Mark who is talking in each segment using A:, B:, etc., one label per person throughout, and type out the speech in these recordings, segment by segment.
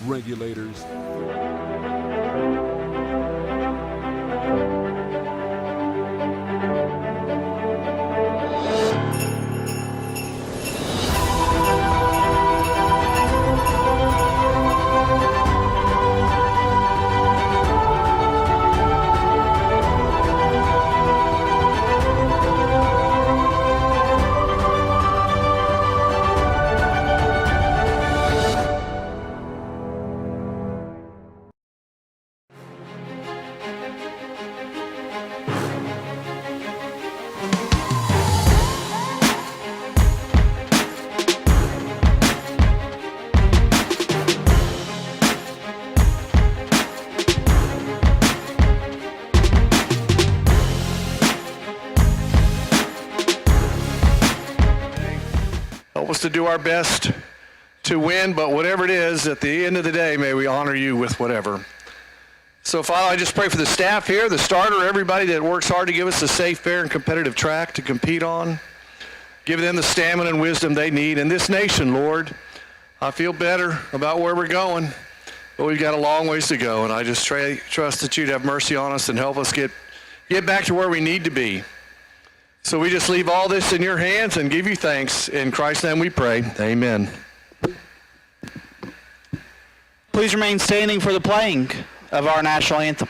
A: regulators.
B: Help us to do our best to win, but whatever it is, at the end of the day, may we honor you with whatever. So, Father, I just pray for the staff here, the starter, everybody that works hard to give us a safe, fair, and competitive track to compete on. Give them the stamina and wisdom they need. In this nation, Lord, I feel better about where we're going, but we've got a long ways to go, and I just trust that you'd have mercy on us and help us get back to where we need to be. So we just leave all this in your hands and give you thanks. In Christ's name we pray. Amen.
C: Please remain standing for the playing of our national anthem.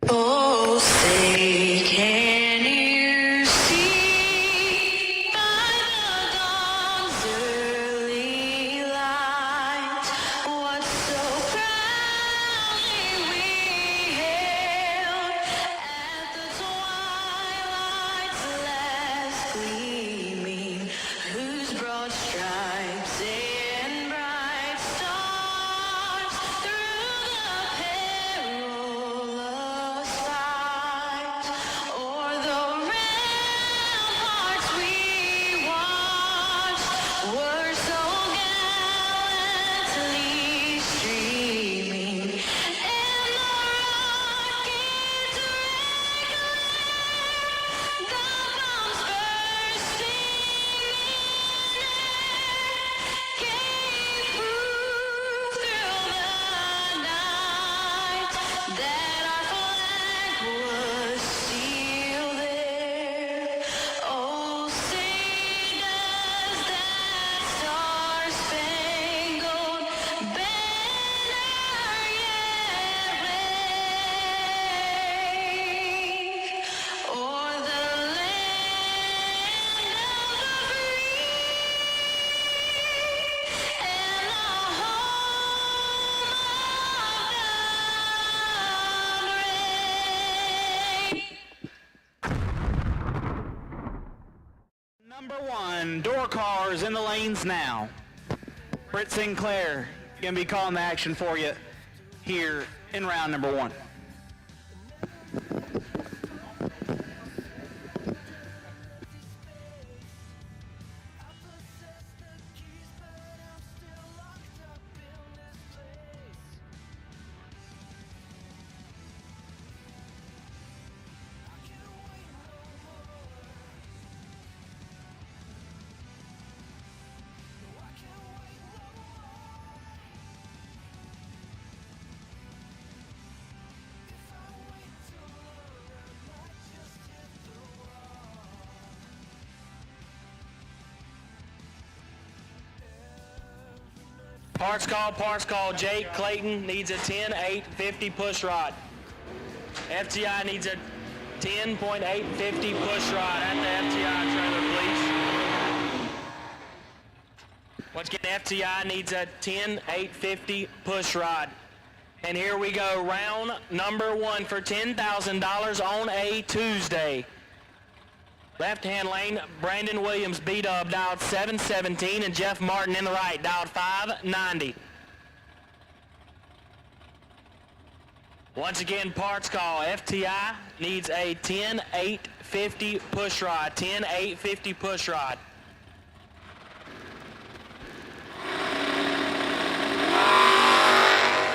D: Oh, say, can you see by the dawn's early light what so proudly we hailed at the twilight's last gleaming, whose broad stripes and bright stars through the perilous fight o'er the ramparts we watched were so gallantly streaming, and the rockets regular, the bombs bursting in air, gave proof through the night that our flag was still there. Oh, say does that star-spangled banner yet wave o'er the land of the free and the home of the brave.
C: Number one, door cars in the lanes now. Britt Sinclair going to be calling the action for you here in round number one. Parts call. Jake Clayton needs a 10.850 push rod. FTI needs a 10.850 push rod at the FTI trailer, please. Once again, FTI needs a 10.850 push rod. And here we go, round number one for $10,000 on a Tuesday. Left-hand lane, Brandon Williams, B-Dub, dialed 717, and Jeff Martin in the right, dialed 590. Once again, parts call. FTI needs a 10.850 push rod, 10.850 push rod.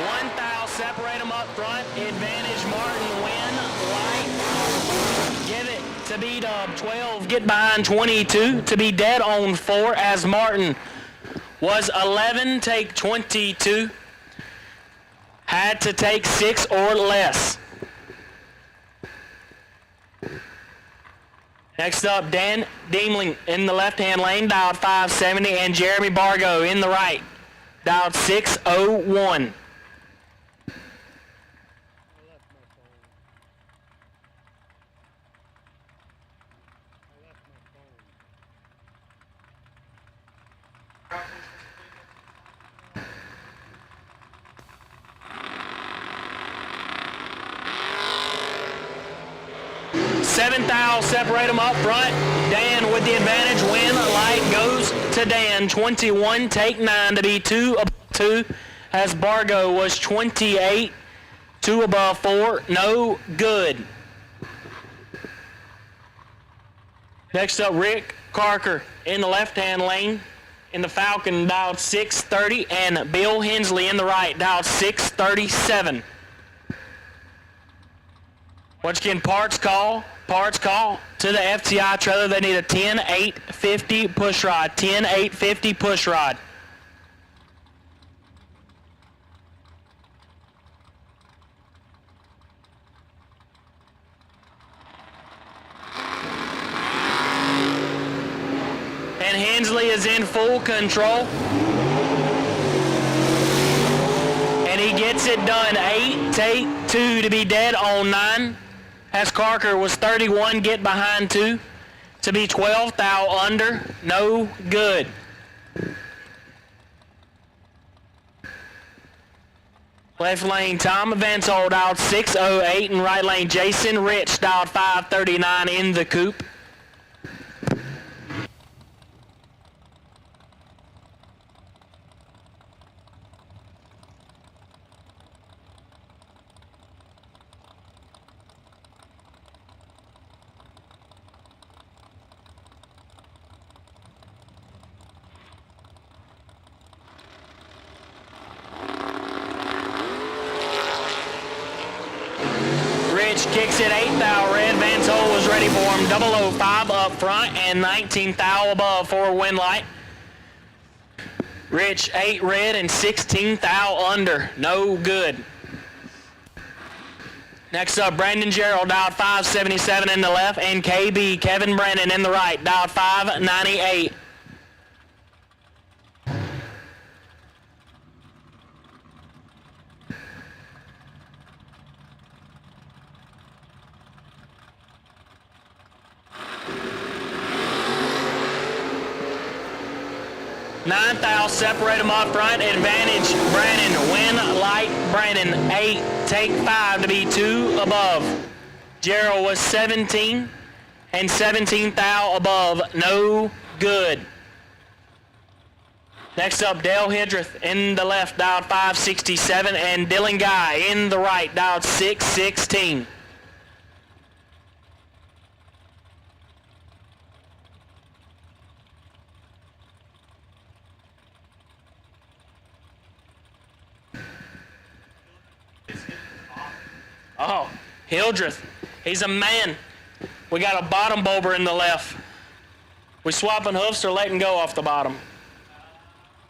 C: One thou, separate them up front, advantage Martin, win, light. Give it to beat 12, get behind 22, to be dead on 4 as Martin was 11, take 22, had to take 6 or less. Next up, Dan Deemling in the left-hand lane, dialed 570, and Jeremy Bargo in the right, dialed 601. Seventh thou, separate them up front. Dan with the advantage. Win light goes to Dan. 21, take 9 to be 2 above 2 as Bargo was 28, 2 above 4, no good. Next up, Rick Carker in the left-hand lane in the Falcon, dialed 630, and Bill Hensley in the right, dialed 637. Once again, parts call to the FTI trailer. They need a 10-850 push rod, 10-850 push rod. And Hensley is in full control. And he gets it done. 8, take 2 to be dead on 9. As Carker was 31, get behind 2 to be 12, thou under, no good. Left lane, Tom Vansold out 608, and right lane, Jason Rich dialed 539 in the coupe. Kicks it 8 thou red. Van Sol was ready for him. 005 up front and 19 thou above for win light. Rich 8 red and 16 thou under. No good. Next up, Brandon Gerald dialed 577 in the left, and KB Kevin Brennan in the right, dialed 598. Ninth thou, separate them up front. Advantage, Brandon. Win light, Brandon. 8, take 5 to be 2 above. Gerald was 17 and 17 thou above. No good. Next up, Dale Hidreth in the left, dialed 567, and Dylan Guy in the right, dialed 616. Oh, Hildreth, he's a man. We got a bottom bulber in the left. We swapping hoofs or letting go off the bottom?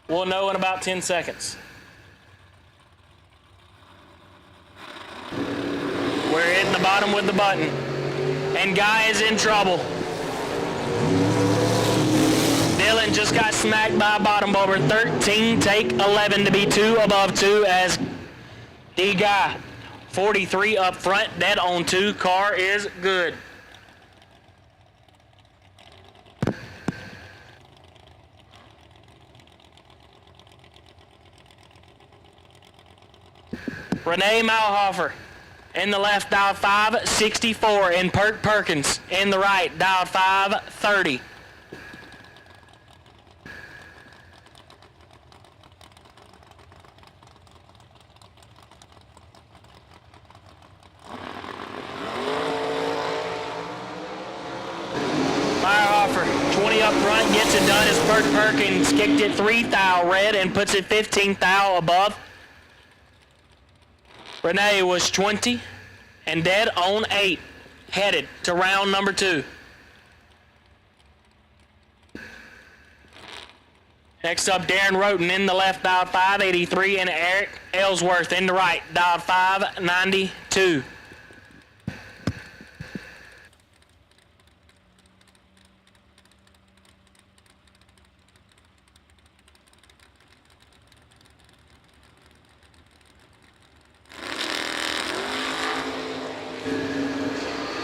C: We'll know in about 10 seconds. We're hitting the bottom with the button. And Guy is in trouble. Dylan just got smacked by a bottom bulber. 13, take 11 to be 2 above 2 as D. Guy. 43 up front, dead on 2, car is good. Renee Malhofer in the left, dialed 564, and Perk Perkins in the right, dialed 530. Meyerhofer, 20 up front, gets it done as Perk Perkins kicked it 3 thou red and puts it 15 thou above. Renee was 20 and dead on 8. headed to round number 2. Next up, Darren Roten in the left, dialed 583, and Eric Ellsworth in the right, dialed 592.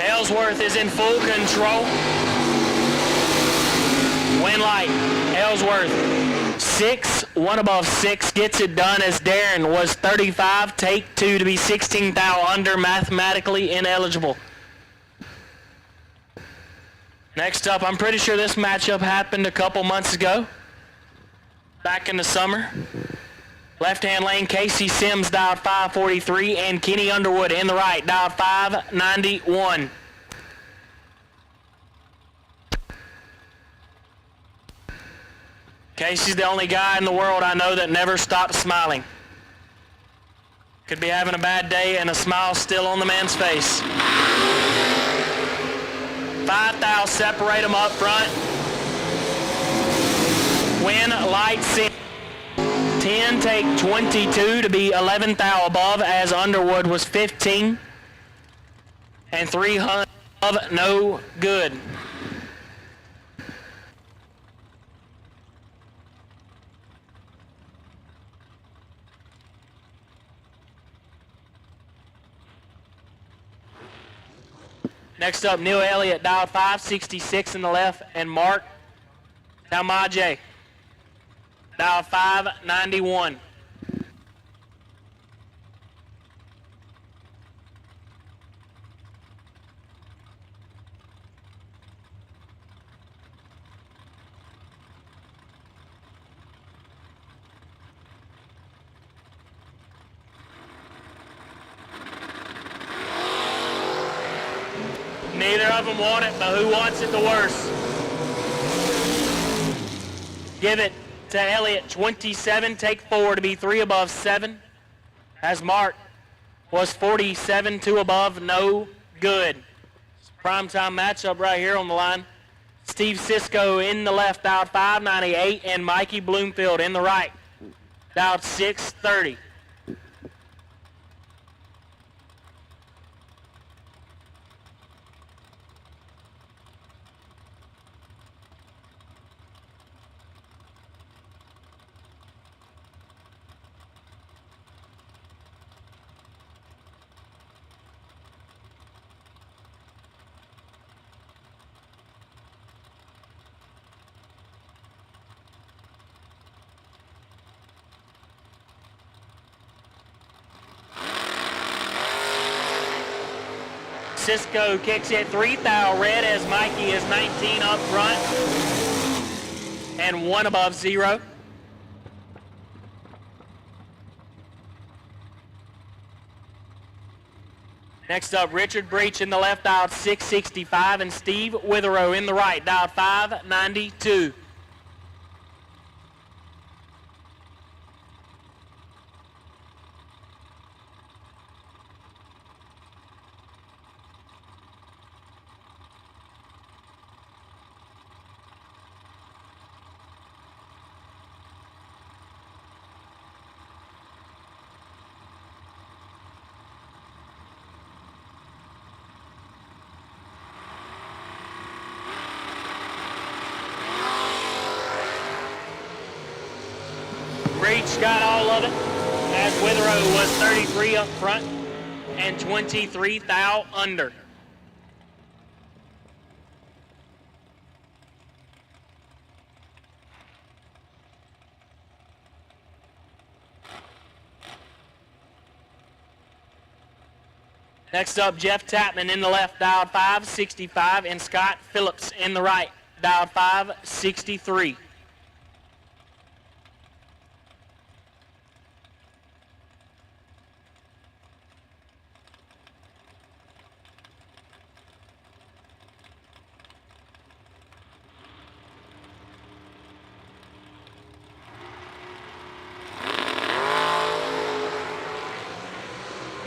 C: Ellsworth is in full control. Win light. Ellsworth 6, 1 above 6, gets it done as Darren was 35, take 2 to be 16 thou under, mathematically ineligible. Next up, I'm pretty sure this matchup happened a couple months ago, back in the summer. Left-hand lane, Casey Sims dialed 543, and Kenny Underwood in the right, dialed 591. Casey's the only guy in the world I know that never stops smiling. Could be having a bad day and a smile still on the man's face. 5 thou separate them up front. Win lights in. 10 take 22 to be 11 thou above as Underwood was 15. And 300 of no good. Next up, Neil Elliott dialed 566 in the left, and Mark Tamaje dialed 591. Neither of them want it, but who wants it the worst? Give it to Elliott, 27, take 4 to be 3 above 7. As Mark was 47, 2 above, no good. Primetime matchup right here on the line. Steve Cisco in the left, dialed 598, and Mikey Bloomfield in the right, dialed 630. Cisco kicks it 3 thou red as Mikey is 19 up front and 1 above 0. Next up, Richard Breach in the left, dialed 665, and Steve Witherow in the right, dialed 592. Breach got all of it as Witherow was 33 up front and 23 thou under. Next up, Jeff Tapman in the left, dialed 565, and Scott Phillips in the right, dialed 563.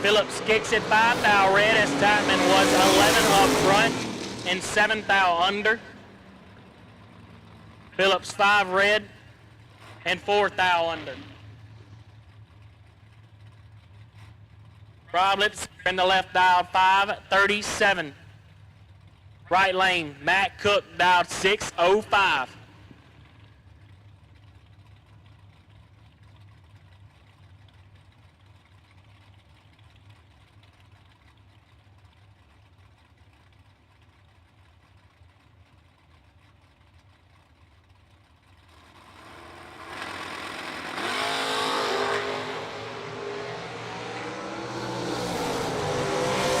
C: Phillips kicks it 5 thou red as Tapman was 11 up front and 7 thou under. Phillips 5 red and 4 thou under. Rob Lips in the left dialed 537. Right lane, Matt Cook dialed 605.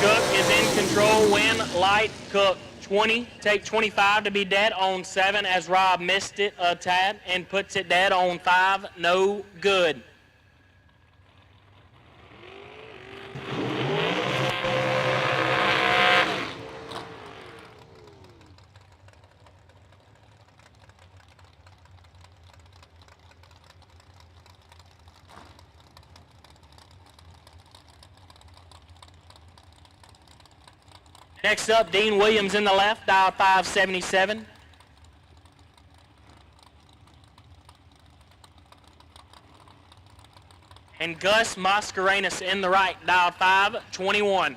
C: Cook is in control, win, light, Cook. 20, take 25 to be dead on 7 as Rob missed it a tad and puts it dead on 5, no good. Next up, Dean Williams in the left, dial 577. And Gus Mascarenas in the right, dial 521.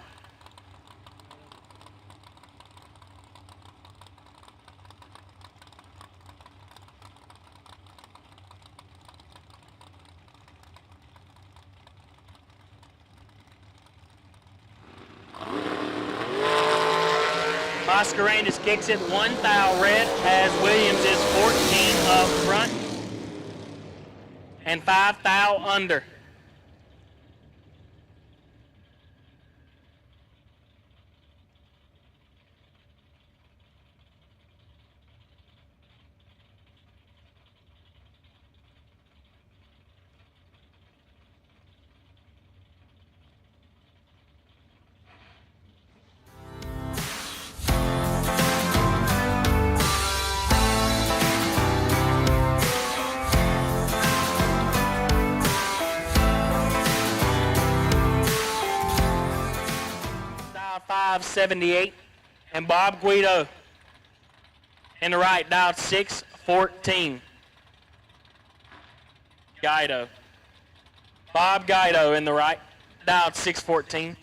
C: Mascarenas kicks it 1 thou red as Williams is 14 up front and 5 thou under. Dial 578 and Bob Guido in the right, dial 614. Guido. Bob Guido in the right, dial 614.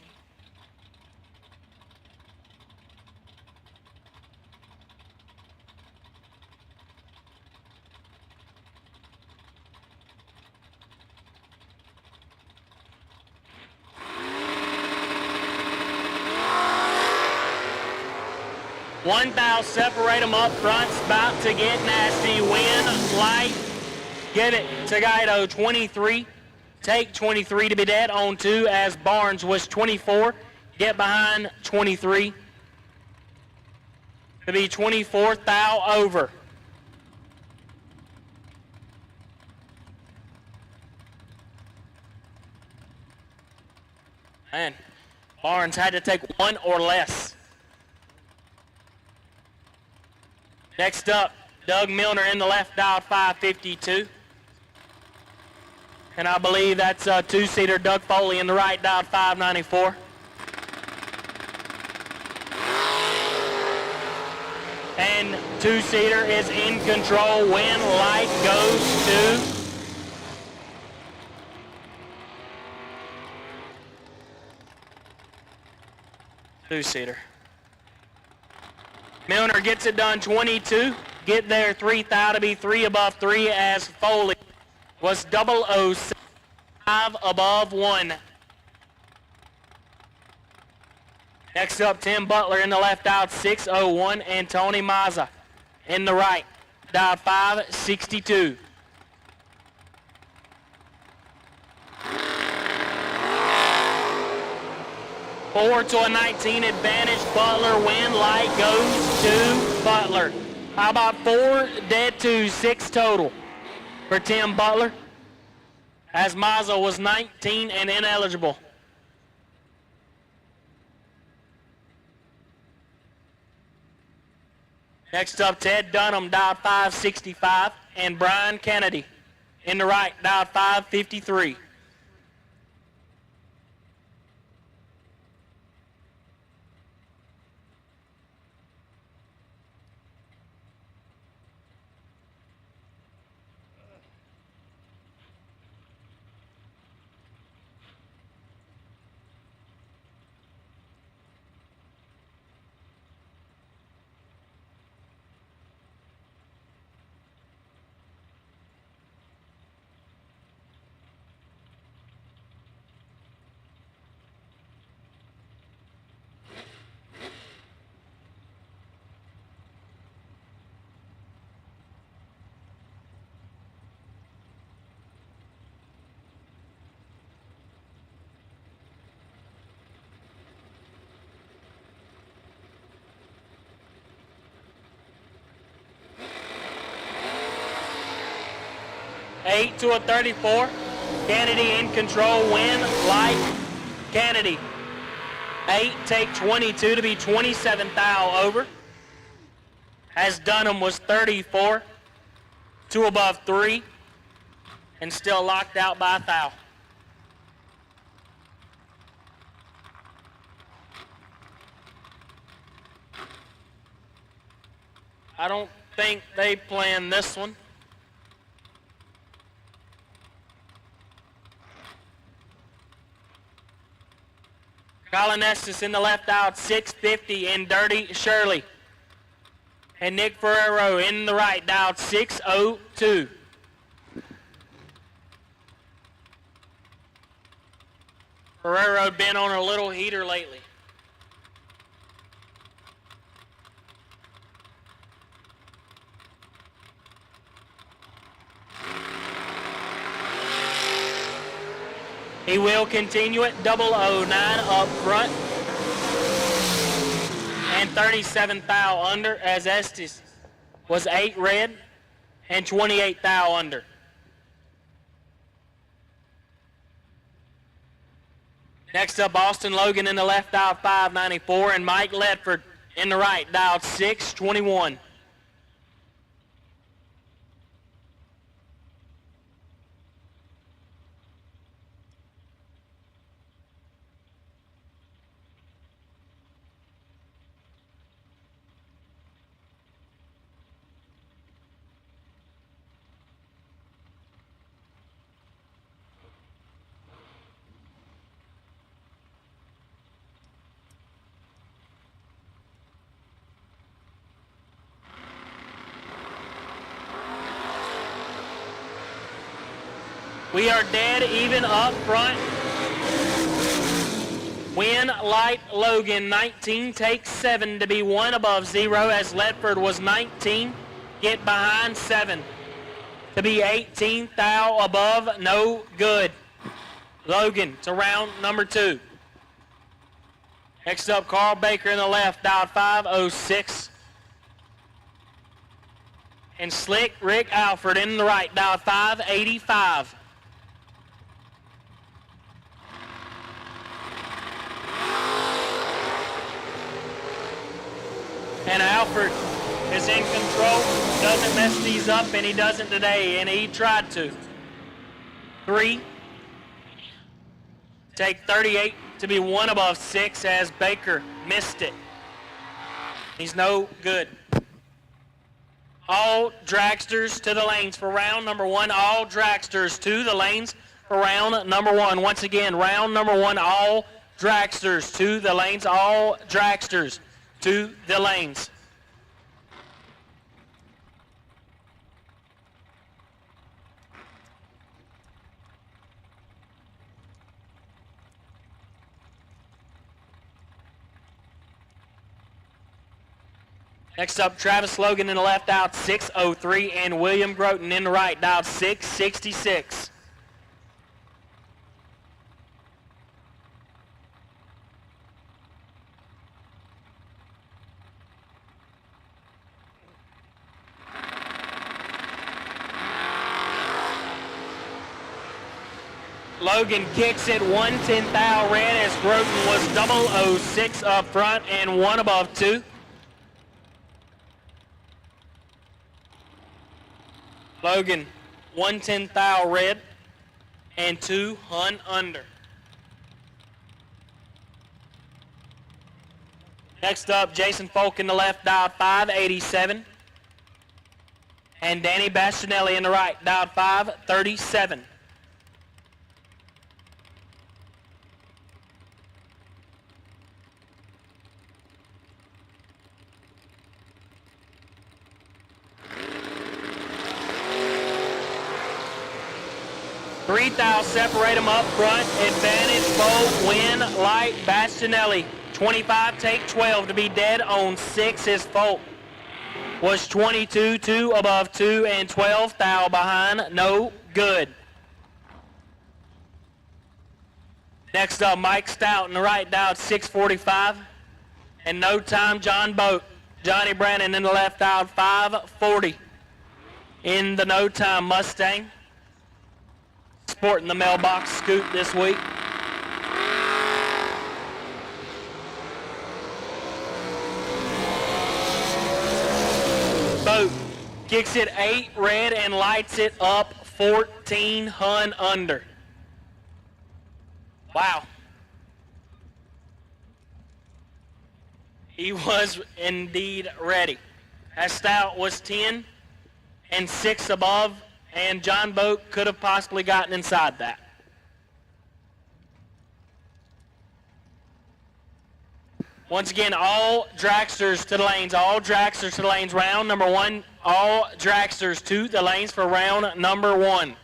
C: One thou separate them up front's about to get nasty. Win, light, give it to Guido, 23. Take 23 to be dead on 2 as Barnes was 24. Get behind 23 to be 24 thou over. Man, Barnes had to take 1 or less. Next up, Doug Milner in the left, dial 552. And I believe that's a 2-seater. Doug Foley in the right, dial 594. And 2-seater is in control. Win, light goes to two-seater. Milner gets it done 22. Get there 3 thou to be 3 above 3 as Foley was 007, 5 above 1. Next up, Tim Butler in the left, dialed 601, and Tony Mazza in the right, dialed 562. Four to a 19 advantage. Butler win. Light goes to Butler. How about 4 dead to 6 total for Tim Butler, as Mazza was 19 and ineligible. Next up, Ted Dunham, dialed 565, and Brian Kennedy in the right, dialed 553. 8 to a 34. Kennedy in control, win, light, Kennedy. 8, take 22 to be 27 thou over. As Dunham was 34, 2 above 3, and still locked out by a thou. I don't think they planned this one. Colin Estes in the left out, 650 in Dirty Shirley. And Nick Ferrero in the right out, 602. Ferrero been on a little heater lately. He will continue it, 009 up front. And 37 thou under as Estes was 8 red and 28 thou under. Next up, Austin Logan in the left dial 594 and Mike Ledford in the right dial 621. We are dead even up front. Win light Logan, 19 takes 7 to be 1 above 0 as Ledford was 19. Get behind 7 to be 18 thou above, no good. Logan to round number 2. Next up, Carl Baker in the left, dialed 506. And Slick Rick Alford in the right, dialed 585. And Alford is in control, doesn't mess these up, and he doesn't today, and he tried to. 3, take 38 to be 1 above 6 as Baker missed it. He's no good. All dragsters to the lanes for round number 1. All dragsters to the lanes for round number 1. Once again, round number 1, all dragsters to the lanes. All dragsters to the lanes. Next up, Travis Logan in the left, out 603, and William Groton in the right, dialed 666. Logan kicks it 110 thou red as Groton was 006 up front and 1 above 2. Logan 110 thou red and 2 hun under. Next up, Jason Folk in the left, dialed 587. And Danny Bastianelli in the right, dialed 537. Three thou separate them up front. Advantage, Folk, win, light, Bastianelli. 25, take 12 to be dead on 6. His Folk was 22, 2 above 2, and 12 thou behind, no good. Next up, Mike Stout in the right, dialed 645. And no time, John Boat. Johnny Brannon in the left, dialed 540. In the no time Mustang. sporting the mailbox scoop this week. Boat kicks it 8 red and lights it up 14 hun under. Wow. He was indeed ready. That stout was 10 and 6 above, and John Boat could have possibly gotten inside that. Once again, all dragsters to the lanes, all dragsters to the lanes. Round number 1, all dragsters to the lanes for round number 1.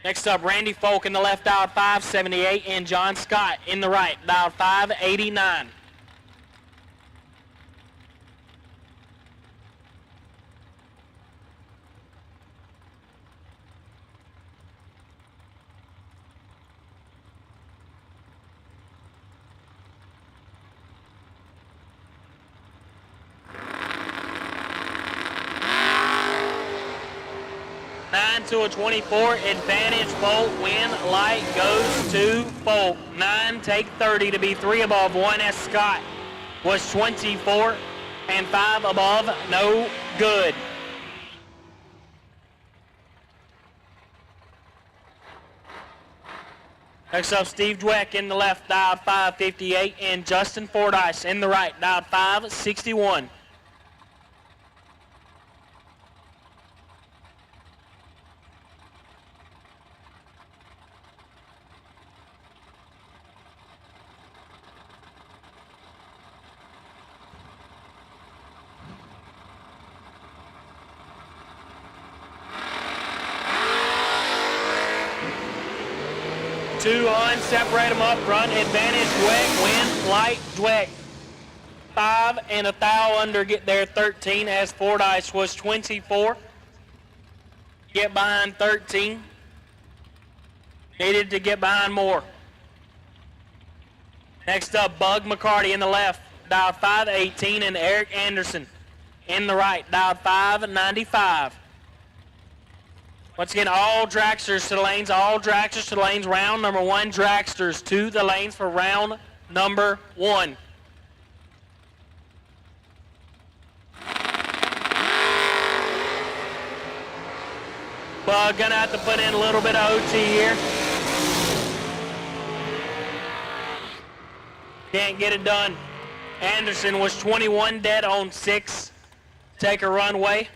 C: Next up, Randy Folk in the left, dialed 578, and John Scott in the right, dialed 589. To a 24, advantage Folk, win light goes to Folk. 9, take 30 to be 3 above 1 as Scott was 24 and 5 above, no good. Next up, Steve Dweck in the left, dialed 558, and Justin Fordyce in the right, dialed 561. Two on, separate them up front, advantage Dweck, win light Dweck. 5 and a thou under, get there 13 as Fordyce was 24. Get behind 13. Needed to get behind more. Next up, Bug McCarty in the left, dialed 518, and Eric Anderson in the right, dialed 595. Once again, all dragsters to the lanes, all dragsters to the lanes. Round number 1, dragsters to the lanes for round number 1. Bug gonna have to put in a little bit of OT here. Can't get it done. Anderson was 21 dead on 6. Take a runway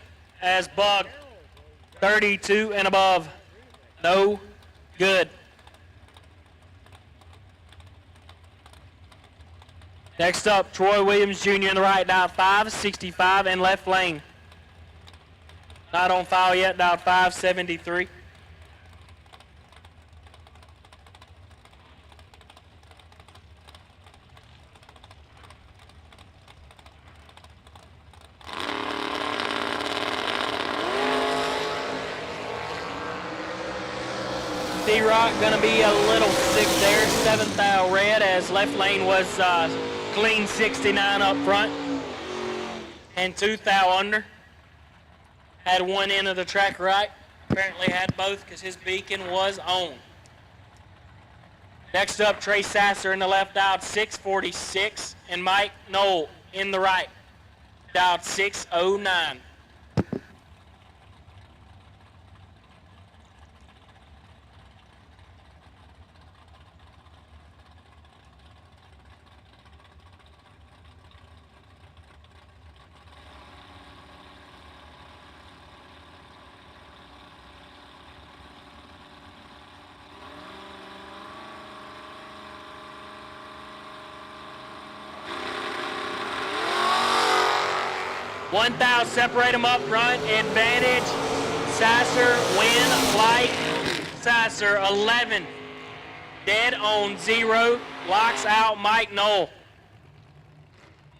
C: as Bug 32 and above. No good. Next up, Troy Williams Jr. in the right, dialed 565 and left lane. Not on file yet, dialed 573. D-Rock gonna be a little sick there. 7th thou red as left lane was clean 69 up front and 2 thou under. Had one end of the track right. Apparently had both because his beacon was on. Next up, Trey Sasser in the left, dialed 646, and Mike Knoll in the right, dialed 609. One thou, separate them up front, advantage, Sasser, win, light, Sasser, 11, dead on 0, locks out Mike Knoll.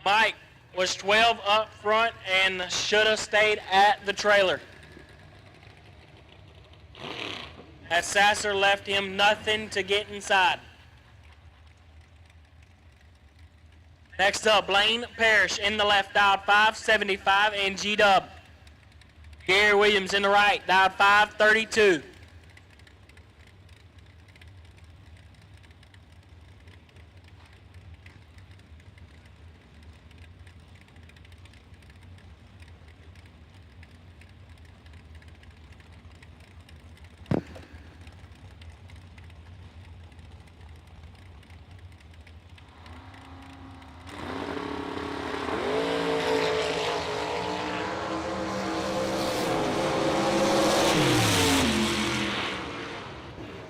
C: Mike was 12 up front and should have stayed at the trailer. As Sasser left him nothing to get inside. Next up, Blaine Parrish in the left, dialed 575, and G-Dub. Gary Williams in the right, dialed 532.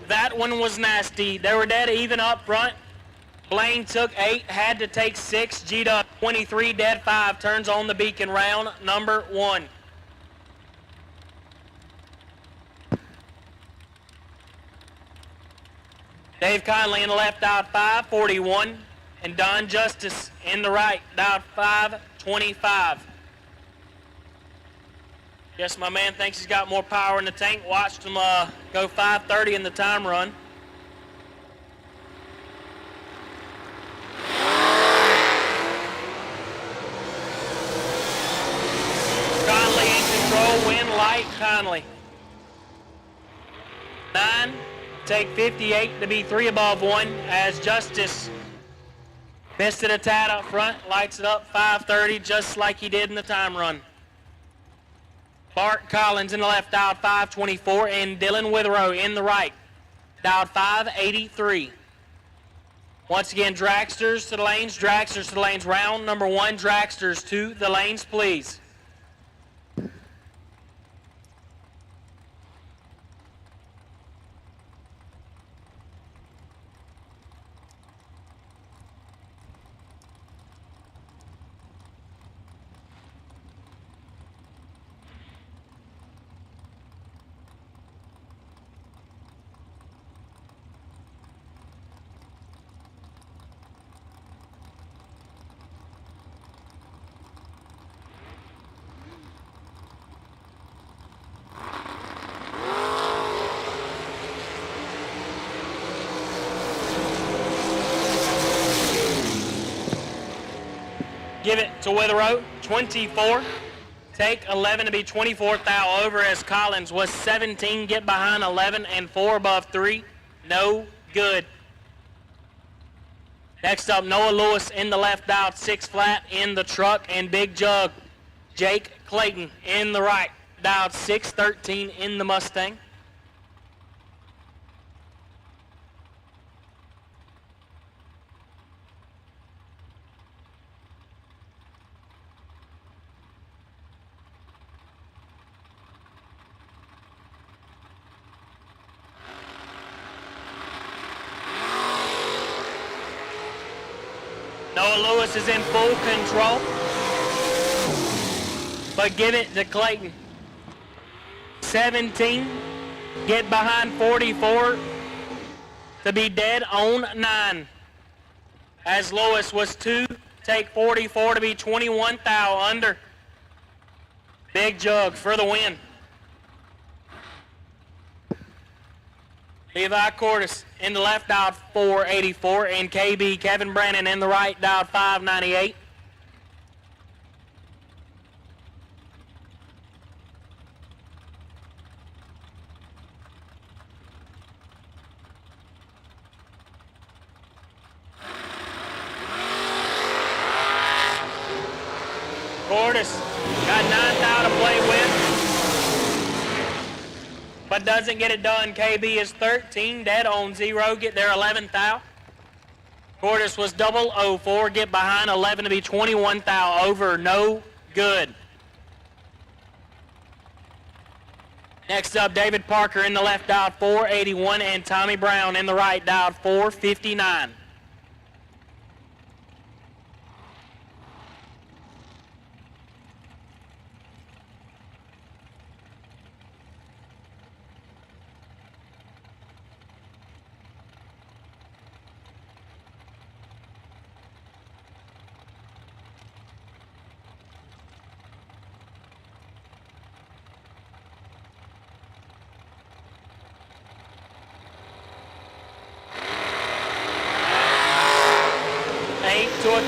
C: That one was nasty. They were dead even up front. Blaine took 8, had to take 6. G-Dub 23, dead 5, turns on the beacon, round number 1. Dave Conley in the left, dialed 541, and Don Justice in the right, dialed 525. Yes, my man thinks he's got more power in the tank. Watched him go 530 in the time run. Conley in control, wind light, Conley. 9, take 58 to be 3 above 1 as Justice missed it a tad up front, lights it up 530 just like he did in the time run. Bart Collins in the left, dialed 524, and Dylan Witherow in the right, dialed 583. Once again, dragsters to the lanes, round number 1, dragsters to the lanes, please. Give it to Witherow, 24. Take 11 to be 24th thou over as Collins was 17. Get behind 11 and 4 above 3. No good. Next up, Noah Lewis in the left, dialed 6 flat in the truck, and Big Jug. Jake Clayton in the right, dialed 613 in the Mustang. Noah Lewis is in full control, but give it to Clayton. 17, get behind 44 to be dead on 9. As Lewis was 2, take 44 to be 21 thou under. Big Jug for the win. Levi Cordes in the left, dialed 484, and KB Kevin Brannon in the right, dialed 598. Cordes got 9 thou to play with, but doesn't get it done. KB is 13, dead on 0, get their 11th thou. Cordes was 004, get behind 11 to be 21 thou over, no good. Next up, David Parker in the left, dialed 481, and Tommy Brown in the right, dialed 459.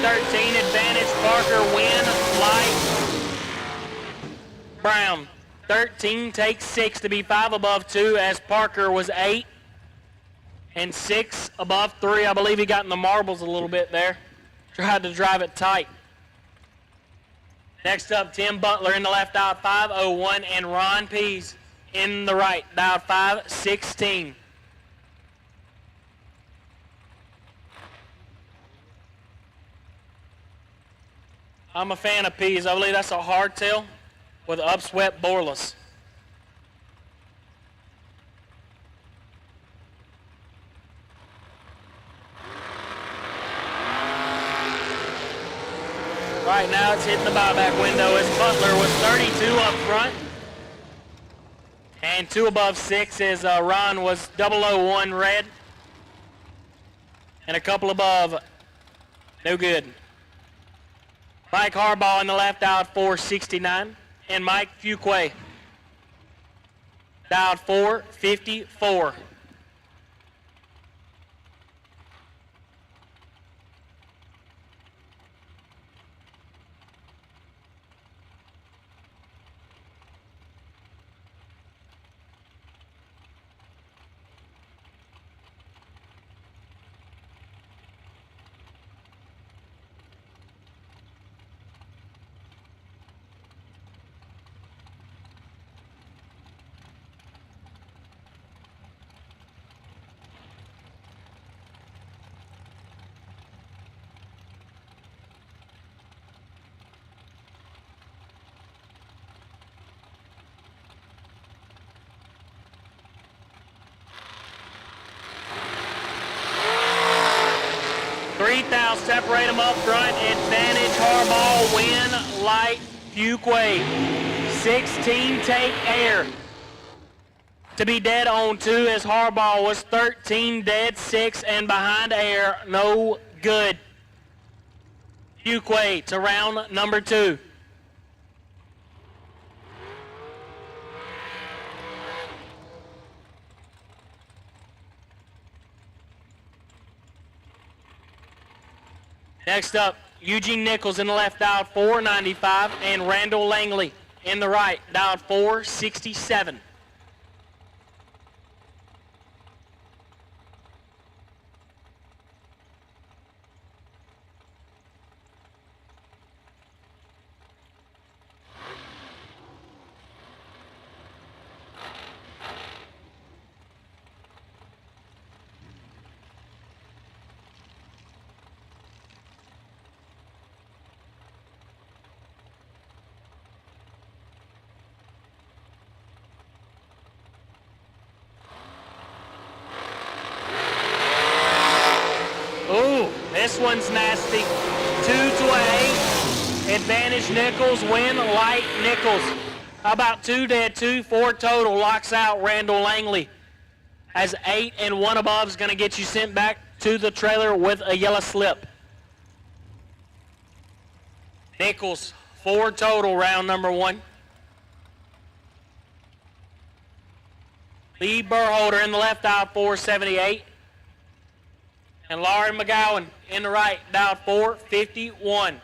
C: 13 advantage. Parker win, light. Brown. 13 takes 6 to be 5 above 2 as Parker was 8 and 6 above 3. I believe he got in the marbles a little bit there. Tried to drive it tight. Next up, Tim Butler in the left, dialed 501, and Ron Pease in the right, dialed 516. I'm a fan of Pease. I believe that's a hardtail with upswept boreless. Right now it's hitting the buyback window as Butler was 32 up front. And 2 above 6 as Ron was 001 red. And a couple above, no good. Mike Harbaugh in the left, dialed 469. And Mike Fuquay, dialed 454. Separate them up front. Advantage Harbaugh, win, light, Fuquay. 16 take air. To be dead on 2 as Harbaugh was 13 dead 6 and behind air, no good. Fuquay to round number 2. Next up, Eugene Nichols in the left, dialed 495, and Randall Langley in the right, dialed 467. This one's nasty. 2 to 8. Advantage Nichols, win, light Nichols. How about 2 dead, 2, 4 total. Locks out Randall Langley. As 8 and 1 above is going to get you sent back to the trailer with a yellow slip. Nichols, 4 total, round number 1. Lee Burholder in the left, dialed 478. And Laurie McGowan in the right, dialed 451.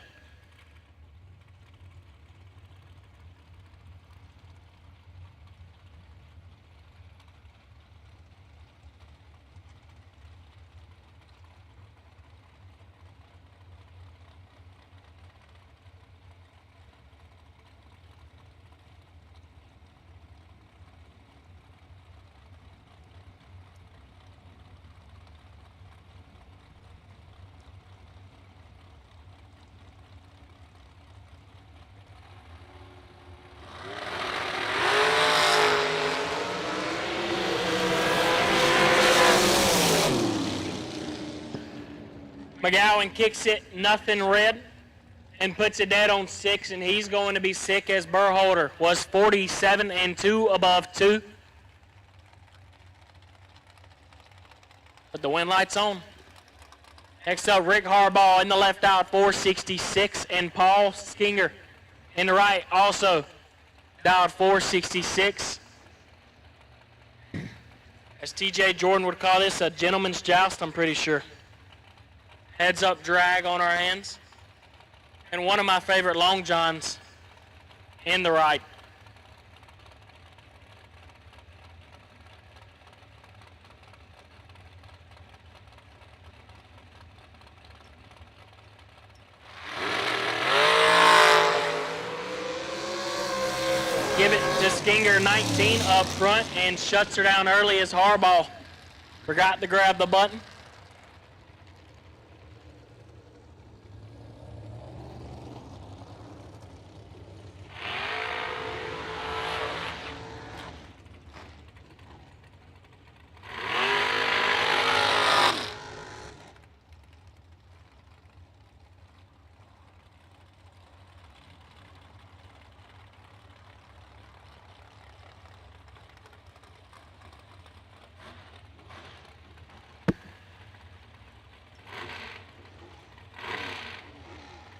C: McGowan kicks it nothing red and puts it dead on 6, and he's going to be sick as Burholder was 47 and 2 above 2. Put the win lights on. Next up, Rick Harbaugh in the left, dialed 466, and Paul Skinger in the right, also dialed 466. As TJ Jordan would call this, a gentleman's joust, I'm pretty sure. Heads up drag on our hands. And one of my favorite long johns in the right. Give it to Skinger 19 up front and shuts her down early as Harbaugh forgot to grab the button.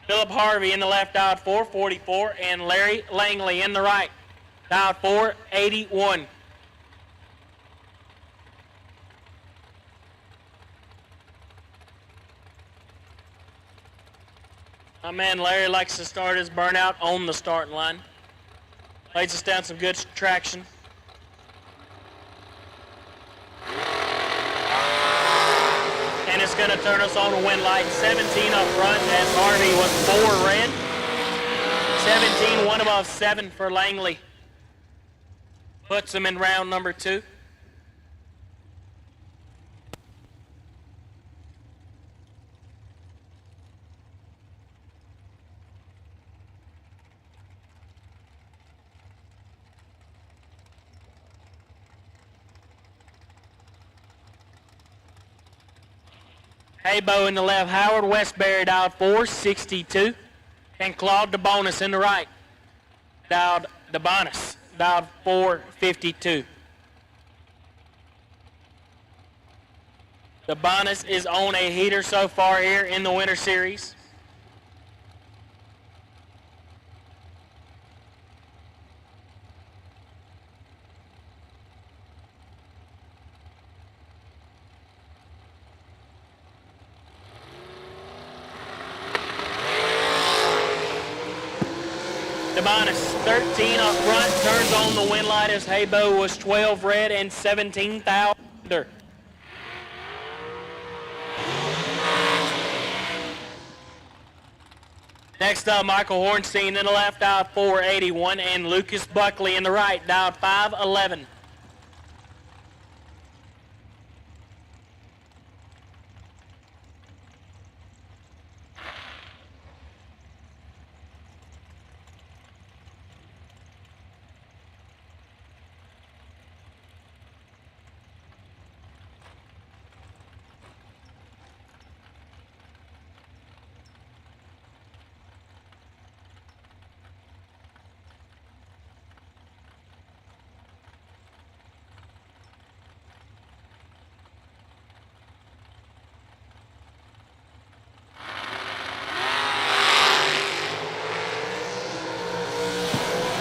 C: Philip Harvey in the left, dialed 444, and Larry Langley in the right, dialed 481. My man Larry likes to start his burnout on the starting line. Lays us down some good traction. And it's going to turn us on to win light 17 up front as Harvey was 4 red. 17, 1 above 7 for Langley. Puts him in round number 2. Haybo in the left, Howard Westbury dialed 462, and Claude DeBonis in the right, dialed 452. DeBonis is on a heater so far here in the Winter Series. DeBonis, 13 up front, turns on the win light as Haybo was 12 red and 17,000 under. Next up, Michael Hornstein in the left, dialed 481, and Lucas Buckley in the right, dialed 511.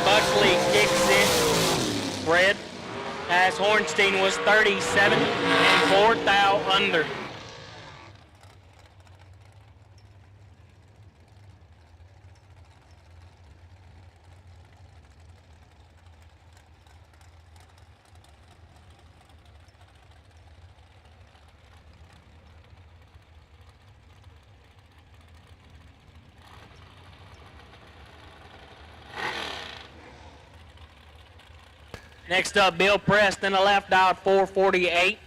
C: Buckley kicks it red as Hornstein was 37 and 4 thou under. Next up, Bill Preston, the left, dialed 448.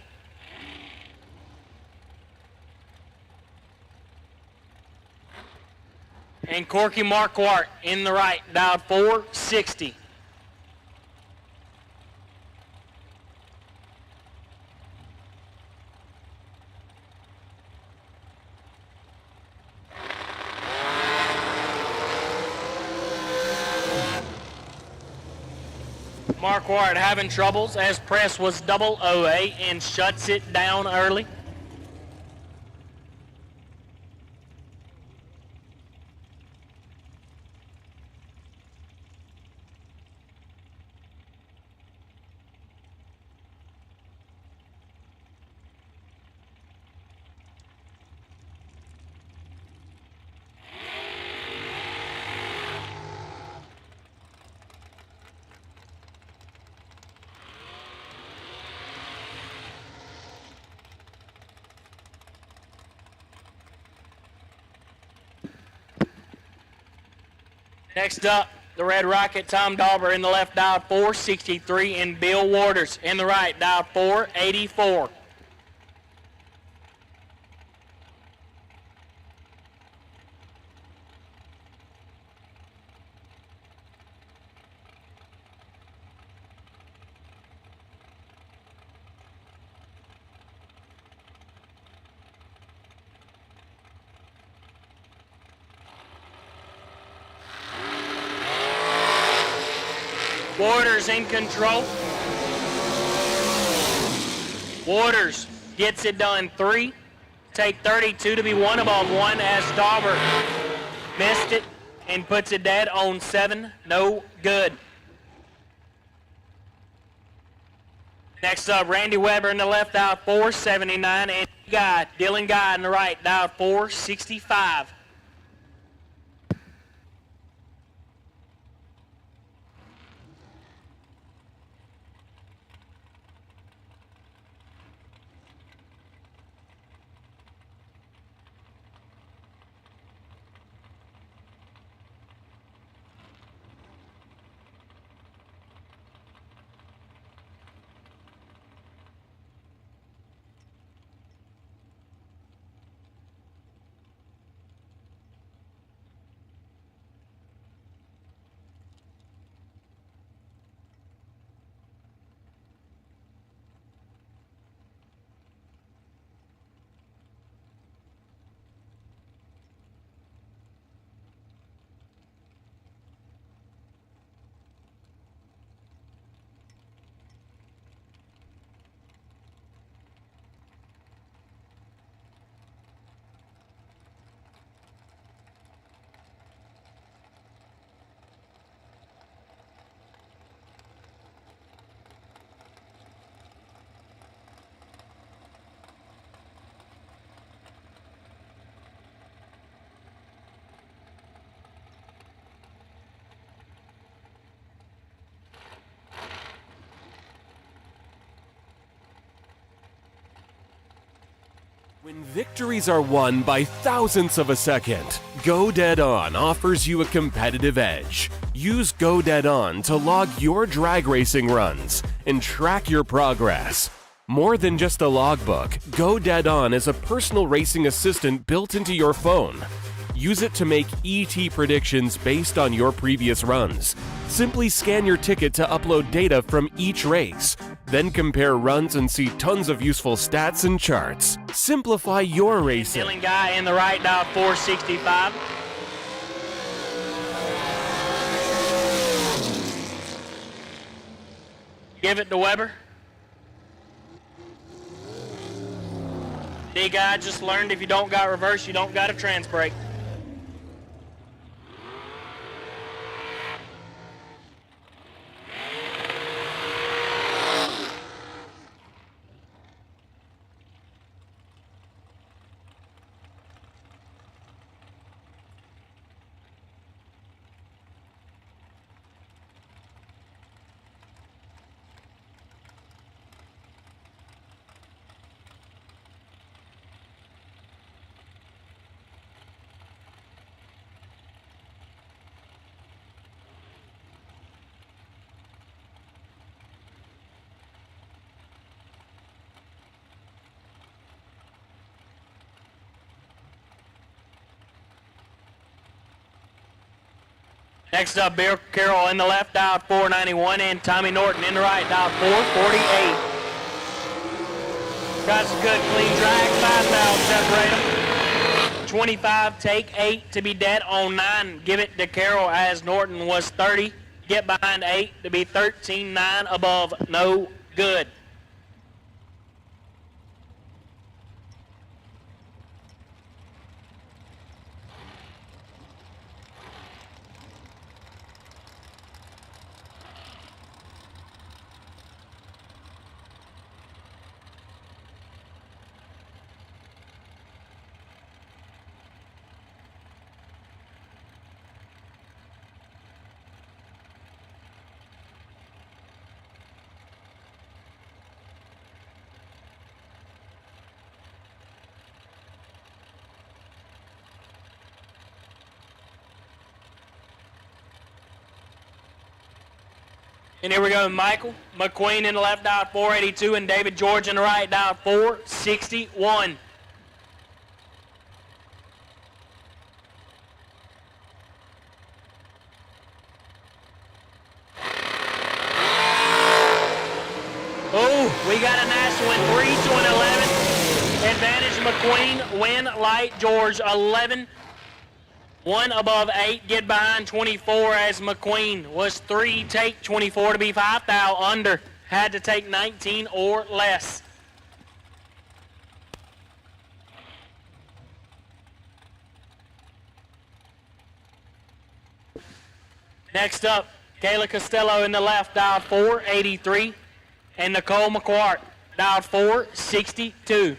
C: And Corky Marquardt in the right, dialed 460. Marquardt having troubles as press was double OA and shuts it down early. Next up, the Red Rocket, Tom Dauber in the left, dialed 463, and Bill Waters in the right, dialed 484. Waters in control. Waters gets it done 3. Take 32 to be 1 above 1 as Dauber missed it and puts it dead on 7. No good. Next up, Randy Weber in the left, dialed 479, and Dylan Guy in the right, dialed 465.
A: When victories are won by thousandths of a second, Go Dead On offers you a competitive edge. Use Go Dead On to log your drag racing runs and track your progress. More than just a logbook, Go Dead On is a personal racing assistant built into your phone. Use it to make ET predictions based on your previous runs. Simply scan your ticket to upload data from each race. Then compare runs and see tons of useful stats and charts. Simplify your racing.
C: Dylan Guy in the right, dialed 465. Give it to Weber. D-Guy just learned if you don't got reverse, you don't got a trans brake. Next up, Bill Carroll in the left, dialed 491, and Tommy Norton in the right, dialed 448. Got some good clean drag, 5 valves separate them. 25, take 8 to be dead on 9. Give it to Carroll as Norton was 30. Get behind 8 to be 13-9 above, no good. And here we go, Michael McQueen in the left, dial 482, and David George in the right, dial 461. Oh, we got a nice one, 3 to an 11. Advantage McQueen, win light George, 11. 1 above 8, get behind 24 as McQueen was 3, take 24 to be 5 thou under. Had to take 19 or less. Next up, Kayla Costello in the left, dialed 483, and Nicole McQuart, dialed 462.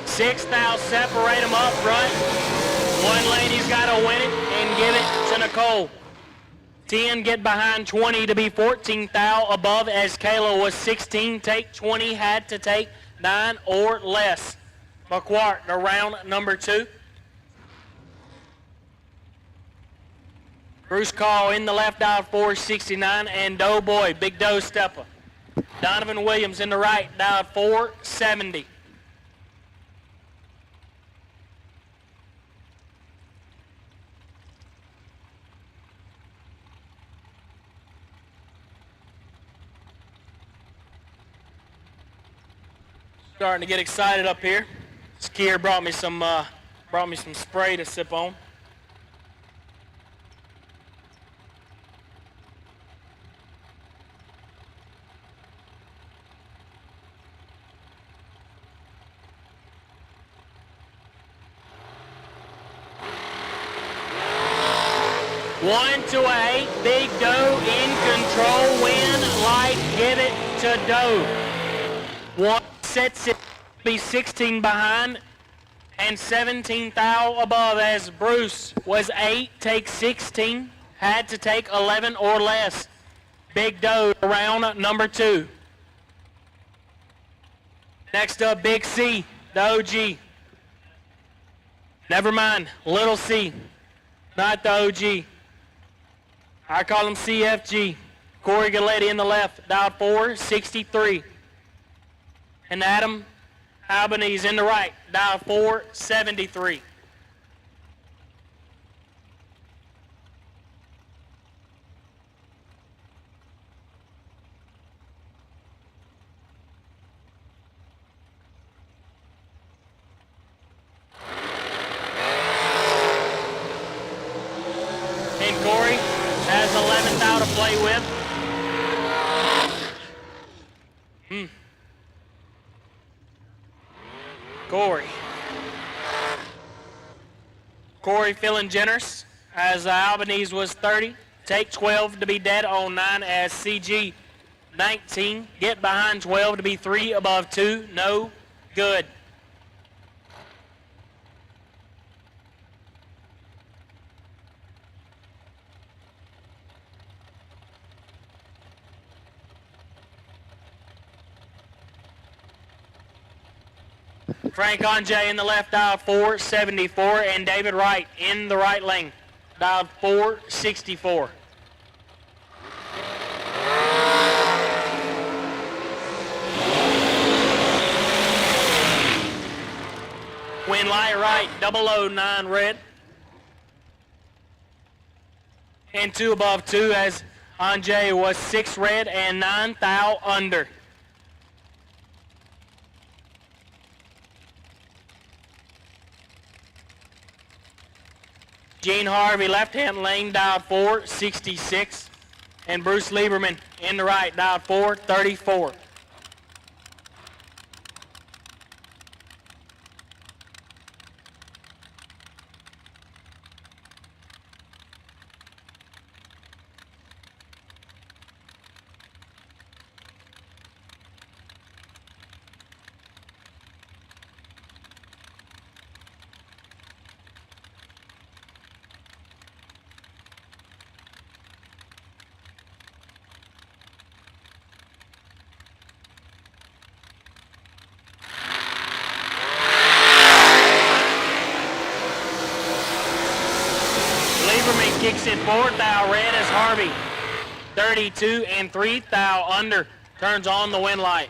C: Six thou separate them up front. One lady's got to win it and give it to Nicole. 10 get behind 20 to be 14 thou above as Kayla was 16. Take 20, had to take 9 or less. McQuart to round number 2. Bruce Call in the left, dial 469, and Doughboy, Big Doe stepper. Donovan Williams in the right, dial 470. Starting to get excited up here. Skier brought me some spray to sip on. One to a 8, Big Doe in control, win light, give it to Doe. One sets it, be 16 behind and 17 thou above as Bruce was 8, take 16, had to take 11 or less. Big Doe round number 2. Next up, Big C, the OG. Never mind, Little C, not the OG. I call him CFG. Corey Galletti in the left, dial 463. And Adam Albanese in the right, dial 473. And Corey has 11 thou to play with. Corey feeling generous as Albanese was 30. Take 12 to be dead on 9 as CG 19. Get behind 12 to be 3 above 2. No good. Frank Anjay in the left, dial 474, and David Wright in the right lane, dial 464. Win light right, 009 red. And 2 above 2 as Anjay was 6 red and 9 thou under. Gene Harvey, left-hand lane, dial 466. And Bruce Lieberman in the right, dial 434. kicks it forward, thou red as Harvey. 32 and 3, thou under, turns on the wind light.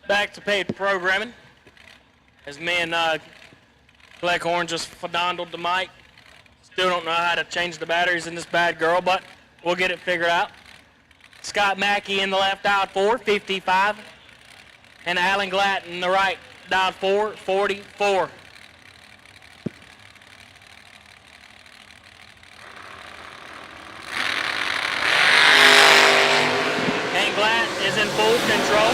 C: Back to paid programming. As me and Cleghorn just fondled the mic. Still don't know how to change the batteries in this bad girl, but we'll get it figured out. Scott Mackey in the left, dialed 4, 55. And Alan Glatt in the right, dialed 4, 44. And Glatt is in full control.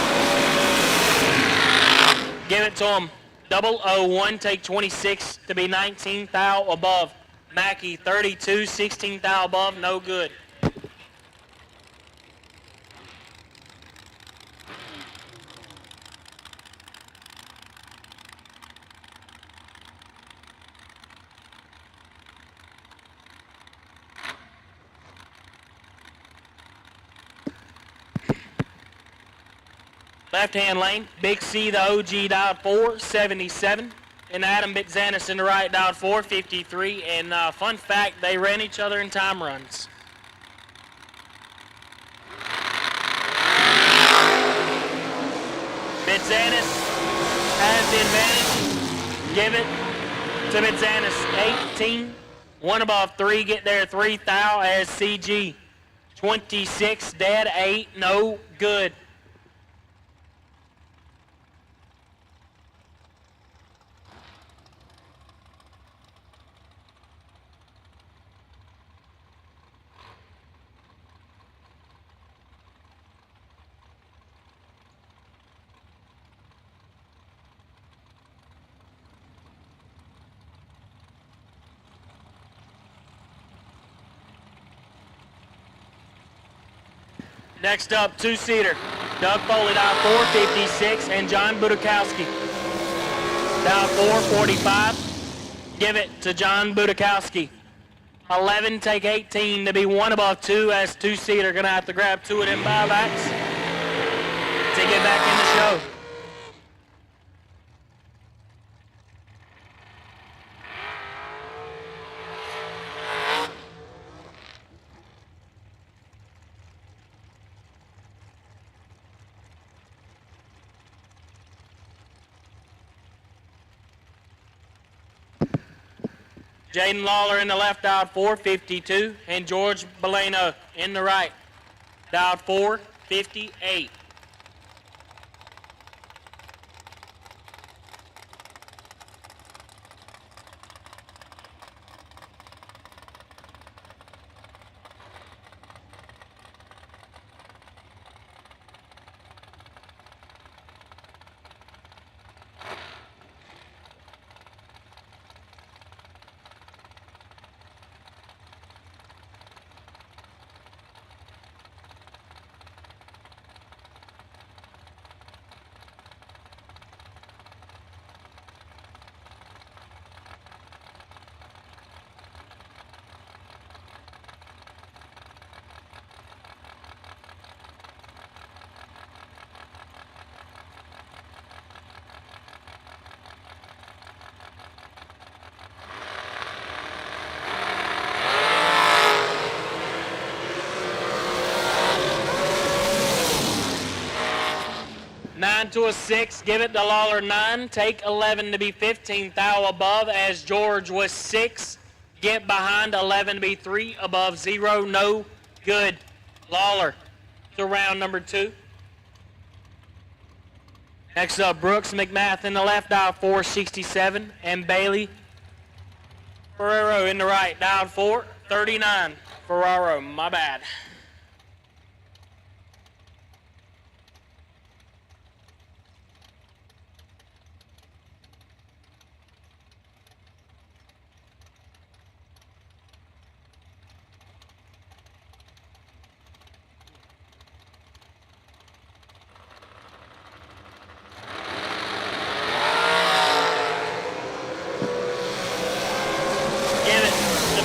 C: Give it to him. 001, take 26 to be 19 thou above. Mackey 32, 16 thou above, no good. Left-hand lane, Big C, the OG, dialed 4, 77. And Adam Bitzanis in the right, dialed 4, 53. And fun fact, they ran each other in time runs. Bitzanis has the advantage. Give it to Bitzanis. 18. One above 3, get there 3 thou as CG. 26, dead 8, no good. Next up, two-seater. Doug Foley, dial 456, and John Budakowski, dial 445. Give it to John Budakowski. 11, take 18 to be one above two, as two seed are gonna have to grab two of them buybacks to get back in the show. Jaden Lawler in the left, dialed 452, and George Beleno in the right, dialed 458. Nine to a 6, give it to Lawler 9, take 11 to be 15 thou above, as George was 6, get behind 11 to be 3 above 0, no good. Lawler to round number 2. Next up, Brooks McMath in the left, dial 467, and Bailey Ferrero in the right, dial 439. Ferraro, my bad.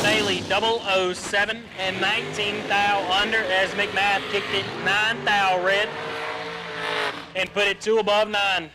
C: Bailey 007 and 19 thou under, as McMath kicked it 9 thou red and put it 2 above 9.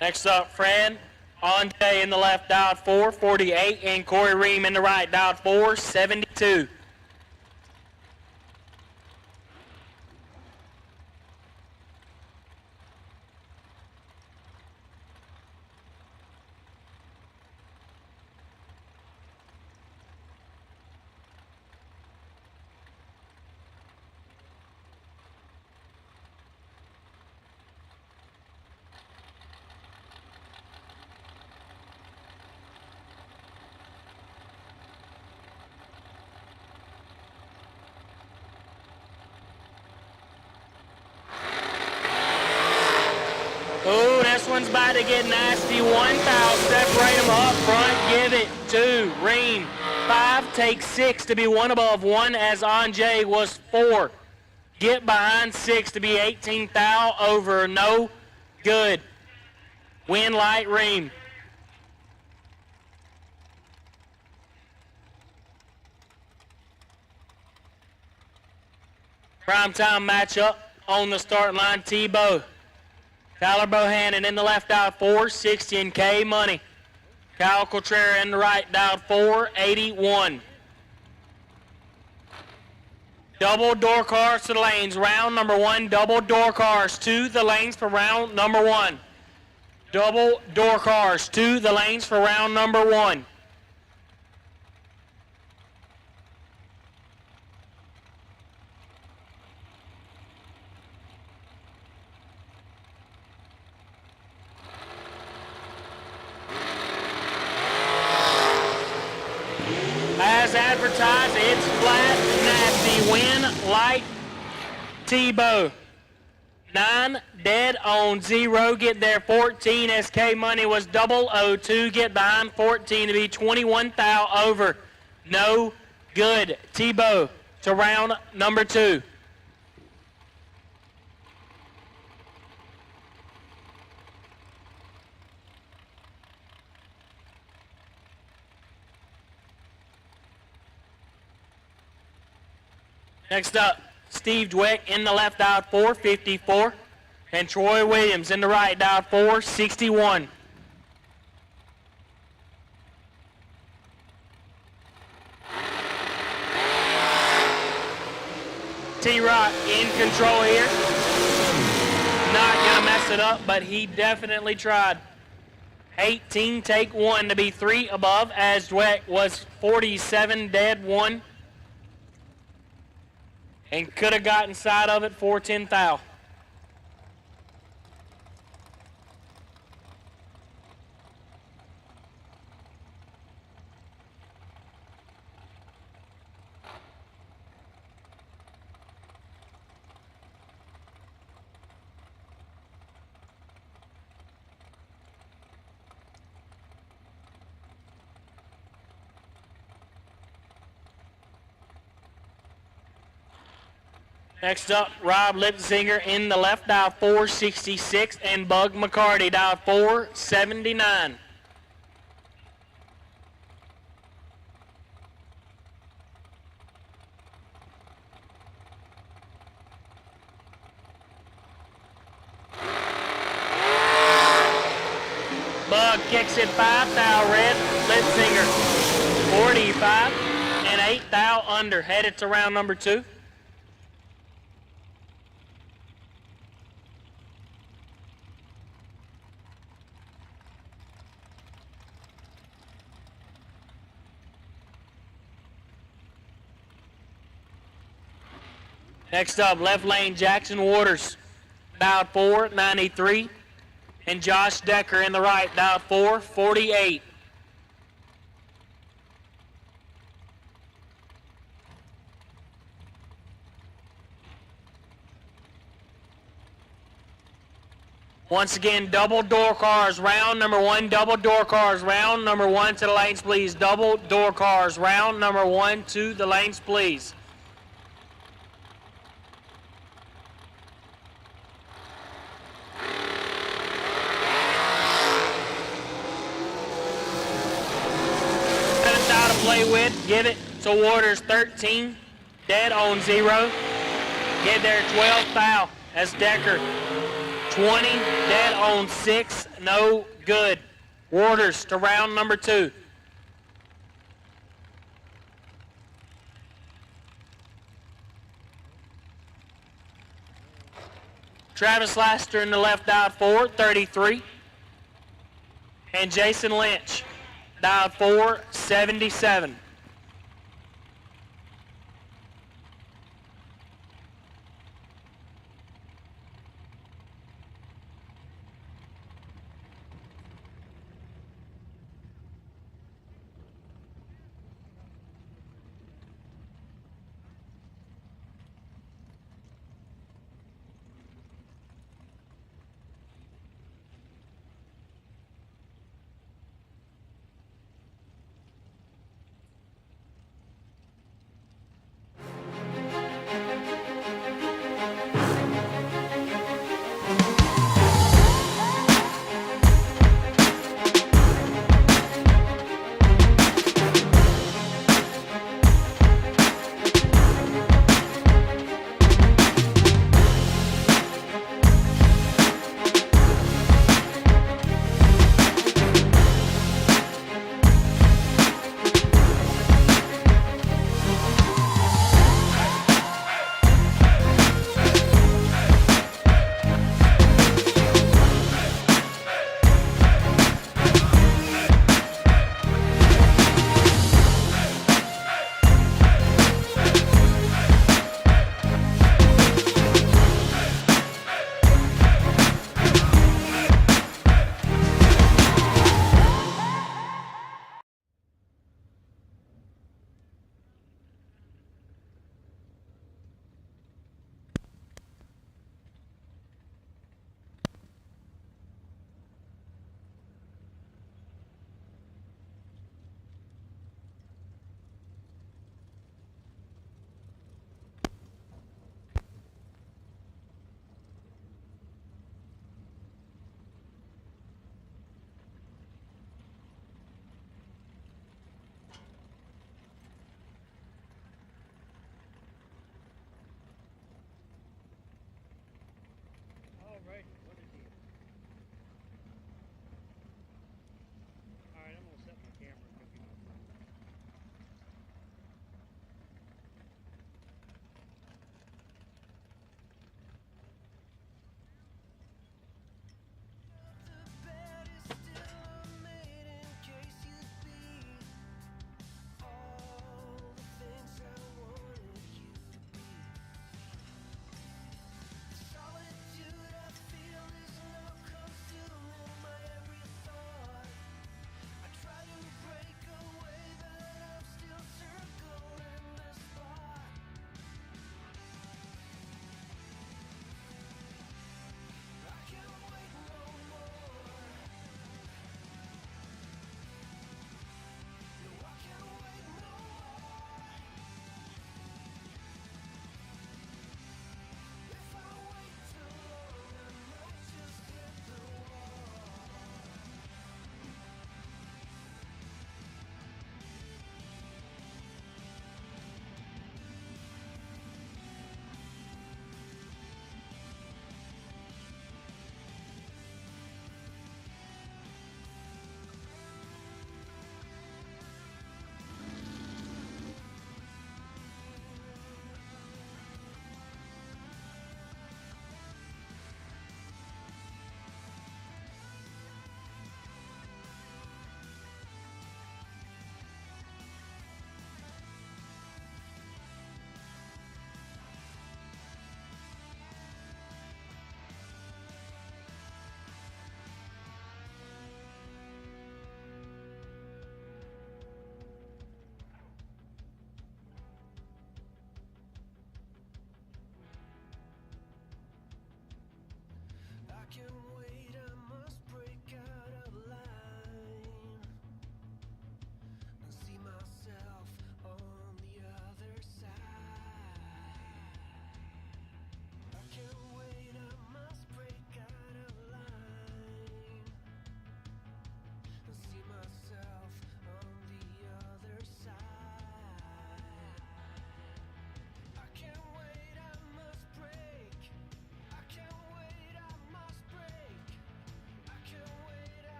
C: Next up, Fred Andre in the left, dialed 448, and Corey Ream in the right, dialed 472. Oh, this one's about to get nasty. 1 thou, separate them up front, give it to Ream. 5, take 6 to be 1 above 1, as Anjay was 4. Get behind 6 to be 18 thou over, no good. Win light Ream. Primetime matchup on the start line, Tebow. Tyler Bohannon in the left, dialed 460, and K Money. Kyle Cotrera in the right, dialed 481. Double door cars to the lanes. Round number 1, double door cars to the lanes for round number 1. Double door cars to the lanes for round number 1. As advertise. It's flat, nasty. Win, light, Tebow. 9, dead on 0. Get there 14. SK money was 002. Get behind 14 to be 21 thou over. No good. Tebow to round number 2. Next up, Steve Dweck in the left aisle 454, and Troy Williams in the right aisle 461. T-Rock in control here. Not gonna mess it up, but he definitely tried. 18, take 1 to be 3 above, as Dweck was 47, dead 1. And could have got inside of it for 10 thou. Next up, Rob Lipsinger in the left aisle 466, and Bug McCarty dial 479. Bug kicks it 5 thou red, Lipsinger 45 and 8 thou under, headed to round number 2. Next up, left lane, Jackson Waters, dialed 493, and Josh Decker in the right, dialed 448. Once again, double door cars, round number 1, double door cars, round number 1 to the lanes, please. Double door cars, round number 1 to the lanes, please. Play with, give it to Waters 13, dead on 0. Get there 12 thou as Decker 20, dead on 6, no good. Waters to round number 2. Travis Laster in the left dialed 433, and Jason Lynch dialed 477.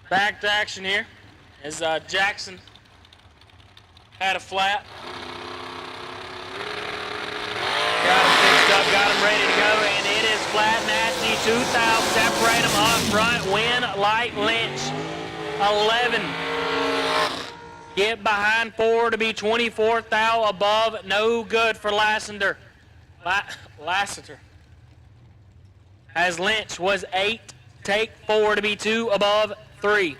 C: Back to action here as Jackson had a flat. Got him fixed up, got him ready to go, and it is flat nasty. 2,000, separate them up front, win light Lynch. 11. Get behind 4 to be 24th thou above, no good for Lassiter. Lassiter. As Lynch was 8, take 4 to be 2 above 3.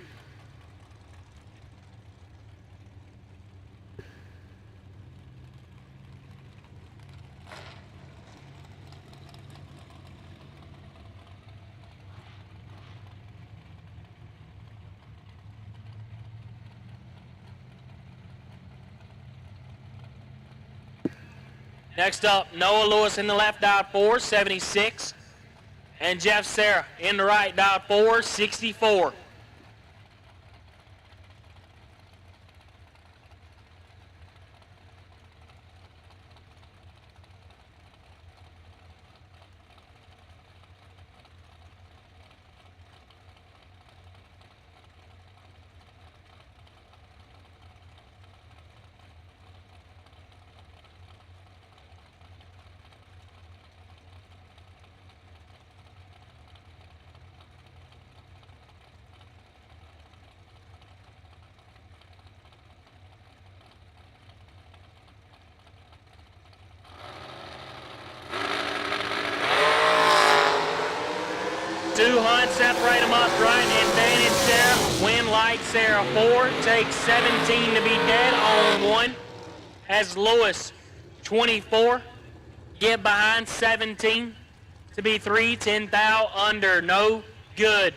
C: Next up, Noah Lewis in the left, dialed 4, 76. And Jeff Sarah in the right, dialed 4, 64. Two Hunt, separate them up front, advantage Sarah, win light Sarah 4, take 17 to be dead on 1. has Lewis, 24. Get behind 17 to be 3, 10 thou under, no good.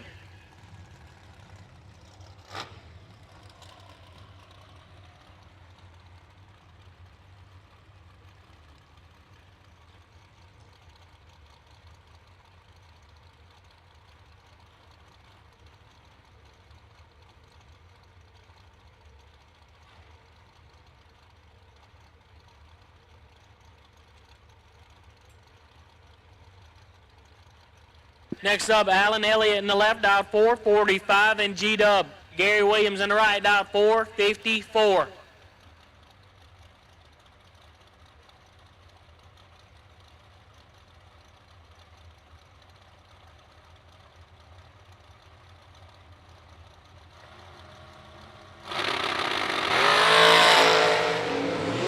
C: Next up, Alan Elliott in the left, dial 445, and G-Dub. Gary Williams in the right, dial 454.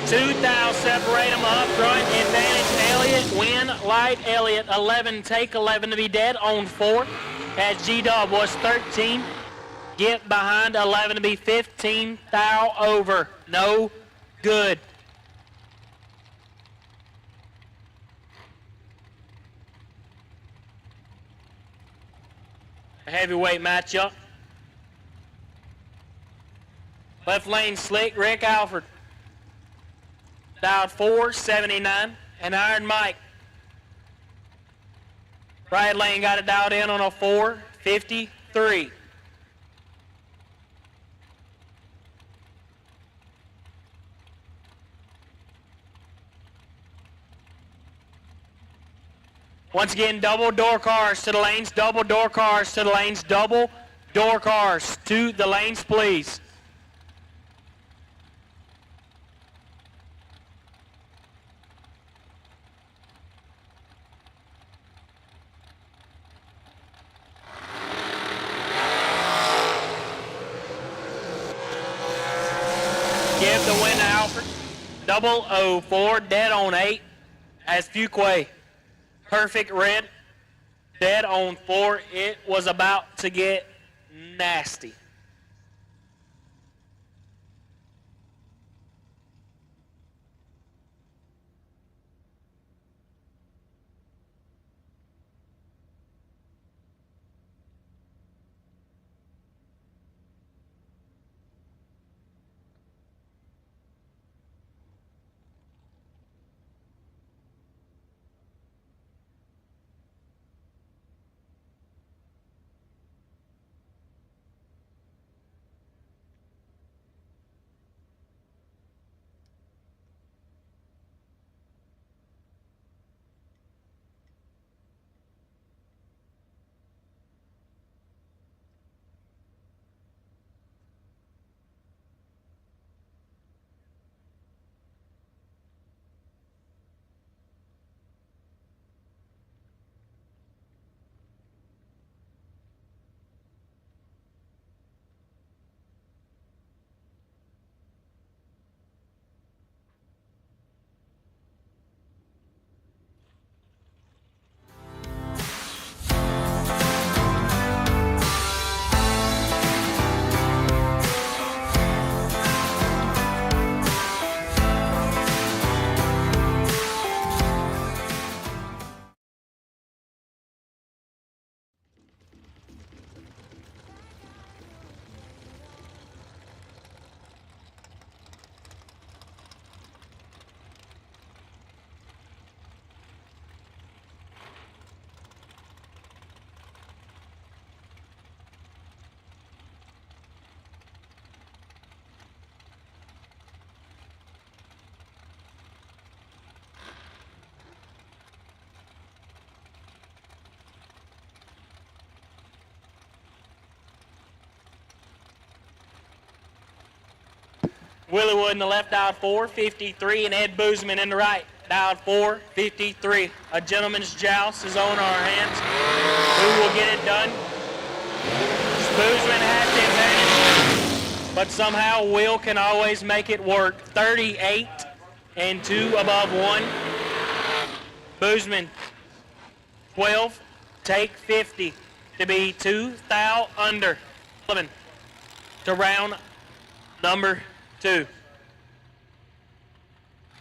C: Two thou separate them up front, advantage Elliott, win light Elliott, 11, take 11 to be dead on 4, as G-Dub was 13, get behind 11 to be 15, thou over, no good. A heavyweight matchup. Left lane slick, Rick Alford. Dialed 479, and Iron Mike. Right lane got it dialed in on a 453. Once again, double door cars to the lanes, double door cars to the lanes, double door cars to the lanes, please. Give the win to Alfred. 004, dead on 8, as Fuquay. Perfect red, dead on 4. It was about to get nasty. Willie Wood in the left, dialed 453, and Ed Boozman in the right, dialed 453. A gentleman's joust is on our hands. Who will get it done? Boozman has the advantage, but somehow Will can always make it work. 38 and 2 above 1. Boozman, 12, take 50 to be 2 thou under 11 to round number 2.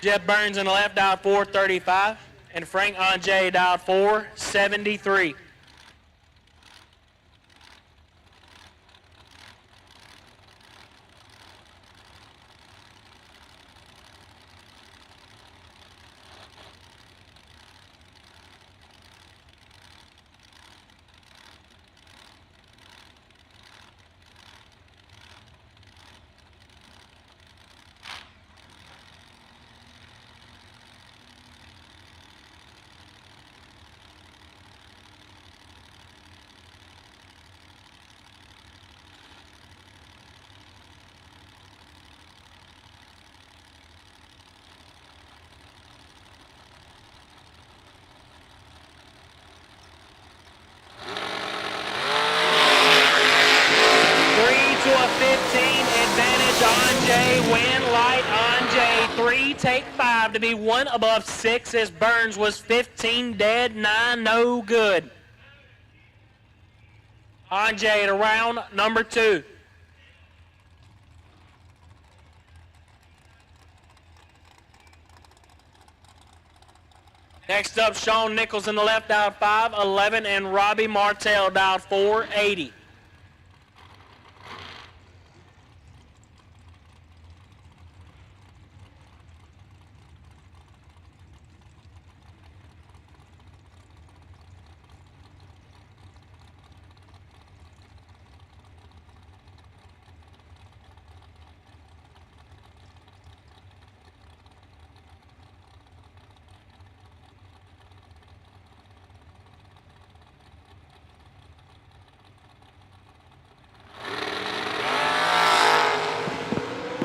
C: Jeff Burns in the left dialed 435, and Frank Anjay dialed 473. To a 15 advantage, Anjay, win light, Anjay, 3, take 5 to be 1 above 6 as Burns was 15 dead, 9 no good. Anjay to round number 2. Next up, Sean Nichols in the left dialed 511 and Robbie Martell dialed 480.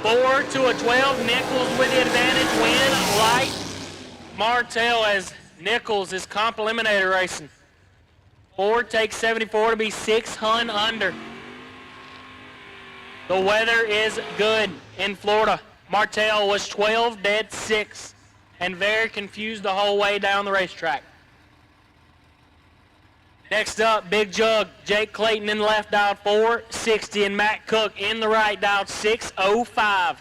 C: Four to a 12, Nichols with the advantage, win light. Martell as Nichols is comp eliminator racing. Ford takes 74 to be 6 hun under. The weather is good in Florida. Martell was 12 dead 6 and very confused the whole way down the racetrack. Next up, Big Jug, Jake Clayton in the left dialed 460 and Matt Cook in the right dialed 605.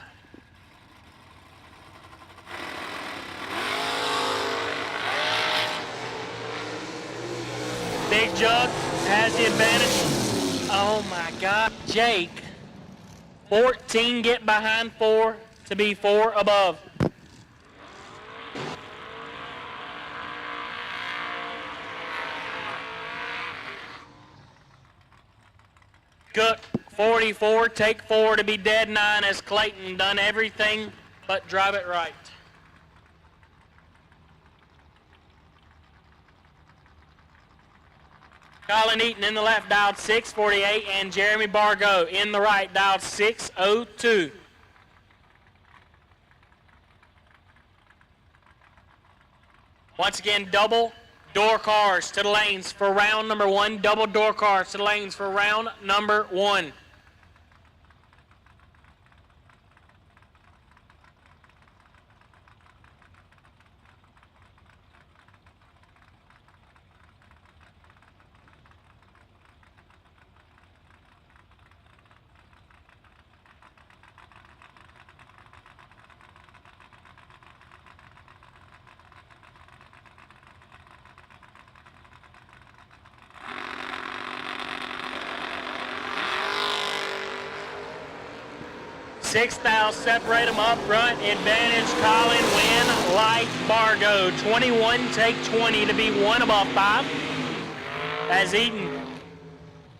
C: Big Jug has the advantage. Oh my God, Jake. 14 get behind 4 to be 4 above. Cook, 44, take 4 to be dead 9 as Clayton done everything but drive it right. Colin Eaton in the left dialed 648 and Jeremy Bargo in the right dialed 602. Once again, double door cars to the lanes for round number 1. Double door cars to the lanes for round number 1. Sixth out, separate them up front. Advantage, Colin, win, light, Bargo. 21, take 20 to be 1 above 5. As Eaton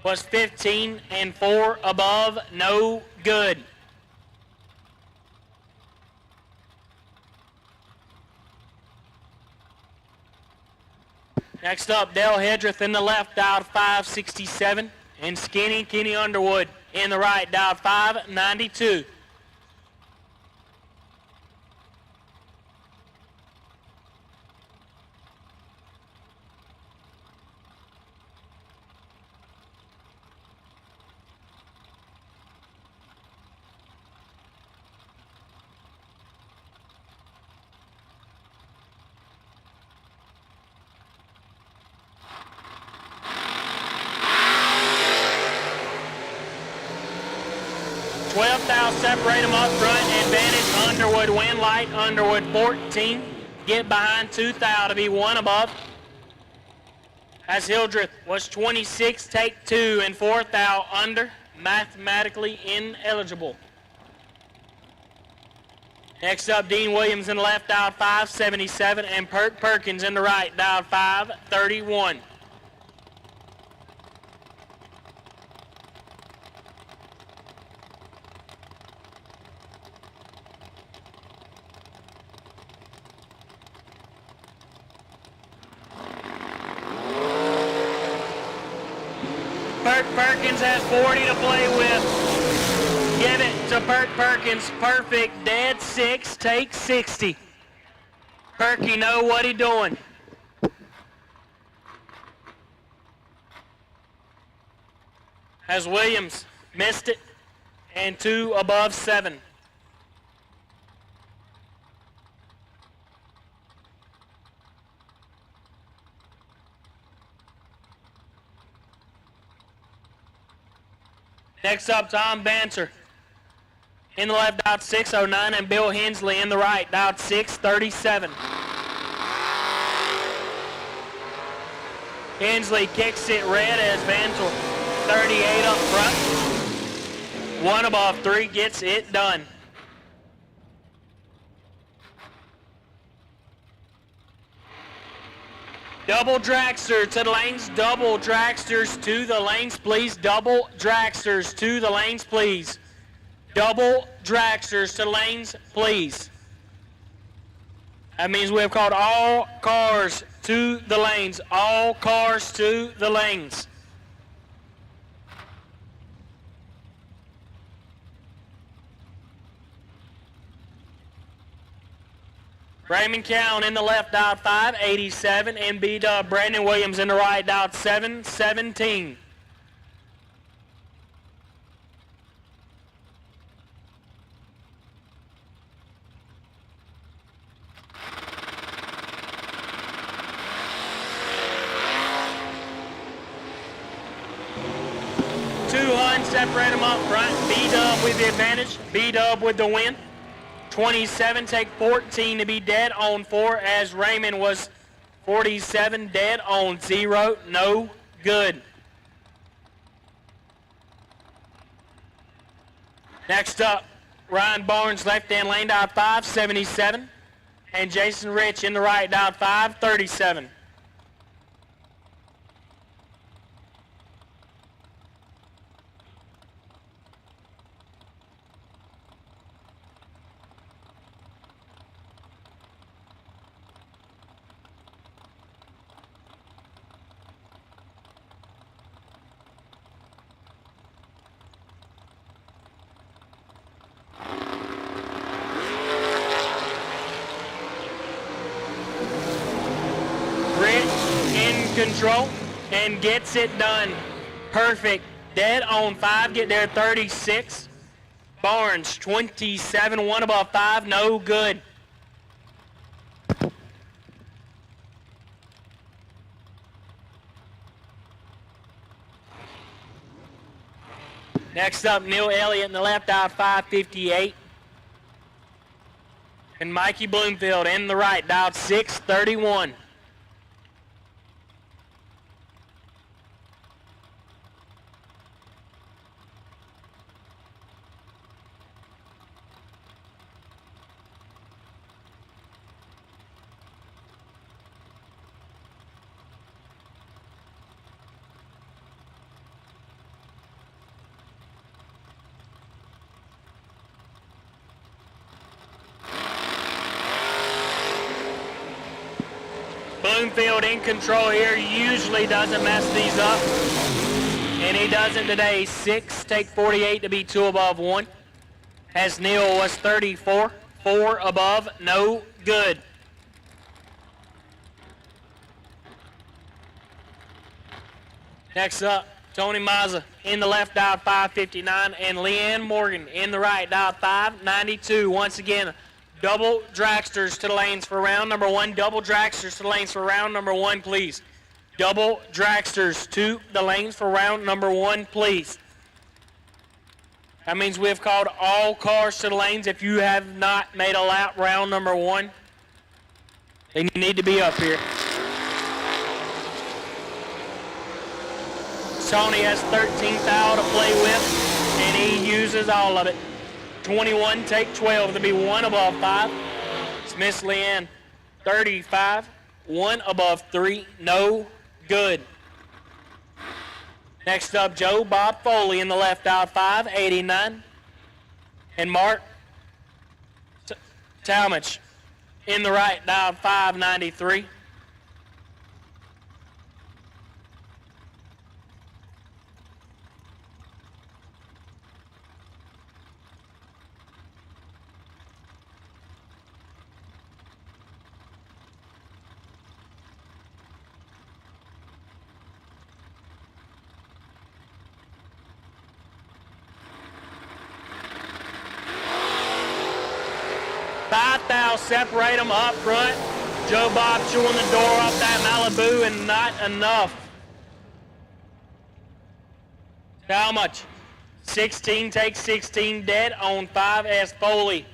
C: was 15 and 4 above, no good. Next up, Dale Hedrith in the left, dialed 567, and Skinny Kenny Underwood in the right, dialed 592. 12th thou, separate them up front. Advantage Underwood, win light, Underwood 14. Get behind 2th thou to be 1 above. As Hildreth was 26, take 2, and 4th thou under, mathematically ineligible. Next up, Dean Williams in the left, dialed 577, and Perk Perkins in the right, dialed 531. Perk Perkins has 40 to play with. Give it to Perk Perkins. Perfect. Dead 6. Take 60. Perky know what he doing. As Williams missed it. And 2 above 7. Next up, Tom Banter. In the left, dialed 609, and Bill Hensley in the right, dialed 637. Hensley kicks it red as Banter, 38 up front. 1 above 3 gets it done. Double dragster to the lanes, double dragsters to the lanes, please. Double dragsters to the lanes, please. Double dragsters to the lanes, please. That means we have called all cars to the lanes. All cars to the lanes. Raymond Cowan in the left, dialed 587, and B-Dub Brandon Williams in the right, dialed 717. Separate them up front. B-Dub with the advantage. B-Dub with the win. 27, take 14 to be dead on 4 as Raymond was 47, dead on 0, no good. Next up, Ryan Barnes, left-hand lane, dialed 577, and Jason Rich in the right, dialed 537. Control and gets it done. Perfect. Dead on 5, get there 36. Barnes 27, 1 above 5, no good. Next up, Neil Elliott in the left, dialed 558. And Mikey Bloomfield in the right, dialed 631. Bloomfield in control here, usually doesn't mess these up, and he doesn't today. 6, take 48 to be 2 above 1, as Neil was 34, 4 above, no good. Next up, Tony Mazza in the left, dialed 559, and Leanne Morgan in the right, dialed 592. Once again, double dragsters to the lanes for round number 1. Double dragsters to the lanes for round number 1, please. Double dragsters to the lanes for round number 1, please. That means we have called all cars to the lanes. If you have not made a lap round number 1, then you need to be up here. Tony has 13th hour to play with, and he uses all of it. 21, take 12 to be 1 above 5. Smith Leanne, 35, 1 above 3, no good. Next up, Joe Bob Foley in the left out 5, 89. And Mark Talmadge in the right dial 5, 93. Separate them up front. Joe Bob chewing the door off that Malibu and not enough. How much? 16 takes 16 dead on 5S Foley.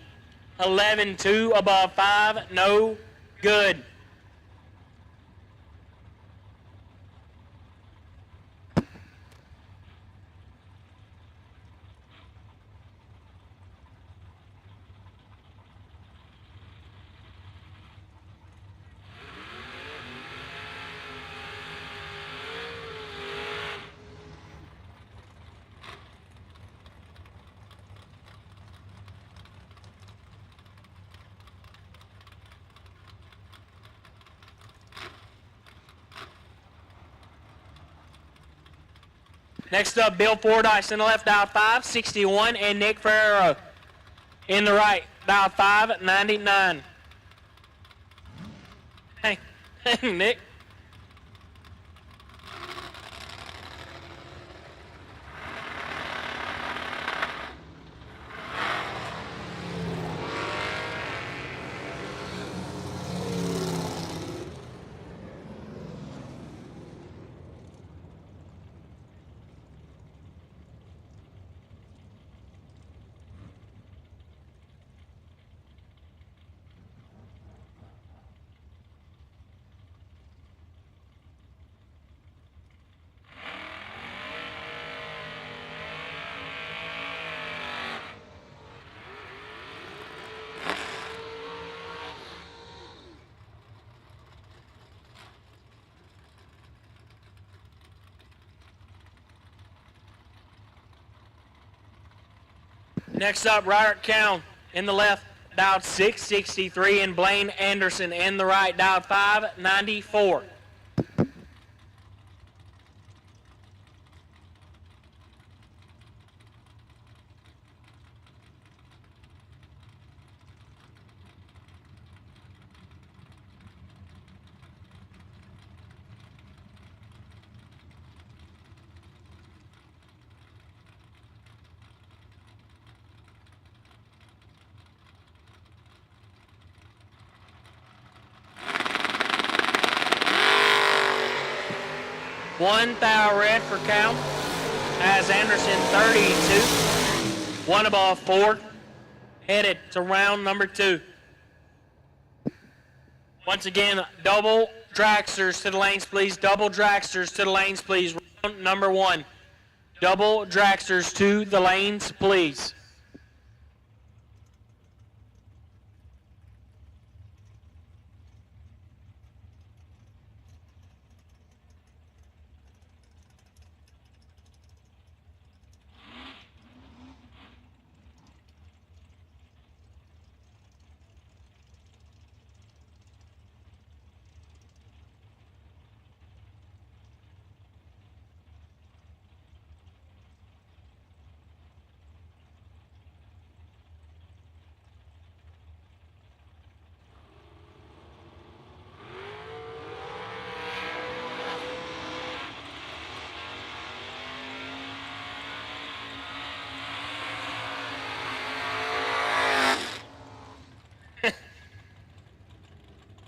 C: 11-2 above 5, no good. Next up, Bill Fordyce in the left, dial 5, 61, and Nick Ferrero in the right, dial 5, 99. Hey, Nick. Next up, Roderick Cowan in the left, dialed 663, and Blaine Anderson in the right, dialed 594. One thou red for count as Anderson 32, 1 above 4, headed to round number 2. Once again, double dragsters to the lanes, please. Double dragsters to the lanes, please. Round number 1. Double dragsters to the lanes, please.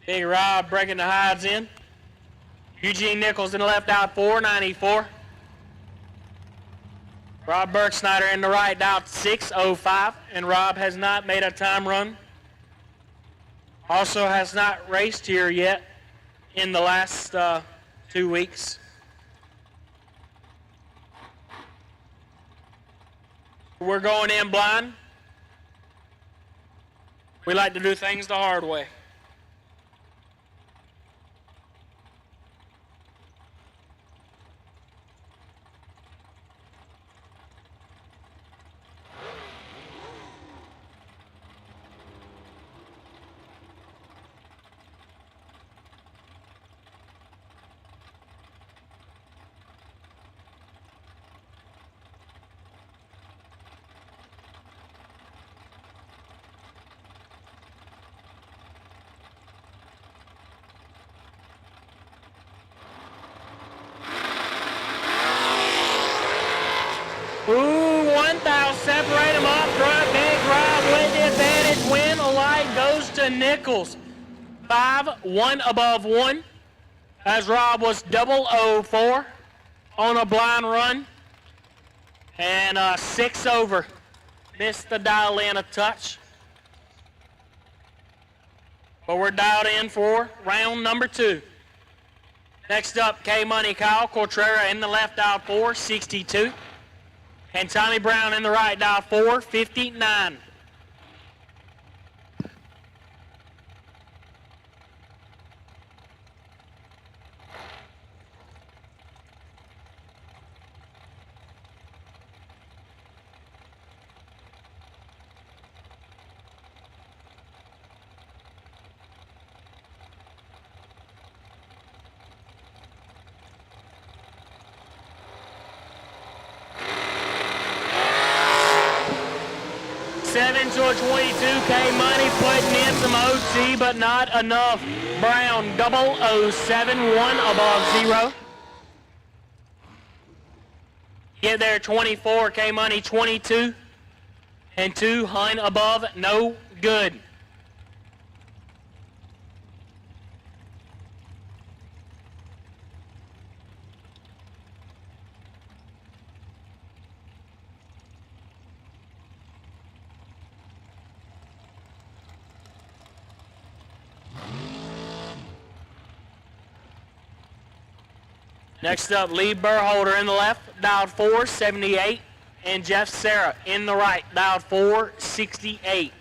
C: Big Rob breaking the hides in. Eugene Nichols in the left out 494. Rob Bergsnyder in the right, down 6:05, and Rob has not made a time run. Also has not raced here yet in the last 2 weeks. We're going in blind. We like to do things the hard way. Ooh, 1,000, separate them up front, big drive with the advantage, win, a light goes to Nichols. 5, 1 above 1, as Rob was 004 on a blind run, and 6 over, missed the dial in a touch. But we're dialed in for round number 2. Next up, K-Money Kyle Cortrera in the left, dial 4, 62. And Tommy Brown in the right, dial 4, 59. Seven to a 22K money, putting in some OT, but not enough. Brown 007, 1 above 0. Get there 24K money, 22 and 2 Hun above, no good. Next up, Lee Burholder in the left, dialed 478, and Jeff Serra in the right, dialed 468.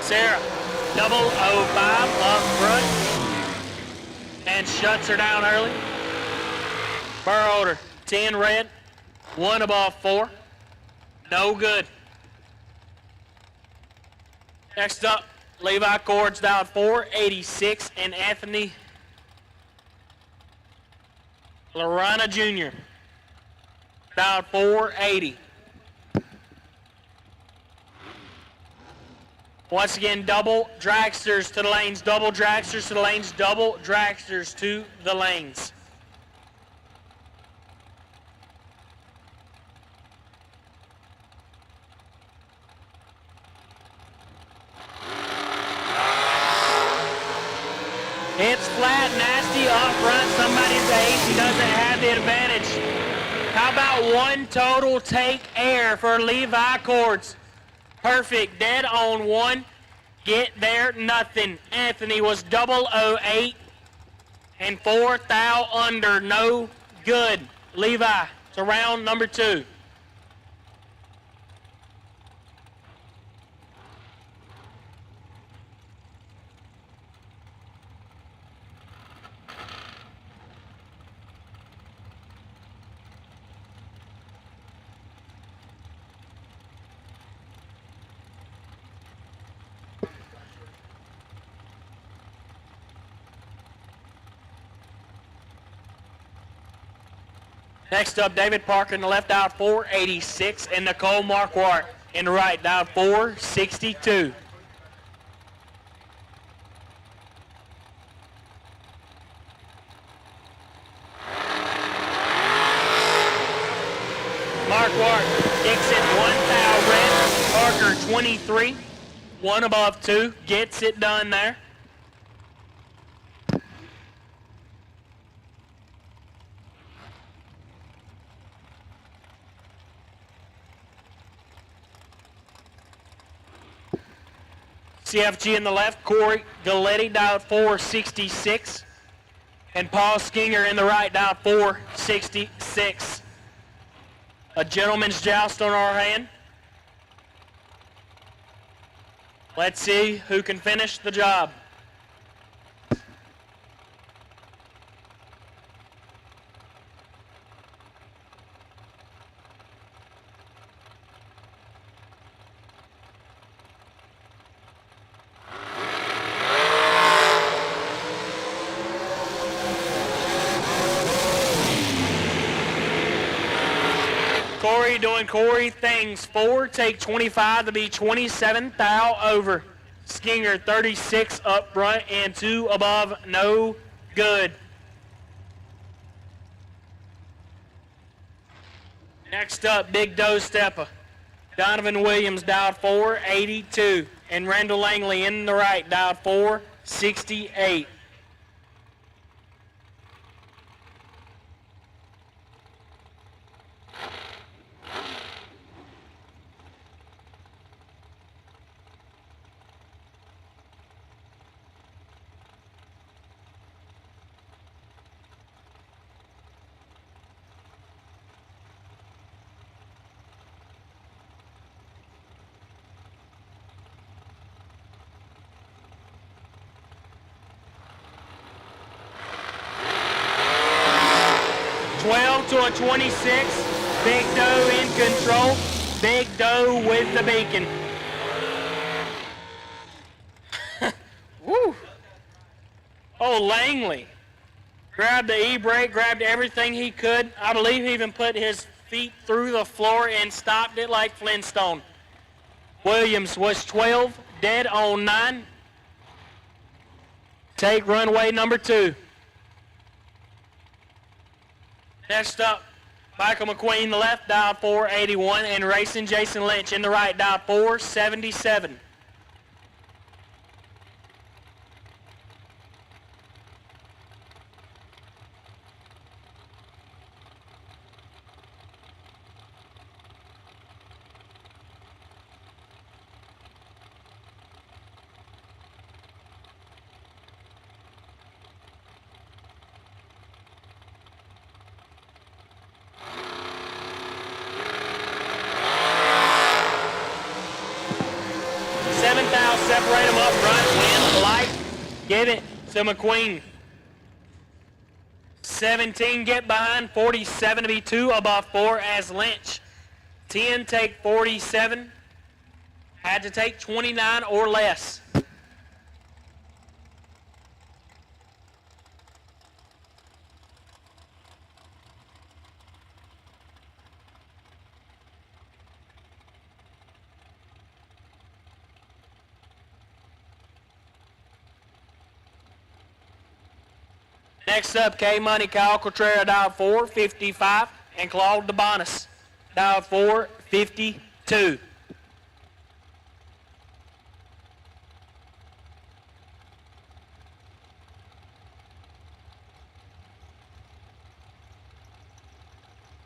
C: Sarah, 005 up front, and shuts her down early. Burholder, 10 red, 1 above 4, no good. Next up, Levi Cords dialed 486, and Anthony Lorana Jr. dialed 480. Once again, double dragsters to the lanes, double dragsters to the lanes, double dragsters to the lanes. It's flat, nasty up front. Somebody's ace. He doesn't have the advantage. How about one total take air for Levi Cords? Perfect, dead on 1. Get there, nothing. Anthony was 008 and 4 thou under, no good. Levi to round number 2. Next up, David Parker in the left, dialed 486, and Nicole Marquardt in the right, dialed 462. Marquardt kicks it 1 foul red. Parker 23, 1 above 2, gets it done there. CFG in the left, Corey Galletti, dialed 466. And Paul Skinger in the right, dialed 466. A gentleman's joust on our hand. Let's see who can finish the job. Corey doing Corey things. 4, take 25 to be 27 thou over. Skinger 36 up front and 2 above, no good. Next up, Big Doe Stepper. Donovan Williams dialed 482 and Randall Langley in the right dialed 468. To a 26, Big Doe in control, Big Doe with the beacon. Woo! Oh, Langley grabbed the e-brake, grabbed everything he could. I believe he even put his feet through the floor and stopped it like Flintstone. Williams was 12, dead on 9. Take runway number 2. Next up, Michael McQueen, the left, dialed 481, and racing Jason Lynch in the right, dialed 477. Separate them up front, win, light, give it to McQueen. 17 get behind, 47 to be 2 above 4 as Lynch. 10 take 47, had to take 29 or less. Next up, K-Money, Kyle Cotrera, dialed 455, and Claude DeBonis, dialed 452.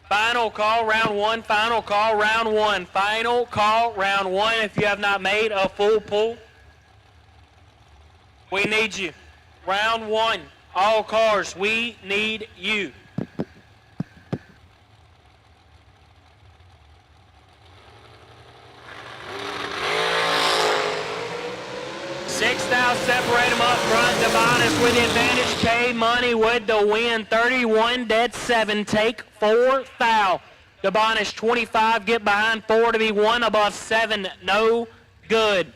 C: Final call, round 1, final call, round 1, final call, round 1. If you have not made a full pull, we need you. Round 1. All cars, we need you. Six thou, separate them up front. DeBonis with the advantage. K-Money with the win. 31 dead 7. Take 4 thou. DeBonis 25. Get behind 4 to be 1 above 7. No good.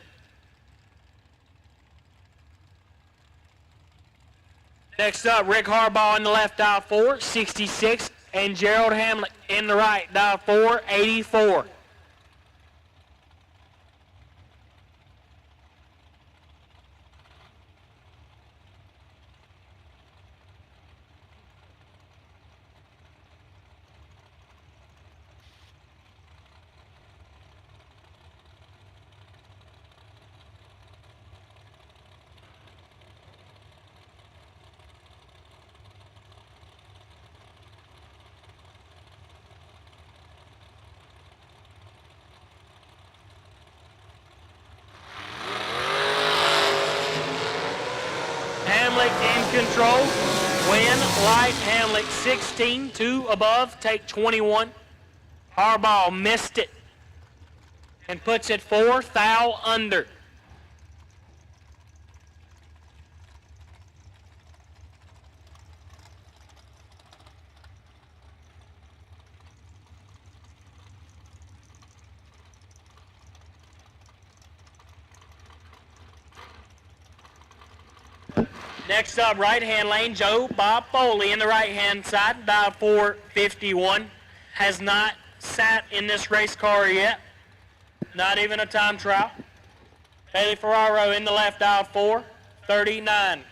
C: Next up, Rick Harbaugh on the left, dial 466. and Gerald Hamlet in the right, dial 484. Hamlet in control. Win, light, Hamlet 16, 2 above, take 21. Harbaugh missed it and puts it 4, foul under. Next up, right-hand lane, Joe Bob Foley in the right-hand side, dial 451. Has not sat in this race car yet, not even a time trial. Bailey Ferraro in the left, dial 439.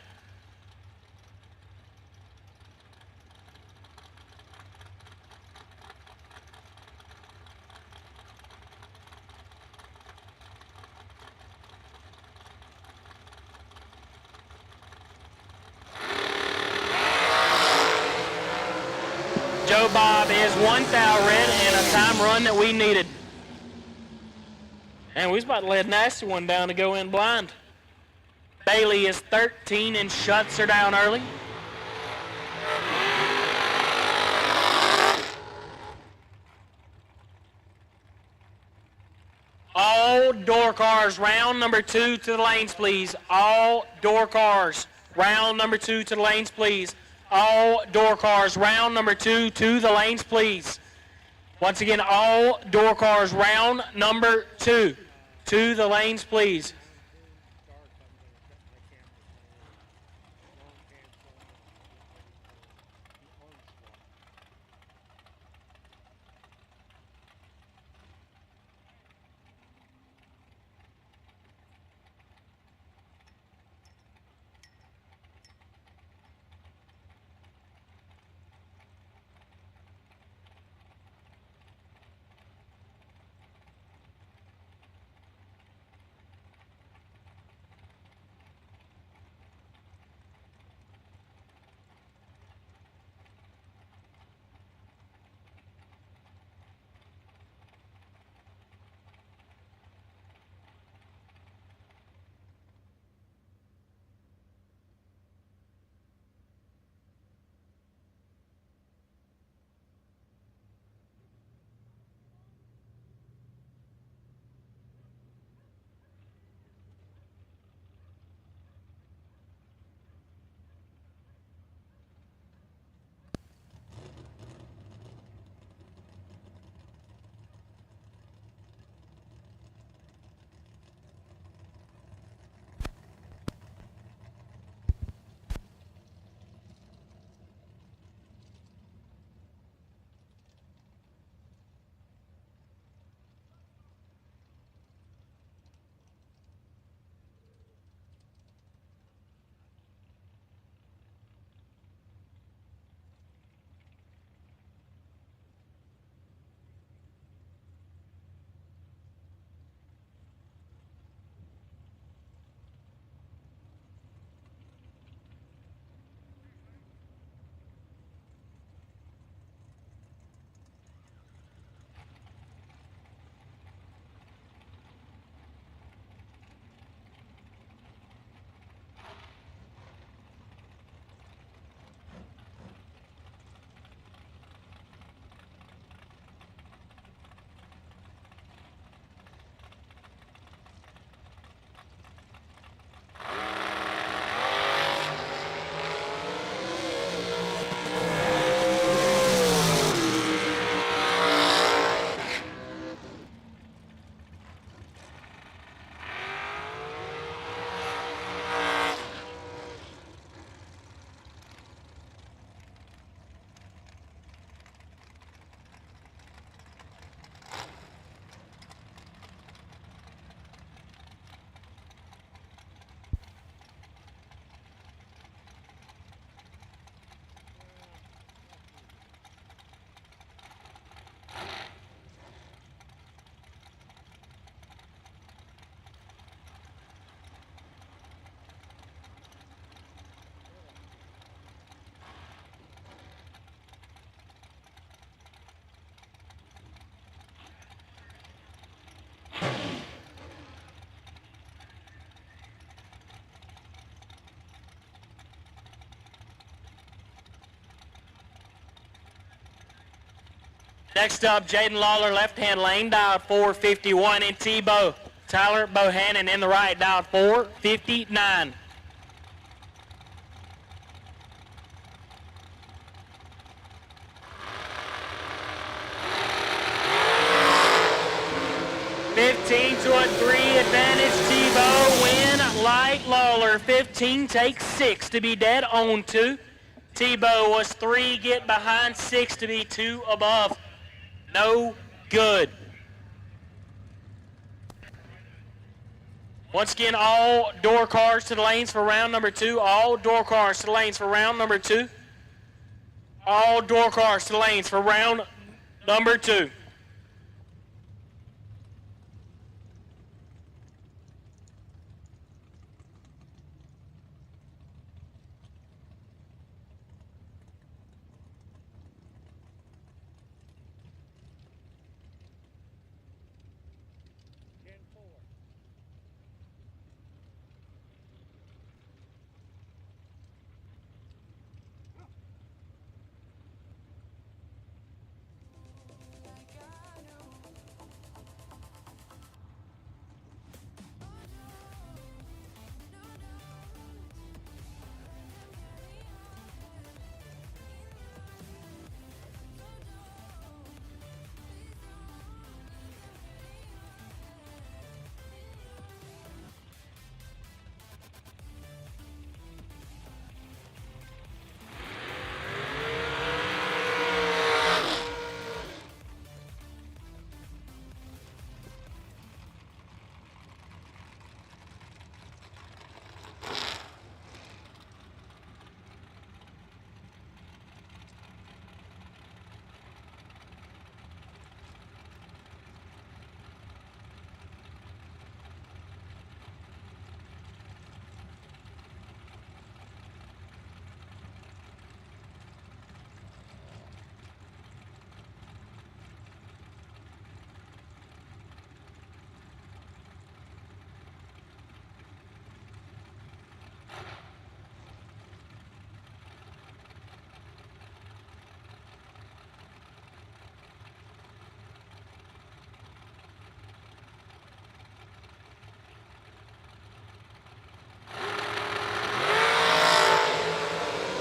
C: Joe Bob is 1 foul red and a time run that we needed. And we was about to let a nasty one down to go in blind. Bailey is 13 and shuts her down early. All door cars, round number 2 to the lanes, please. All door cars, round number 2 to the lanes, please. All door cars, round number 2 to the lanes, please. Once again, all door cars, round number 2 to the lanes, please. Next up, Jaden Lawler, left-hand lane, dialed 451, and T-Bow. Tyler Bohannon in the right, dialed 459. To a 3 advantage, T-Bow win, light Lawler. 15 takes 6 to be dead on 2. T-Bow was 3, get behind 6 to be 2 above. No good. Once again, all door cars to the lanes for round number 2. All door cars to the lanes for round number 2. All door cars to the lanes for round number 2.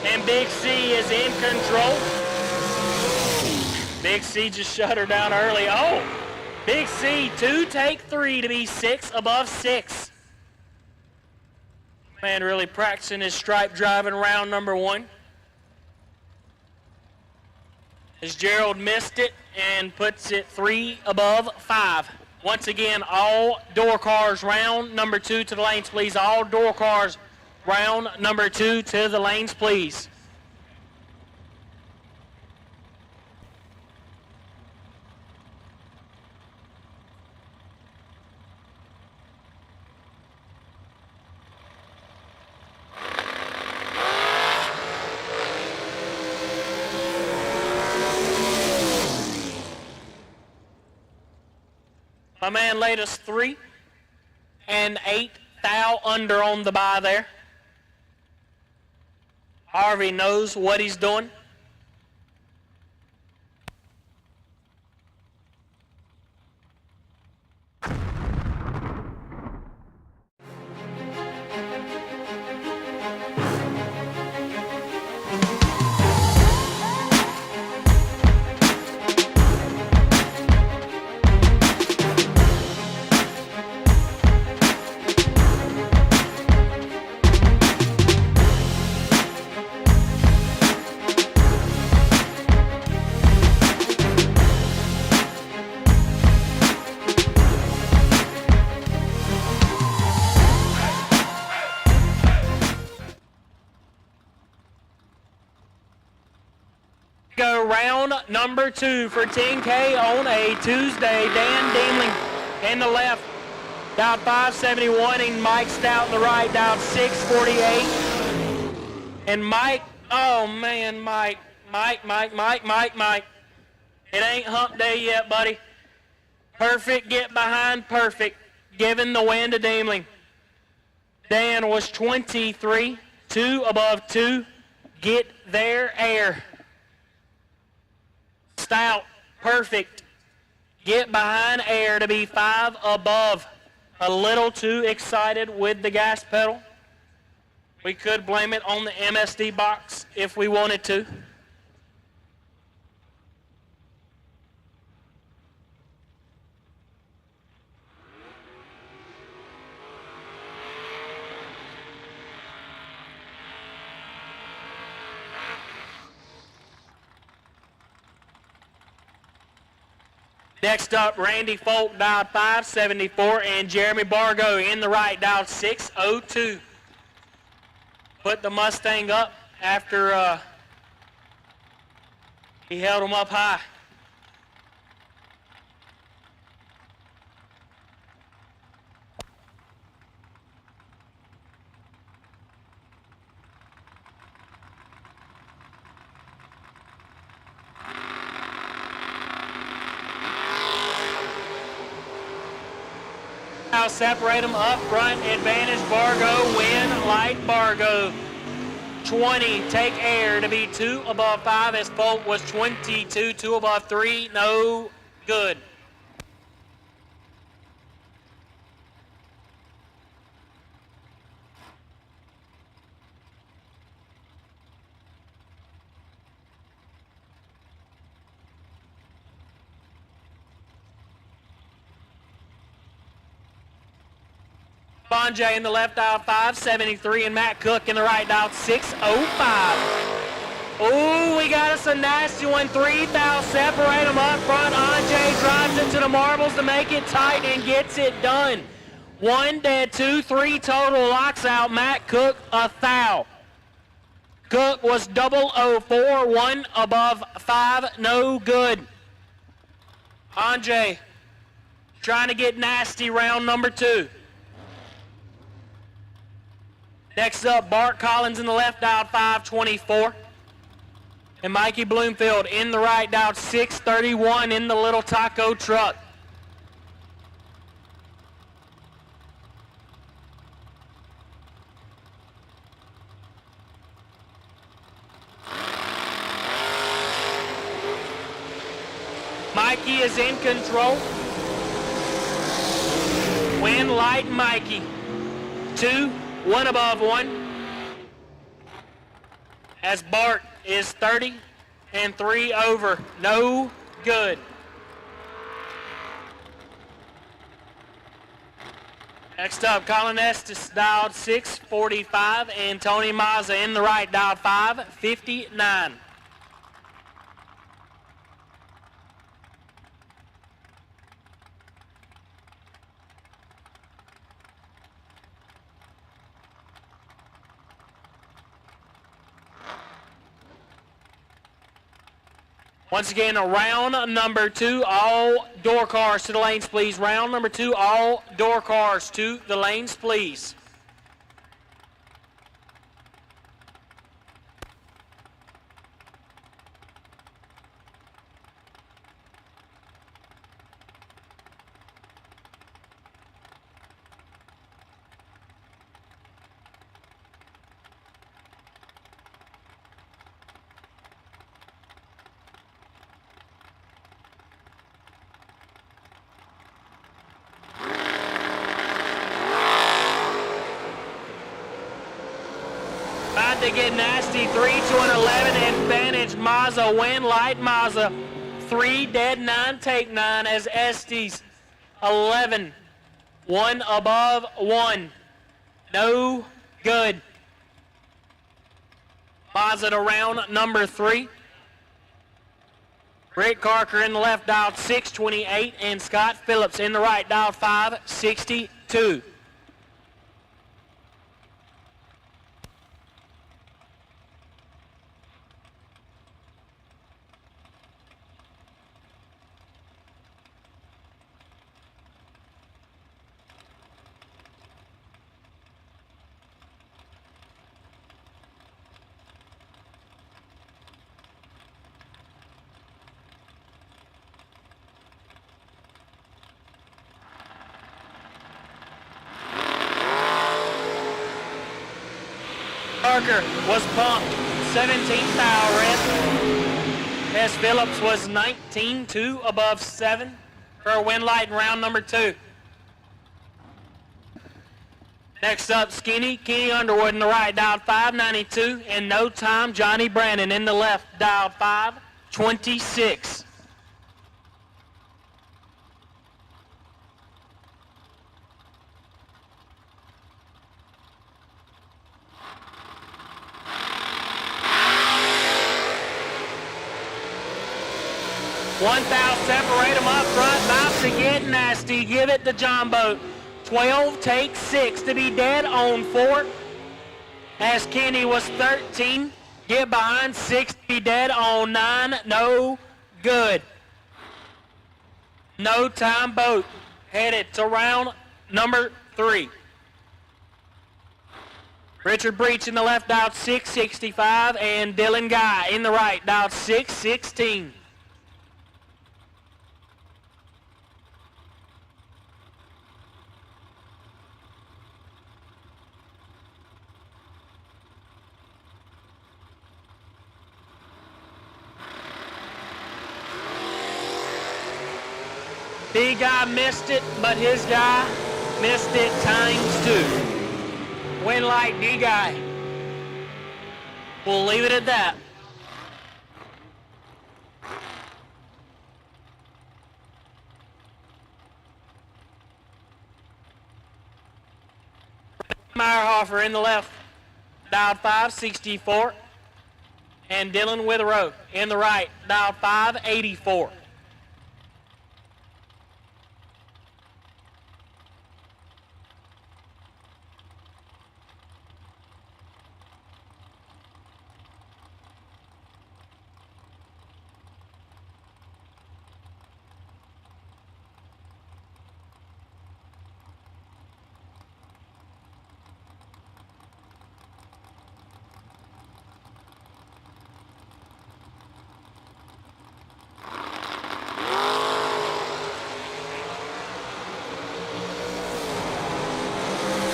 C: And Big C is in control. Big C just shut her down early. Oh, Big C, 2 take 3 to be 6 above 6. Man really practicing his stripe driving round number 1. As Gerald missed it and puts it 3 above 5. Once again, all door cars round number 2 to the lanes, please. All door cars round number 2 to the lanes, please. My man laid us 3 and 8 thou under on the bye there. Harvey knows what he's doing. Go round number 2 for 10K on a Tuesday. Dan Deemling in the left, dialed 571, and Mike Stout in the right, dialed 648. And Mike, oh man, Mike. It ain't hump day yet, buddy. Perfect, get behind perfect, giving the win to Deemling. Dan was 23, 2 above 2, get their air. Stout Perfect. Get behind air to be 5 above. A little too excited with the gas pedal. We could blame it on the MSD box if we wanted to. Next up, Randy Folk dialed 574 and Jeremy Bargo in the right dialed 602. Put the Mustang up after he held him up high. Now separate them up front, advantage Bargo, win light Bargo. 20, take air to be 2 above 5 as Folk was 22, 2 above 3, no good. Bonjay in the left dial 573 and Matt Cook in the right dial 605. Ooh, we got us a nasty one. 3 thou, separate them up front. Anjay drives it to the marbles to make it tight and gets it done. 1 dead, 2, 3 total, locks out Matt Cook a thou. Cook was 004, 1 above 5, no good. Anjay trying to get nasty round number 2. Next up, Bart Collins in the left dial 524. And Mikey Bloomfield in the right dial 631 in the little taco truck. Mikey is in control. Win light Mikey. 2, 1 above 1. As Bart is 30 and 3 over. No good. Next up, Colin Estes dialed 645 and Tony Mazza in the right dialed 559. Once again, round number 2, all door cars to the lanes, please. Round number 2, all door cars to the lanes, please. To get nasty, 3 to an 11 advantage. Mazza win light Mazza. 3 dead, 9 take 9 as Estes 11. 1 above 1. No good. Mazza to round number 3. Rick Carker in the left dialed 628 and Scott Phillips in the right dialed 562. Parker was pumped. 17th foul, Red. Tess Phillips was 19-2 above 7 for a win light in round number 2. Next up, Kenny Underwood in the right, dialed 592. And No Time, Johnny Brandon in the left, dialed 526. One thou separate them up front, about to get nasty. Give it to John Boat. 12 takes 6 to be dead on 4. As Kenny was 13, get behind 6 to be dead on 9. No good. No Time Boat headed to round number 3. Richard Breach in the left, dialed 665, and Dylan Guy in the right, dialed 616. Big guy missed it, but his guy missed it times 2. Win light, D guy. We'll leave it at that. Meyerhofer in the left, dialed 564. And Dylan Witherow in the right, dialed 584.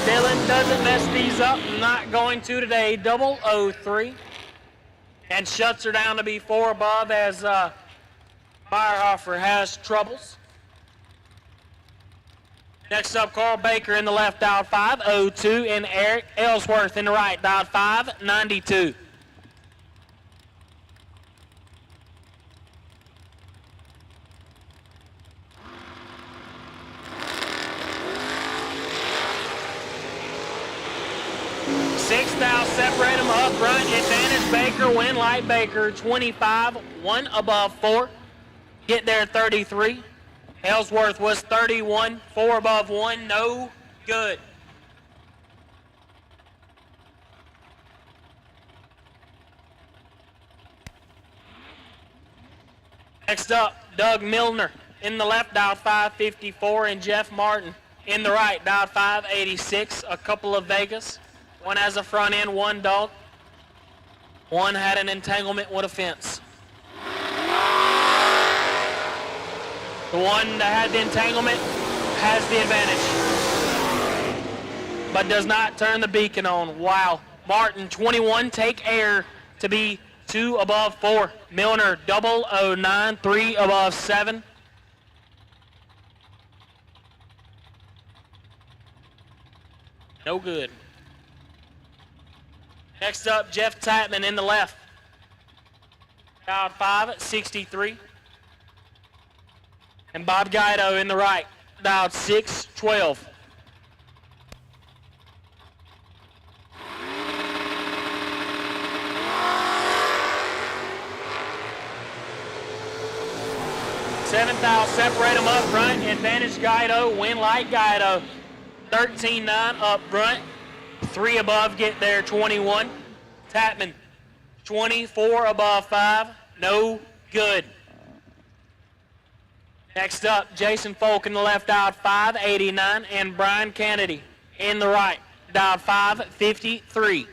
C: Dylan doesn't mess these up, not going to today. 003. And shuts her down to be 4 above as Meyerhofer has troubles. Next up, Carl Baker in the left, dialed 502, and Eric Ellsworth in the right, dialed 592. Sixth out, separate them up front. Advantage Baker, win light Baker, 25, 1 above 4. Get there 33. Ellsworth was 31, 4 above 1, no good. Next up, Doug Milner in the left, dialed 554, and Jeff Martin in the right, dialed 586. A couple of Vegas. One has a front end, one don't. One had an entanglement with a fence. The one that had the entanglement has the advantage, but does not turn the beacon on. Wow. Martin, 21, take air to be 2 above 4. Milner, 009, 3 above 7. No good. Next up, Jeff Tapman in the left. Dialed 563. And Bob Guido in the right. Dialed 612. Seventh out, separate them up front. Advantage Guido, win light Guido. 13-9 up front. 3 above, get there 21. Tapman, 24 above 5, no good. Next up, Jason Folk in the left, dialed 589, and Brian Kennedy in the right, dialed 553.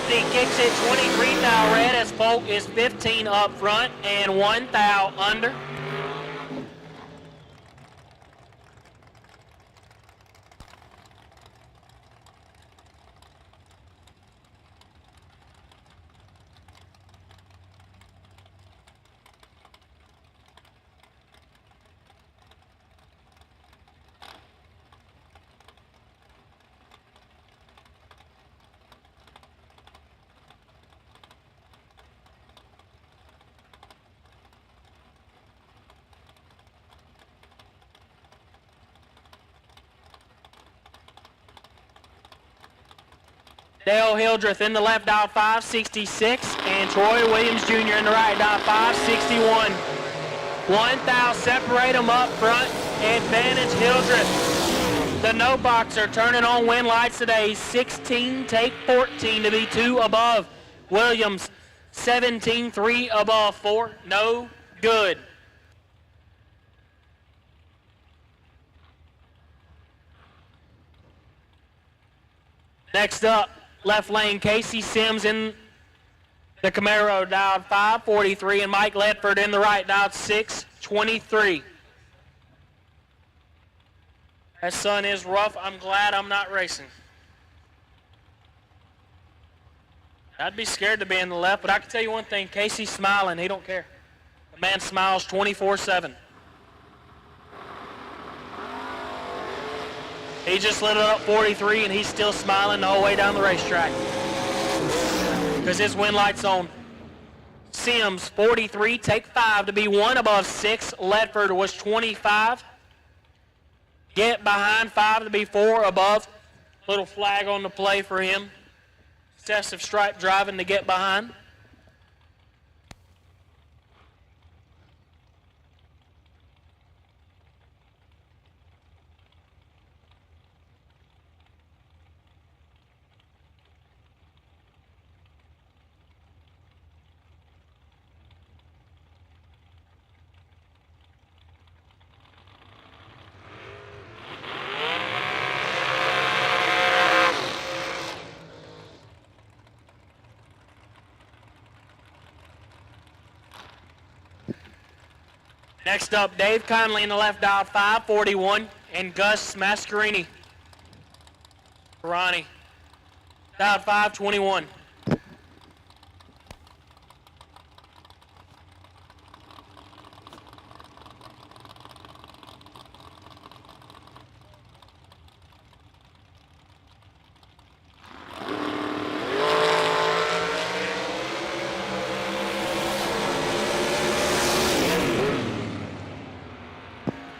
C: 50 kicks it 23 thou red as Folk is 15 up front and 1 thou under. Dale Hildreth in the left dial 566 and Troy Williams Jr. in the right dial 561. 1 thou separate them up front. Advantage Hildreth. The no boxer turning on win lights today. 16 take 14 to be 2 above. Williams 17 3 above 4. No good. Next up, left lane, Casey Sims in the Camaro, dialed 543, and Mike Ledford in the right, dialed 623. That sun is rough. I'm glad I'm not racing. I'd be scared to be in the left, but I can tell you one thing, Casey's smiling. He don't care. The man smiles 24/7. He just lit it up 43, and he's still smiling the whole way down the racetrack because his win light's on. Sims, 43, take 5 to be 1 above 6. Ledford was 25. Get behind 5 to be 4 above. Little flag on the play for him. Excessive stripe driving to get behind. Next up, Dave Conley in the left dial 541 and Gus Mascarini. Ronnie, dial 521.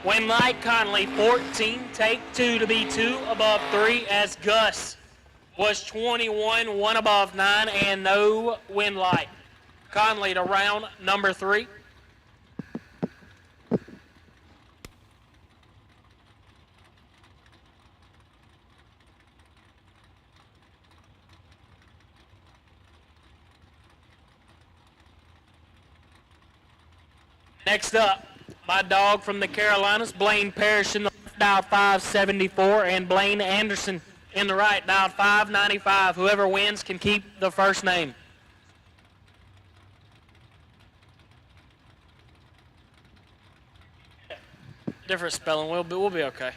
C: Win light Conley, 14, take 2 to be 2 above 3 as Gus was 21, 1 above 9, and no win light. Conley to round number 3. Next up, my dog from the Carolinas, Blaine Parrish in the left dial 574 and Blaine Anderson in the right dial 595. Whoever wins can keep the first name. Different spelling, we'll be okay.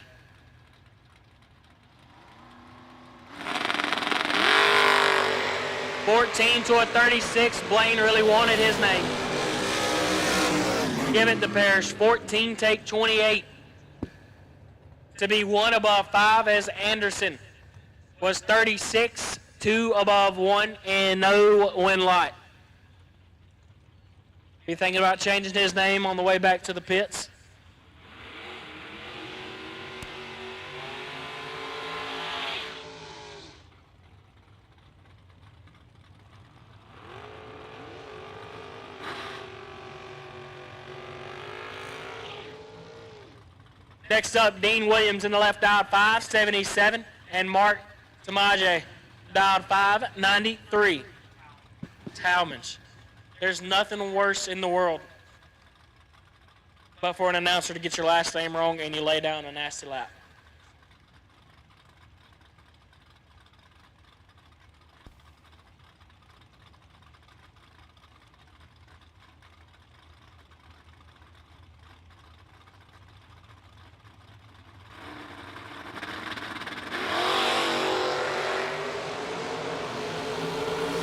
C: $14 to a $36. Blaine really wanted his name. Give it to Parrish. 14, take 28. To be 1 above 5 as Anderson was 36, 2 above 1, and no win light. You thinking about changing his name on the way back to the pits? Next up, Dean Williams in the left dial 577 and Mark Tamaje dialed 593. Talmadge. There's nothing worse in the world but for an announcer to get your last name wrong and you lay down a nasty lap.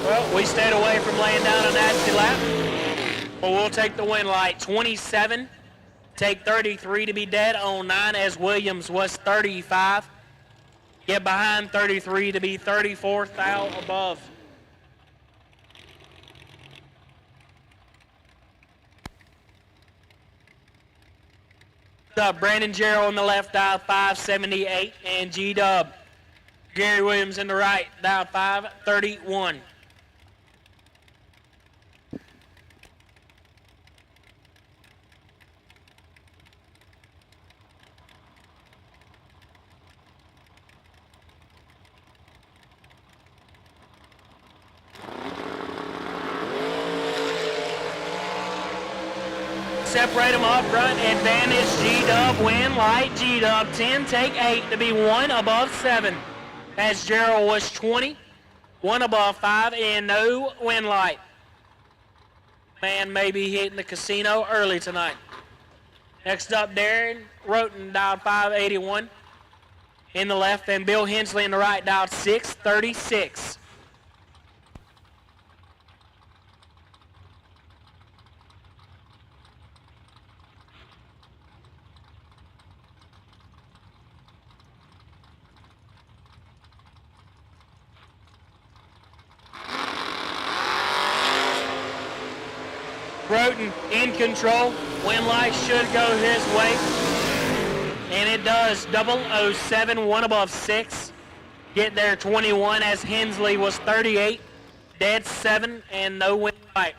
C: Well, we stayed away from laying down a nasty lap. But we'll take the win light. 27, take 33 to be dead on 9 as Williams was 35. Get behind 33 to be 34th thou above. Brandon Jarrell on the left, dial 578, and G-Dub. Gary Williams in the right, dial 531. Separate them up front, advantage G-Dub, win light G-Dub, 10, take 8 to be 1 above 7. As Gerald was 20, 1 above 5, and no win light. Man may be hitting the casino early tonight. Next up, Darren Roten, dialed 581 in the left, and Bill Hensley in the right, dialed 636. Roten in control. Win light should go his way. And it does. 007, 1 above 6. Get there 21 as Hensley was 38. Dead 7 and no win light.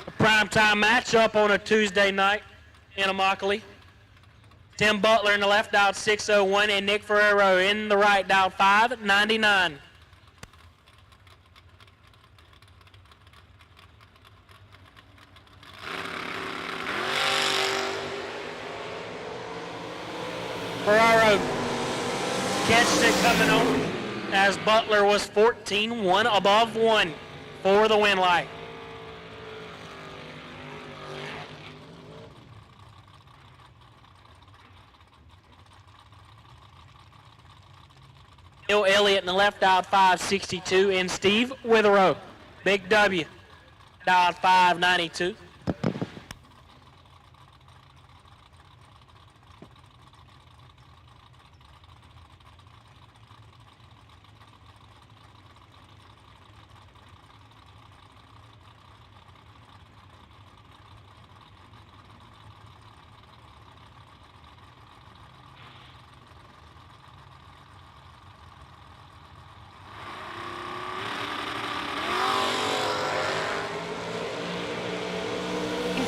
C: A primetime matchup on a Tuesday night in Immokalee. Tim Butler in the left, dialed 601, and Nick Ferrero in the right, dialed 599. Ferraro catched it coming on as Butler was 14, 1 above 1 for the win light. Bill Elliott in the left, dialed 562, and Steve Witherow, Big W, dialed 592.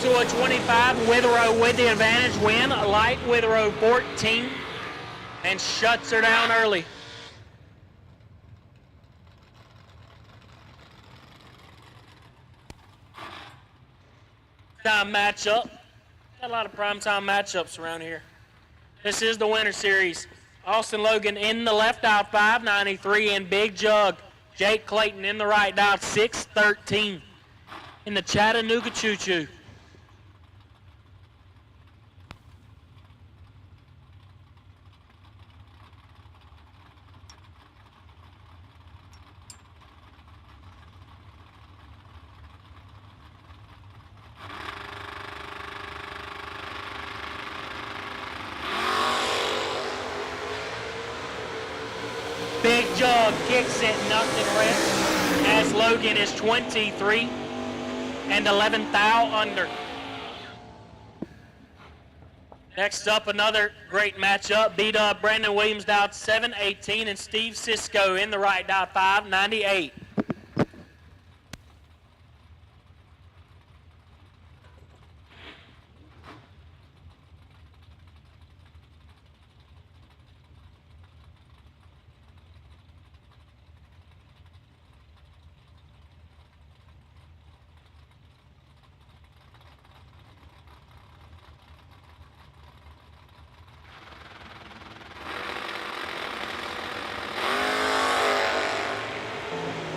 C: To a 25, Witherow with the advantage, win light, Witherow 14, and shuts her down early. Time matchup. Got a lot of primetime matchups around here. This is the winter series. Austin Logan in the left, dialed 593, and Big Jug. Jake Clayton in the right, dialed 613. In the Chattanooga Choo Choo. Big Jug kicks it, nothing rest, as Logan is 23 and 11 thou under. Next up, another great matchup. B-Dub, Brandon Williams, dialed 718, and Steve Cisco in the right, dialed 598.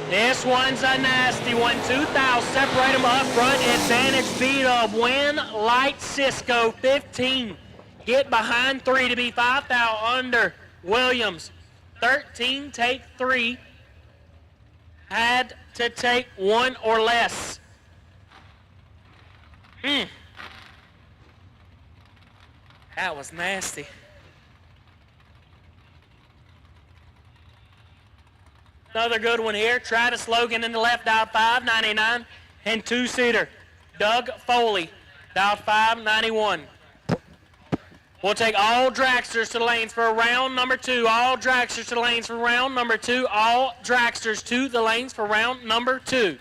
C: This one's a nasty one. 2,000. Separate them up front. Advantage B-Dub. Win light Cisco 15. Get behind 3 to be 5,000 under. Williams 13, take 3. Had to take 1 or less. That was nasty. Another good one here. Travis Logan in the left, dial 599, and 2-seater. Doug Foley, dial 591. We'll take all dragsters to the lanes for round number 2. All dragsters to the lanes for round number 2. All dragsters to the lanes for round number 2.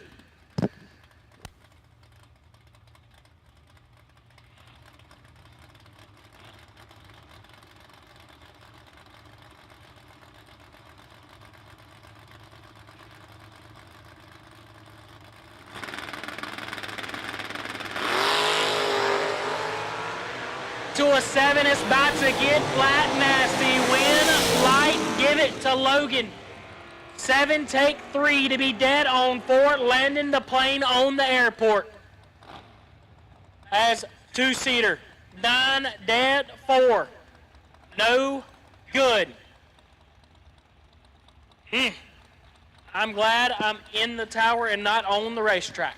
C: To a 7, it's about to get flat nasty. Win, light, give it to Logan. 7, take 3 to be dead on 4, landing the plane on the airport. As 2-seater, 9, dead, 4. No good. I'm glad I'm in the tower and not on the racetrack.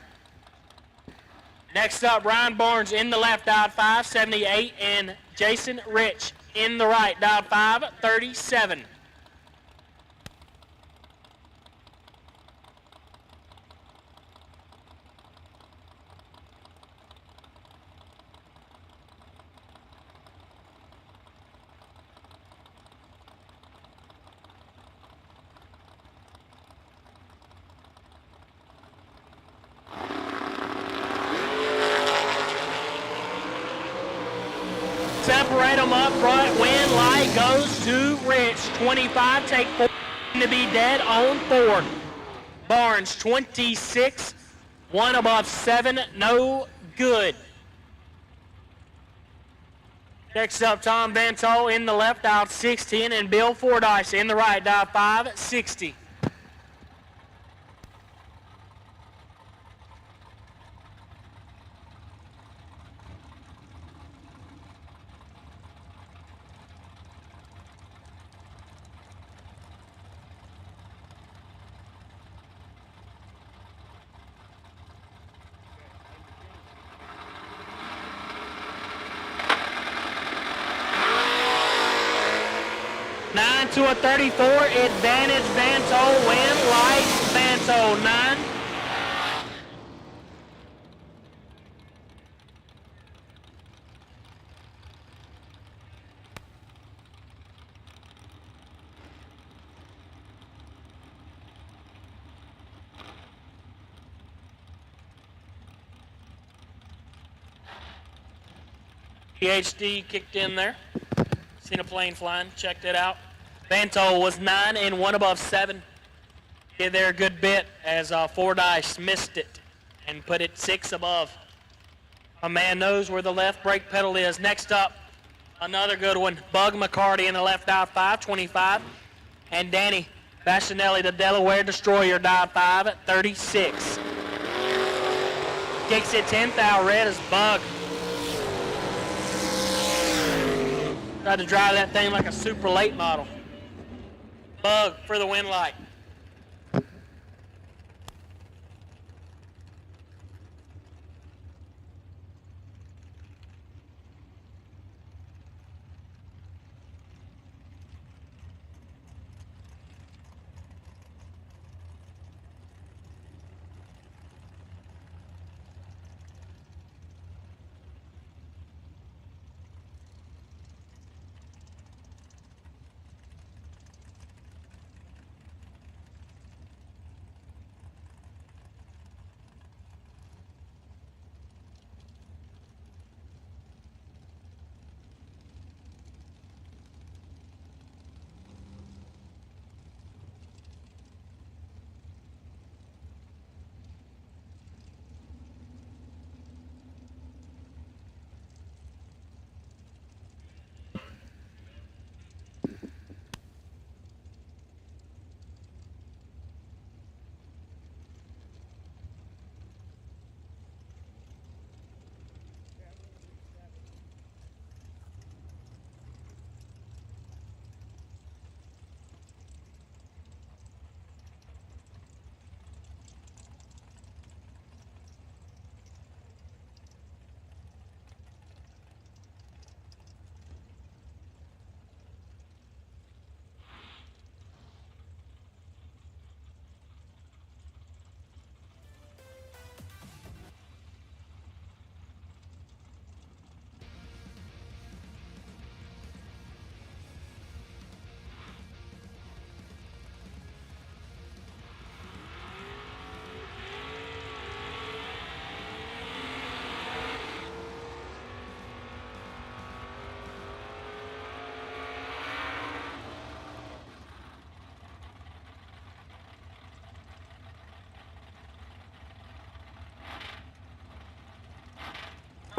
C: Next up, Ryan Barnes in the left, dial 578, and Jason Rich in the right, dial 537. Separate them up front. Win light goes to Rich. 25, take 4 to be dead on 4. Barnes, 26, 1 above 7, no good. Next up, Tom Vantol in the left, dial 610, and Bill Fordyce in the right, dial 560. To a 34, advantage Vantol, win, light, Vantol, 9. PhD kicked in there. Seen a plane flying, checked it out. Vantol was 9 and 1 above 7. Get there a good bit as Fordyce missed it and put it 6 above. A man knows where the left brake pedal is. Next up, another good one. Bug McCarty in the left, dial 525. And Danny Bastianelli, the Delaware Destroyer, dial 536. Kicks it 10th out, red as Bug. Tried to drive that thing like a super late model. Bug for the win light.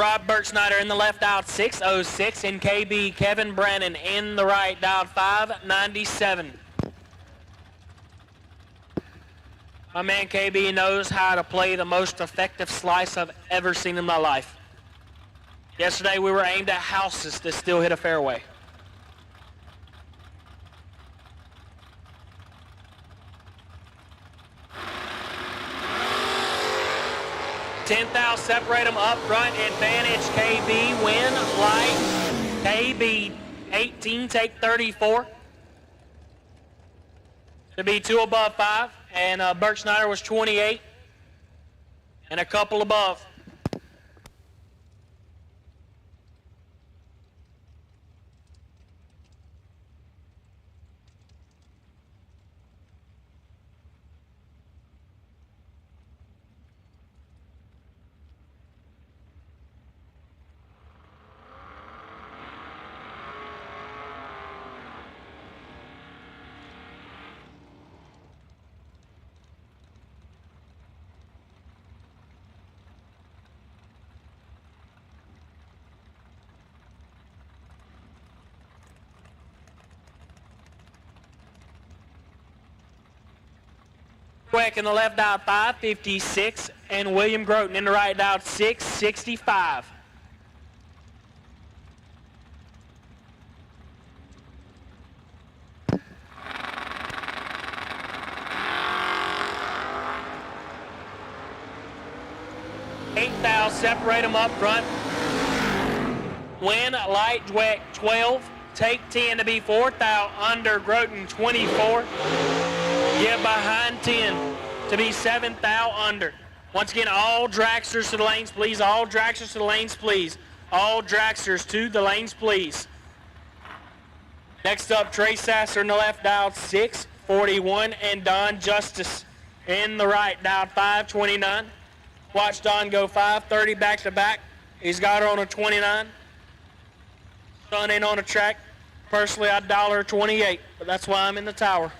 C: Rob Birchsnyder in the left, dialed 606, and KB Kevin Brannon in the right, dialed 597. My man KB knows how to play the most effective slice I've ever seen in my life. Yesterday we were aimed at houses that still hit a fairway. $10,000, separate them up front, advantage KB, win, light, KB 18, take 34. To be 2 above 5, and Birchsnyder was 28, and a couple above. Quick in the left, dialed 556, and William Groton in the right, dialed 665. $8,000, separate them up front. Win, light, Dweck 12, take 10 to be 4,000, under Groton 24. Get behind 10 to be 7,000 under. Once again, all dragsters to the lanes, please. All dragsters to the lanes, please. All dragsters to the lanes, please. Next up, Trey Sasser in the left, dialed 641, and Don Justice in the right, dialed 529. Watch Don go 530 back to back. He's got her on a 29. Sun ain't on the track. Personally, I'd dial her 28, but that's why I'm in the tower.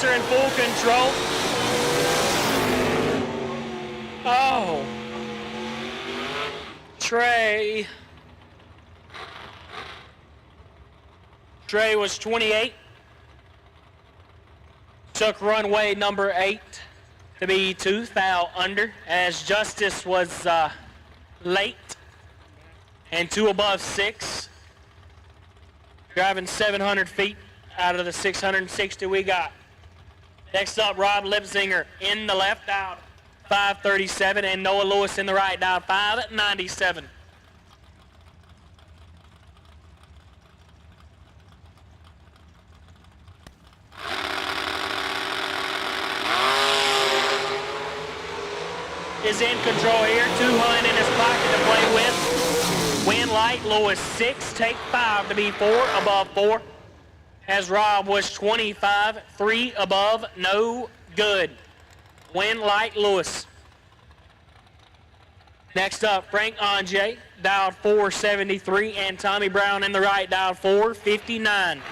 C: In full control. Oh. Trey was 28. Took runway number 8 to be 2,000 under, as Justice was late and 2 above 6. Driving 700 feet out of the 660 we got. Next up, Rob Lipsinger in the left, dialed 537, and Noah Lewis in the right, dialed 597. Is in control here, 200 in his pocket to play with. Win light, Lewis 6, take 5 to be 4 above 4. As Rob was 25, 3 above, no good. Win light, Lewis. Next up, Frank Anjay, dialed 473, and Tommy Brown in the right, dialed 459.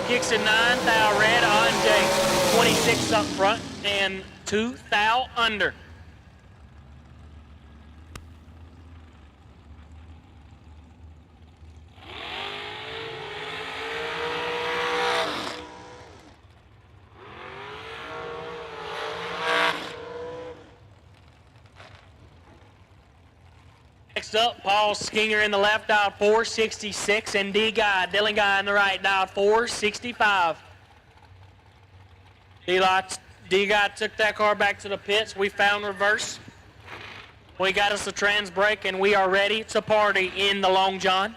C: Kicks in 9,000 red, Anjay 26 up front, and 2,000 under. Next up, Paul Skinger in the left, dialed 466, and Dylan Guy in the right, dialed 465. D-Guy took that car back to the pits. We found reverse. We got us a trans brake, and we are ready to party in the Long John.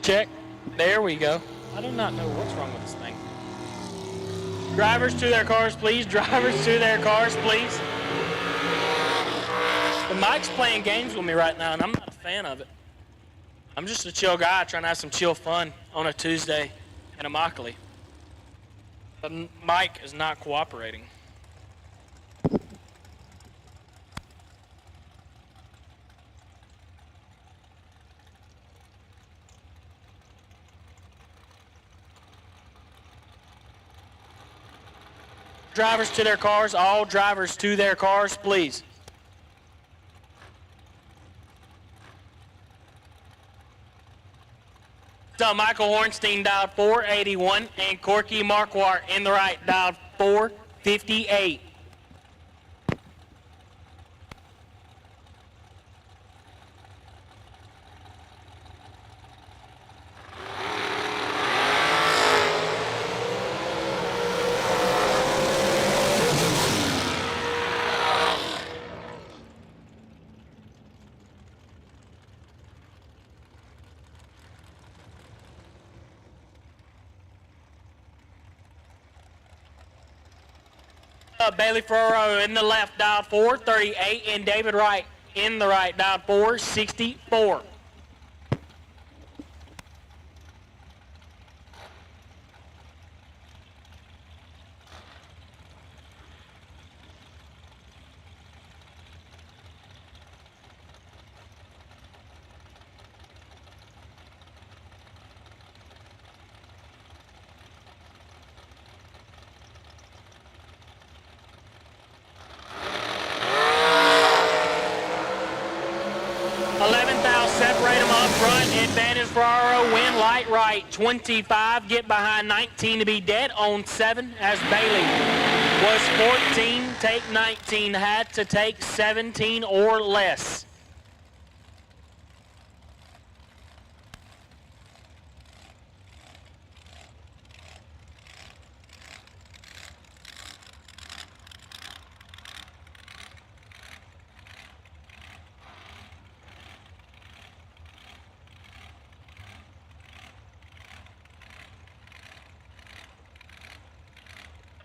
C: Check. There we go. I do not know what's wrong with this thing. Drivers to their cars, please. Drivers to their cars, please. The mic's playing games with me right now, and I'm not a fan of it. I'm just a chill guy trying to have some chill fun on a Tuesday in Immokalee. The mic is not cooperating. Drivers to their cars, all drivers to their cars, please. So Michael Hornstein dialed 481 and Corky Marquardt in the right dialed 458. Bailey Ferraro in the left, dialed 438, and David Wright in the right, dialed 464. Separate them up front. Advantage Ferraro, win light right. 25, get behind 19 to be dead on 7 as Bailey was 14, take 19, had to take 17 or less.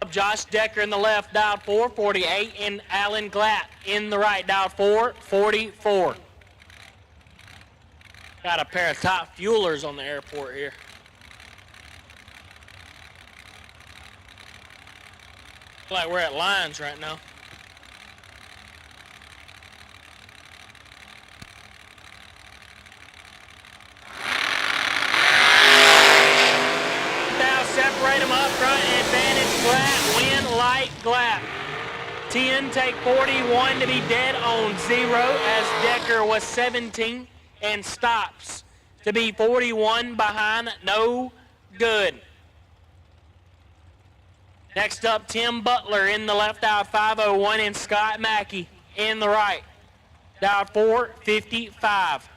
C: Josh Decker in the left, dialed 448, and Alan Glatt in the right, dialed 444. Got a pair of top fuelers on the airport here. Feel like we're at lines right now. Separate them up front, advantage Glatt, win light Glatt. 10 take 41 to be dead on 0 as Decker was 17 and stops to be 41 behind, no good. Next up, Tim Butler in the left, dialed 501, and Scott Mackey in the right, dialed 455.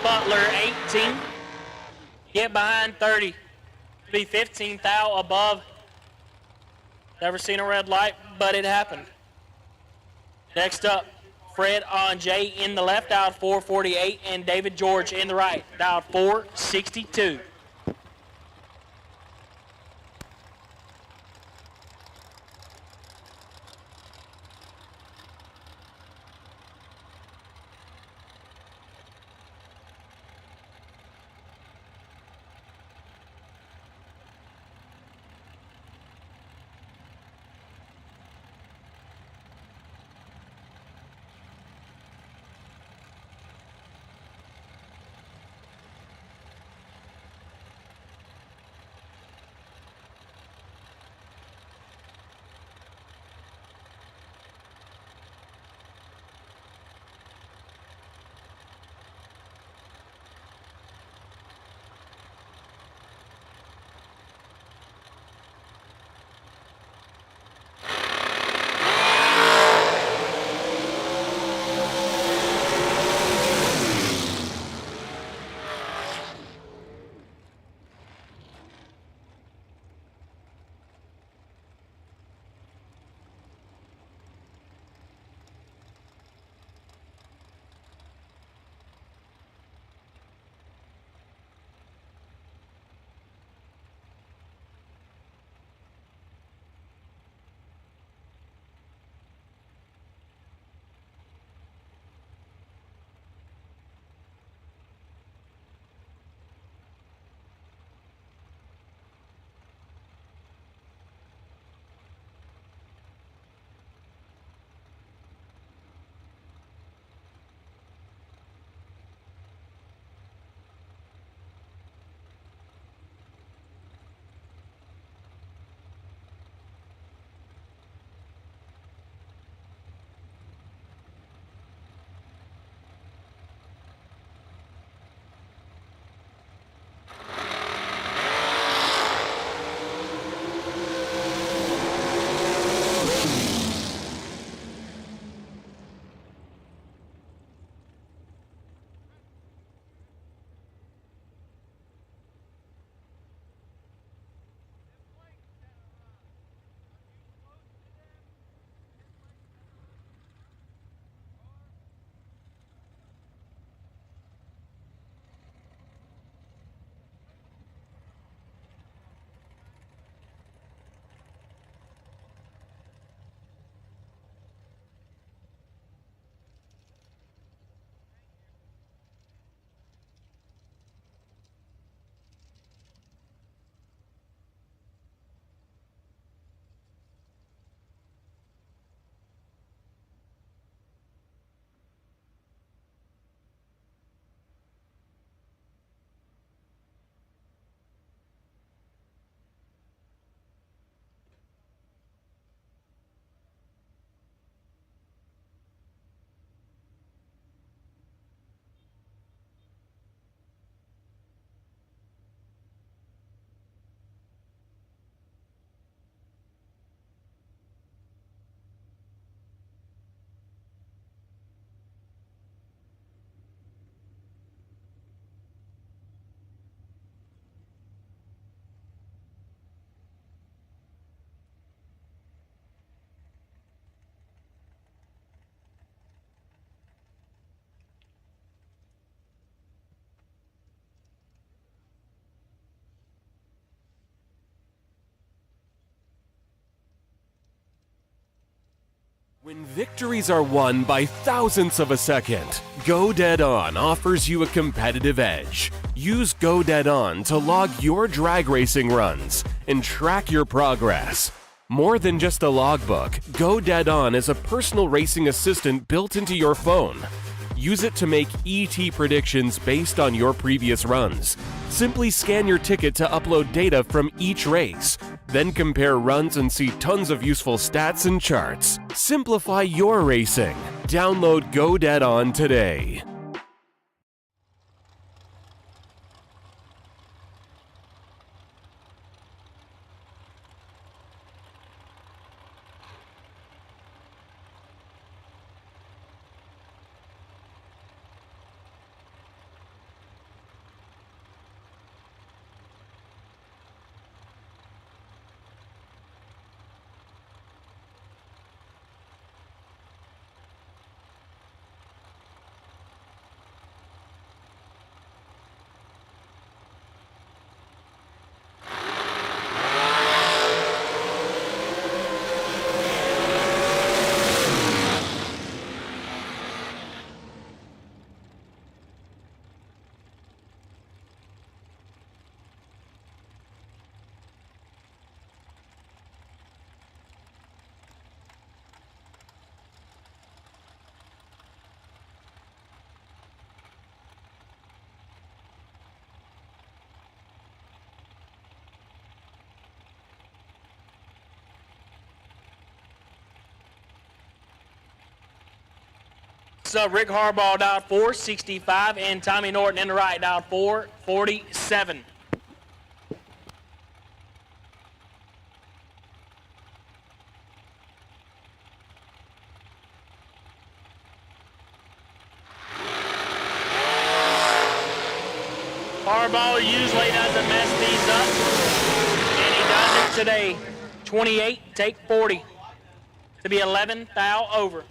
C: Butler 18, get behind 30, be 15th out above. Never seen a red light, but it happened. Next up, Fred Anjay in the left, dialed 448, and David George in the right, dialed 462.
A: When victories are won by thousandths of a second, Go Dead On offers you a competitive edge. Use Go Dead On to log your drag racing runs and track your progress. More than just a logbook, Go Dead On is a personal racing assistant built into your phone. Use it to make ET predictions based on your previous runs. Simply scan your ticket to upload data from each race. Then compare runs and see tons of useful stats and charts. Simplify your racing. Download Go Dead On today.
C: So Rick Harbaugh dialed 465 and Tommy Norton in the right dialed 447. Harbaugh usually doesn't mess these up, and he does it today. 28, take 40 to be 11 thou over.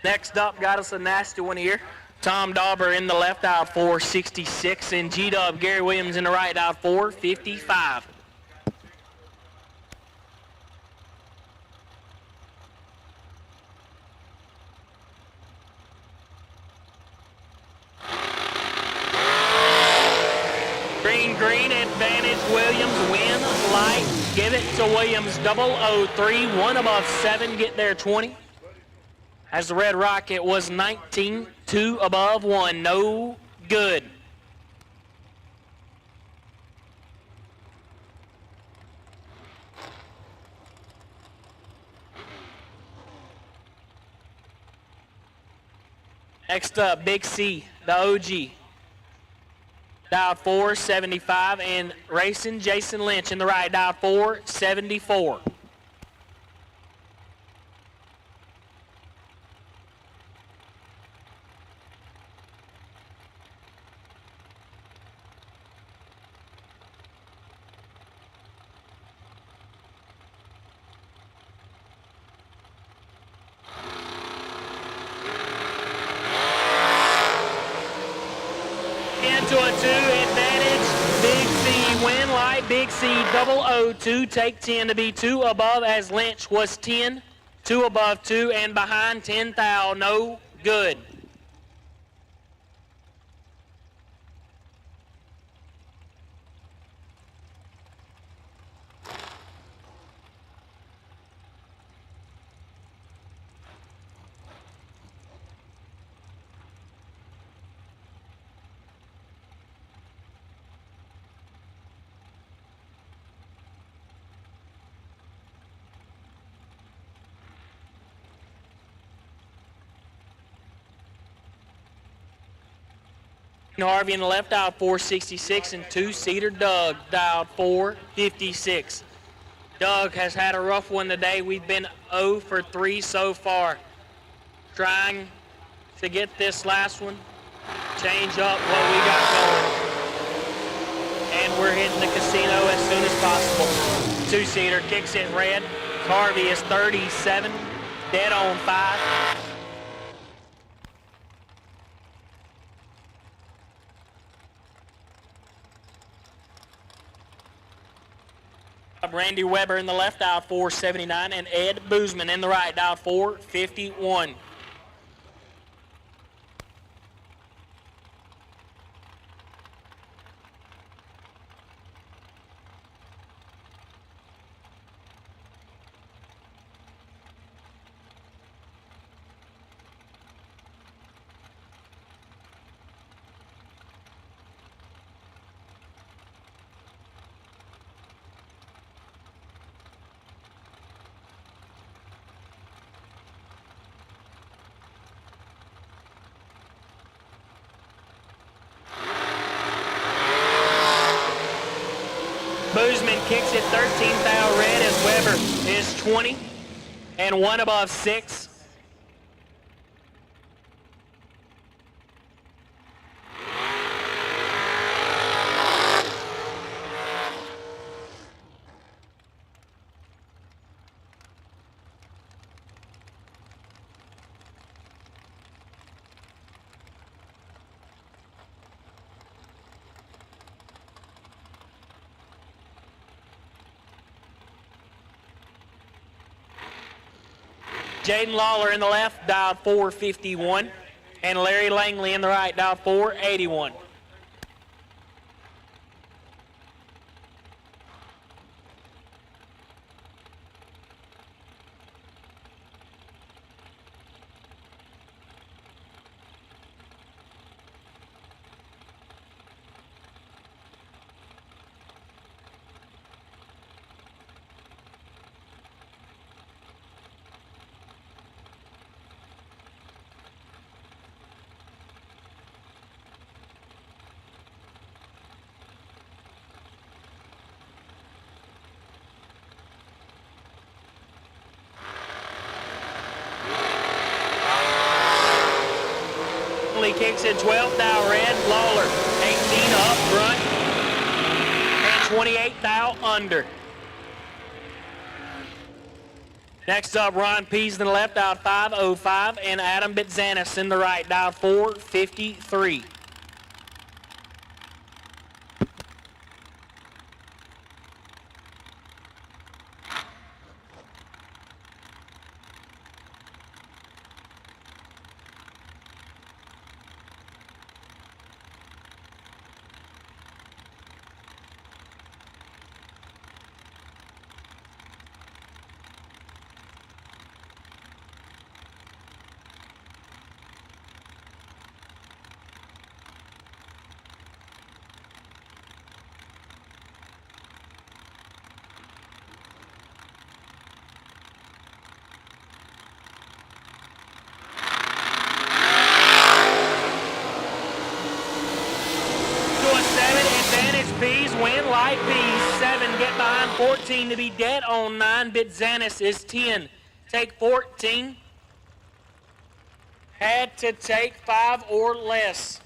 C: Next up, got us a nasty one here. Tom Dauber in the left, dialed 466, and G-Dub Gary Williams in the right, dialed 455. Green, advantage Williams, win, light, give it to Williams, 003, 1 above 7, get there 20. As the Red Rocket was 19, 2 above 1, no good. Next up, Big C, the OG. Dialed 475, and racing Jason Lynch in the right, dialed 474. Into a 2, advantage, Big C, win, light, Big C, 002, take 10 to be 2 above, as Lynch was 10, 2 above 2, and behind 10 thou, no good. Harvey in the left, dialed 466, and two-seater Doug, dialed 456. Doug has had a rough one today. We've been 0 for 3 so far. Trying to get this last one, change up what we got going. And we're hitting the casino as soon as possible. Two-seater kicks it red. Harvey is 37, dead on 5. Randy Weber in the left, dialed 479, and Ed Boozman in the right, dialed 451. Boozman kicks it 13 thou red as Weber is 20 and 1 above 6. Jaden Lawler in the left, dialed 451, and Larry Langley in the right, dialed 481. Kicks it 12 thou red, Lawler 18 up front, and 28 thou under. Next up, Ron Pease in the left, dialed 505, and Adam Bitzanis in the right, dialed 453. Pease, win light Pease, 7, get behind 14 to be dead on 9. Bitzanis is 10. Take 14. Had to take 5 or less.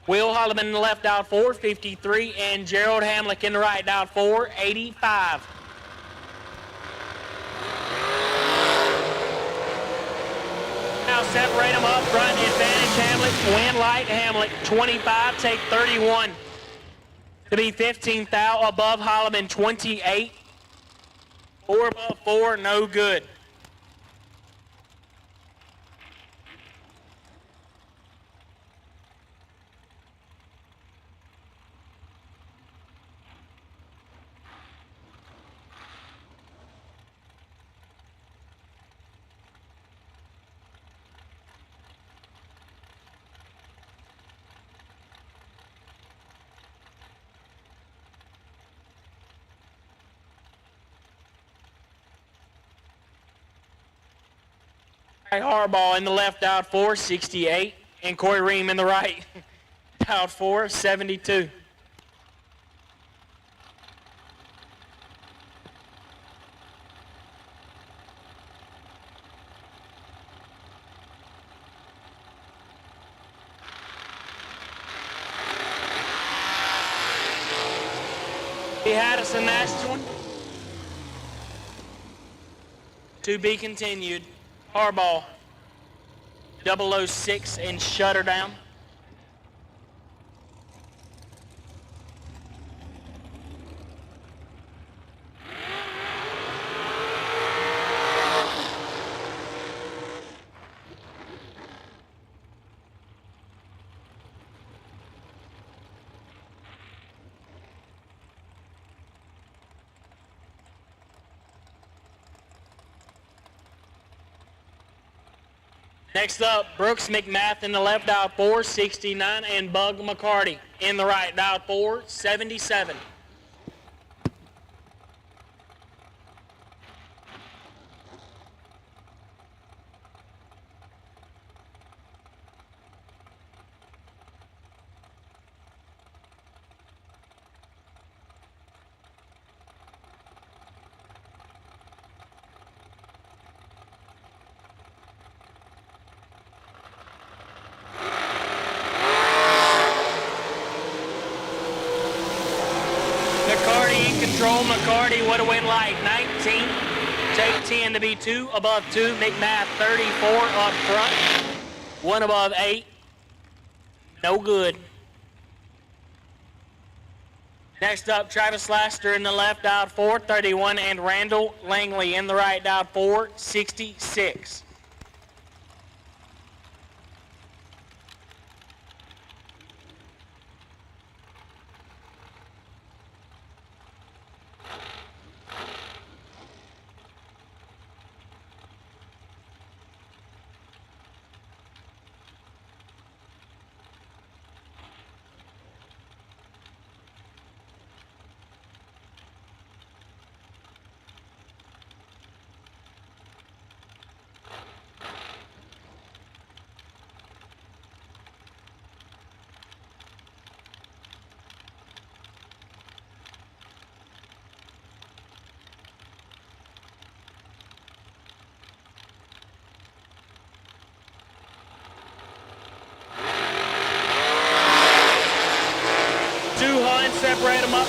C: Will Holloman in the left, dialed 453, and Gerald Hamlick in the right, dialed 485. Now separate them up front, advantage Hamlick, win light Hamlick, 25, take 31. To be 15th out, above Holloman, 28. 4 above 4, no good. Harbaugh in the left, dialed 468, and Corey Ream in the right, dialed 472. Addison, that's one. To be continued. Harbaugh, 006 and shutter down. Next up, Brooks McMath in the left, dialed 469, and Bug McCarty in the right, dialed 477. Control McCarty would have went like 19. Take 10 to be 2 above 2. McMath 34 up front. 1 above 8. No good. Next up, Travis Laster in the left, dialed 431, and Randall Langley in the right, dialed 466.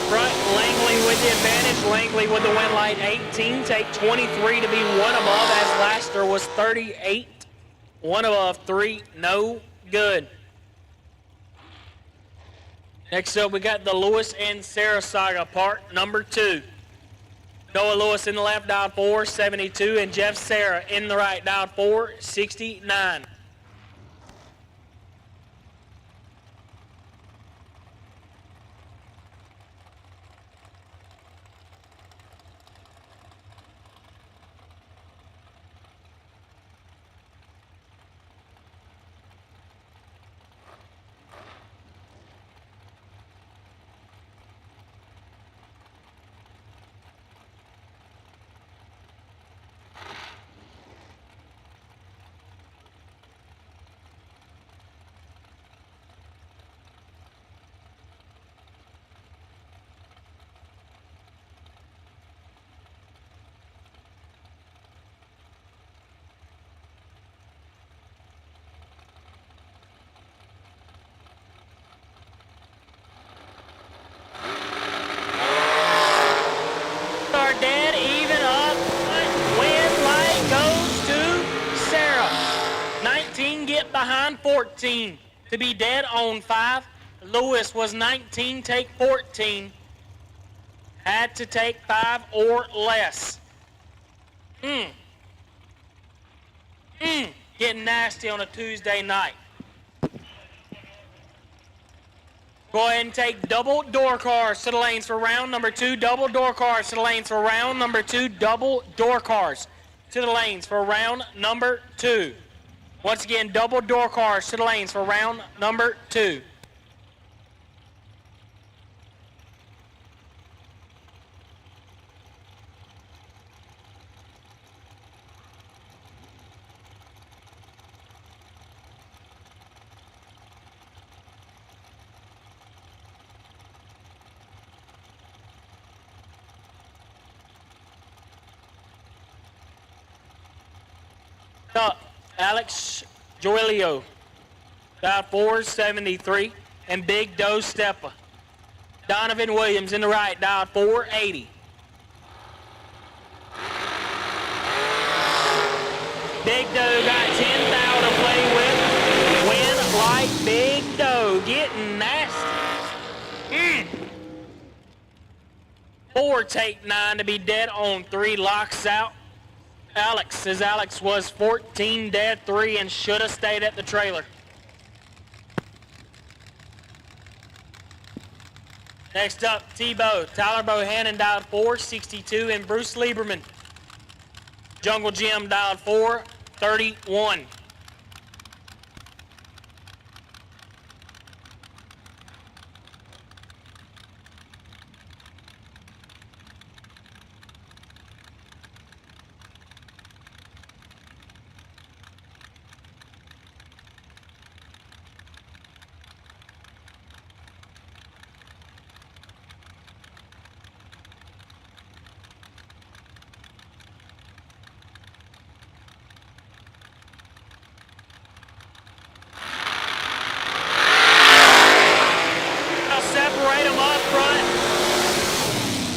C: front, Langley with the advantage. Langley with the win light, 18. Take 23 to be one above, as Laster was 38. One above, 3, no good. Next up, we got the Lewis and Sarasota part number 2. Noah Lewis in the left, dialed 472, and Jeff Sarah in the right, dialed 469. Dead even up. Win light goes to Sarah. 19 get behind 14 to be dead on 5. Lewis was 19, take 14. Had to take 5 or less. Getting nasty on a Tuesday night. Go ahead and take double door cars to the lanes for round number 2. Double door cars to the lanes for round number 2. Double door cars to the lanes for round number 2. Once again, double door cars to the lanes for round number 2. Up, Alex Joelio, dialed 473, and Big Doe Steppa. Donovan Williams in the right, dialed 480. Big Doe got 10 thou to play with. Win like Big Doe, getting nasty. 4 take 9 to be dead on 3, locks out. Alex, as Alex was 14 dead 3 and should have stayed at the trailer. Next up, Tebow, Tyler Bohannon dialed 462, and Bruce Lieberman. Jungle Jim dialed 431.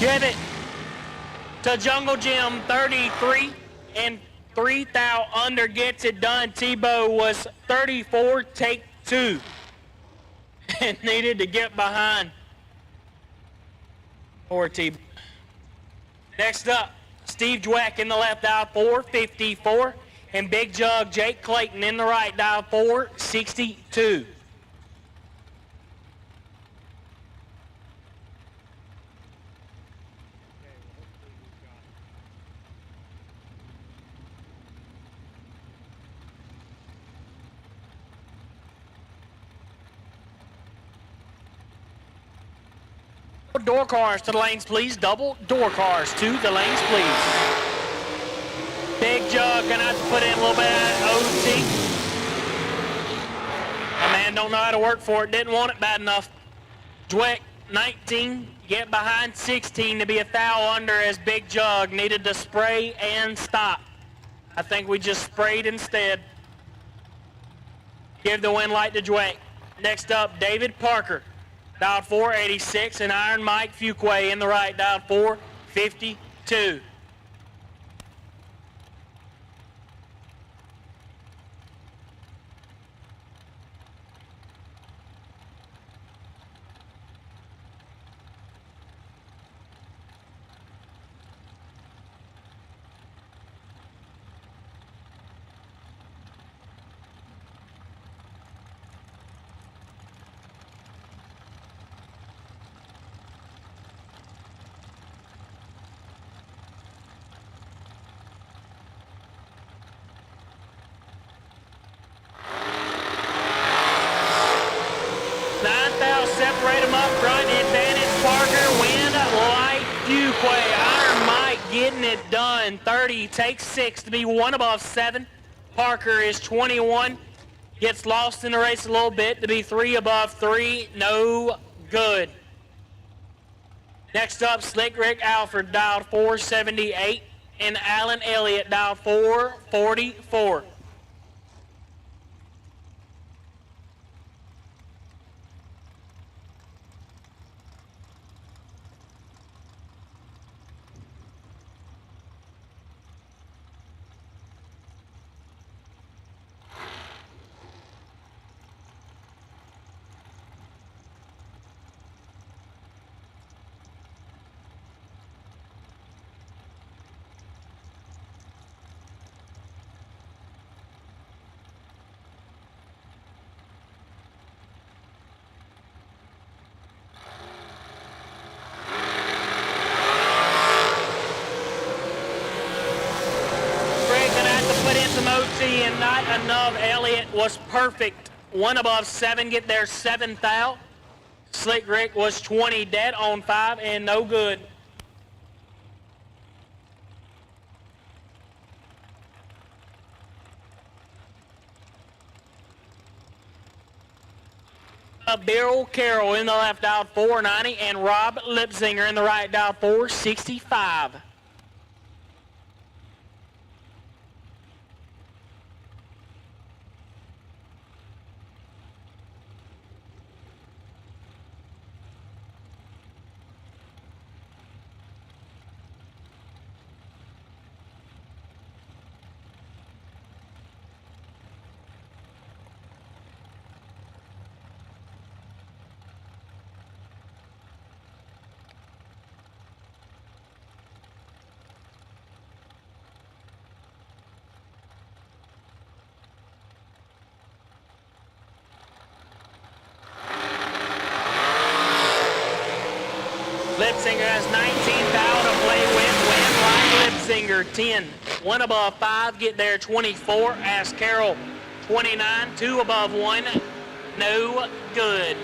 C: Give it to Jungle Jim, 33, and 3 thou under gets it done. Tebow was 34, take 2, and needed to get behind. Poor Tebow. Next up, Steve Dweck in the left, dial 454, and Big Jug Jake Clayton in the right, dial 462. Door cars to the lanes, please. Double door cars to the lanes, please. Big Jug gonna have to put in a little bit of OT. My man don't know how to work for it. Didn't want it bad enough. Dweck, 19, get behind 16 to be a thou under, as Big Jug needed to spray and stop. I think we just sprayed instead. Give the win light to Dweck. Next up, David Parker. Dialed 486, and Iron Mike Fuquay in the right, dialed 452. Separate them up front, advantage Parker, win, light Fuquay. Iron Mike getting it done. 30 takes 6 to be 1 above 7. Parker is 21, gets lost in the race a little bit to be 3 above 3, no good. Next up, Slick Rick Alford dialed 478 and Alan Elliott dialed 444. And not enough. Elliott was perfect. 1 above 7, get their 7th out. Slick Rick was 20, dead on 5 and no good. Beryl Carroll in the left, dialed 490, and Rob Lipsinger in the right, dialed 465. Lipsinger has 19th out to play with. Win like Lipsinger, 10. 1 above 5, get there 24. Ask Carroll, 29. 2 above 1, no good.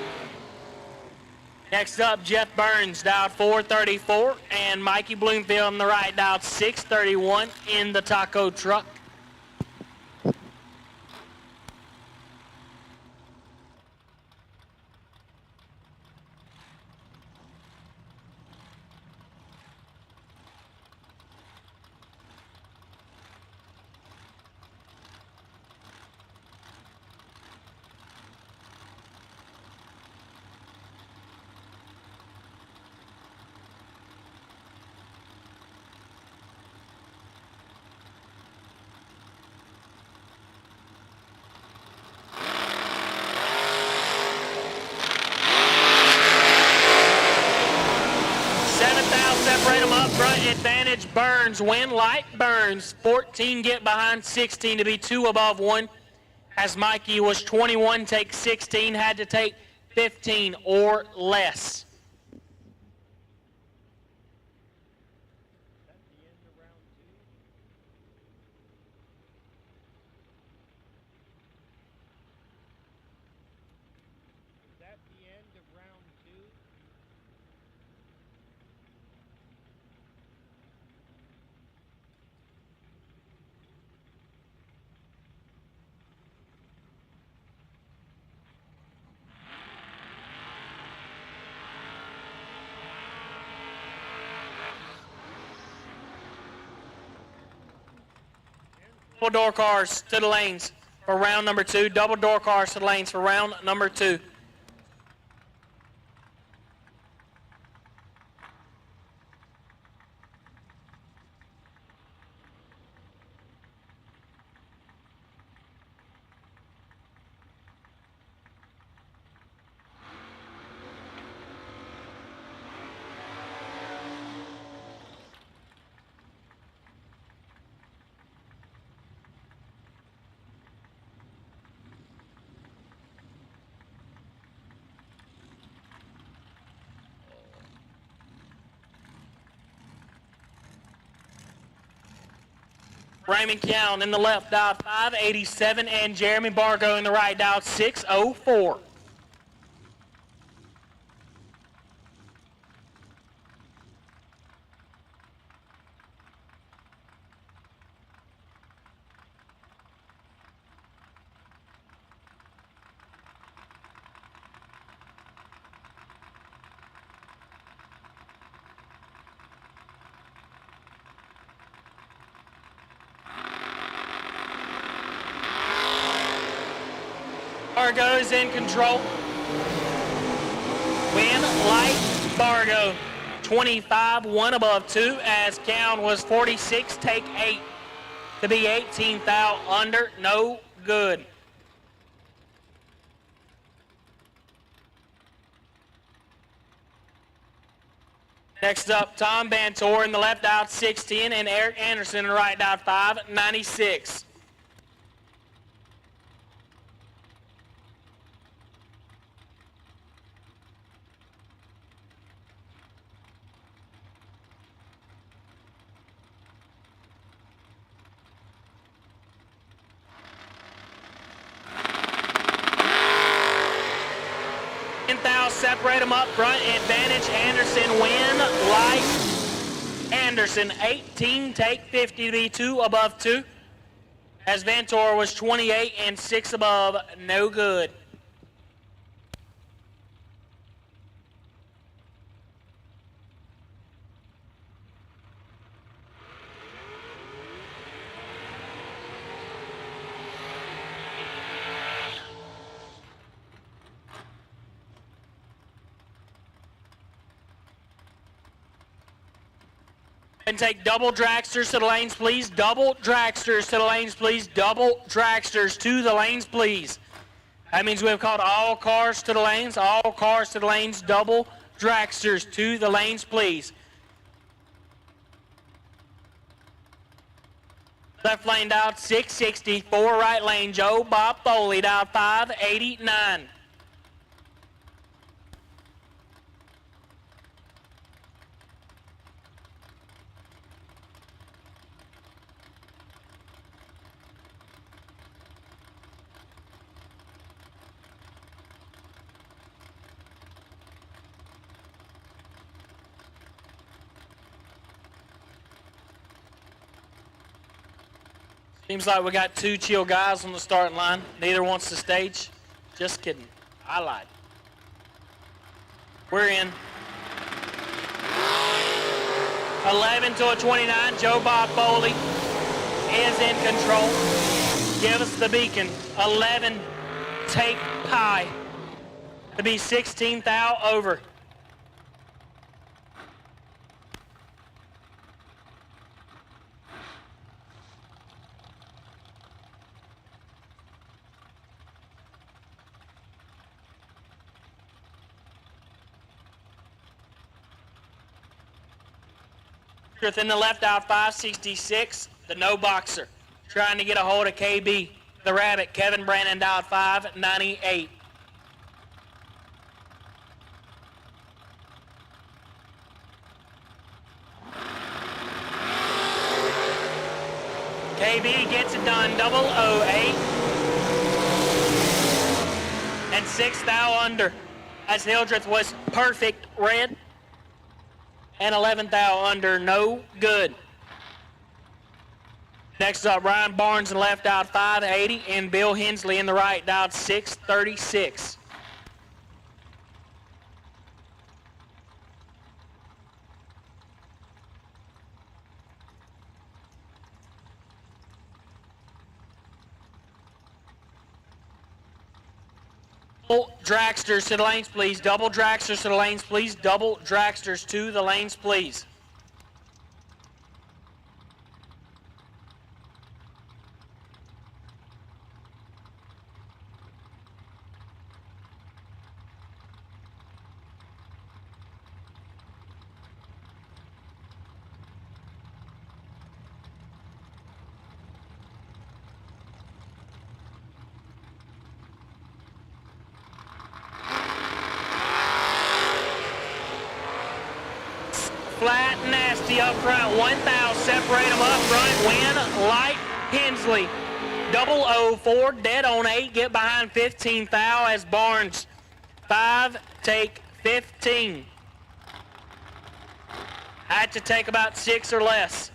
C: Next up, Jeff Burns, dialed 434, and Mikey Bloomfield on the right, dialed 631 in the taco truck. Separate them up front, advantage Burns, win light Burns. 14 get behind 16 to be 2 above 1. As Mikey was 21, take 16, had to take 15 or less. Double door cars to the lanes for round number 2. Double door cars to the lanes for round number 2. Raymond Cowan in the left, dialed 587, and Jeremy Bargo in the right, dialed 604. Bargo's in control. Win light Bargo 25, 1 above 2, as Cowan was 46, take 8 to be 18th out under, no good. Next up, Tom Bantor in the left, out 610, and Eric Anderson in the right, out 596. Separate them up front. Advantage Anderson, win light Anderson 18, take 50 to be 2 above 2, as Vantor was 28 and 6 above, no good. And take double dragsters to the lanes, please. Double dragsters to the lanes, please. Double dragsters to the lanes, please. That means we've called all cars to the lanes. All cars to the lanes. Double dragsters to the lanes, please. Left lane dialed 664. Right lane Joe Bob Foley dialed 589. Seems like we got 2 chill guys on the starting line. Neither wants to stage. Just kidding. I lied. We're in. 11 to a 29. Joe Bob Foley is in control. Give us the beacon. 11, take pie. To be 16th out over. In the left, out 566, the no boxer. Trying to get a hold of KB, the rabbit. Kevin Brandon dialed 598. KB gets it done, 008. And 6th out under, as Hildreth was perfect red. And 11th out under, no good. Next up, Ryan Barnes in the left, out 580, and Bill Hensley in the right, dialed 636. Double dragsters to the lanes, please. Double dragsters to the lanes, please. Double dragsters to the lanes, please. flat and nasty up front. 1,000, separate them up front. Win, Light, Hensley. 004, dead on 8, get behind 15 thou as Barnes. 5, take 15. Had to take about 6 or less.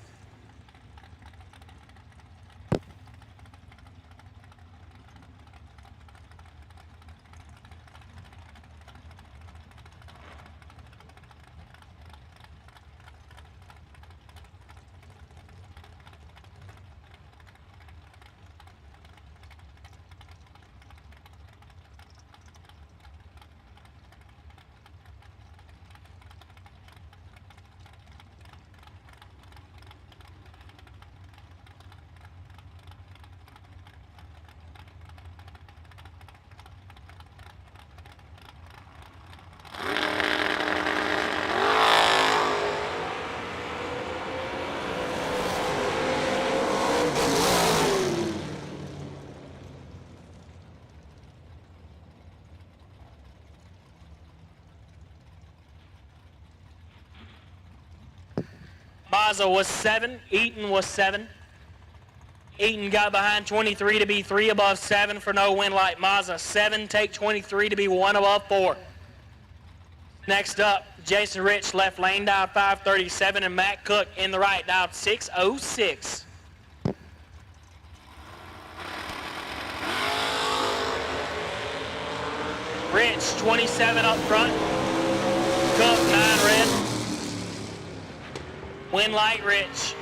C: Mazza was 7, Eaton was 7. Eaton got behind 23 to be 3 above 7 for no win light. Mazza 7, take 23 to be 1 above 4. Next up, Jason Rich left lane dial 537 and Matt Cook in the right dial 606. Rich 27 up front. Cook 9 red. Win light, Rich.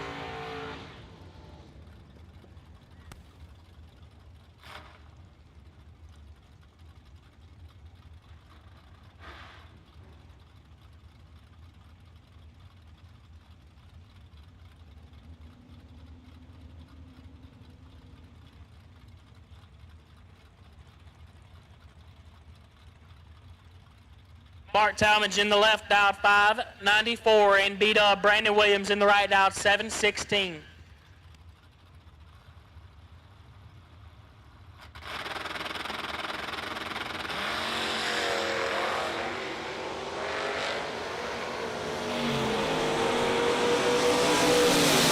C: Mark Talmadge in the left dial 594 and beat up Brandon Williams in the right dial 716.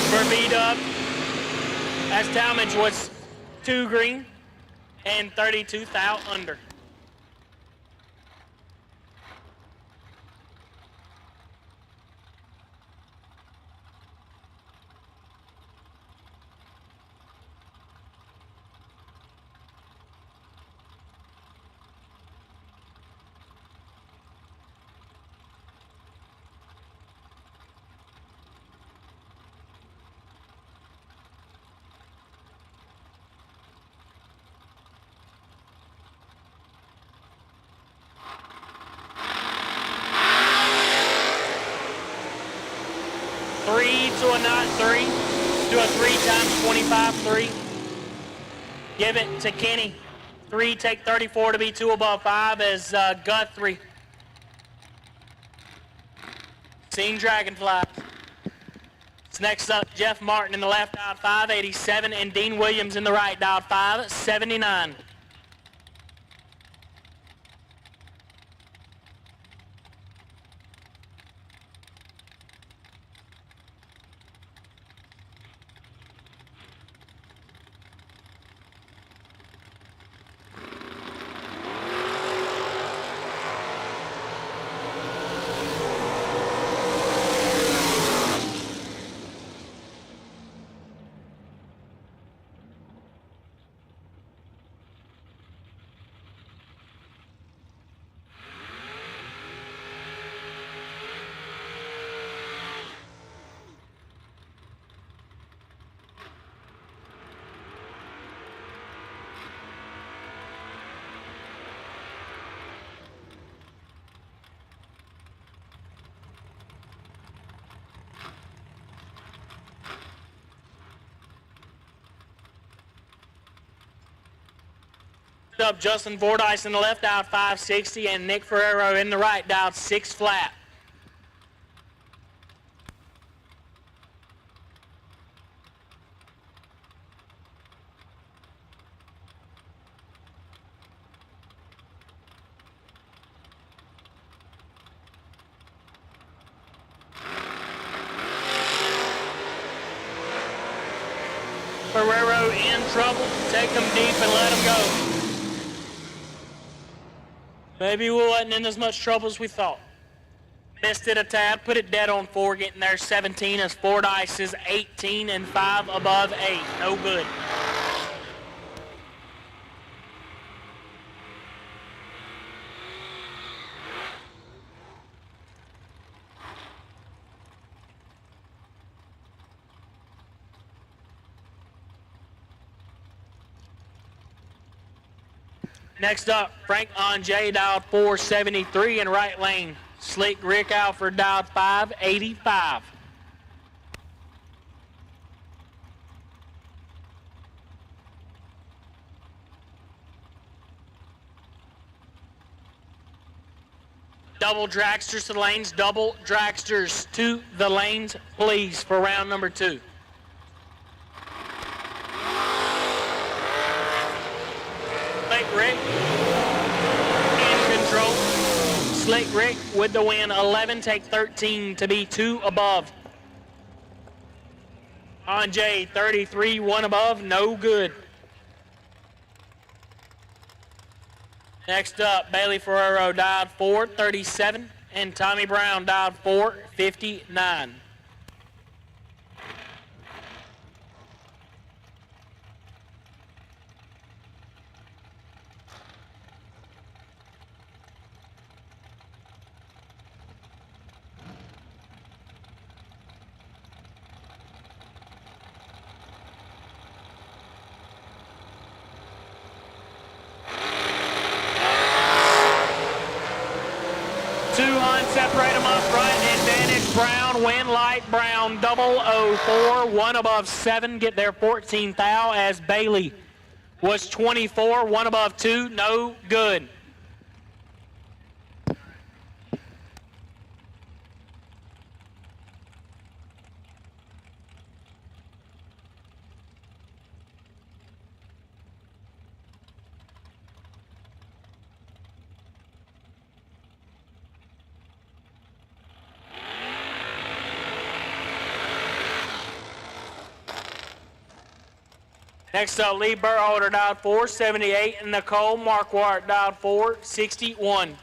C: For B-Dub, as Talmadge was 2 green and 32 thou under. To a knot 3, do a 3 times 25, 3. Give it to Kenny. 3, take 34 to be 2 above 5 as Guthrie. Seen Dragonfly. Next up, Jeff Martin in the left dial 587 and Dean Williams in the right dial 579. Up Justin Vordice in the left dial 560 and Nick Ferrero in the right dial 6 flat. Ferrero in trouble. Take them deep and let them go. Maybe we wasn't in as much trouble as we thought. Missed it a tad, put it dead on 4, getting there 17 as Fordyce is 18 and 5 above 8. No good. Next up, Frank Anjay dialed 473 in right lane. Slick Rick Alford dialed 585. Double dragsters to the lanes, double dragsters to the lanes, please, for round number 2. Slick Rick in control. Slick Rick with the win. 11, take 13 to be 2 above. Anjay, 33, 1 above, no good. Next up, Bailey Ferrero dialed 437 and Tommy Brown dialed 459. Separate them up front. Advantage Brown, win light Brown, 004, 1 above 7, get there 14 thou as Bailey was 24, 1 above 2, no good. Next up, Lee Burholder dialed 478 and Nicole Marquardt dialed 461.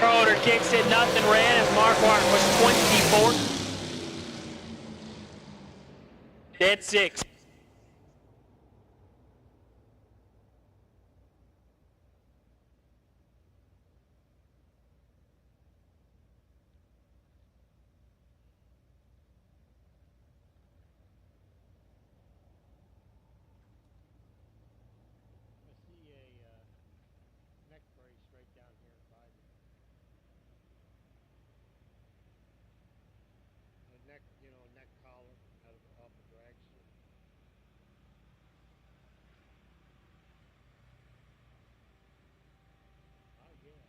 C: Burholder kicks it, nothing red as Marquardt was 24. Dead 6.
E: Neck collar off the dragster. Oh yeah.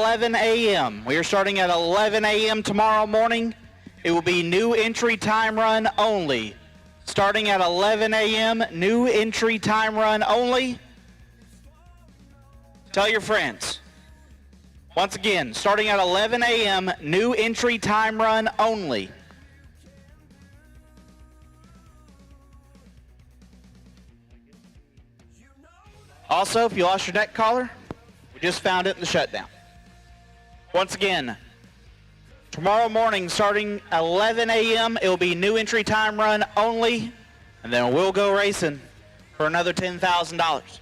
F: 11 a.m. We are starting at 11 a.m. tomorrow morning. It will be new entry time run only. Starting at 11 a.m., new entry time run only. Tell your friends. Once again, starting at 11 a.m., new entry time run only. Also, if you lost your neck collar, we just found it in the shutdown. Once again, tomorrow morning starting 11 a.m., it will be new entry time run only, and then we'll go racing for another $10,000.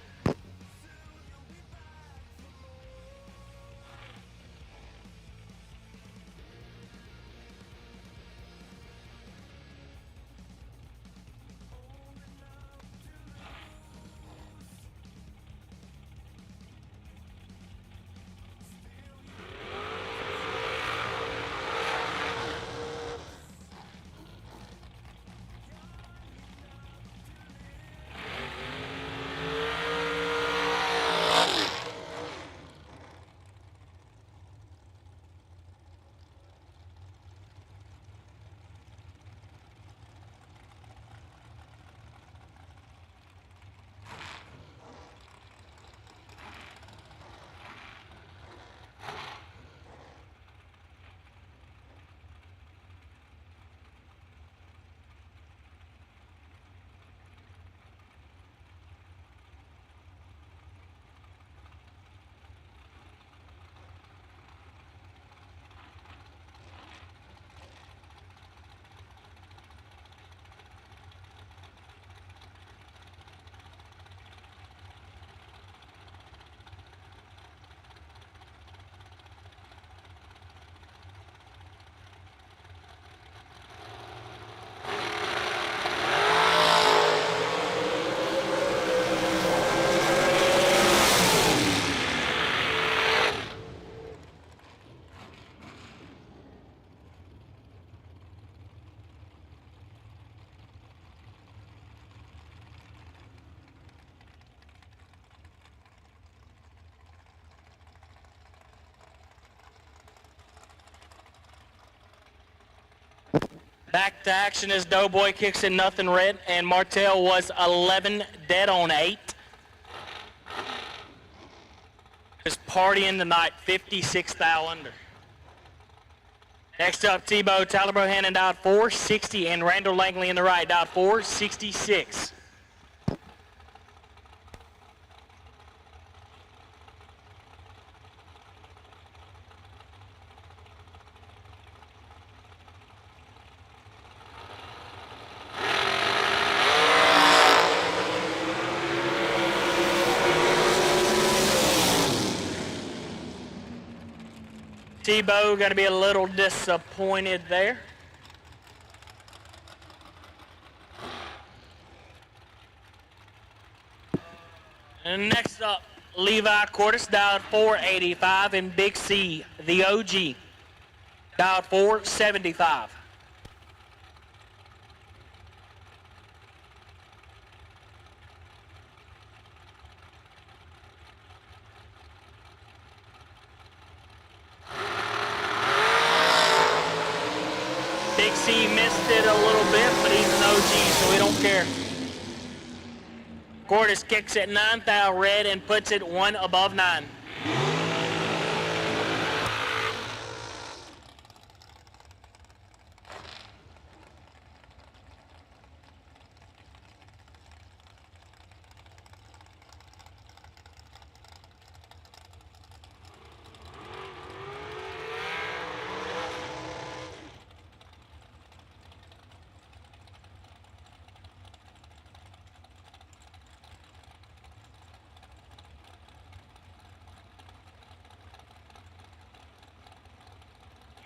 C: Back to action as Doughboy kicks in nothing red, and Martell was 11 dead on 8. Just partying tonight, 56 thou under. Next up, Tebow Talbot dialed 460, and Randall Langley in the right, dialed 466. Tebow going to be a little disappointed there. And next up, Levi Cordes dialed 485, and Big C, the OG, dialed 475. Big C missed it a little bit, but he's an OG, so we don't care. Cordes kicks at 9 thou red and puts it one above 9.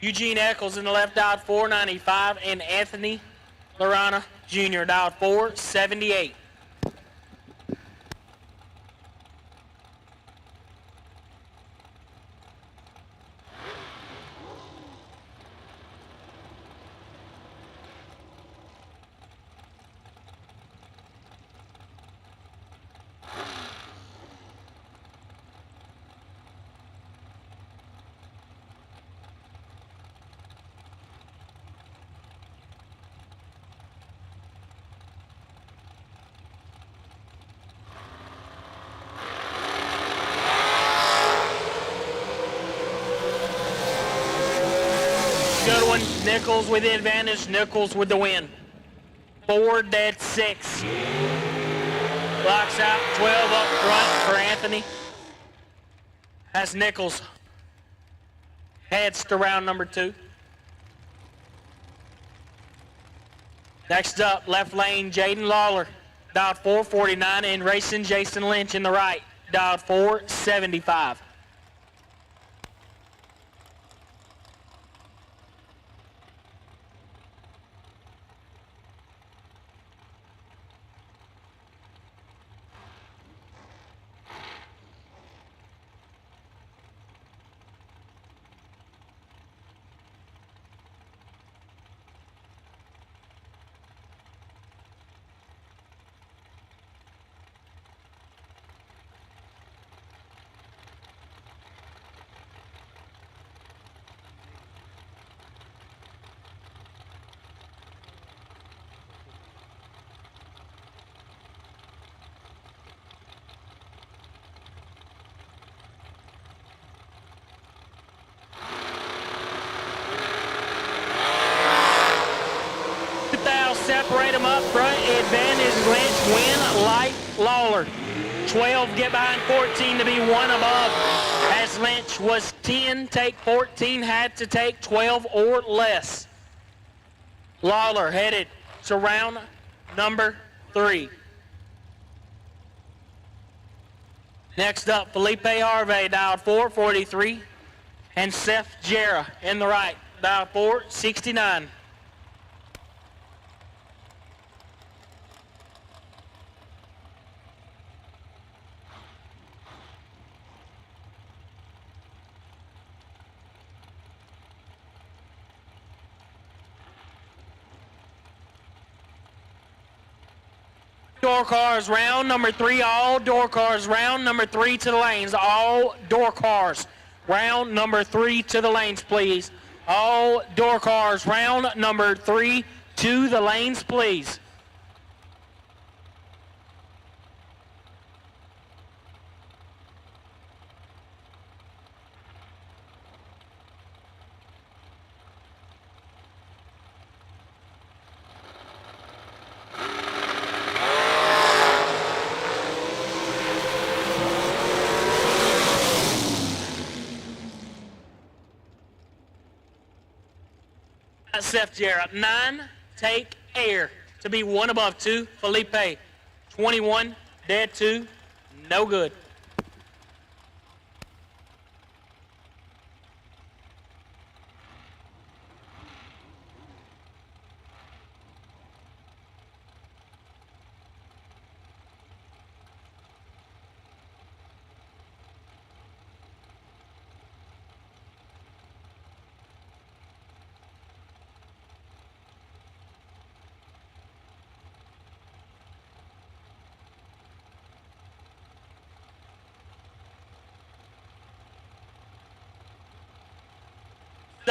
C: Eugene Eccles in the left dialed 495, and Anthony Lorana Jr. dialed 478. Nichols with the advantage. Nichols with the win. 4 dead 6. Locks out. 12 up front for Anthony. As Nichols heads to round number 2. Next up, left lane, Jaden Lawler, dialed 449, and racing Jason Lynch in the right, dialed 475. Separate them up front. Advantage Lynch, win light Lawler. 12 get behind 14 to be 1 above. As Lynch was 10, take 14, had to take 12 or less. Lawler headed to round number 3. Next up, Felipe Harvey, dialed 443, and Seth Jarrah in the right, dialed 469. Door cars, round number 3, all door cars, round number 3 to the lanes, all door cars, round number 3 to the lanes, please. All door cars, round number 3 to the lanes, please. Seth Jarrett. 9, take air to be 1 above 2. Felipe. 21, dead 2, no good.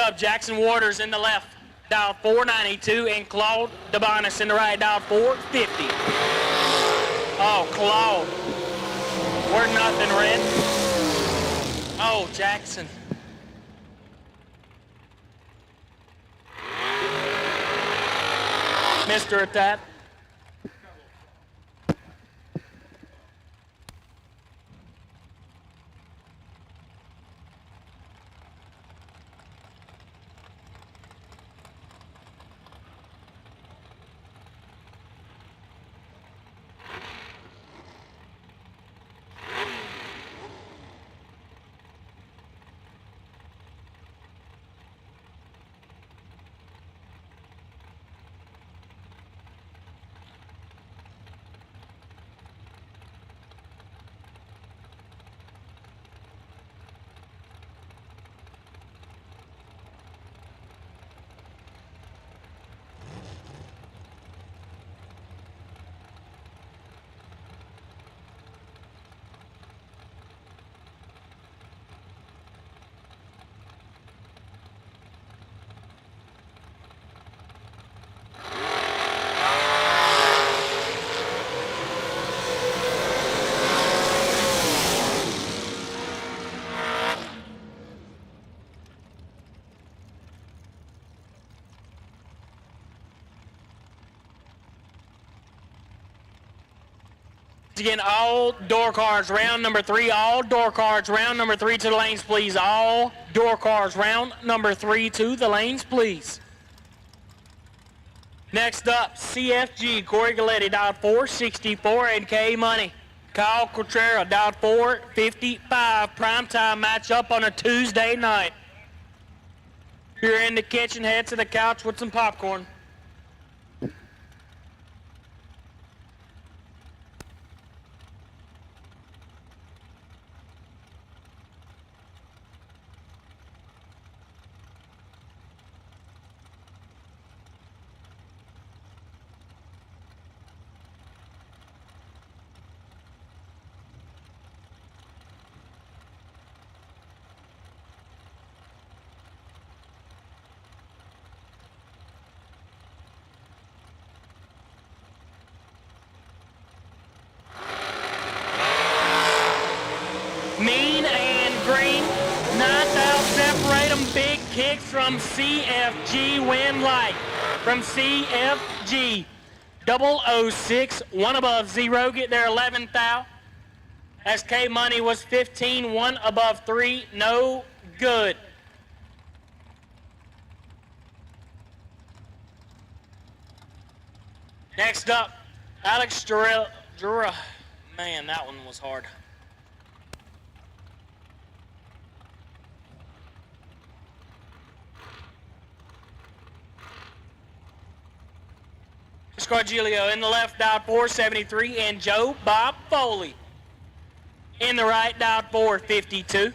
C: Up Jackson Waters in the left, dial 492, and Claude DeBonis in the right, dial 450. Oh, Claude. We're nothing, Red. Oh, Jackson. Mr. at that. Again, all door cars, round number 3, all door cars, round number 3 to the lanes, please. All door cars, round number 3 to the lanes, please. Next up, CFG, Corey Galletti, dialed 464, and K Money. Kyle Cotrera, dialed 455, primetime matchup on a Tuesday night. If you're in the kitchen, head to the couch with some popcorn. Mean and Green, 9th out, separate them, big kicks from CFG, win light. From CFG, 006, 1 above 0, get their 11th out. SK Money was 15, 1 above 3, no good. Next up, Alex Jura. Man, that one was hard. Scargilio in the left, dialed 473, and Joe Bob Foley in the right, dialed 452.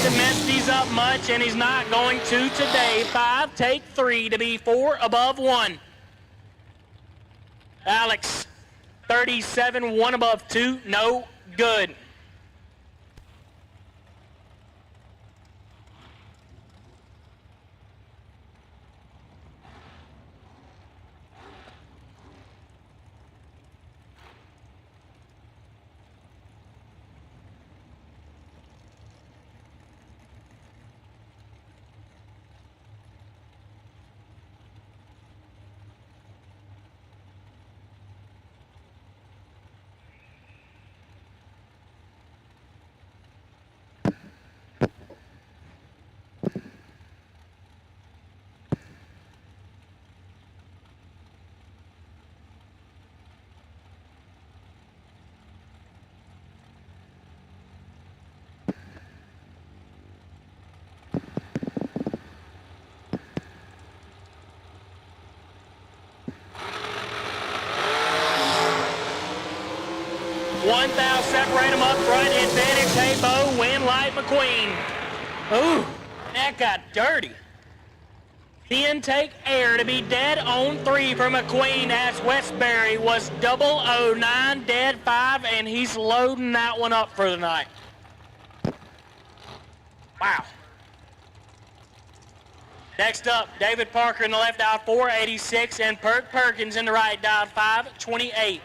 C: Mess these up much, and he's not going to today. 5, take 3 to be 4 above 1. Alex, 37, 1 above 2, no good. One thou, separate them up front, advantage, hey Bo, win light McQueen. Ooh, that got dirty. 10 take air to be dead on 3 for McQueen as Westbury was 009, dead 5, and he's loading that one up for the night. Wow. Next up, David Parker in the left, dialed 486, and Perk Perkins in the right, dialed 528.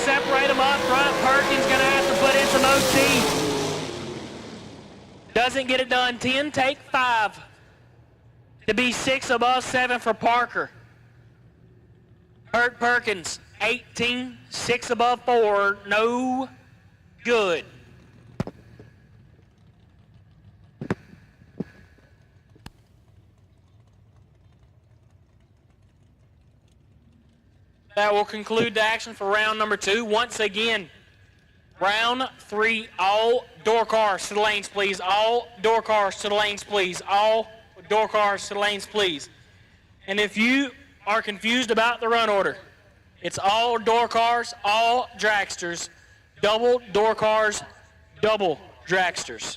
C: Separate them up front. Perkins gonna have to put in some OT. Doesn't get it done. 10 take 5 to be 6 above 7 for Parker. Perk Perkins, 18, 6 above 4, no good. That will conclude the action for round number 2. Once again, round 3, all door cars to the lanes, please. All door cars to the lanes, please. All door cars to the lanes, please. And if you are confused about the run order, it's all door cars, all dragsters, double door cars, double dragsters.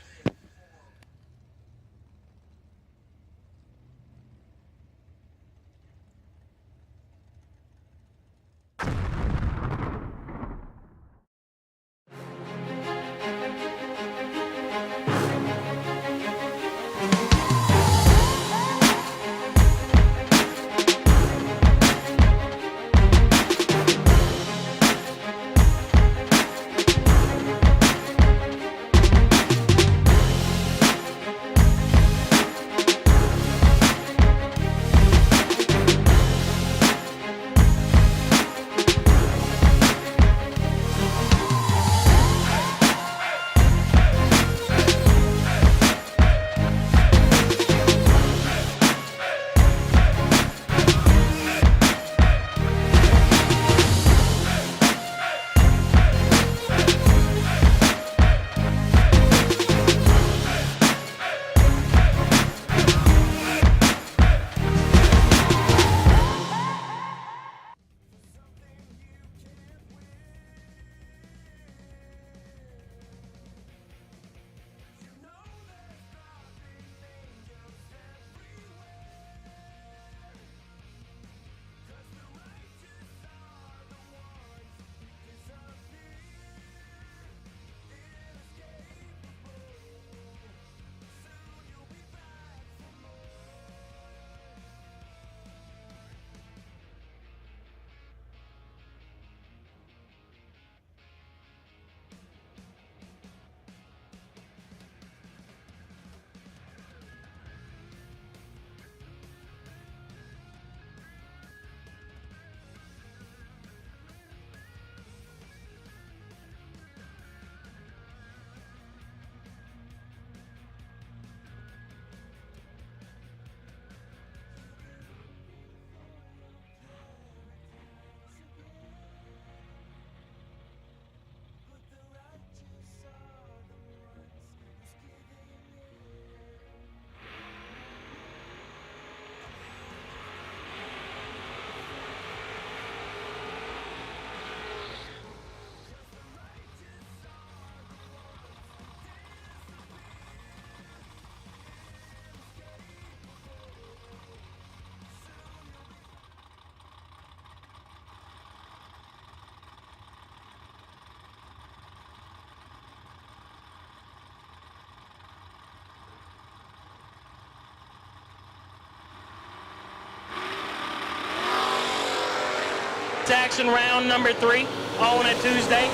C: Action round number 3 on a Tuesday.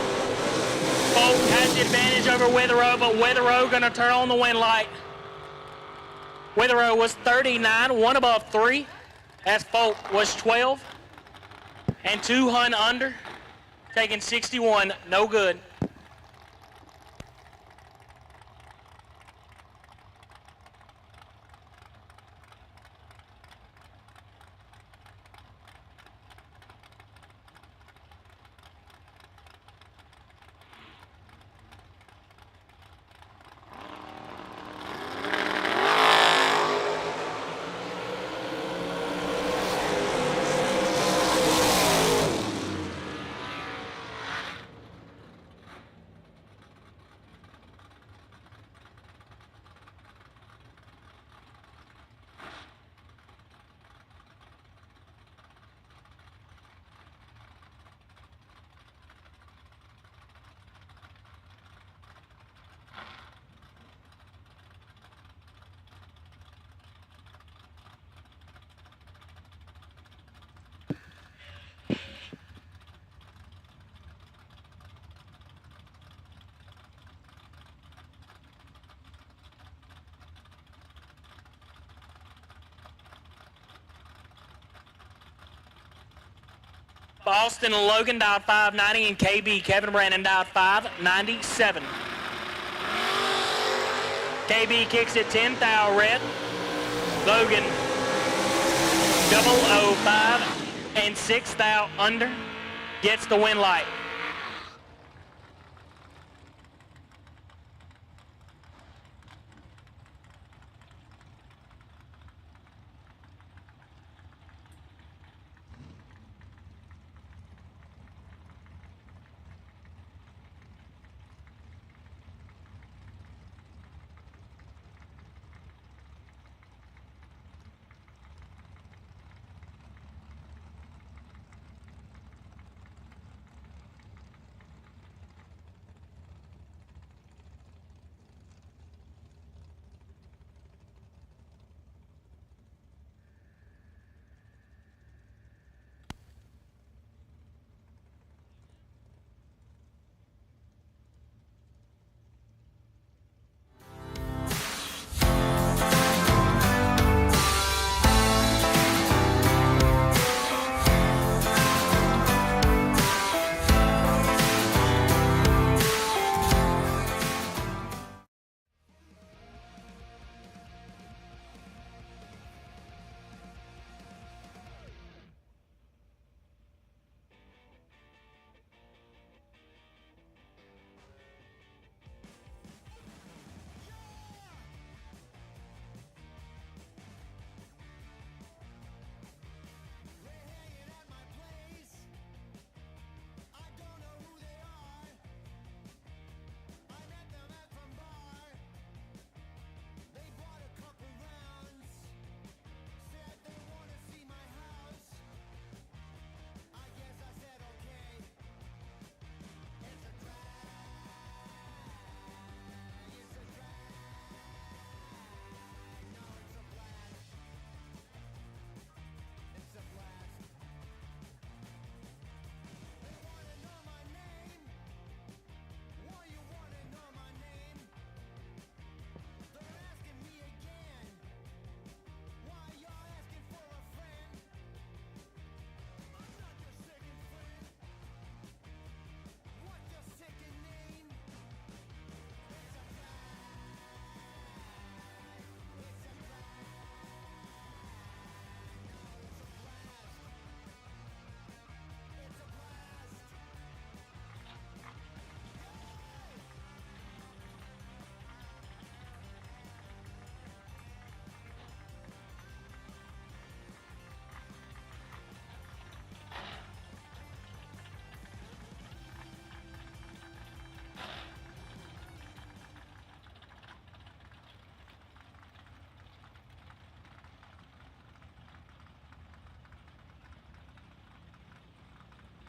C: Folk has the advantage over Witherow, but Witherow gonna turn on the wind light. Witherow was 39, 1 above 3, as Folk was 12, and 2 hun under, taking 61, no good. Boston Logan dialed 590 and KB Kevin Brandon dialed 597. KB kicks it 10 thou red. Logan 005 and sixth out under gets the win light.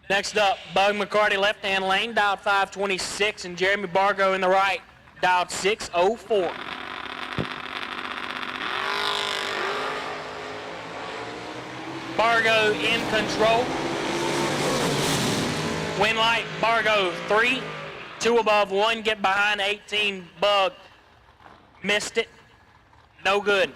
C: Next up, Bug McCarty left-hand lane, dialed 526, and Jeremy Bargo in the right, dialed 604. Bargo in control. Win light, Bargo 3, 2 above 1, get behind 18, Bug. Missed it, no good.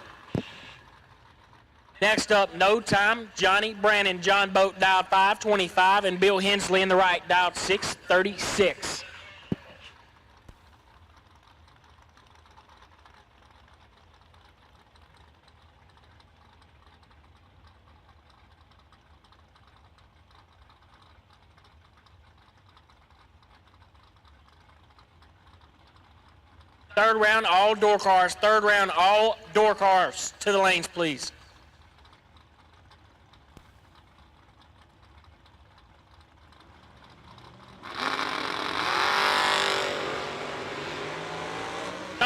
C: Next up, no time, Johnny Brannon, John Boat, dialed 525, and Bill Hensley in the right, dialed 636. Third round, all door cars. Third round, all door cars. To the lanes, please.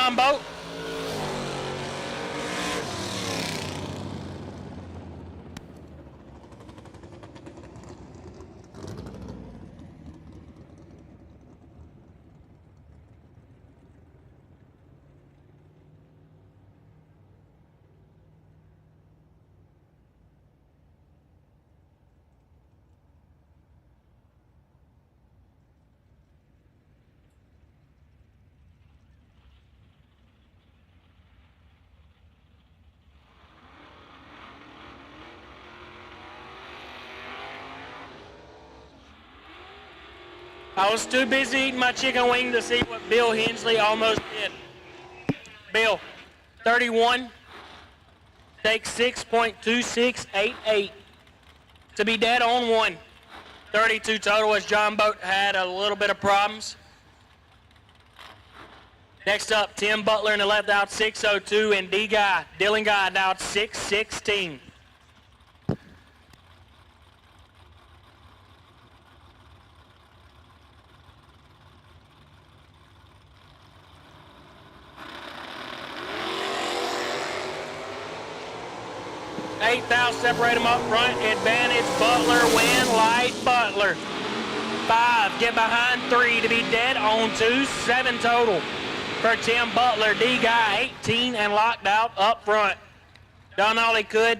C: John Boat. I was too busy eating my chicken wing to see what Bill Hensley almost did. Bill, 31, take 6.2688 to be dead on 1. 32 total as John Boat had a little bit of problems. Next up, Tim Butler in the left out 602 and Dylan Guy out 616. Eighth out, separate them up front. Advantage Butler, win, light Butler. 5, get behind 3 to be dead on 2. 7 total for Tim Butler. D-Guy 18 and locked out up front. Done all he could.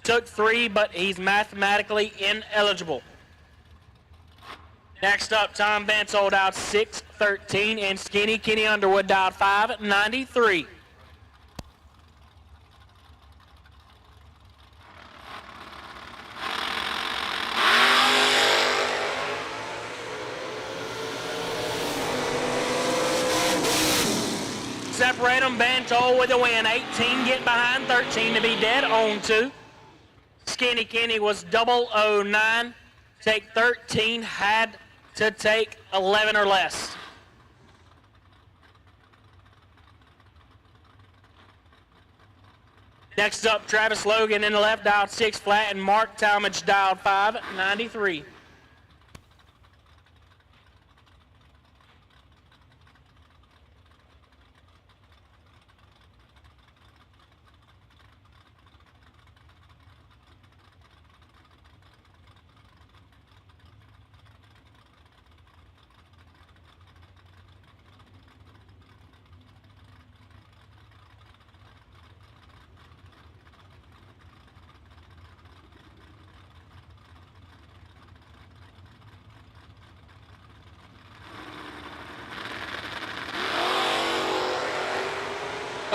C: Took 3, but he's mathematically ineligible. Next up, Tom Bensold out 6-13 and Skinny Kenny Underwood out 5-93. Separate them, Bentold with a win. 18 get behind 13 to be dead on 2. Skinny Kenny was 009. Take 13, had to take 11 or less. Next up, Travis Logan in the left dialed 6 flat and Mark Talmadge dialed 5-93.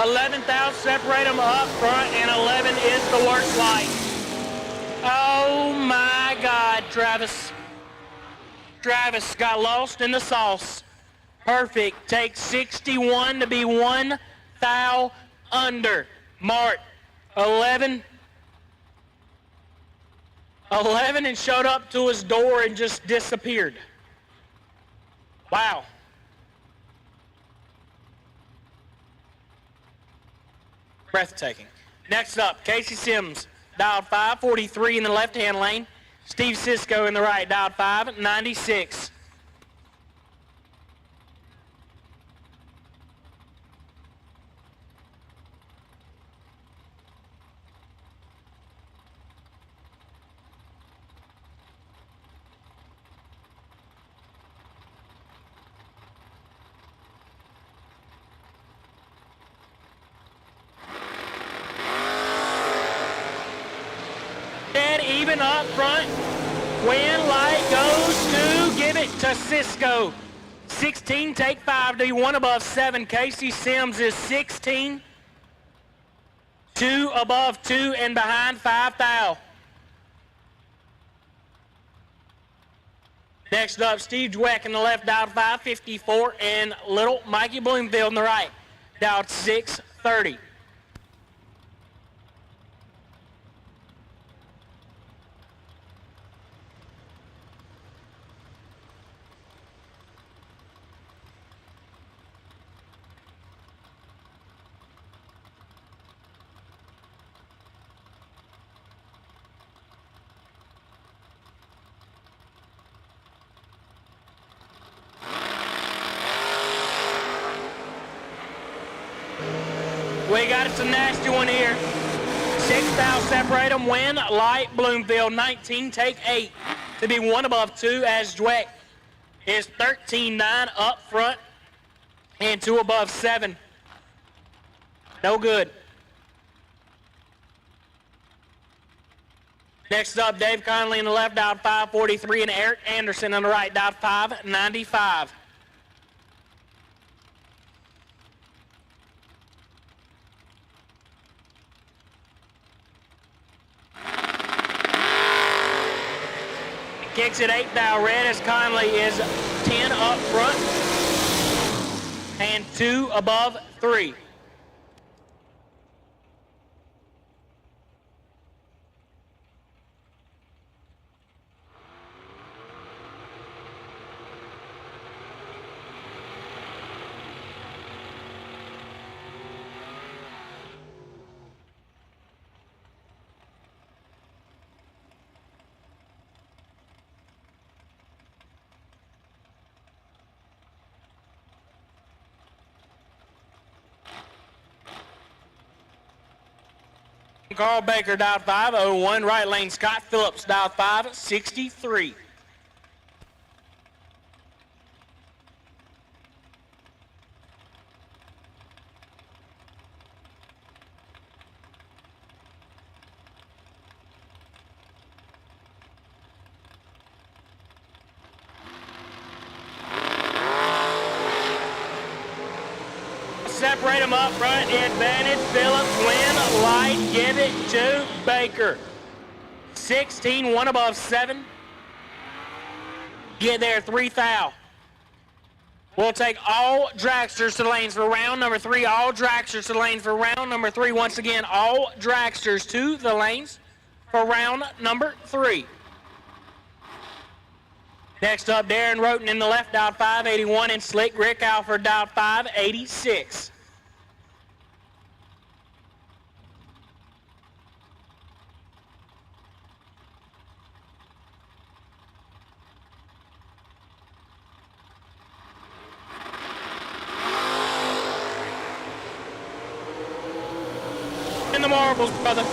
C: Eleventh out, separate them up front, and 11 is the worst light. Oh my God, Travis. Travis got lost in the sauce. Perfect. Takes 61 to be 1 thou under. Mark, 11 and showed up to his door and just disappeared. Wow. Breathtaking. Next up, Casey Sims, dialed 543 in the left-hand lane. Steve Cisco in the right, dialed 596. Dead even up front. Win light goes to, give it to Cisco. 16, take 5 to 1 above 7. Casey Sims is 16. 2 above 2 and behind 5 thou. Next up, Steve Dweck in the left, dialed 554, and little Mikey Bloomfield in the right, dialed 630. We got some nasty one here. 6 thou, separate them, win, light Bloomfield. 19, take 8 to be 1 above 2 as Dweck is 13-9 up front and 2 above 7. No good. Next up, Dave Conley in the left, dialed 543, and Eric Anderson on the right, dialed 595. Kicks it 8 thou red as Conley is 10 up front and 2 above 3. Carl Baker, dialed 501. Right lane, Scott Phillips, dialed 563. Separate them up front, advantage, Phillips, win, light, give it to Baker. 16, one above 7. Get there, 3 thou. We'll take all dragsters to the lanes for round number 3. All dragsters to the lanes for round number 3. Once again, all dragsters to the lanes for round number 3. Next up, Darren Roten in the left, dialed 581, and Slick Rick Alford, dialed 586. In the marbles, brother.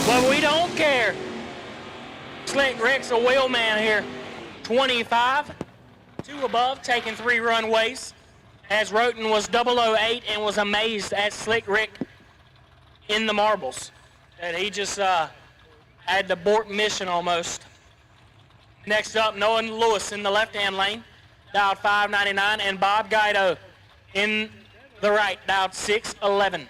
C: But we don't care. Slick Rick's a wheelman here. 25, 2 above, taking 3 runways. As Roten was 008 and was amazed at Slick Rick in the marbles. And he just had to abort mission almost. Next up, Noah Lewis in the left-hand lane, dialed 599, and Bob Guido in the right, dialed 611.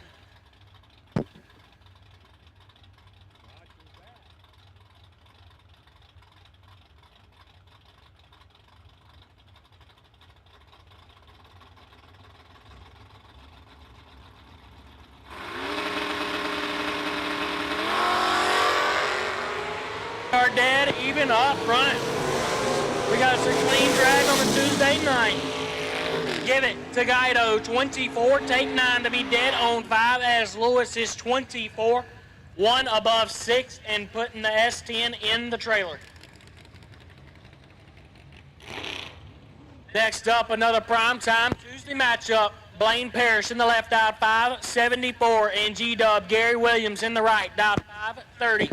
C: Are dead even up front. We got us a clean drag on the Tuesday night. Give it to Guido, 24, take 9 to be dead on 5 as Lewis is 24, 1 above 6 and putting the S10 in the trailer. Next up, another primetime Tuesday matchup. Blaine Parrish in the left, dialed 574, and G-Dub Gary Williams in the right, dialed 530.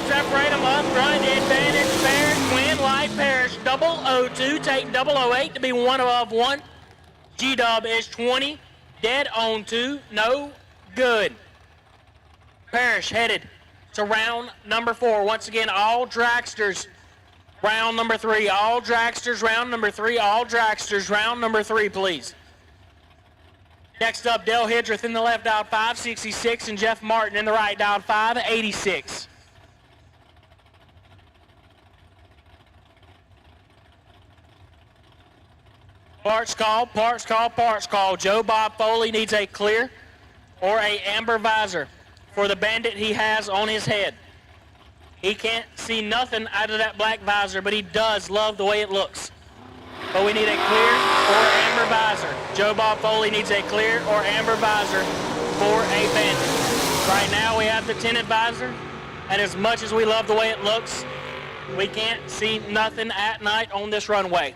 C: Separate them up front, advantage, Parrish, win, light, Parrish, 002, take 008 to be 1 above 1. G-Dub is 20, dead on 2, no good. Parrish headed to round number 4. Once again, all dragsters, round number 3. All dragsters, round number 3. All dragsters, round number 3, please. Next up, Dale Hidreth in the left, dialed 566, and Jeff Martin in the right, dialed 586. Parts call, parts call, parts call. Joe Bob Foley needs a clear or a amber visor for the bandit he has on his head. He can't see nothing out of that black visor, but he does love the way it looks. But we need a clear or amber visor. Joe Bob Foley needs a clear or amber visor for a bandit. Right now we have the tinted visor, and as much as we love the way it looks, we can't see nothing at night on this runway.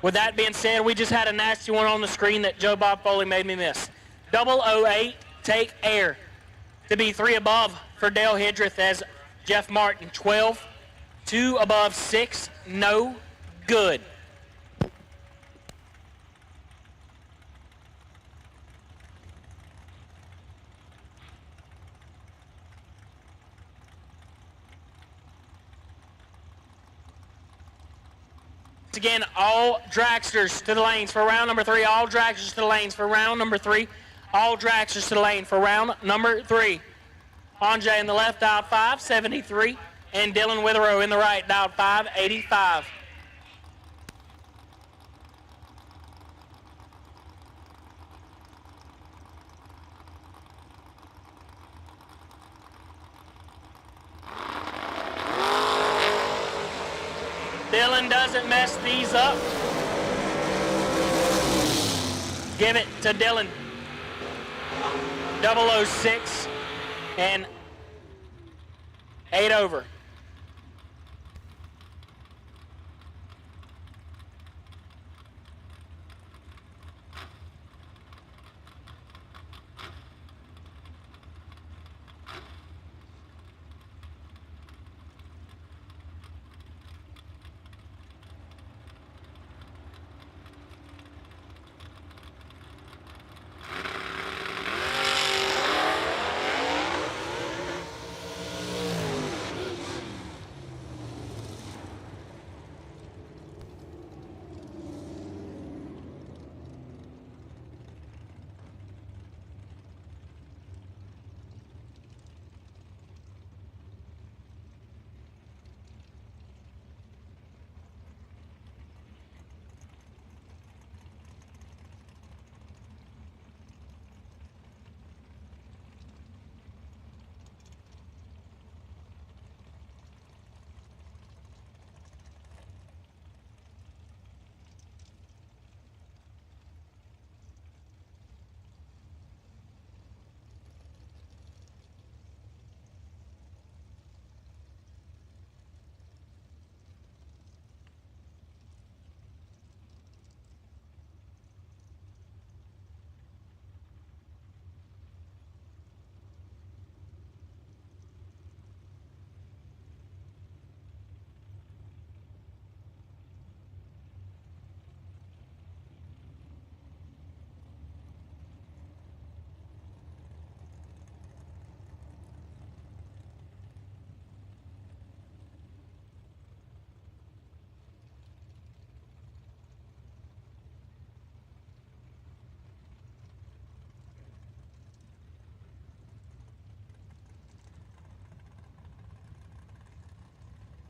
C: With that being said, we just had a nasty one on the screen that Joe Bob Foley made me miss. 008, take air to be 3 above for Dale Hidreth as Jeff Martin, 12, 2 above 6, no good. Again, all dragsters to the lanes for round number 3. All dragsters to the lanes for round number 3. All dragsters to the lane for round number 3. Anjay in the left, dialed 573, and Dylan Witherow in the right, dialed 585. Dylan doesn't mess these up, give it to Dylan. 006 and 8 over.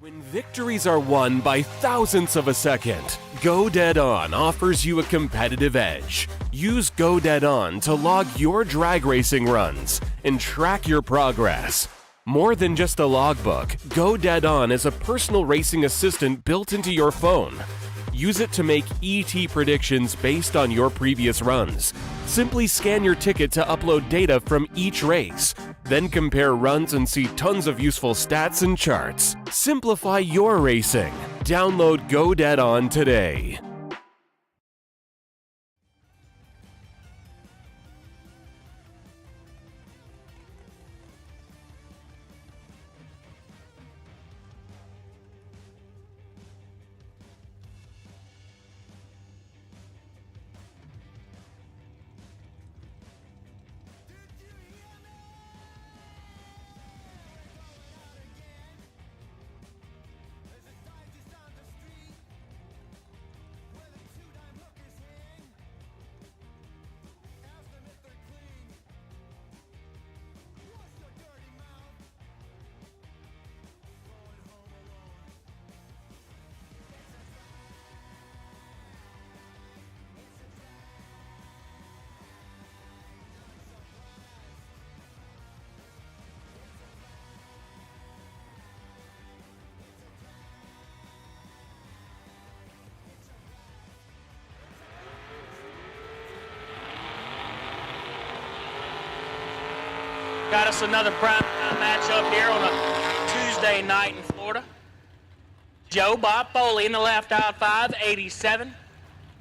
A: When victories are won by thousandths of a second, Go Dead On offers you a competitive edge. Use Go Dead On to log your drag racing runs and track your progress. More than just a logbook, Go Dead On is a personal racing assistant built into your phone. Use it to make ET predictions based on your previous runs. Simply scan your ticket to upload data from each race. Then compare runs and see tons of useful stats and charts. Simplify your racing. Download Go Dead On today.
C: Got us another prime time matchup here on a Tuesday night in Florida. Joe Bob Foley in the left, dial 5, 87.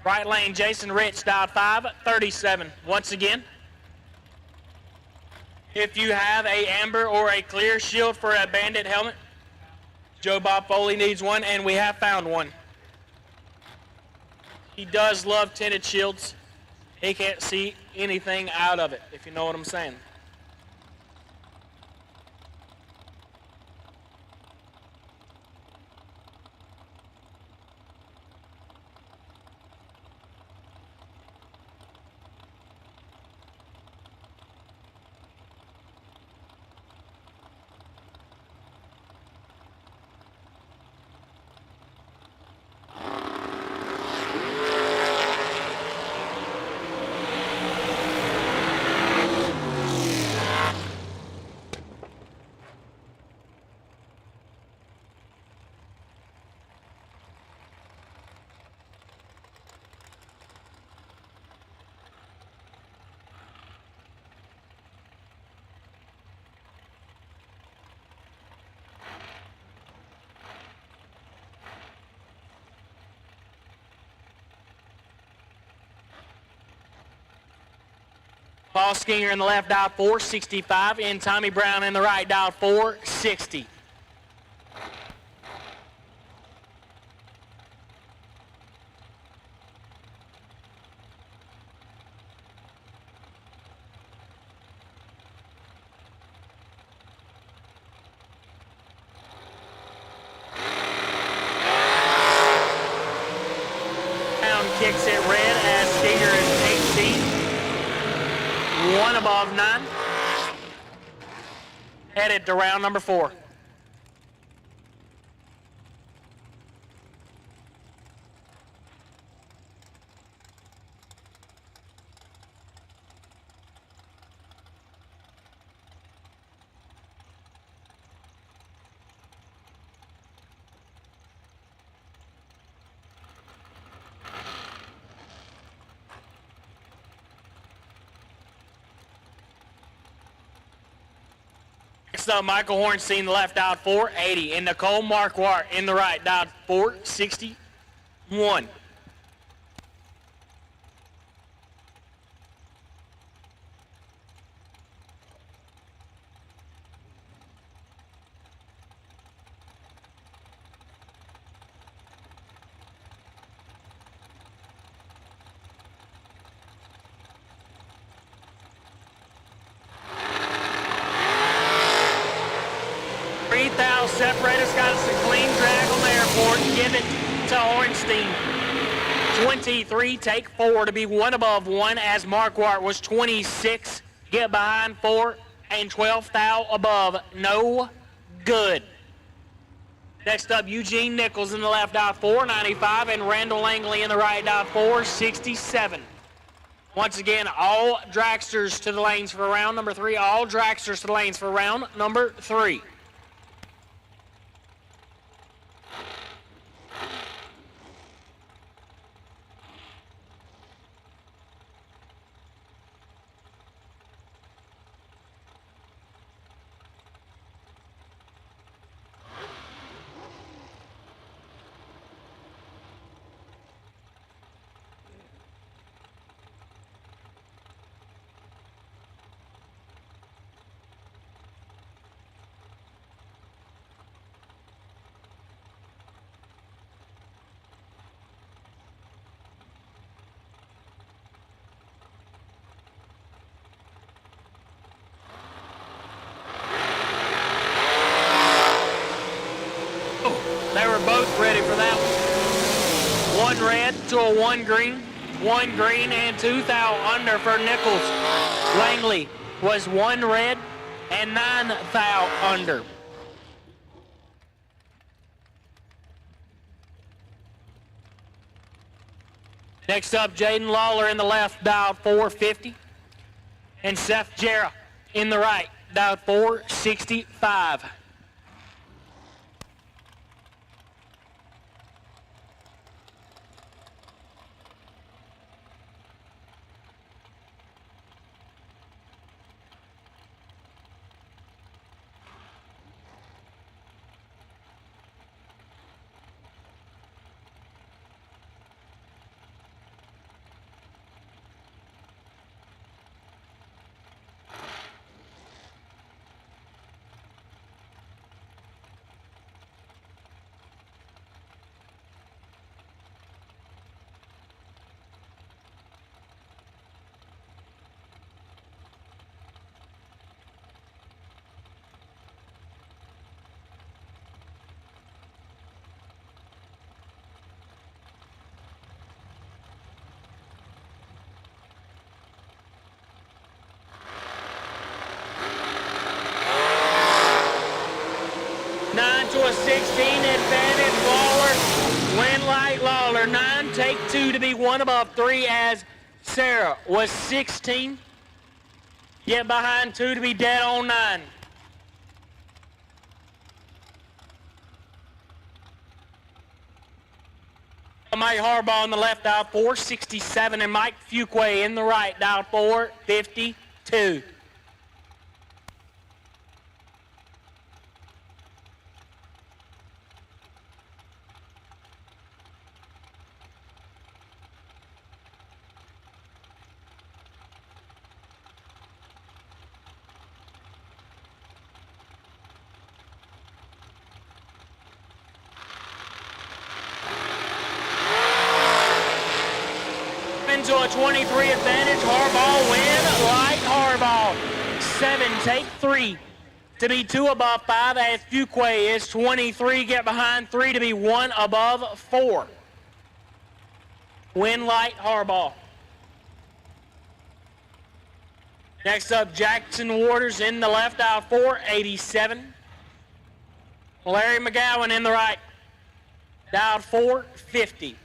C: Right lane, Jason Rich, dial 5, 37. Once again, if you have a amber or a clear shield for a bandit helmet, Joe Bob Foley needs one, and we have found one. He does love tinted shields. He can't see anything out of it, if you know what I'm saying. Paul Skinger in the left, dialed 465, and Tommy Brown in the right, dialed 460. Brown kicks it red as Skinger is 18. One above 9. Headed to round number 4. Next up, Michael Hornstein in the left, dialed 480, and Nicole Marquardt in the right, dialed 461. Separator's got us a clean drag on the airport. Give it to Hornstein. 23, take 4 to be 1 above 1 as Marquardt was 26. Get behind 4 and 12 thou above. No good. Next up, Eugene Nichols in the left, dialed 495, and Randall Langley in the right, dialed 467. Once again, all dragsters to the lanes for round number 3. All dragsters to the lanes for round number 3. They were both ready for that one. 1 red to a 1 green. 1 green and 2 thou under for Nichols. Langley was 1 red and 9 thou under. Next up, Jaden Lawler in the left, dialed 450. And Seth Jarrah in the right, dialed 465. To a 16 advantage, Lawler. Win light, Lawler. 9, take 2 to be 1 above 3 as Sarah was 16. Get behind 2 to be dead on 9. Mike Harbaugh on the left, dialed 467, and Mike Fuquay in the right, dialed 452. a 23 advantage. Harbaugh win. Light Harbaugh. 7, take 3 to be 2 above 5 as Fuquay is 23. Get behind 3 to be 1 above 4. Win Light Harbaugh. Next up, Jackson Waters in the left, aisle 4, 87. Larry McGowan in the right, dialed 4, 50.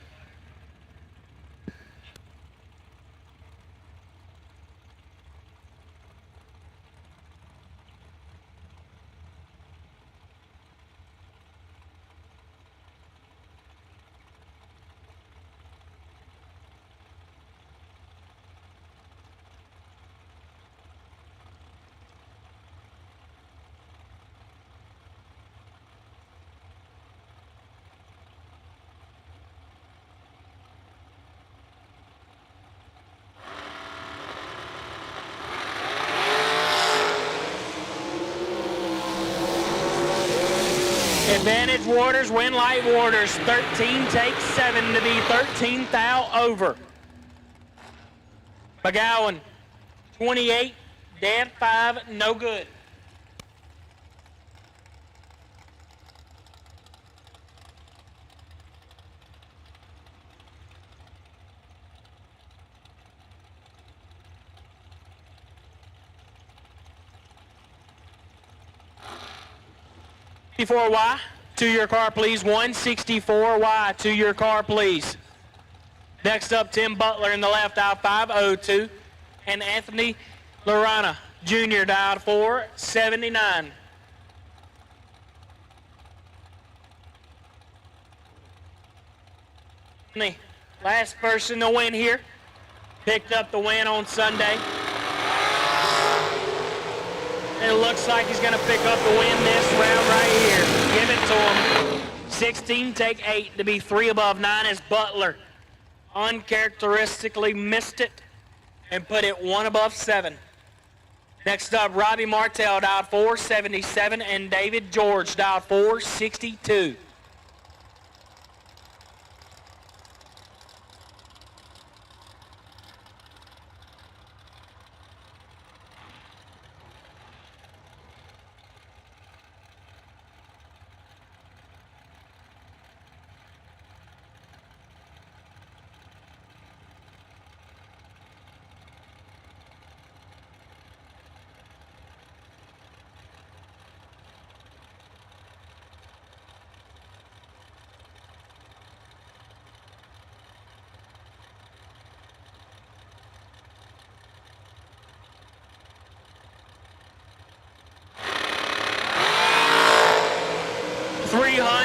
C: Advantage Waters, win Light Waters. 13 takes 7 to be 13 thou over. McGowan, 28, dead 5, no good. Y to your car, please. 164Y to your car, please. Next up, Tim Butler in the left, aisle 502, and Anthony Lorana Jr. dialed 479. The last person to win here picked up the win on Sunday. It looks like he's going to pick up the win this round right here. Give it to him. 16, take 8 to be 3 above 9 as Butler uncharacteristically missed it and put it 1 above 7. Next up, Robbie Martell dialed 477 and David George dialed 462.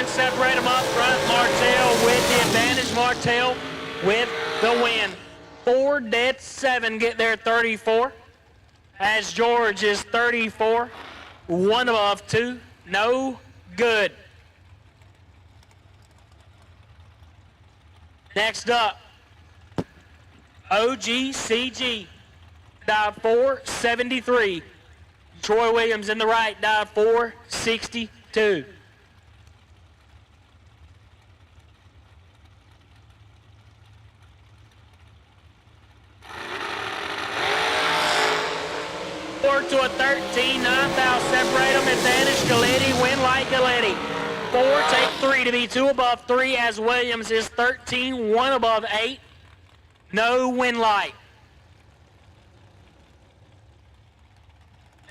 C: Separate them up front. Martell with the advantage. Martell with the win. 4 dead 7 get there 34. As George is 34. 1 above 2. No good. Next up, OGCG dialed 473. Troy Williams in the right dialed 462. To a 13, 9 thou separate them. Advantage Galetti, win Light Galetti. 4, take 3 to be 2 above 3 as Williams is 13, 1 above 8. No win Light.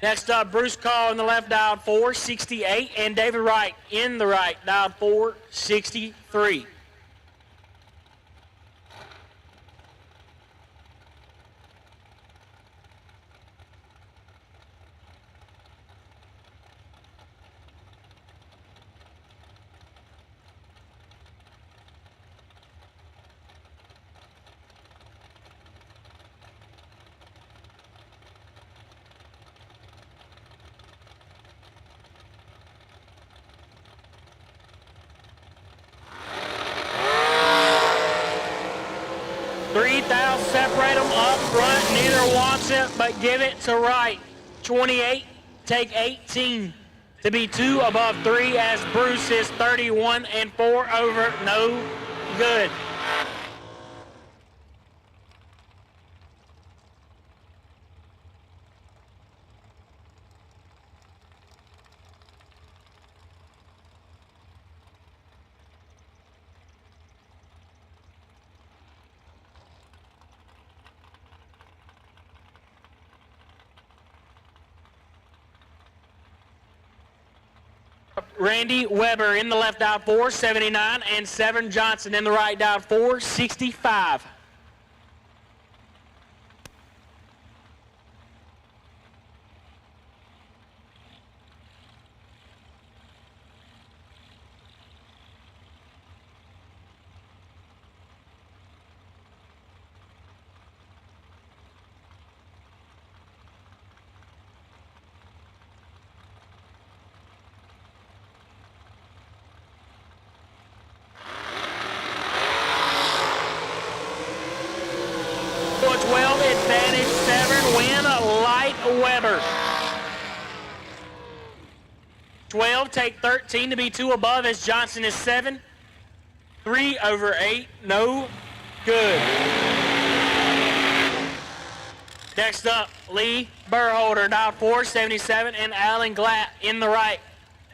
C: Next up, Bruce Call in the left dialed 468 and David Wright in the right dialed 463. Separate them up front. Neither wants it, but give it to Wright. 28, take 18 to be 2 above 3 as Bruce is 31 and 4 over. No good. Randy Weber in the left dialed 479, and Severn Johnson in the right dialed 465. For 12, advantage Severn, win Light Weber. 12, take 13 to be 2 above as Johnson is 7. 3 over 8, no good. Next up, Lee Burholder, dialed 477, and Alan Glatt in the right,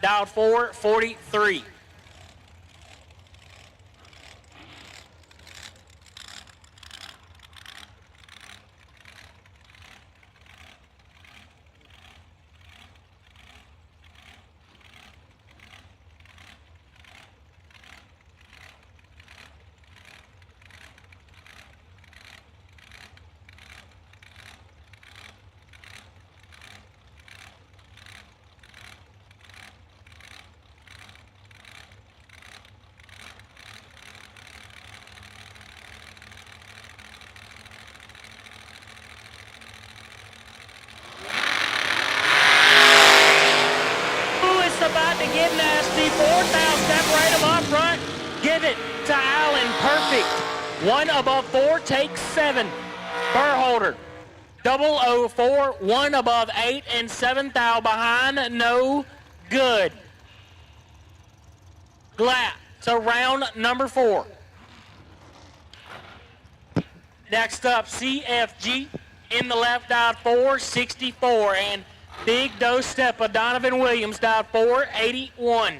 C: dialed 443. About to get nasty. 4,000, separate them up front. Give it to Allen. Perfect. 1 above 4, take 7. Burholder. 004, 1 above 8, and 7 thou behind. No good. Glatt to round number 4. Next up, CFG in the left dialed 464, and Big Doe Step of Donovan Williams dialed 481.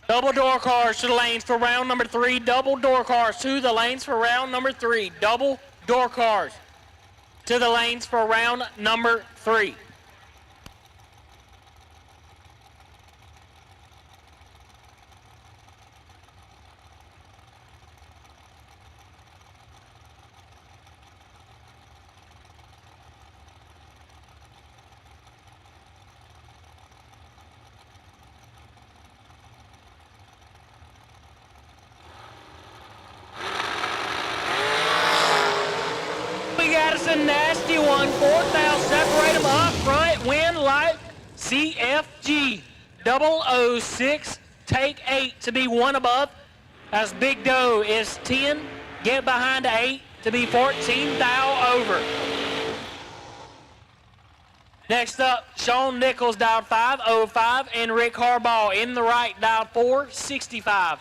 C: Double door cars to the lanes for round number 3. Double door cars to the lanes for round number 3. Double door cars to the lanes for round number 3. A nasty one. 4,000, separate them up front. Win Light CFG 006, take 8 to be 1 above. As Big Doe is 10, get behind 8 to be 14 thou over. Next up, Sean Nichols dialed 505, and Rick Harbaugh in the right dialed 465.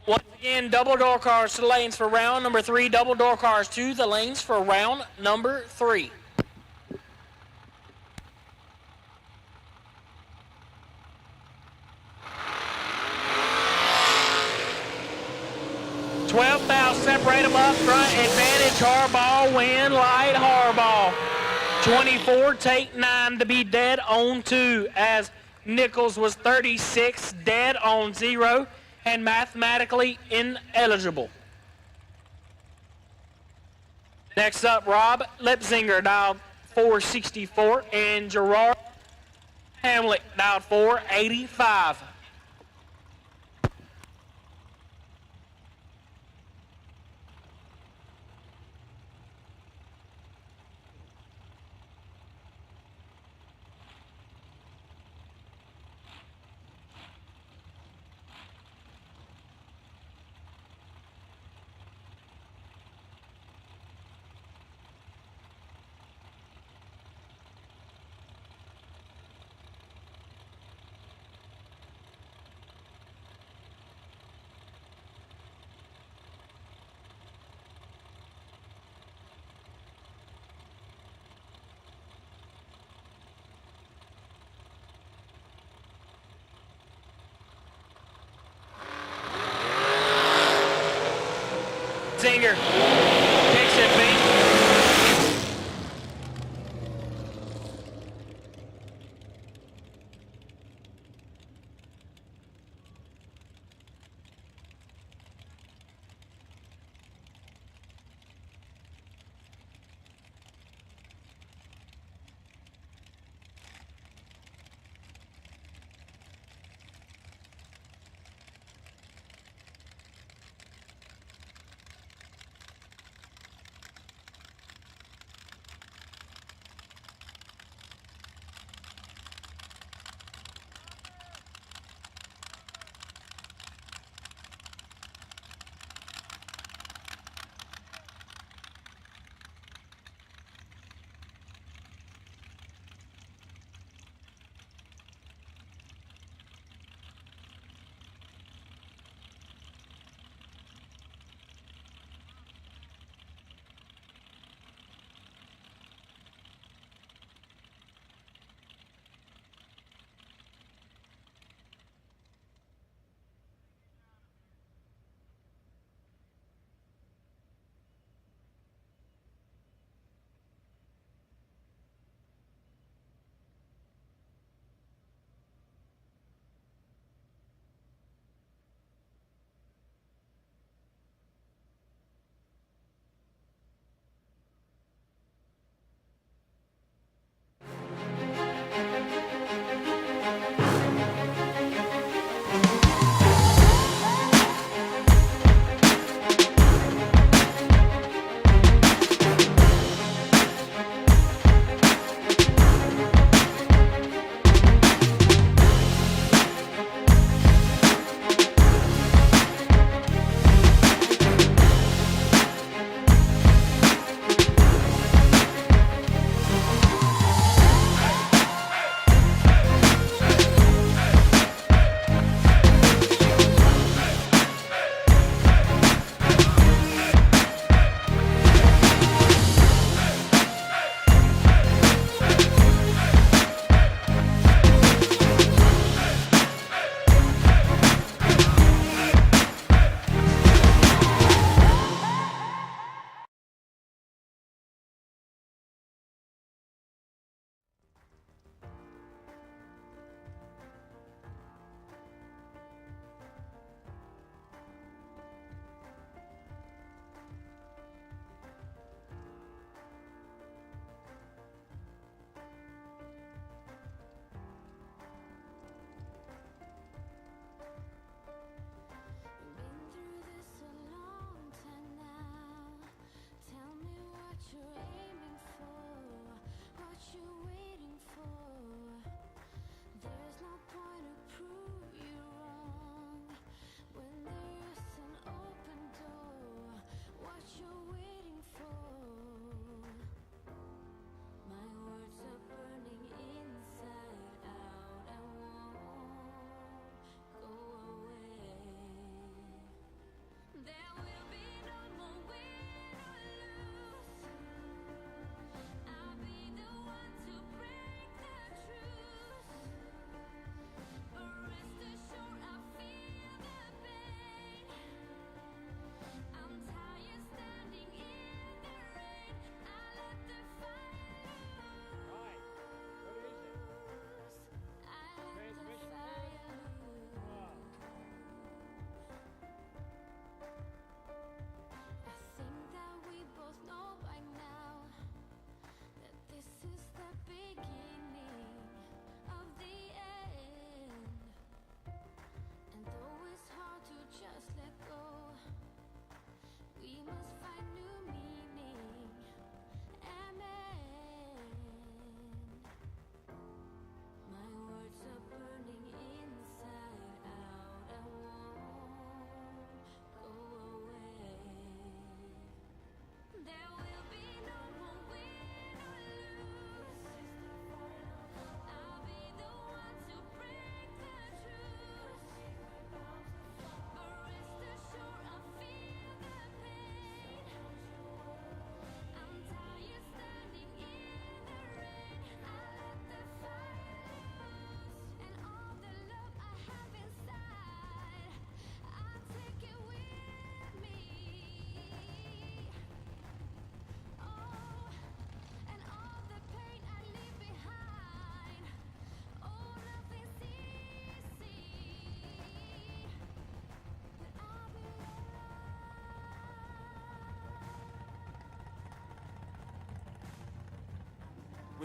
C: Once again, double door cars to the lanes for round number 3. Double door cars to the lanes for round number 3. Separate them up front. Advantage Harbaugh, win Light Harbaugh. 24, take 9 to be dead on 2, as Nichols was 36, dead on 0, and mathematically ineligible. Next up, Rob Lipsinger, dialed 464, and Gerard Hamlet, dialed 485. finger. Fix it, Pete.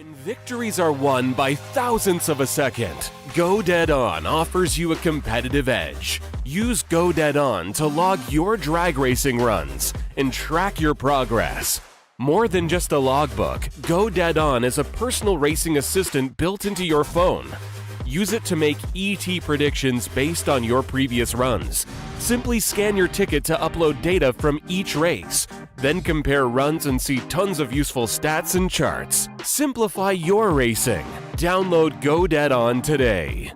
A: When victories are won by thousandths of a second, Go Dead On offers you a competitive edge. Use Go Dead On to log your drag racing runs and track your progress. More than just a logbook, Go Dead On is a personal racing assistant built into your phone. Use it to make ET predictions based on your previous runs. Simply scan your ticket to upload data from each race. Then compare runs and see tons of useful stats and charts. Simplify your racing. Download Go Dead On today.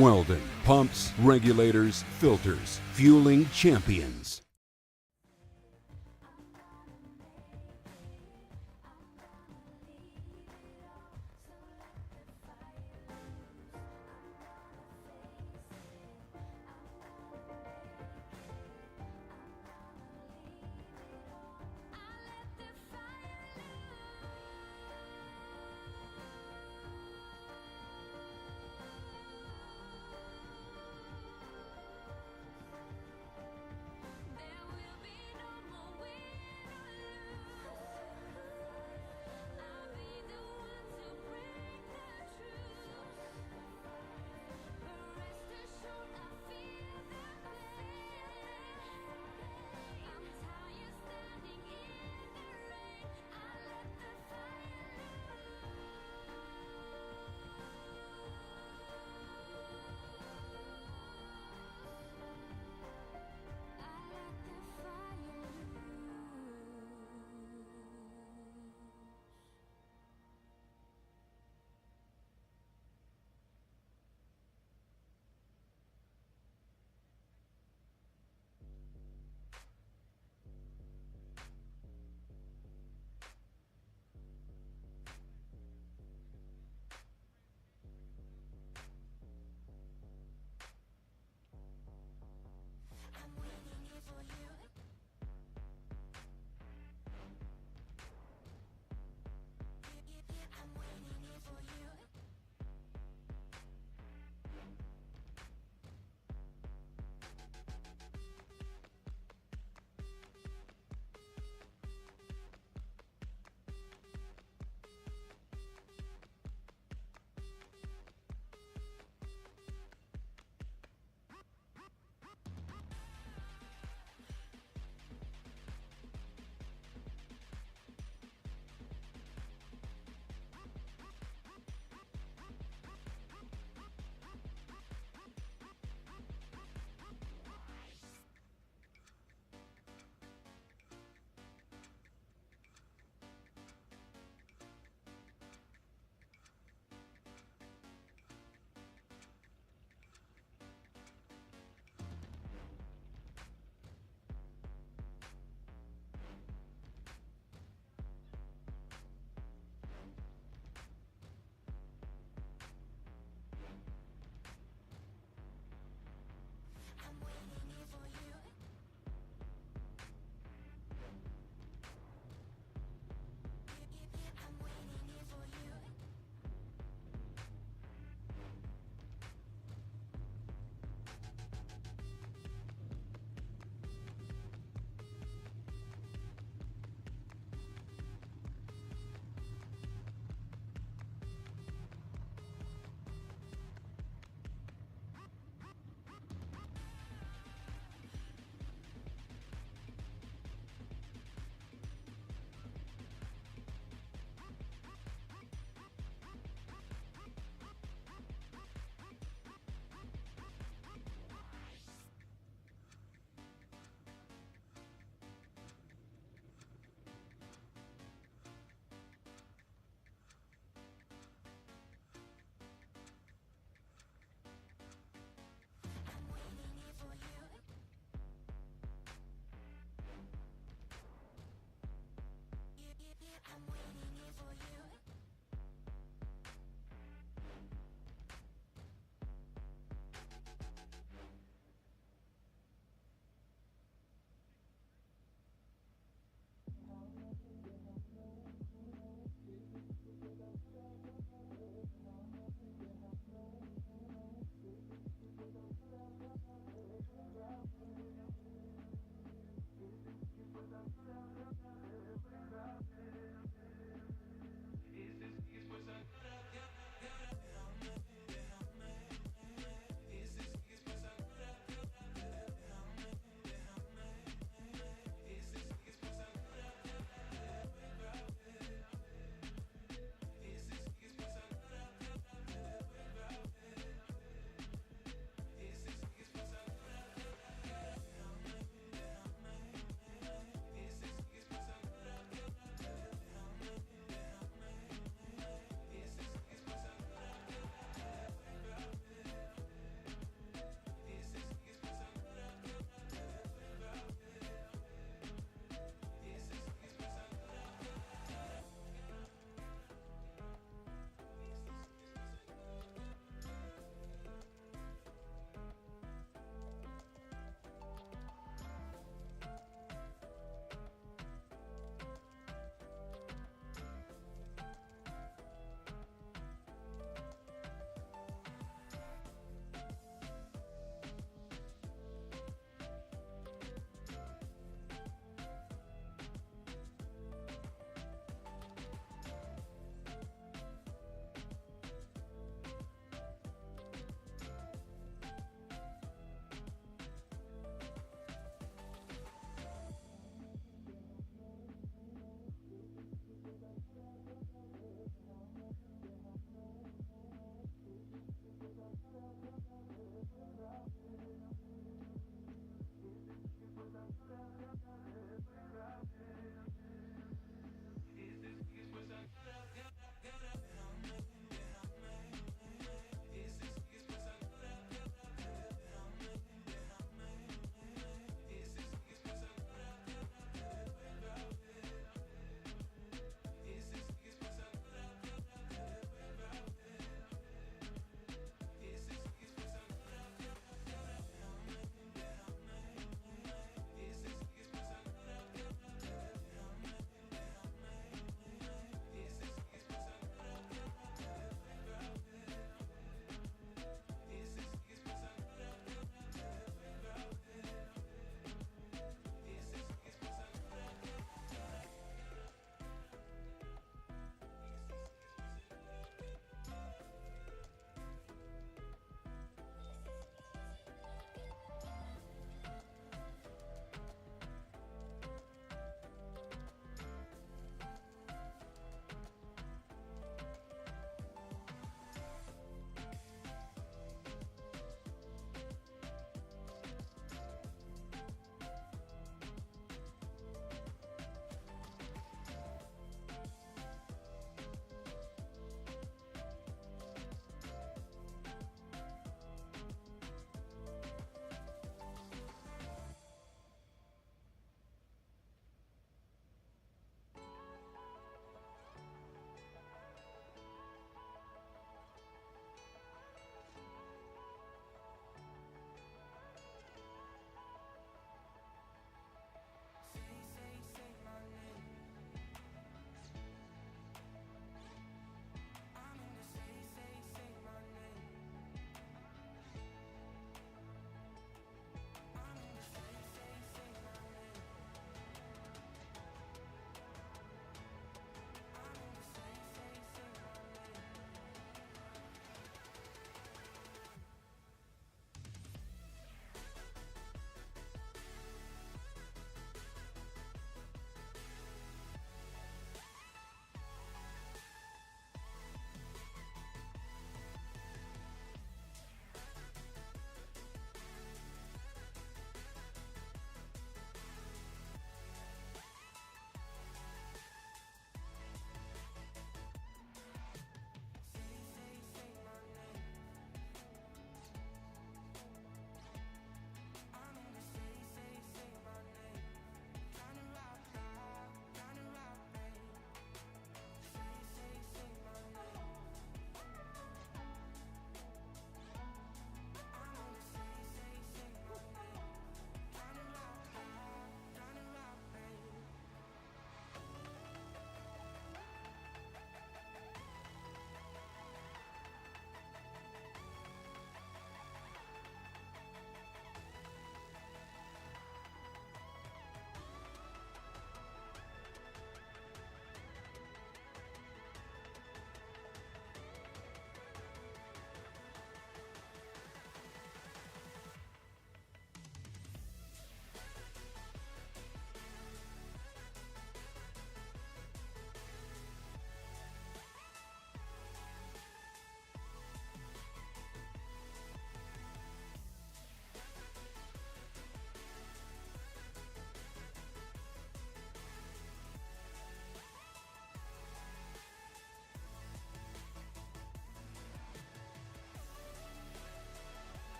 G: Weldon, pumps, regulators, filters, fueling champions.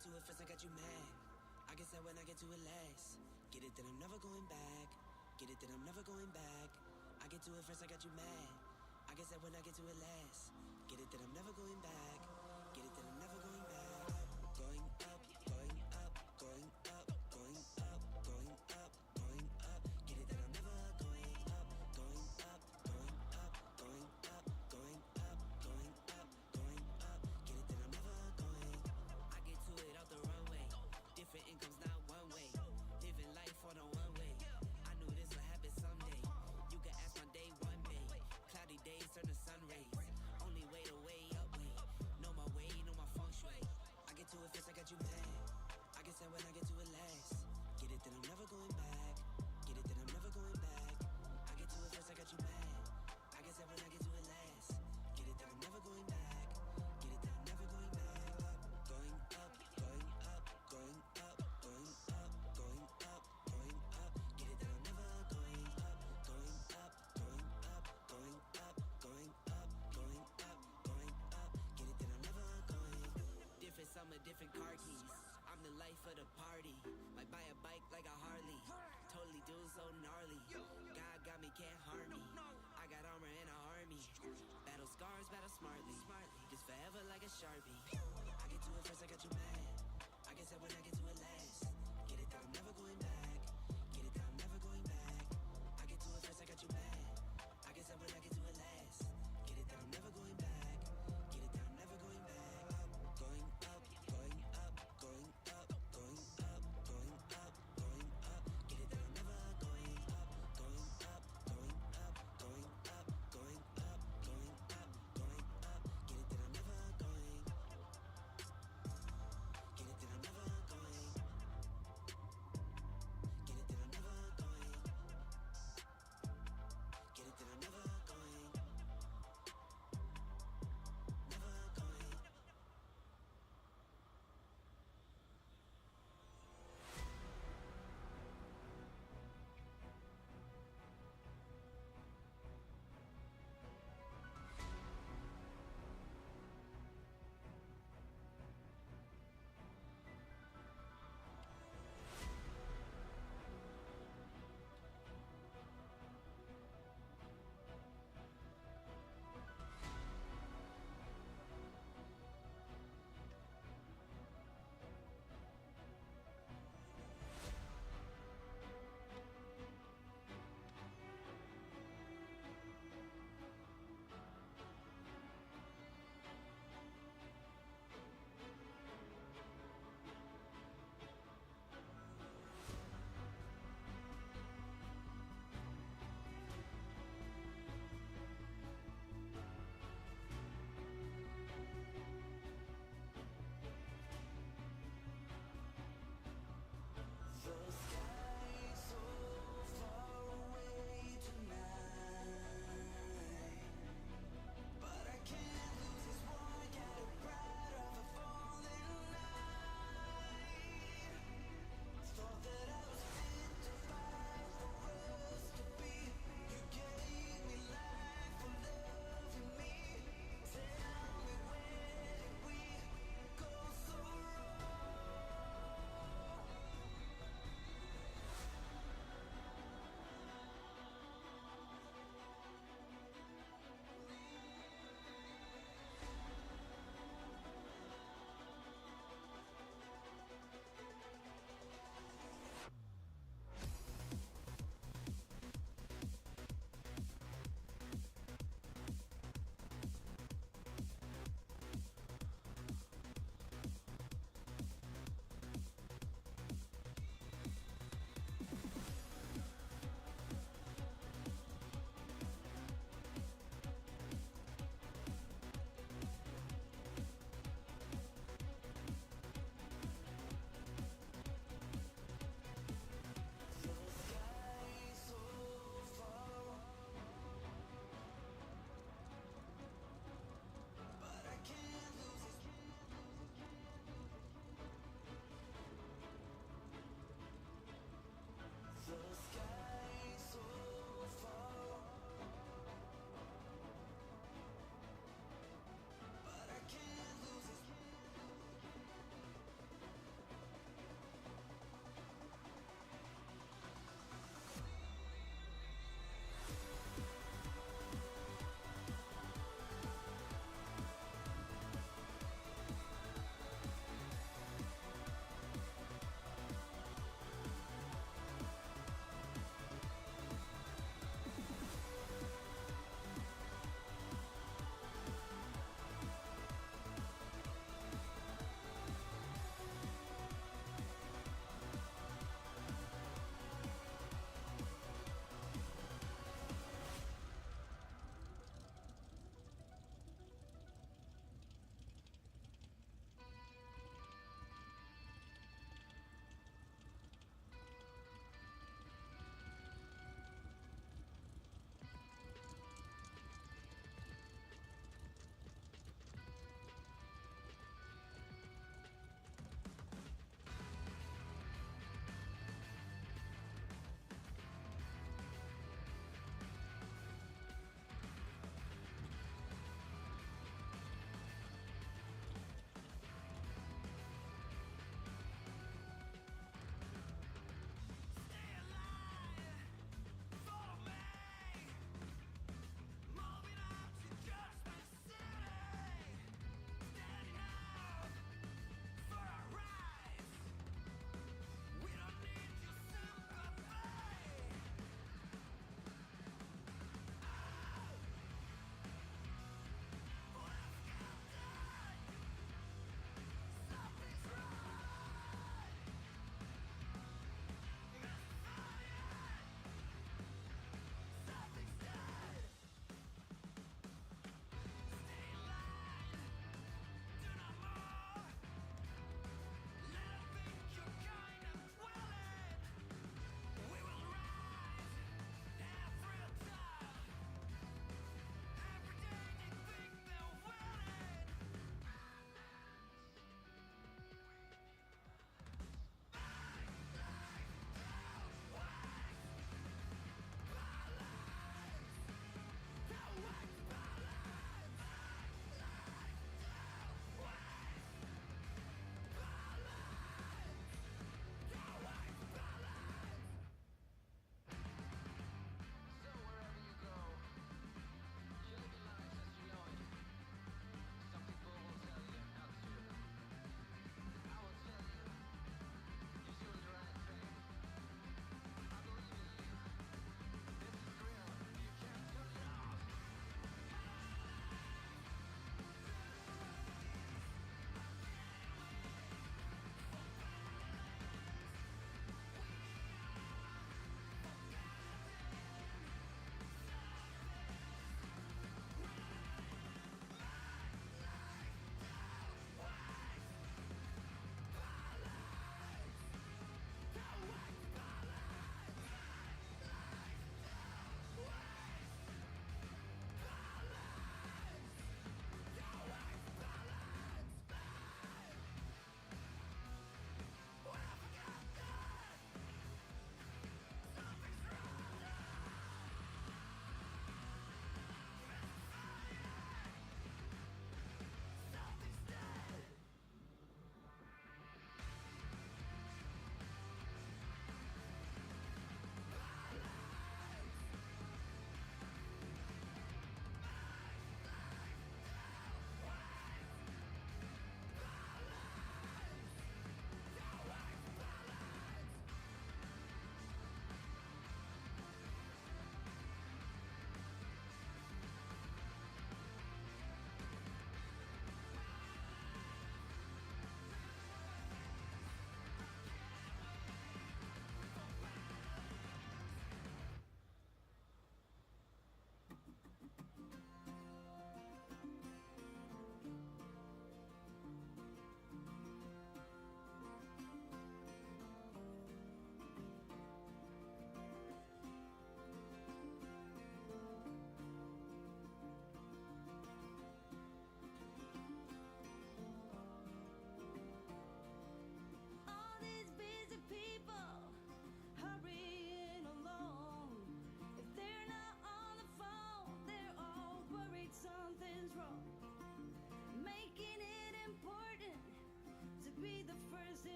H: get to it first, I got you mad. I guess that when I get to it last. Get it that I'm never going back. Get it that I'm never going back. I get to it first, I got you mad. I guess that when I get to it last. Get it that I'm never going back. Get it that I'm never going back. Going up, going up, going up, going up, going up, going up. Get it that I'm never going up, going up, going up, going up, going up, going up, going up. Get it that I'm never going. I get to it out the runway. Different incomes, not one way. Living life on a one way. I knew this would happen someday. You can ask my day one day. Cloudy days turn to sun rays. Only way to way up way. Know my way, know my feng shui. I get to it first, I got you mad. I guess that when I get to it last. Get it that I'm never going back. Get it that I'm never going back. I get to it first, I got you mad. I guess that when I get to it last. Get it that I'm never going back. Get it that I'm never going back. Going up, going up, going up, going up, going up, going up. Get it that I'm never going up, going up, going up, going up, going up, going up, going up. Get it that I'm never going. Different summer, different car keys. I'm the life of the party. Might buy a bike like a Harley. Totally do so gnarly. God got me, can't harm me. I got armor and an army. Battle scars, battle smartly. Just forever like a Sharpie. I get to it first, I got you mad. I guess that when I get to it last. Get it that I'm never going back. Get it that I'm never going back. I get to it first, I got you mad. I guess that when I get to it last. Get it that I'm never going back. Get it that I'm never going back. Going up, going up, going up, going up, going up, going up. Get it that I'm never going up, going up, going up, going up, going up, going up, going up. Get it that I'm never going. Get it that I'm never going.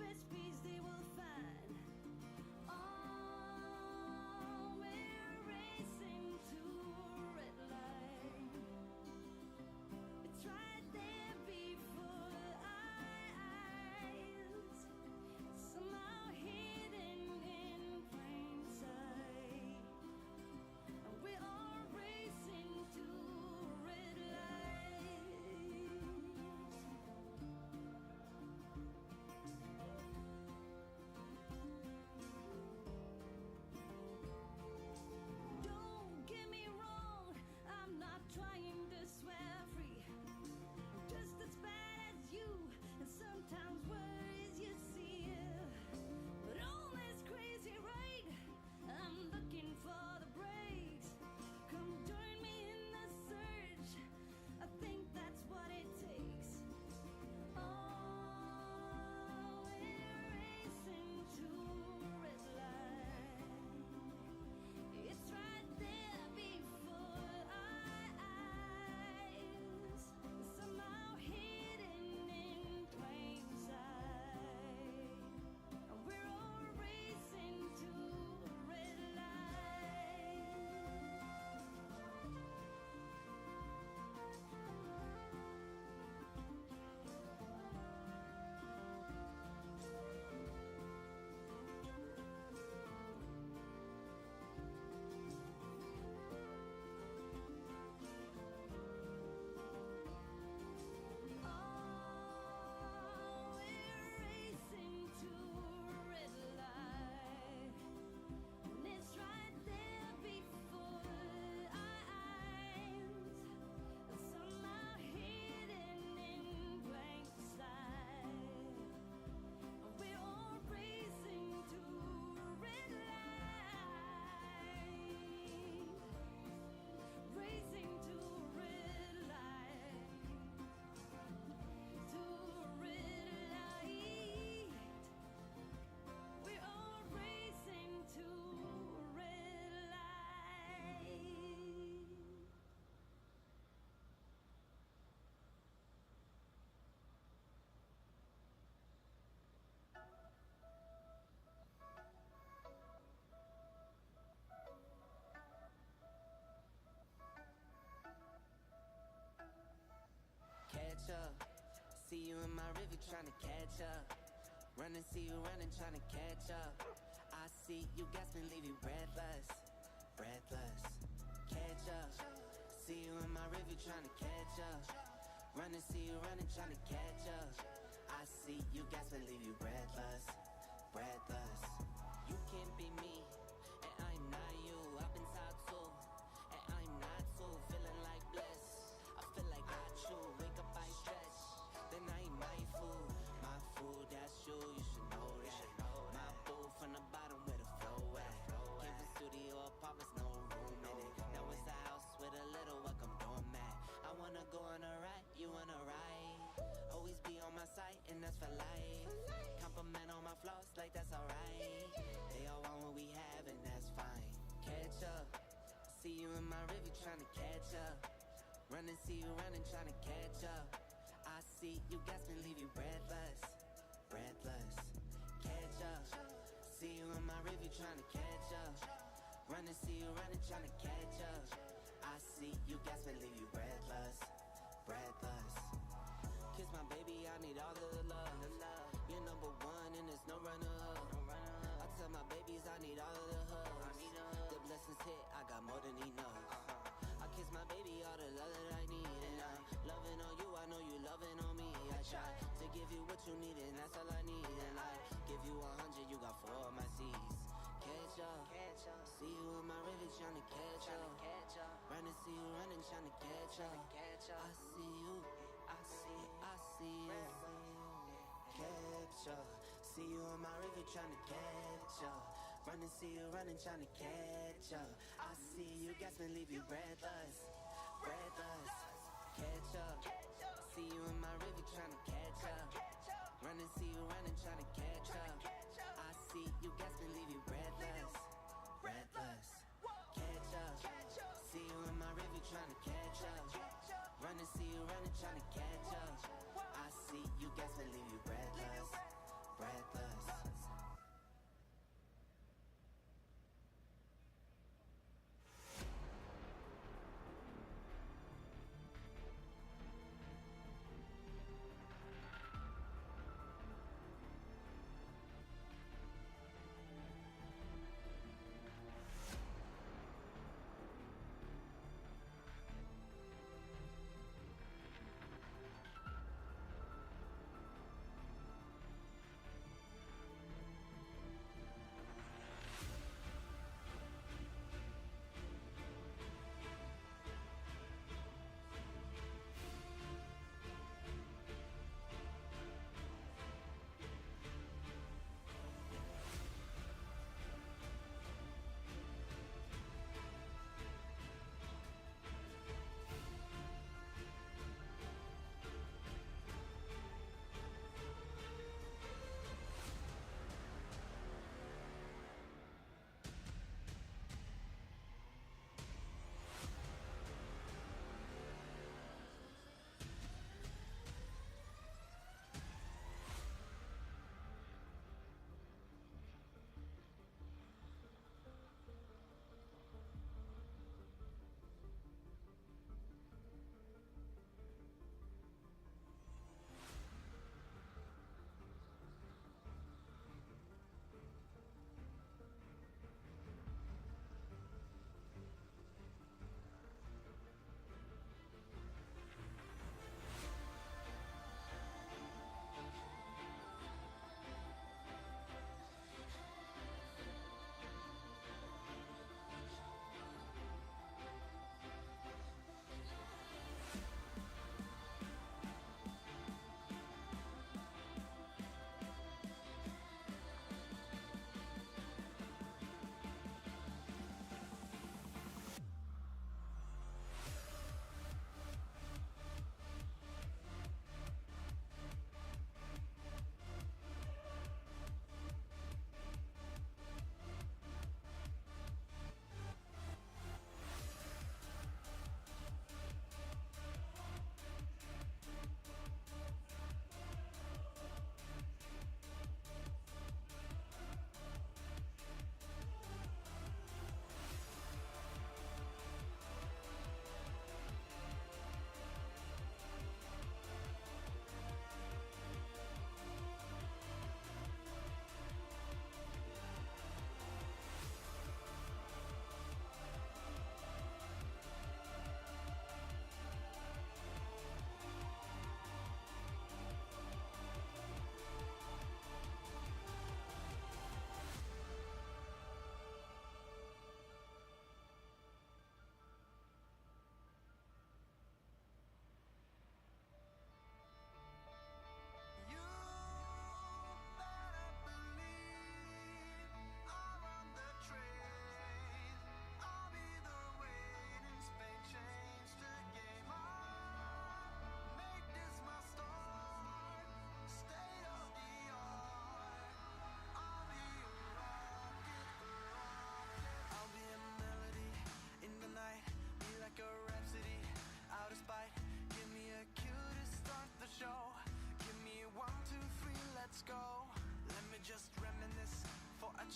D: best piece they will find. Oh, we're racing to a red light. It's right there before our eyes, somehow hidden in plain sight. And we're all racing to red lights. Don't get me wrong, I'm not trying to swear free. I'm just as bad as you, and sometimes worse you see. But all this crazy right, I'm looking for the brakes. Come join me in the search, I think that's what it takes. Oh, we're racing to a red light. It's right there before our eyes, somehow hidden in plain sight. And we're all racing to a red light. Oh, we're racing to a red light, and it's right there before our eyes, somehow hidden in plain sight. We're all racing to a red light, racing to a red light, to a red light. We're all racing to a red light.
H: Catch up. See you in my river trying to catch up. Run and see you running trying to catch up. I see you gasping, leave you breathless, breathless. Catch up. See you in my river trying to catch up. Run and see you running trying to catch up. I see you gasping, leave you breathless, breathless. You can't be me, and I'm not you. I've been taught to, and I'm not too. Feeling like bliss, I feel like I chew. Wake up, I stretch, then I eat my food. My food, that's you, you should know that. My boo from the bottom where the flow at. Came from studio apartments, no room in it. Now it's a house with a little welcome doormat. I wanna go on a ride, you wanna ride. Always be on my side, and that's for life. Compliment on my flaws, like that's alright. They all want what we have, and that's fine. Catch up. See you in my river trying to catch up. Run and see you running trying to catch up. I see you gasping, leave you breathless, breathless. Catch up. See you in my river trying to catch up. Run and see you running trying to catch up. I see you gasping, leave you breathless, breathless. Kiss my baby, I need all of the love. You're number one and there's no runner-up. I tell my babies I need all of the hugs. The blessings hit, I got more than enough. I kiss my baby, all the love that I need. And I'm loving on you, I know you loving on me. I try to give you what you need, and that's all I need. And I give you 100, you got 4 of my C's. Catch up, see you in my river trying to catch up. Run and see you running trying to catch up. I see you, I see you. Catch up, see you in my river trying to catch up. Run and see you running trying to catch up. I see you gasping, leave you breathless, breathless. Catch up, see you in my river trying to catch up. Run and see you running trying to catch up. I see you gasping, leave you breathless, breathless. Catch up, see you in my river trying to catch up. Run and see you running trying to catch up. I see you gasping, leave you breathless, breathless.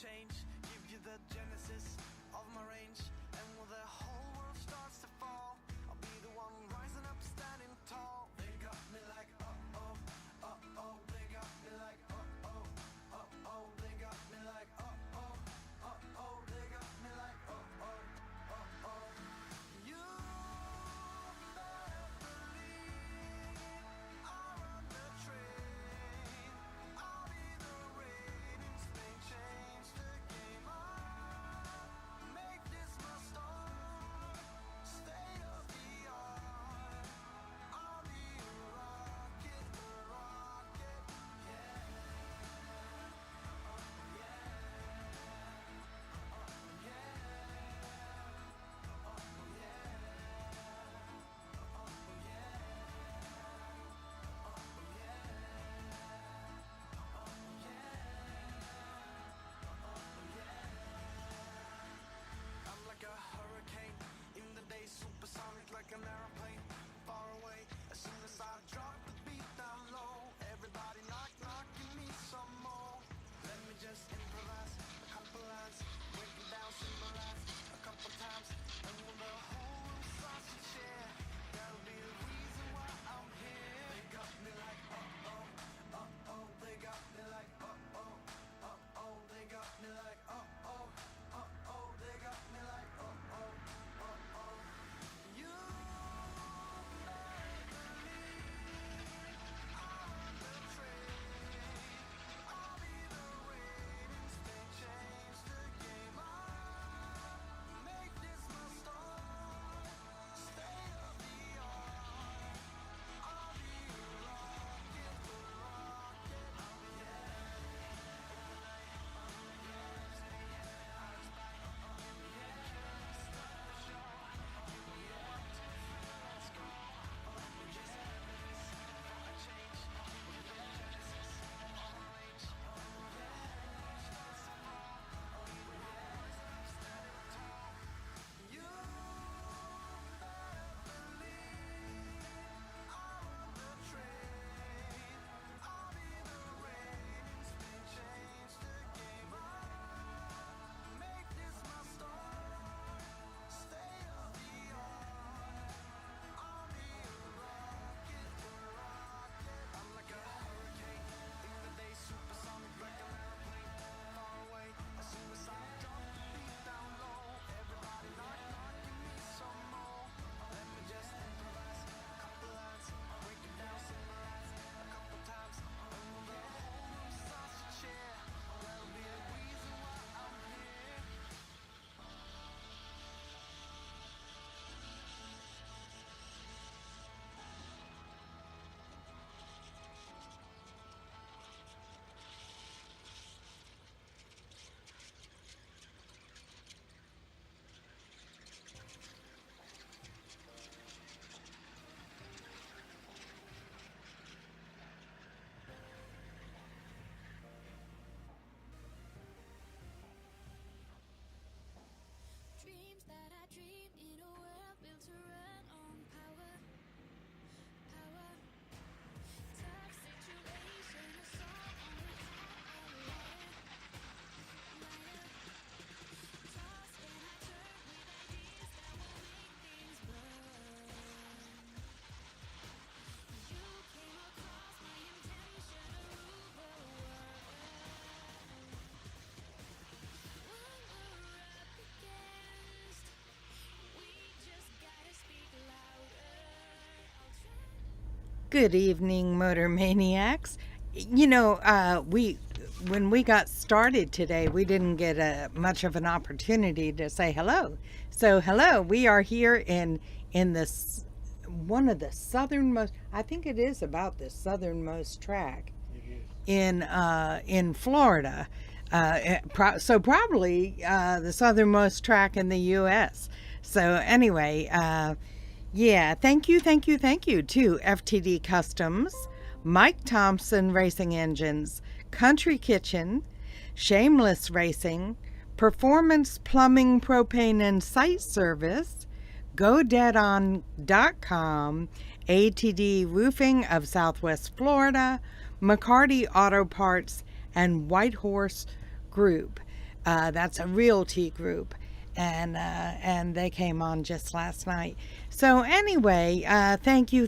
H: change, give you the genesis of my range. And when the whole world starts to fall, I'll be the one rising up, standing tall. They got me like, uh-oh, uh-oh. They got me like, uh-oh, uh-oh. They got me like, uh-oh, uh-oh. They got me like, uh-oh, uh-oh. You better believe I'll run the train. I'll be the rain in Spain, change the game. I'll make this my start, state of the art. I'll be a rocket, yeah. I'm like a hurricane in the day, supersonic like an airplane, far away. As soon as I drop the beat down low, everybody knock, knock, give me some more. Let me just improvise a couple lines, break it down, symbolize a couple times. And when the whole room starts to cheer, there'll be a reason why I'm here. They got me like, uh-oh, uh-oh. They got me like, uh-oh, uh-oh. They got me like, uh-oh, uh-oh. They got me like, uh-oh, uh-oh. You better believe I'll run the train. I'll be the rain in Spain, change the game. I'll make this my start, state of the art. I'll be a rocket, You better believe I'll run the train. I'll be the rain in Spain, change the game. I'll make this my start, state of the art. I'll be a rocket, I'm like a hurricane in the day, supersonic like an airplane, far away. As soon as I drop the beat down low, everybody knock, knock, give me some more. Let me just improvise a couple lines, break it down, symbolize a couple times. And when the whole room starts to cheer, there'll be a reason why I'm here.
D: Dreams that I dreamed in a world built to run on power, power. Tough situation, a song only had a liar, liar. Tossed and I turned with ideas that will make things burn. You came across my intention to rule the world. When we're up against, we just gotta speak louder. I'll try.
I: Good evening, Motor Maniacs. You know, when we got started today, we didn't get much of an opportunity to say hello. So, hello, we are here in this one of the southernmost. I think it is about the southernmost track in Florida. So probably the southernmost track in the U.S. So anyway, yeah, thank you to FTD Customs, Mike Thompson Racing Engines, Country Kitchen, Shameless Racing, Performance Plumbing, Propane and Site Service, GoDeadOn.com, ATD Roofing of Southwest Florida, McCarty Auto Parts, and White Horse Group. That's a realty group, and they came on just last night. So anyway, thank you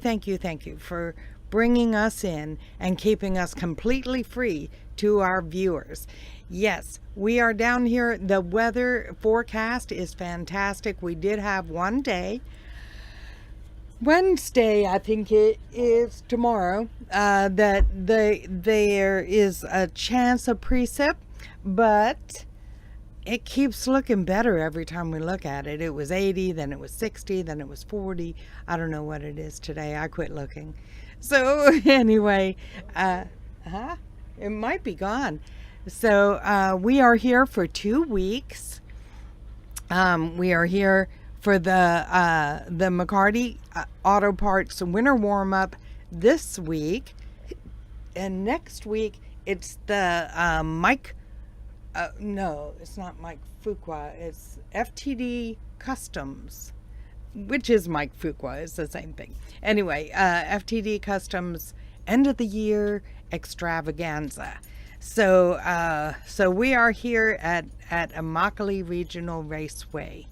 I: for bringing us in and keeping us completely free to our viewers. Yes, we are down here. The weather forecast is fantastic. We did have one day, Wednesday, I think it is tomorrow, that there is a chance of precip, but it keeps looking better every time we look at it. It was 80, then it was 60, then it was 40. I don't know what it is today. I quit looking. So anyway, it might be gone. So we are here for 2 weeks. We are here for the McCarty Auto Parts Winter Warm-Up this week. And next week, it's the Mike... no, it's not Mike Fuqua. It's FTD Customs, which is Mike Fuqua. It's the same thing. Anyway, FTD Customs end of the year extravaganza. So we are here at Immokalee Regional Raceway,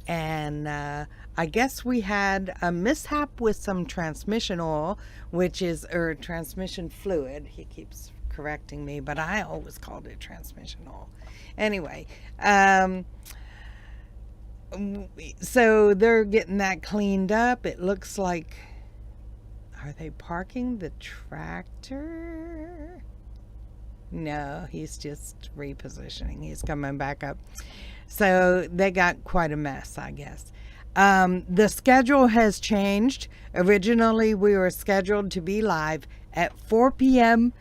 I: and I guess we had a mishap with some transmission oil, or transmission fluid. He keeps correcting me, but I always called it transmission oil. Anyway, so they're getting that cleaned up. It looks like, are they parking the tractor? No, he's just repositioning. He's coming back up. So they got quite a mess, I guess. The schedule has changed. Originally, we were scheduled to be live at 4 p.m.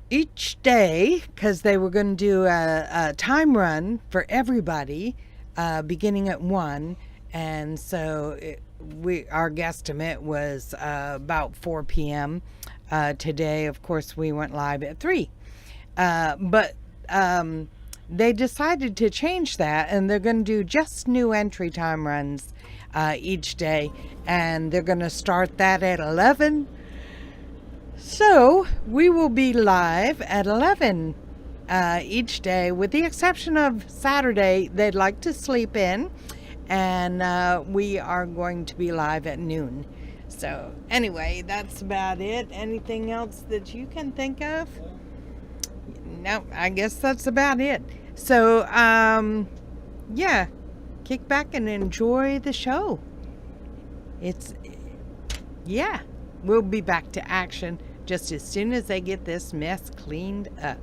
I: each day because they were going to do a time run for everybody beginning at 1. And so our guesstimate was about 4 p.m. Today, of course, we went live at 3. But they decided to change that, and they're going to do just new entry time runs each day, and they're going to start that at 11. So we will be live at 11 each day, with the exception of Saturday. They'd like to sleep in, and we are going to be live at noon. So anyway, that's about it. Anything else that you can think of? No, I guess that's about it. So, yeah, kick back and enjoy the show. We'll be back to action just as soon as they get this mess cleaned up.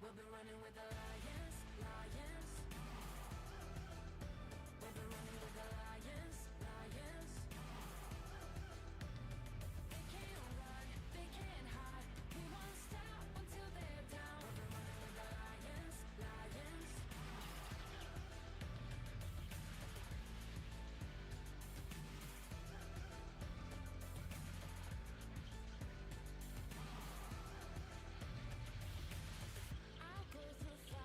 D: We'll be running with the lions, lions. We'll be running with the lions, lions. They can't run, they can't hide. We won't stop until they're down. We'll be running with the lions, lions. I'll go through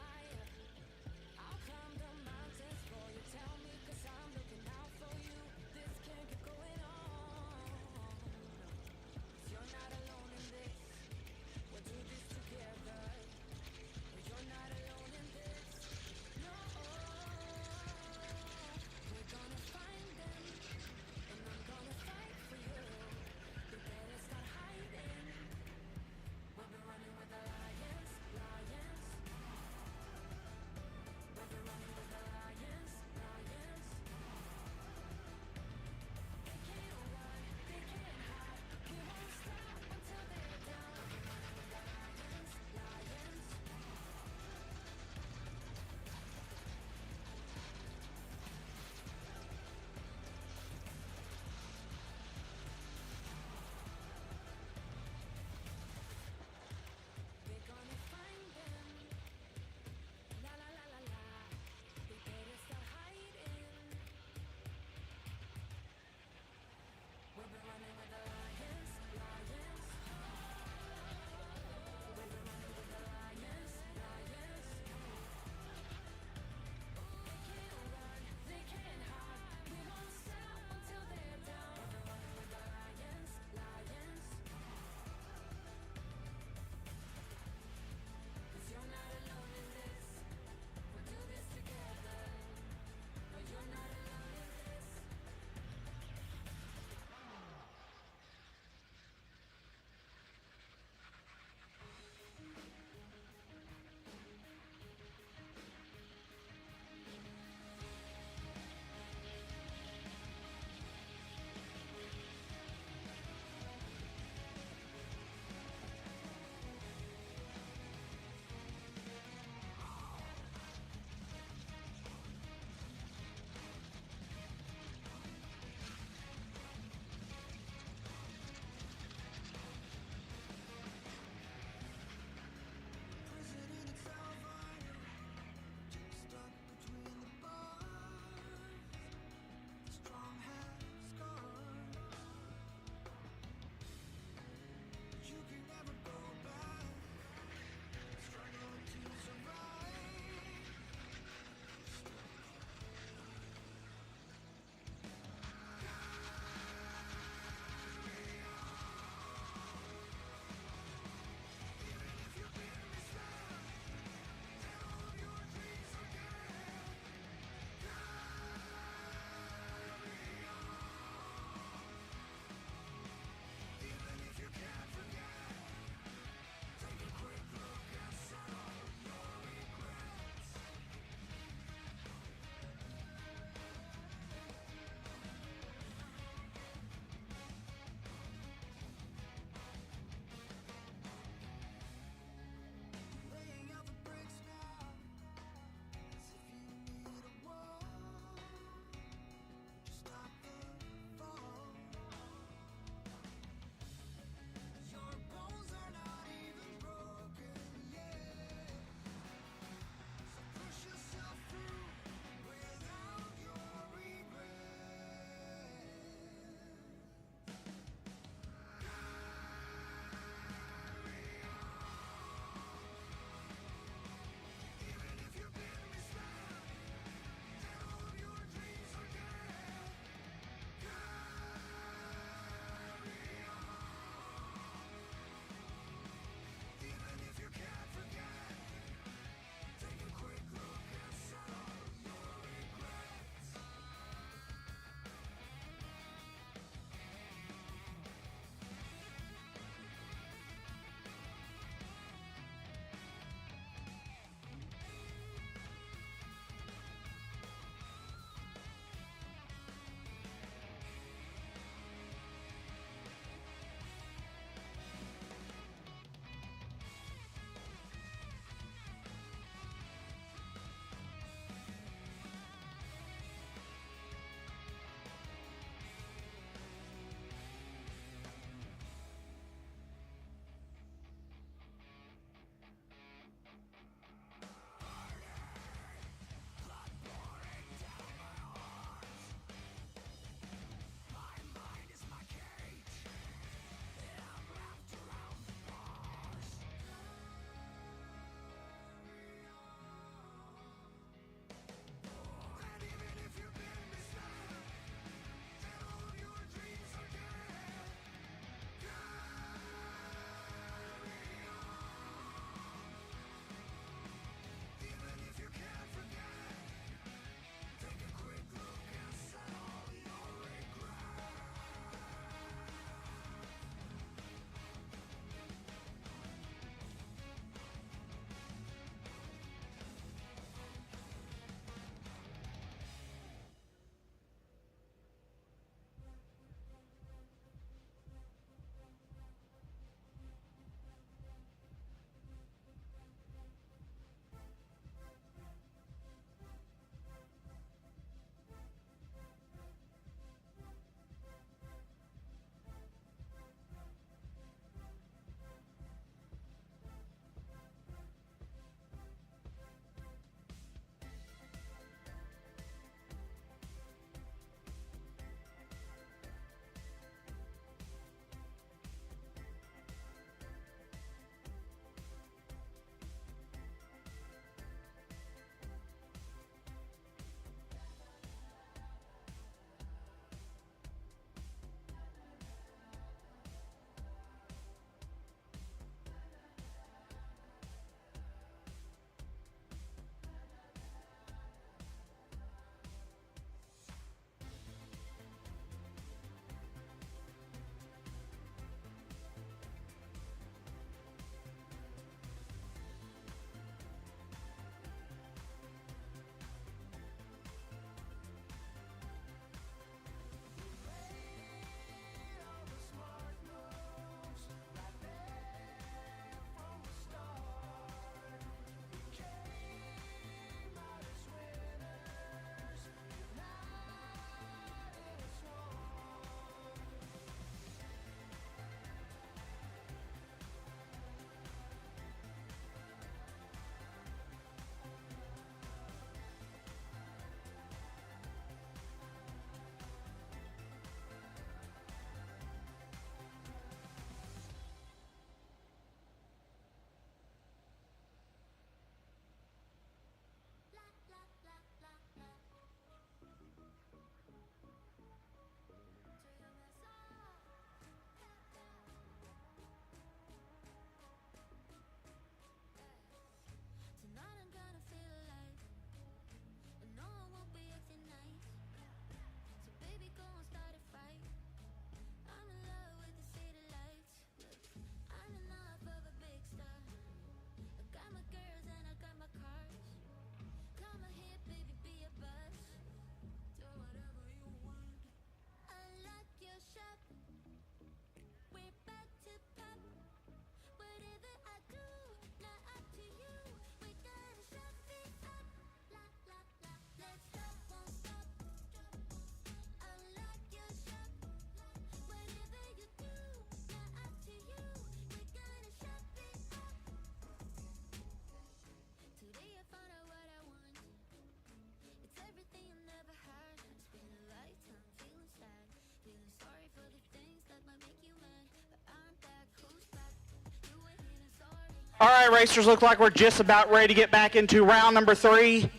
F: All right, racers, look like we're just about ready to get back into round number 3.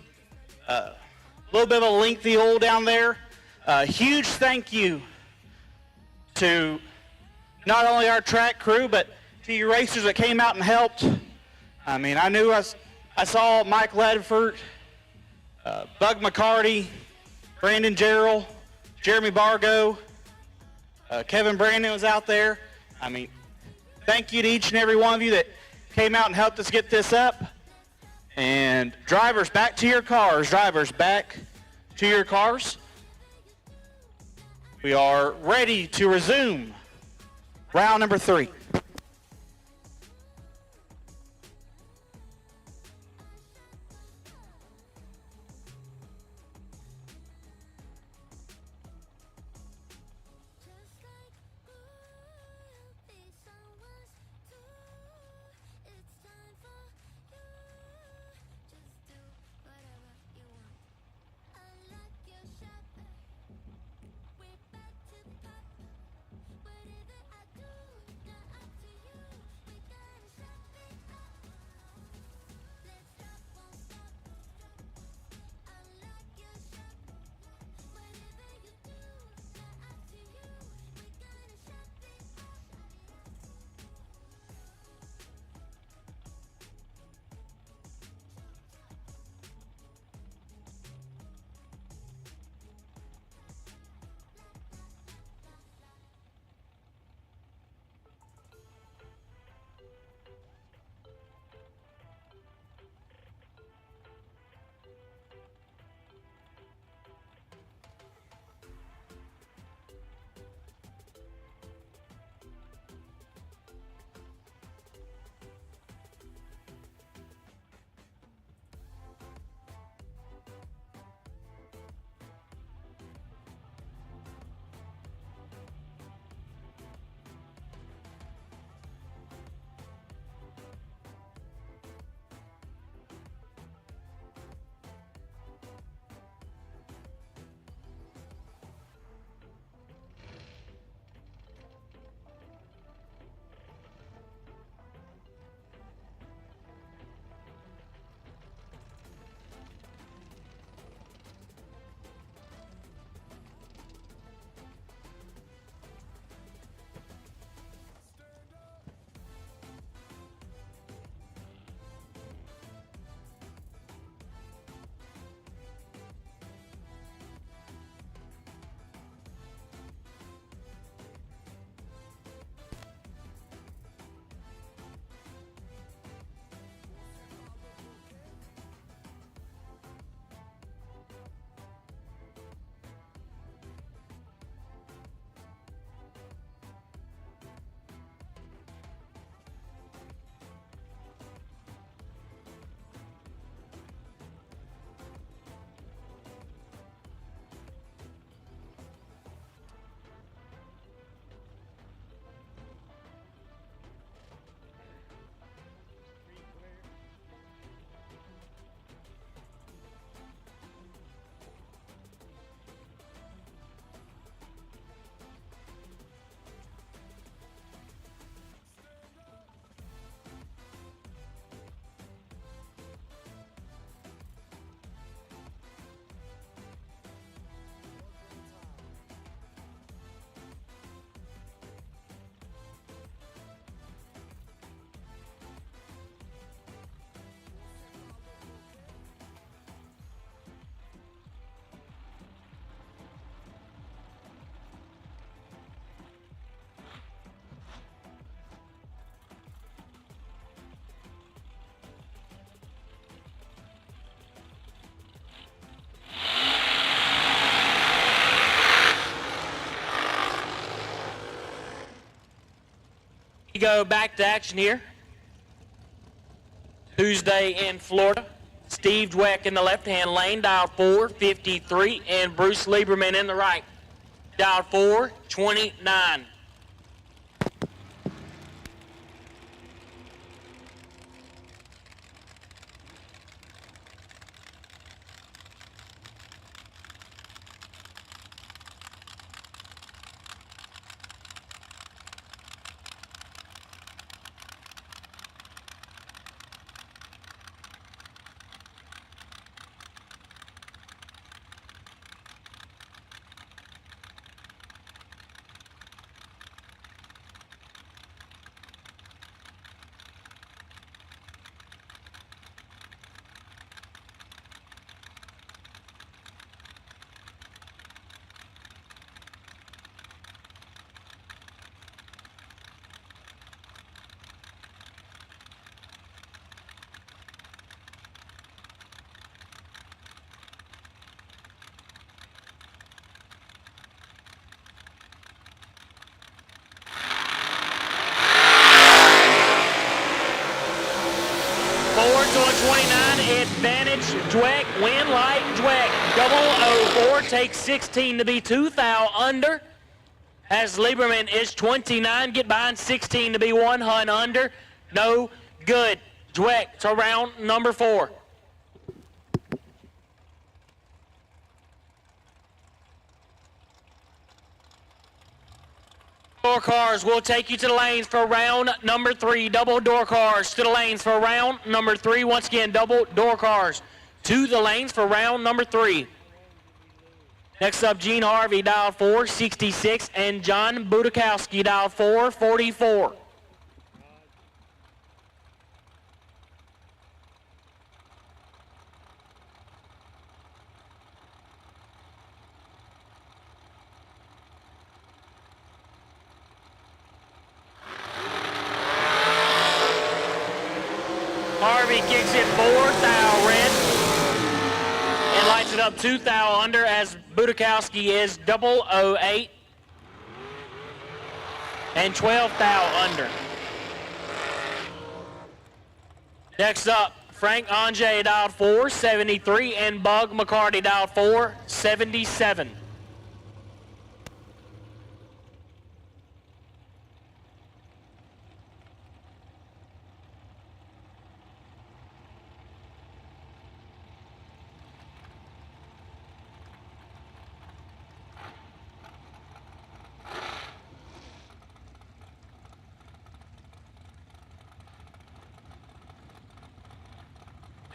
F: A little bit of a lengthy oil down there. Huge thank you to not only our track crew, but to you racers that came out and helped. I mean, I saw Mike Ledford, Bug McCarty, Brandon Gerald, Jeremy Bargo, Kevin Brandon was out there. I mean, thank you to each and every one of you that came out and helped us get this up. And drivers, back to your cars. Drivers, back to your cars. We are ready to resume round number 3.
C: We go back to action here. Tuesday in Florida. Steve Dweck in the left-hand lane, dial 453, and Bruce Lieberman in the right, dial 429. 004 takes 16 to be 2 thou under. As Lieberman is 29, get behind 16 to be 1 hun under. No good. Dweck to round number 4. Door cars will take you to the lanes for round number 3. Double door cars to the lanes for round number 3. Once again, double door cars to the lanes for round number 3. Next up, Gene Harvey, dial 466, and John Budakowski, dial 444. Harvey kicks it 4 thou red and lights it up 2 thou under as Budakowski is 008 and 12 thou under. Next up, Frank Ange dialed 473 and Bug McCarty dialed 477.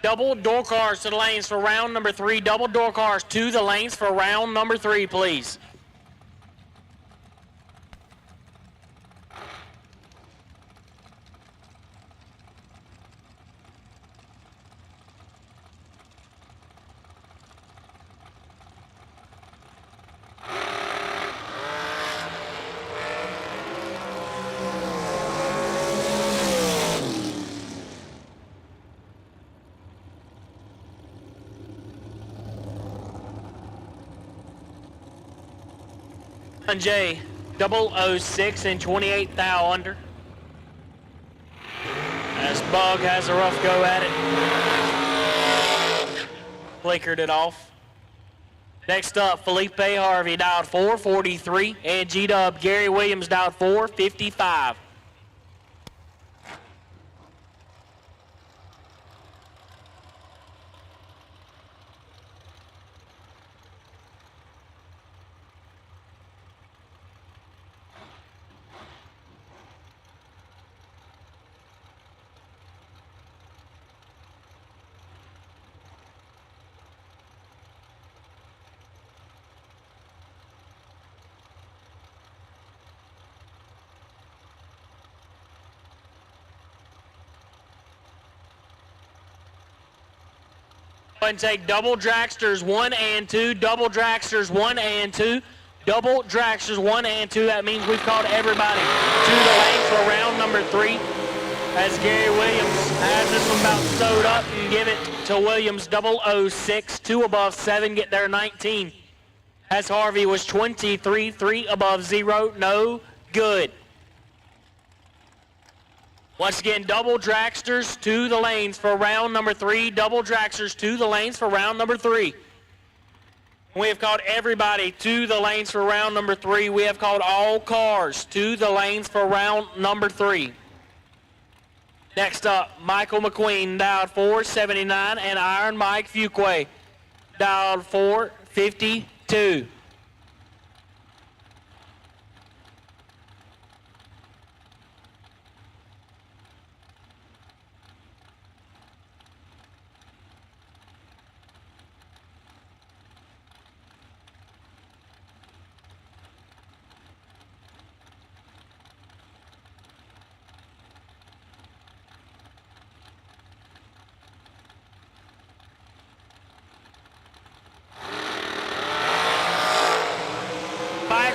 C: Double door cars to the lanes for round number 3. Double door cars to the lanes for round number 3, please. J 006 and 28 thou under. As Bug has a rough go at it. Flickered it off. Next up, Felipe Harvey dialed 443 and G-Dub Gary Williams dialed 455. And take double dragsters 1 and 2, double dragsters 1 and 2, double dragsters 1 and 2. That means we've called everybody to the lanes for round number 3. As Gary Williams has this one about sewed up and give it to Williams 006, 2 above 7, get there 19. As Harvey was 23, 3 above 0, no good. Once again, double dragsters to the lanes for round number 3. Double dragsters to the lanes for round number 3. We have called everybody to the lanes for round number 3. We have called all cars to the lanes for round number 3. Next up, Michael McQueen dialed 479 and Iron Mike Fuquay dialed 452.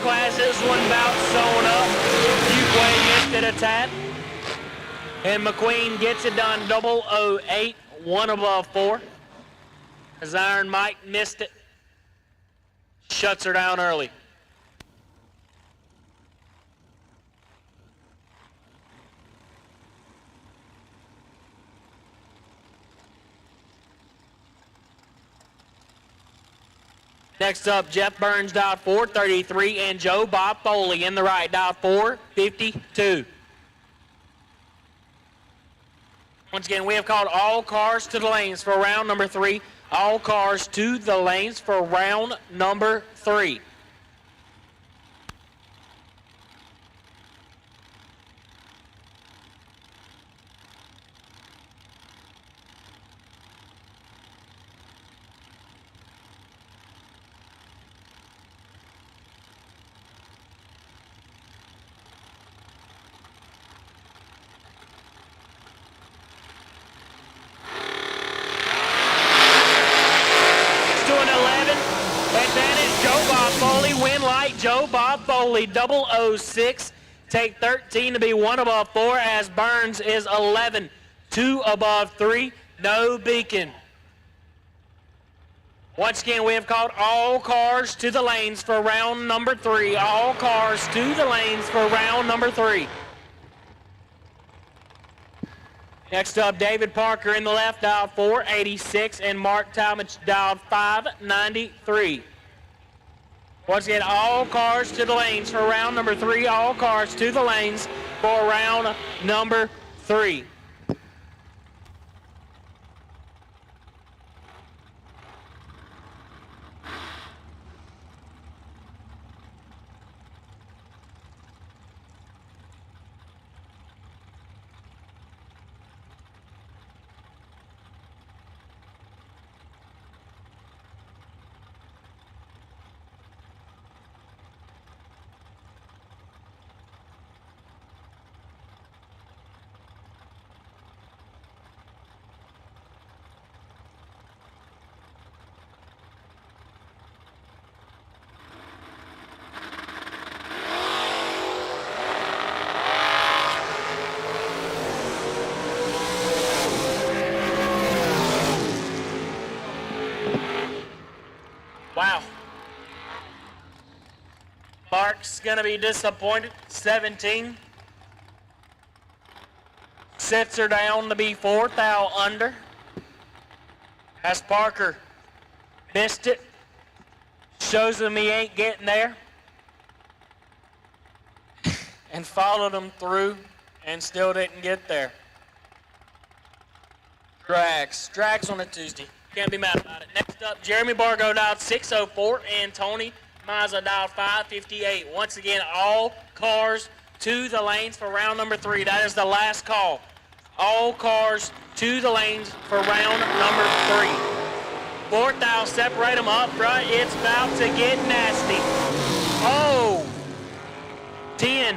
C: Class, this one about sewn up. Fuquay missed it a tad. And McQueen gets it done 008, 1 above 4. As Iron Mike missed it. Shuts her down early. Next up, Jeff Burns, dialed 433, and Joe Bob Foley in the right, dialed 452. Once again, we have called all cars to the lanes for round number 3. All cars to the lanes for round number 3. Joe Bob Foley, 006. Take 13 to be 1 above 4 as Burns is 11. 2 above 3, no beacon. Once again, we have called all cars to the lanes for round number 3. All cars to the lanes for round number 3. Next up, David Parker in the left, dialed 486, and Mark Talmadge, dialed 593. Once again, all cars to the lanes for round number 3. All cars to the lanes for round number 3. Wow. Mark's going to be disappointed. 17. Sets her down to be 4th out under. As Parker missed it. Shows him he ain't getting there. And followed him through and still didn't get there. Drags on a Tuesday. Can't be mad about it. Next up, Jeremy Bargo, dialed 604, and Tony Mazza, dialed 558. Once again, all cars to the lanes for round number 3. That is the last call. All cars to the lanes for round number 3. 4th out, separate them up front. It's about to get nasty. Oh! 10.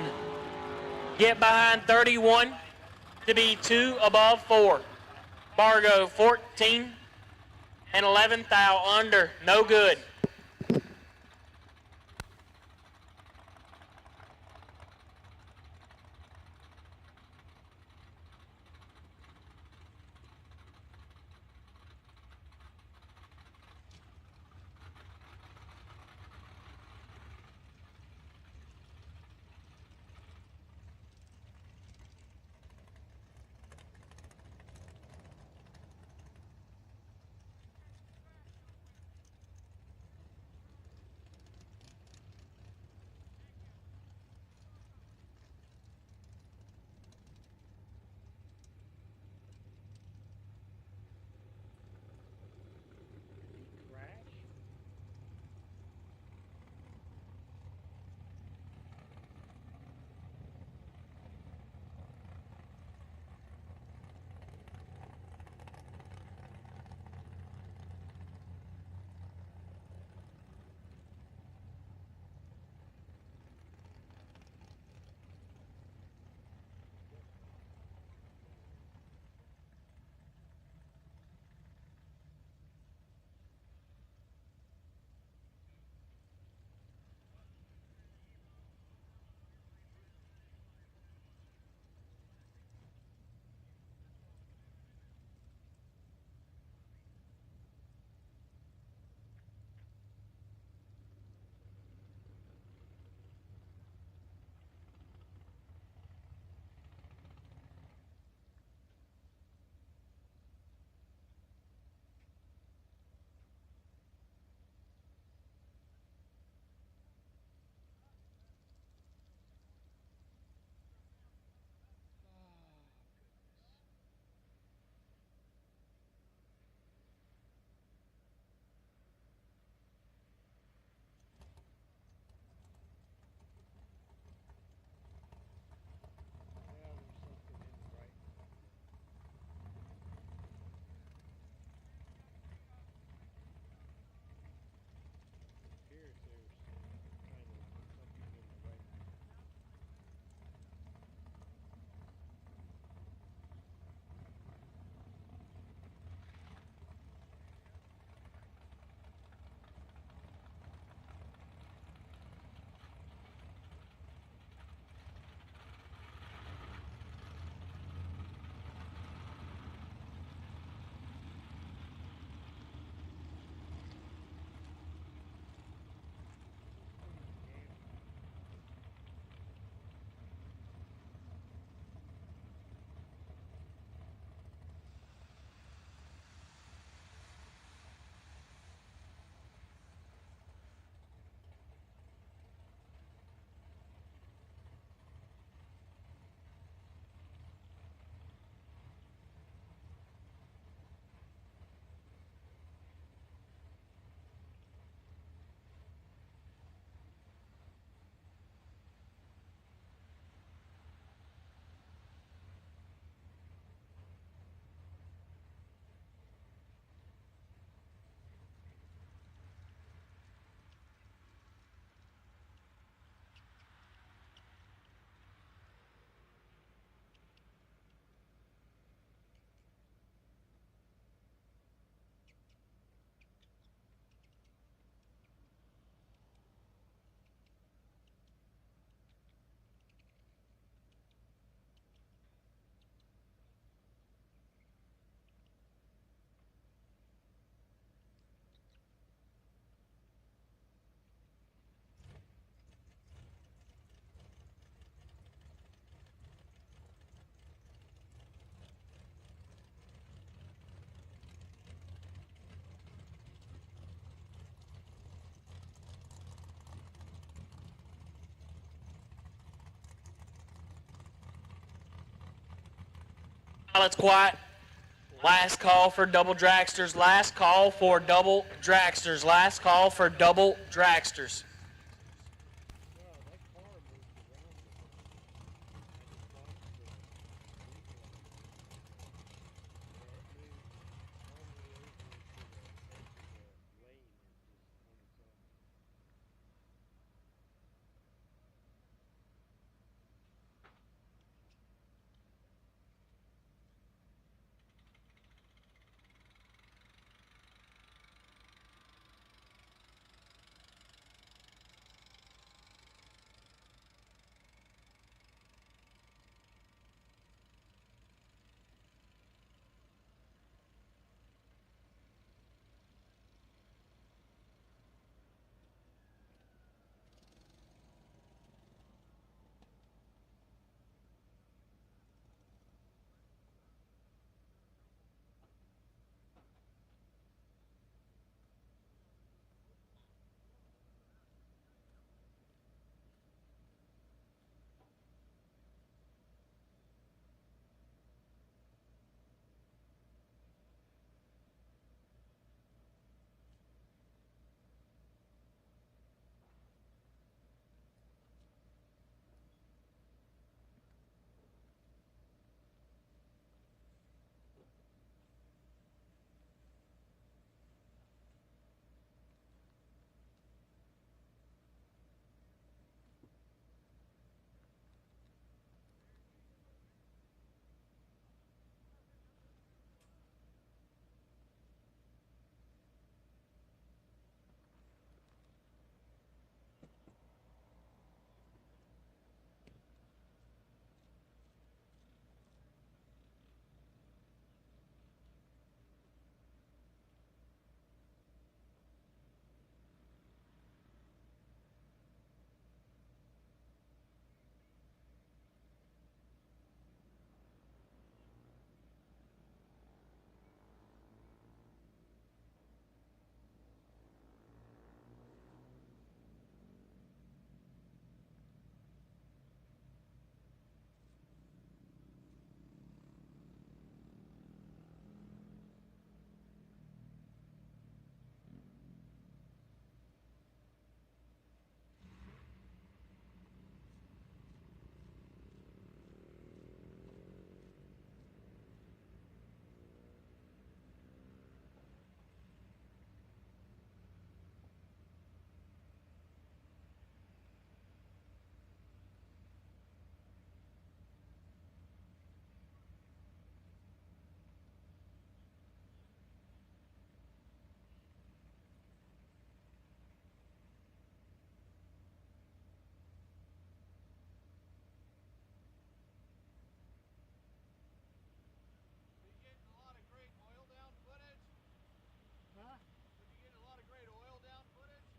C: Get behind 31 to be 2 above 4. Bargo, 14. And 11th out under, no good. Pilots quiet. Last call for double dragsters. Last call for double dragsters. Last call for double dragsters.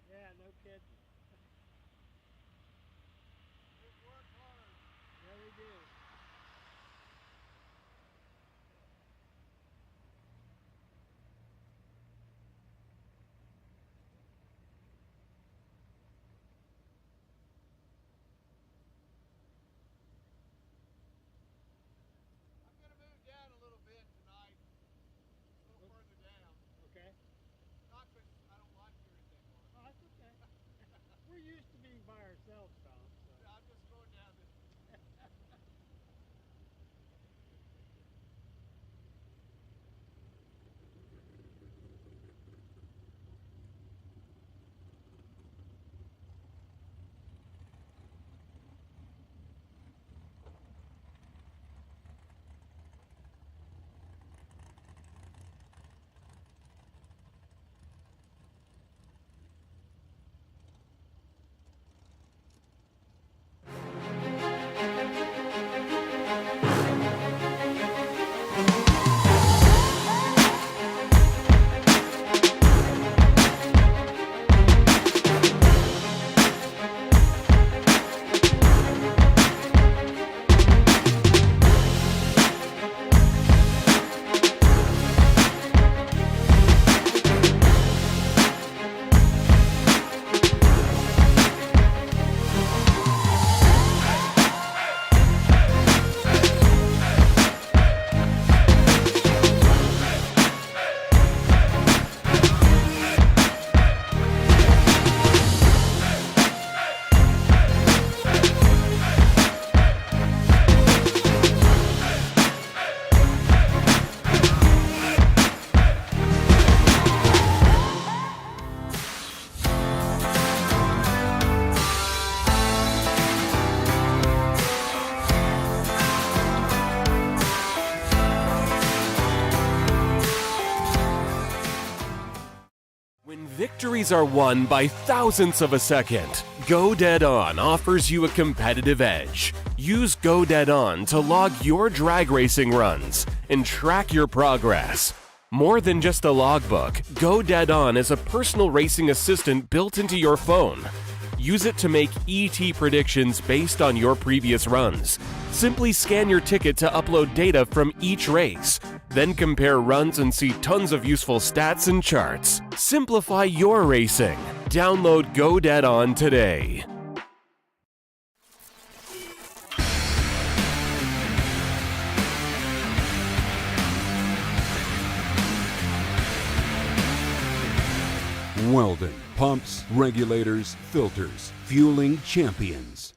E: Yeah, no kidding. They work hard. Yeah, they do. I'm going to move down a little bit tonight. A little further down. Okay. Not because I don't like here anymore. Oh, that's okay. We're used to being by ourselves, Tom. So. Yeah, I'm just going down this.
A: victories are won by thousandths of a second, Go Dead On offers you a competitive edge. Use Go Dead On to log your drag racing runs and track your progress. More than just a logbook, Go Dead On is a personal racing assistant built into your phone. Use it to make ET predictions based on your previous runs. Simply scan your ticket to upload data from each race. Then compare runs and see tons of useful stats and charts. Simplify your racing. Download Go Dead On today.
G: Weldon, pumps, regulators, filters, fueling champions.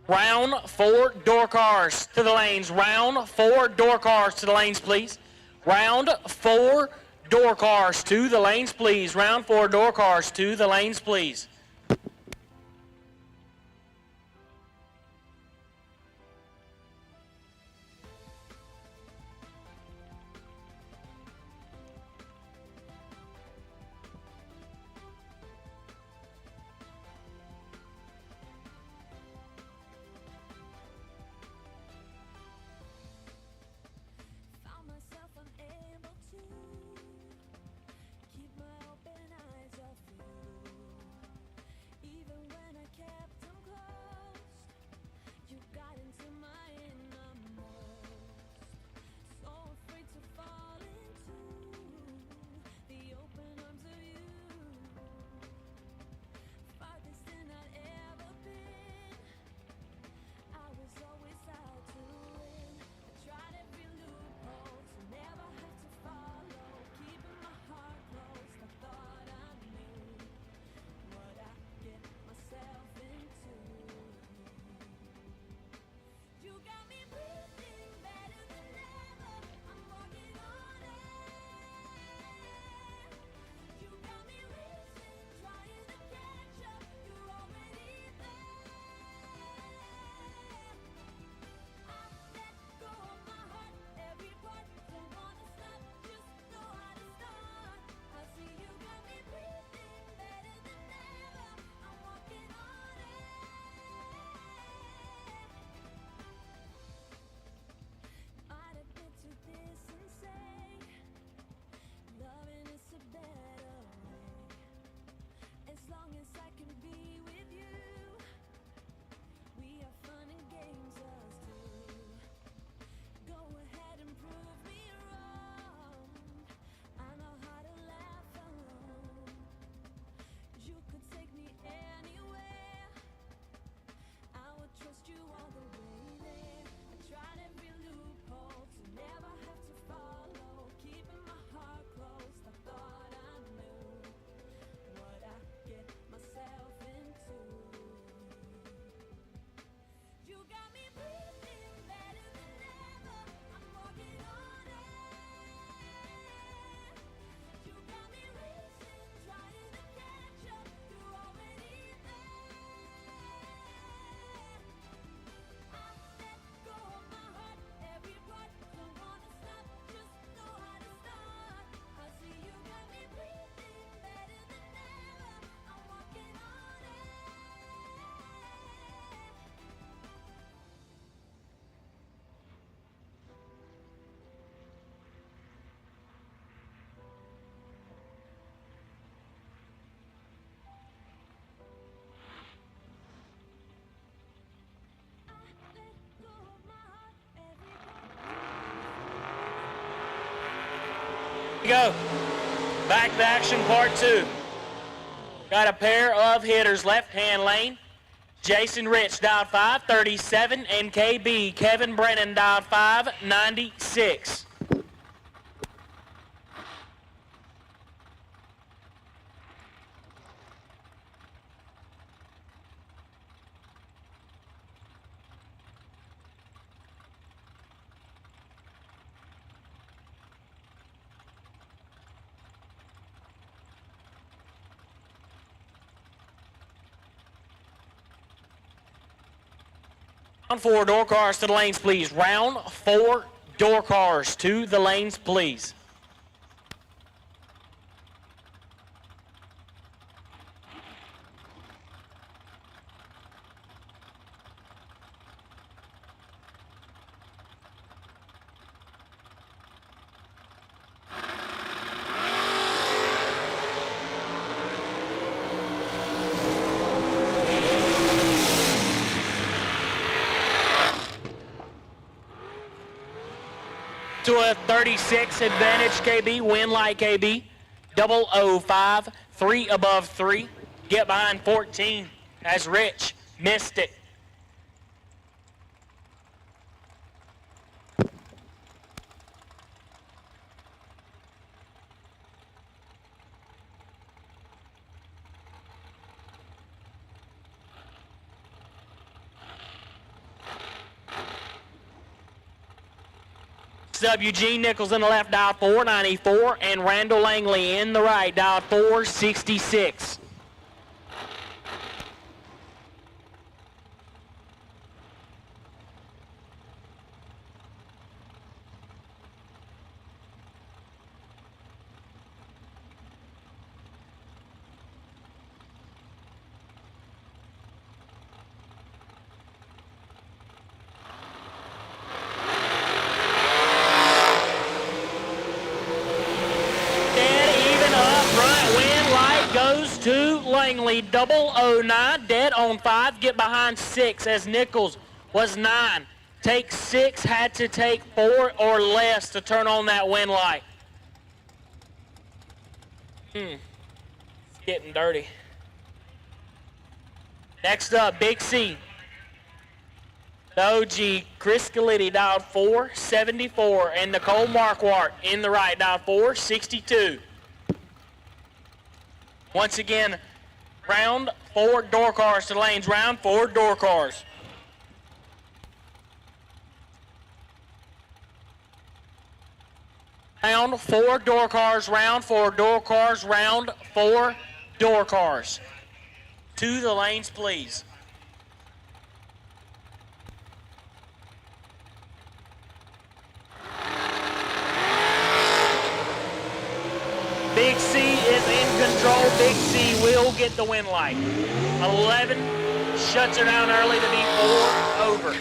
C: Round 4 door cars to the lanes. Round 4 door cars to the lanes, please. Round 4 door cars to the lanes, please. Round 4 door cars to the lanes, please.
D: Found myself unable to keep my open eyes off you. Even when I kept them closed, you got into my innermost. So afraid to fall into the open arms of you. Farthest than I'd ever been. I was always out to win. I tried every loophole to never have to follow. Keeping my heart closed, I thought I knew what I get myself into. You got me breathing better than ever. I'm walking on air. You got me racing, trying to catch up. You're already there. I let go of my heart, every part. Don't wanna stop, just know how to start. I see you got me breathing better than ever. I'm walking on air. I'd admit to this and say, loving is a better way. As long as I can be with you, we have fun and games us two. Go ahead and prove me wrong. I know how to laugh alone. You could take me anywhere. I would trust you all the way there. I tried every loophole to never have to follow. Keeping my heart closed, I thought I knew what I get myself into. You got me breathing better than ever. I'm walking on air. You got me racing, trying to catch up. You're already there. I let go of my heart, every part. Don't wanna stop, just know how to start. I see you got me breathing better than ever. I'm walking on air. Let go of my heart, every part.
C: Here we go. Back to action part 2. Got a pair of hitters, left hand lane. Jason Rich, dialed 537, and KB Kevin Brennan, dialed 596. Round 4 door cars to the lanes, please. Round 4 door cars to the lanes, please. To a 36 advantage, KB. Win like KB. 005, 3 above 3. Get behind 14 as Rich missed it. Sub Eugene Nichols in the left, dialed 494, and Randall Langley in the right, dialed 466. Goes to Langley, 009, dead on 5, get behind 6 as Nichols was 9. Take 6, had to take 4 or less to turn on that win light. It's getting dirty. Next up, Big C. The OG, Chris Scaliti, dialed 474, and Nicole Marquardt in the right, dialed 462. Once again, round 4 door cars to the lanes. Round 4 door cars. Round 4 door cars, round 4 door cars, round 4 door cars. To the lanes, please. Big C is in control. Big C will get the win light. 11 shuts her down early to be 4 over.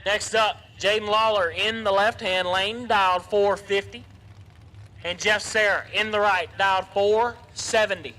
C: Next up, Jaden Lawler in the left-hand lane, dialed 450. And Jeff Serra in the right, dialed 470.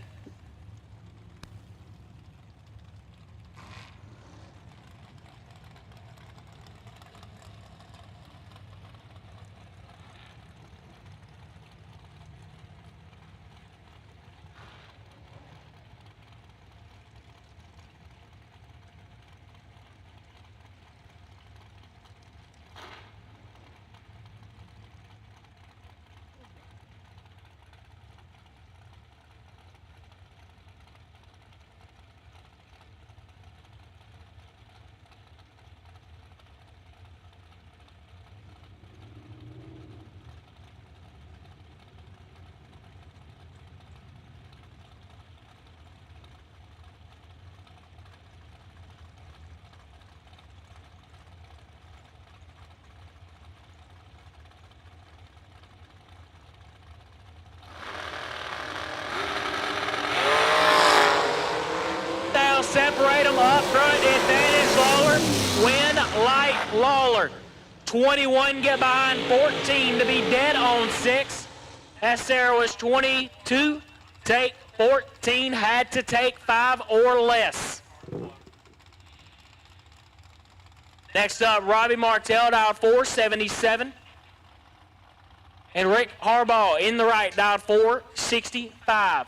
C: Separate them up front, advantage Lawler, win light Lawler. 21 get behind 14 to be dead on 6. That Sarah was 22, take 14, had to take 5 or less. Next up, Robbie Martell, dialed 477. And Rick Harbaugh in the right, dialed 465.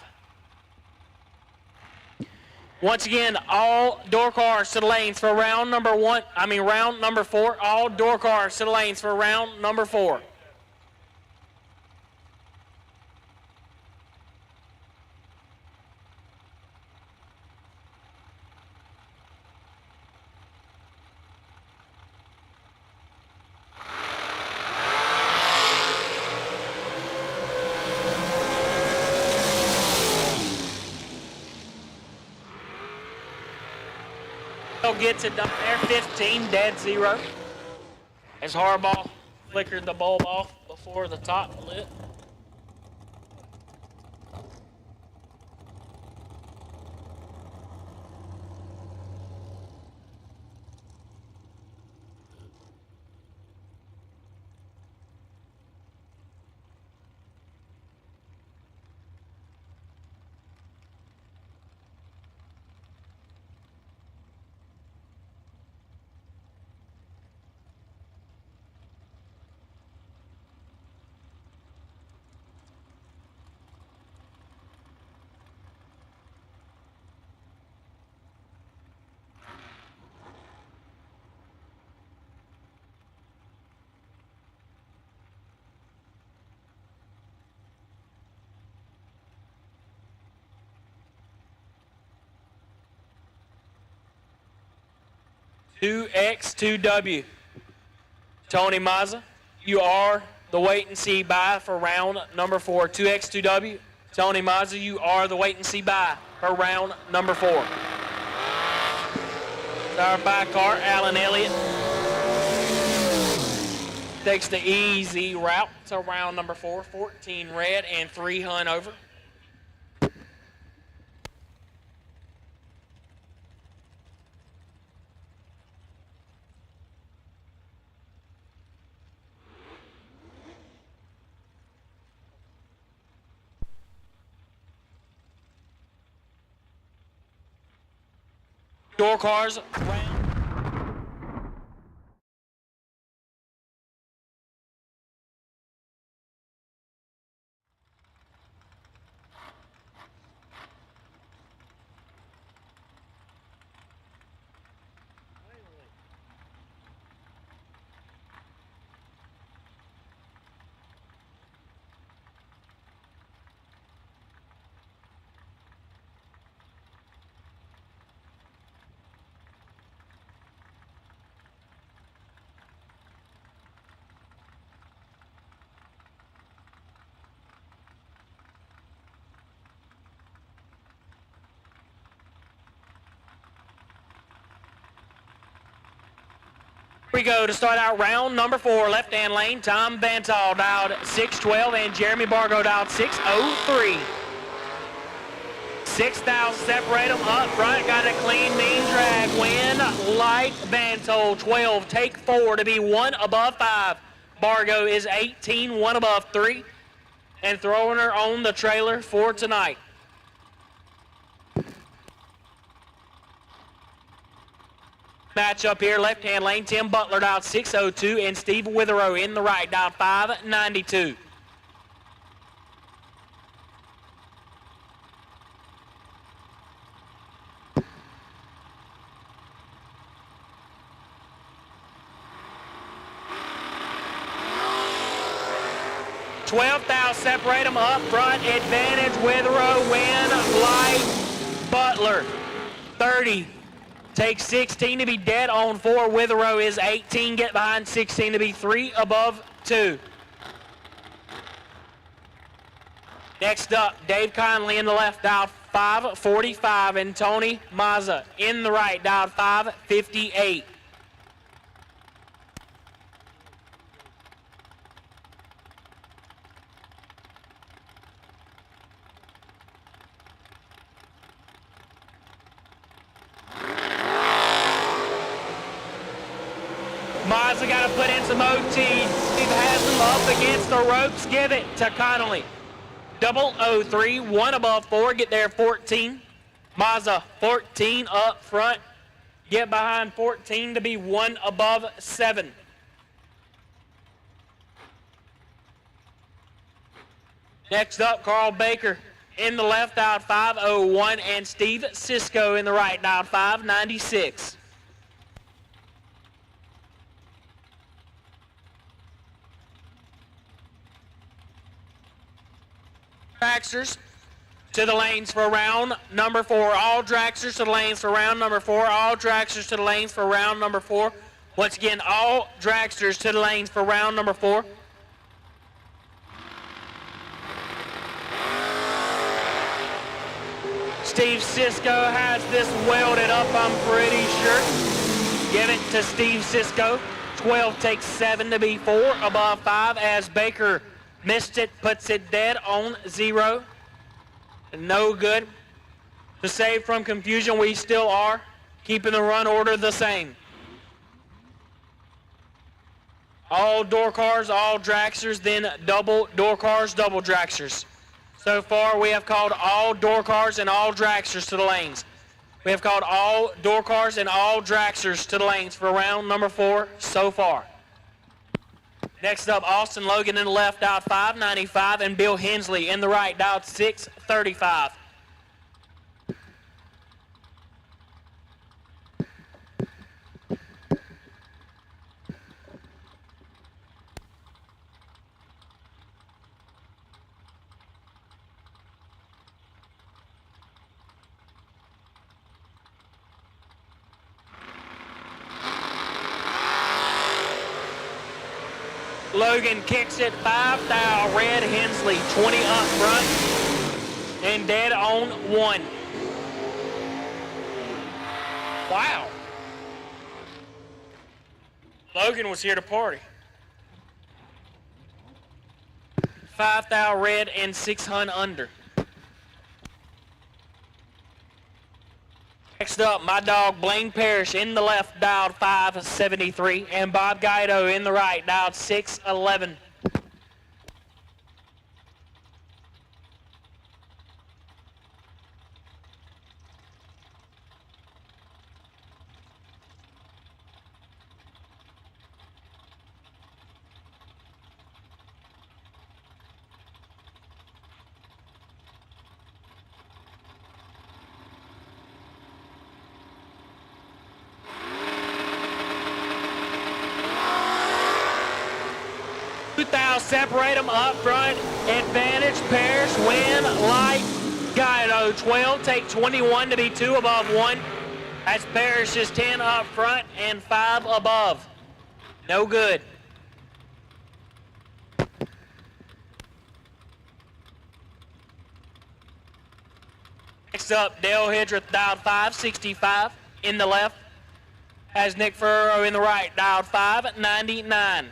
C: Once again, all door cars to the lanes for round number 4. All door cars to the lanes for round number 4. Gets it done there, 15, dead 0. As Harbaugh flickered the bulb off before the top lit. 2X2W. Tony Mazza, you are the wait and see bye for round number 4. 2X2W. Tony Mazza, you are the wait and see bye for round number 4. Our bye car, Alan Elliott, takes the easy route to round number 4. 14 red and 3 hunt over. Door cars, round. We go to start out round number 4, left-hand lane. Tom Bantal dialed 612 and Jeremy Bargo dialed 603. 6,000 separate them up front. Got a clean, mean drag. Win, light, Bantal 12. Take 4 to be 1 above 5. Bargo is 18, 1 above 3. And throwing her on the trailer for tonight. Match up here, left-hand lane. Tim Butler dialed 602 and Steve Witherow in the right dialed 592. Separate them up front. Advantage Witherow, win, light, Butler. 30. Takes 16 to be dead on 4. Witherow is 18. Get behind 16 to be 3 above 2. Next up, Dave Conley in the left, dialed 545, and Tony Mazza in the right, dialed 558. Mazza got to put in some OT. Steve has him up against the ropes. Give it to Connolly. 003, 1 above 4. Get there 14. Mazza 14 up front. Get behind 14 to be 1 above 7. Next up, Carl Baker in the left, dialed 501, and Steve Cisco in the right, dialed 596. Dragsters to the lanes for round number 4. All dragsters to the lanes for round number 4. All dragsters to the lanes for round number 4. Once again, all dragsters to the lanes for round number 4. Steve Cisco has this welded up, I'm pretty sure. Give it to Steve Cisco. 12 takes 7 to be 4 above 5 as Baker missed it, puts it dead on 0. No good. To save from confusion, we still are keeping the run order the same. All door cars, all dragsters, then double door cars, double dragsters. So far, we have called all door cars and all dragsters to the lanes. We have called all door cars and all dragsters to the lanes for round number 4 so far. Next up, Austin Logan in the left, dialed 595, and Bill Hensley in the right, dialed 635. Logan kicks it 5 thou. Red Hensley 20 up front and dead on 1. Wow. Logan was here to party. 5 thou red and 6 hun under. Next up, my dog Blaine Parrish in the left dialed 573 and Bob Guido in the right dialed 611. Separate them up front. Advantage, Parrish, win, light, Guido. 12, take 21 to be 2 above 1. That's Parrish's 10 up front and 5 above. No good. Next up, Dale Hidreth dialed 565 in the left. Has Nick Ferrero in the right, dialed 599.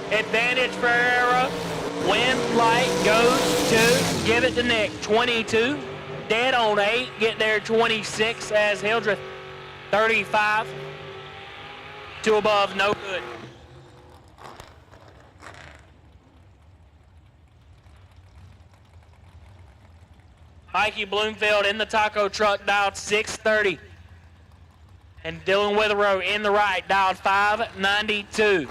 C: Advantage Ferreira. Win light goes to, give it to Nick. 22. Dead on 8. Get there 26 as Hildreth. 35. 2 above, no good. Mikey Bloomfield in the taco truck dialed 630. And Dylan Witherow in the right dialed 592.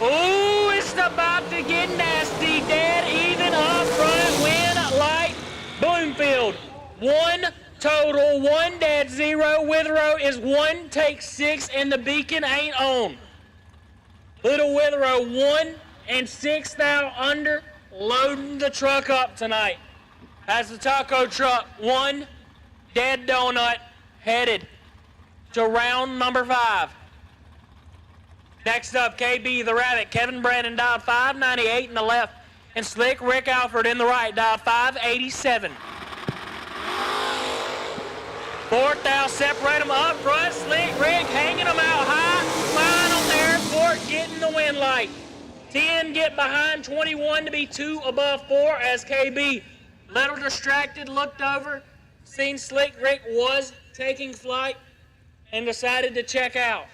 C: Ooh, it's about to get nasty. Dead even up front. Win light. Bloomfield. 1 total. 1 dead. 0. Witherow is 1. Take 6 and the beacon ain't on. Little Witherow 1 and 6 thou under. Loading the truck up tonight. That's the taco truck. 1 dead donut headed to round number 5. Next up, KB the Rabbit. Kevin Brandon dialed 598 in the left. And Slick Rick Alford in the right dialed 587. 4th thou separate them up front. Slick Rick hanging them out high. Final airport getting the win light. 10 get behind 21 to be 2 above 4 as KB, little distracted, looked over, seen Slick Rick was taking flight, and decided to check out.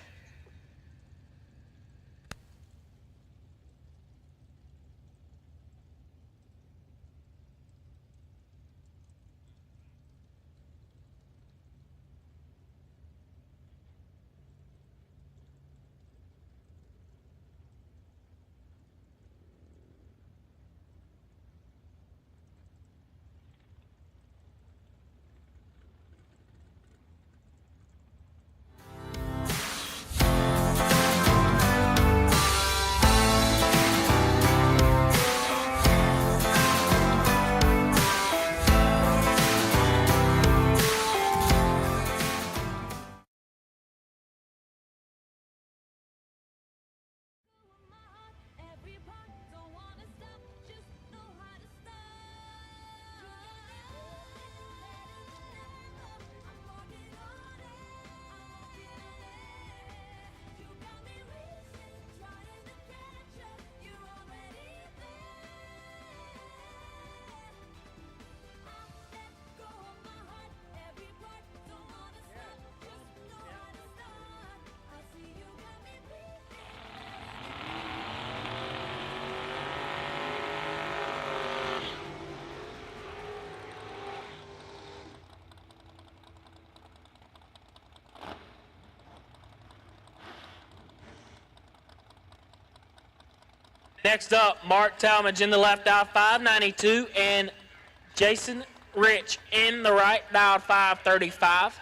C: Next up, Mark Talmadge in the left dial 592 and Jason Rich in the right dial 535.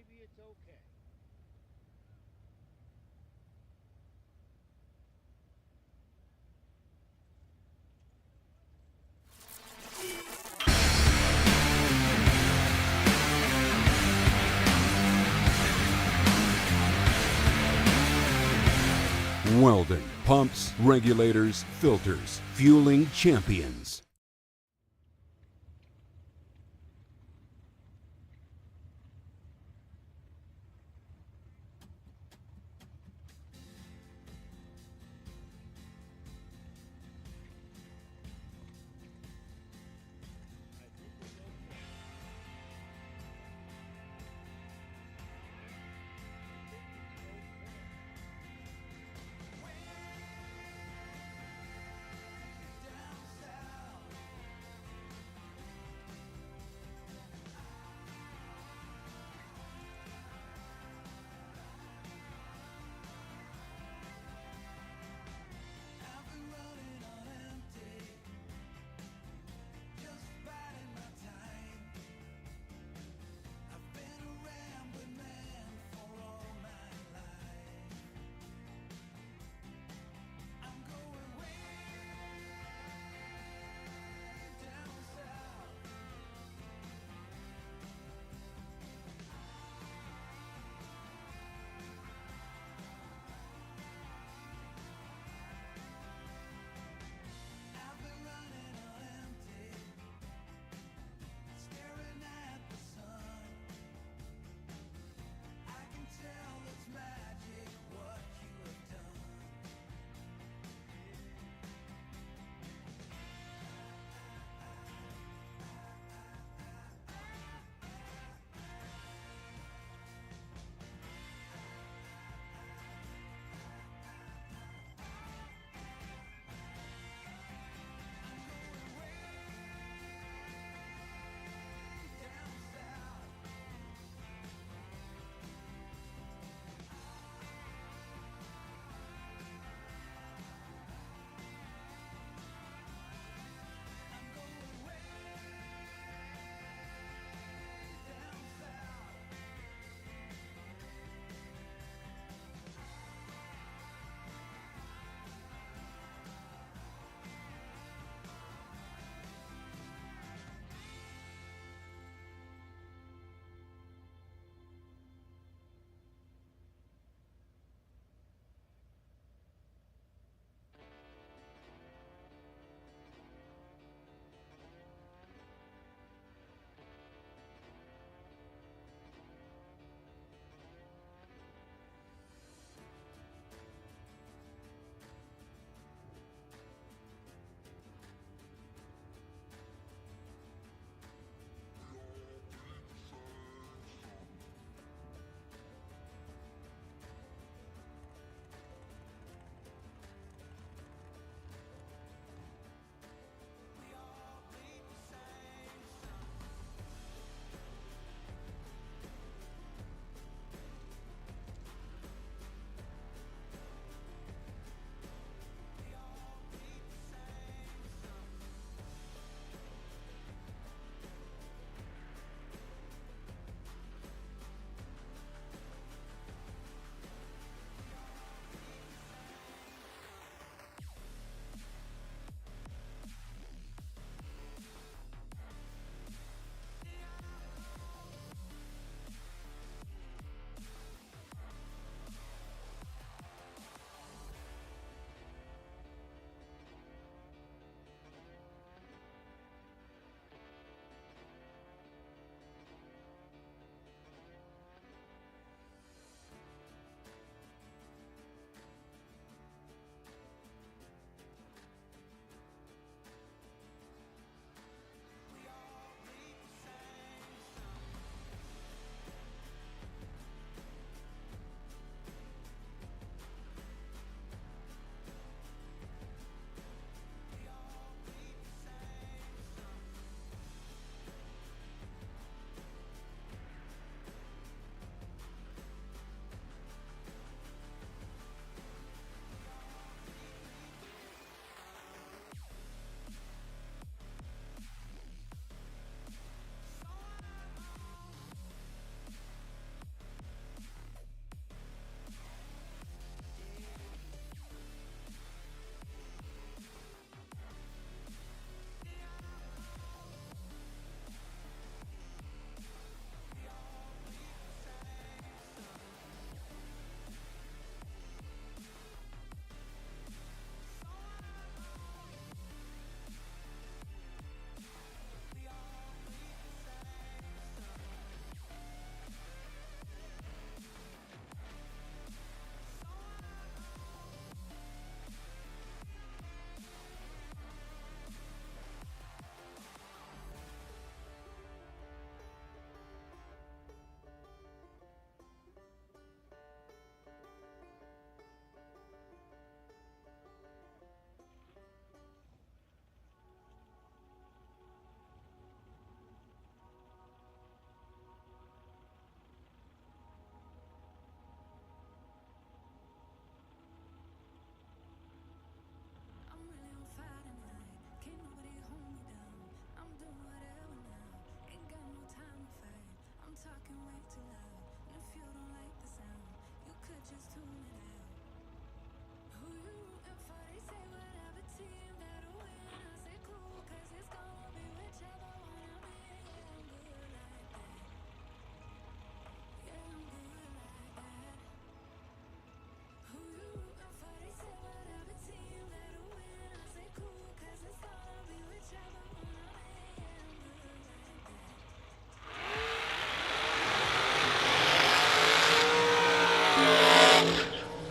E: Maybe it's okay.
G: Weldon, pumps, regulators, filters, fueling champions.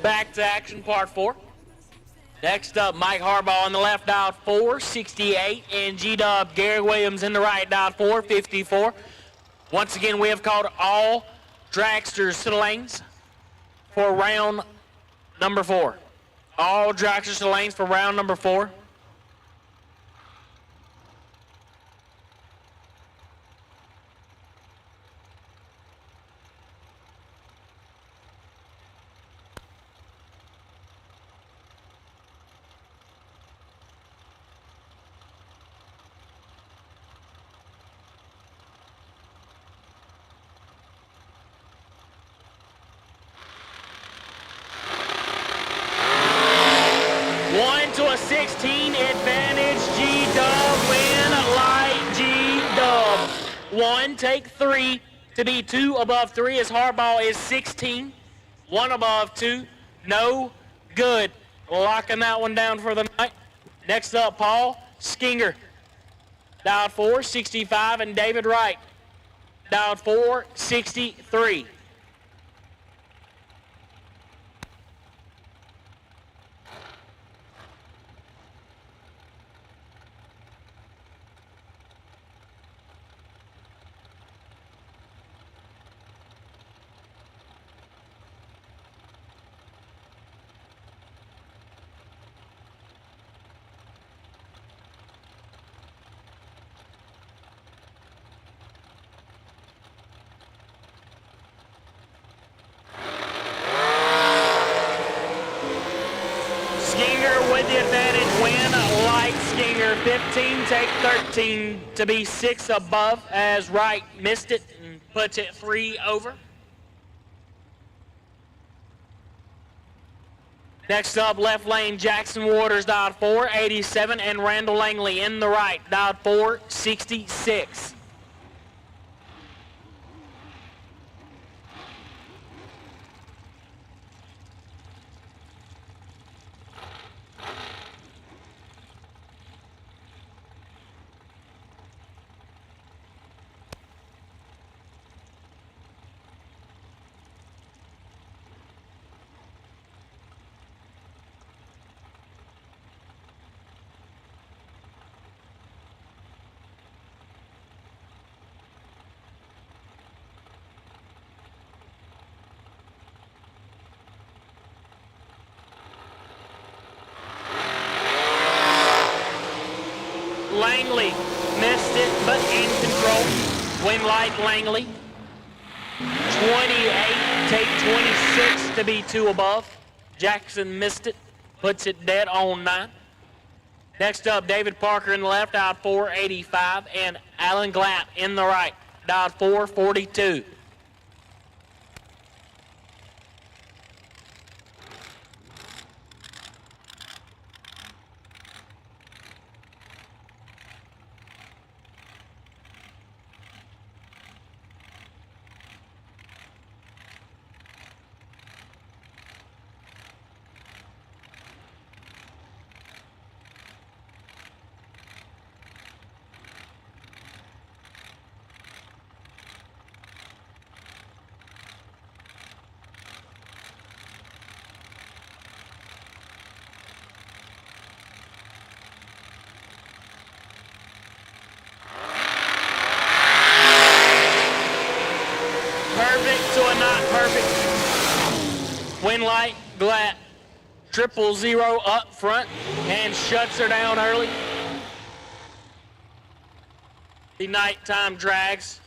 C: Back to action, part 4. Next up, Mike Harbaugh on the left, dialed 468, and G-Dub Gary Williams in the right, dialed 454. Once again, we have called all dragsters to the lanes for round number 4. All dragsters to the lanes for round number 4. To a 16 advantage, G-Dub win light G-Dub. 1, take 3 to be 2 above 3 as Harbaugh is 16. 1 above 2, no good. Locking that one down for the night. Next up, Paul Skinger, dialed 465, and David Wright, dialed 463. With the advantage, win light Skinger. 15, take 13 to be 6 above as Wright missed it and puts it 3 over. Next up, left lane, Jackson Waters, dialed 487, and Randall Langley in the right, dialed 466. Langley missed it, but in control. Win light Langley. 28, take 26 to be 2 above. Jackson missed it, puts it dead on 9. Next up, David Parker in the left, dialed 485, and Alan Glatt in the right, dialed 442. Perfect to a not perfect. Win light, Glatt, 000 up front and shuts her down early. The nighttime drags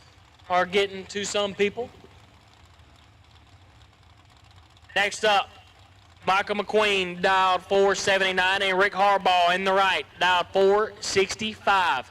C: are getting to some people. Next up, Michael McQueen, dialed 479, and Rick Harbaugh in the right, dialed 465.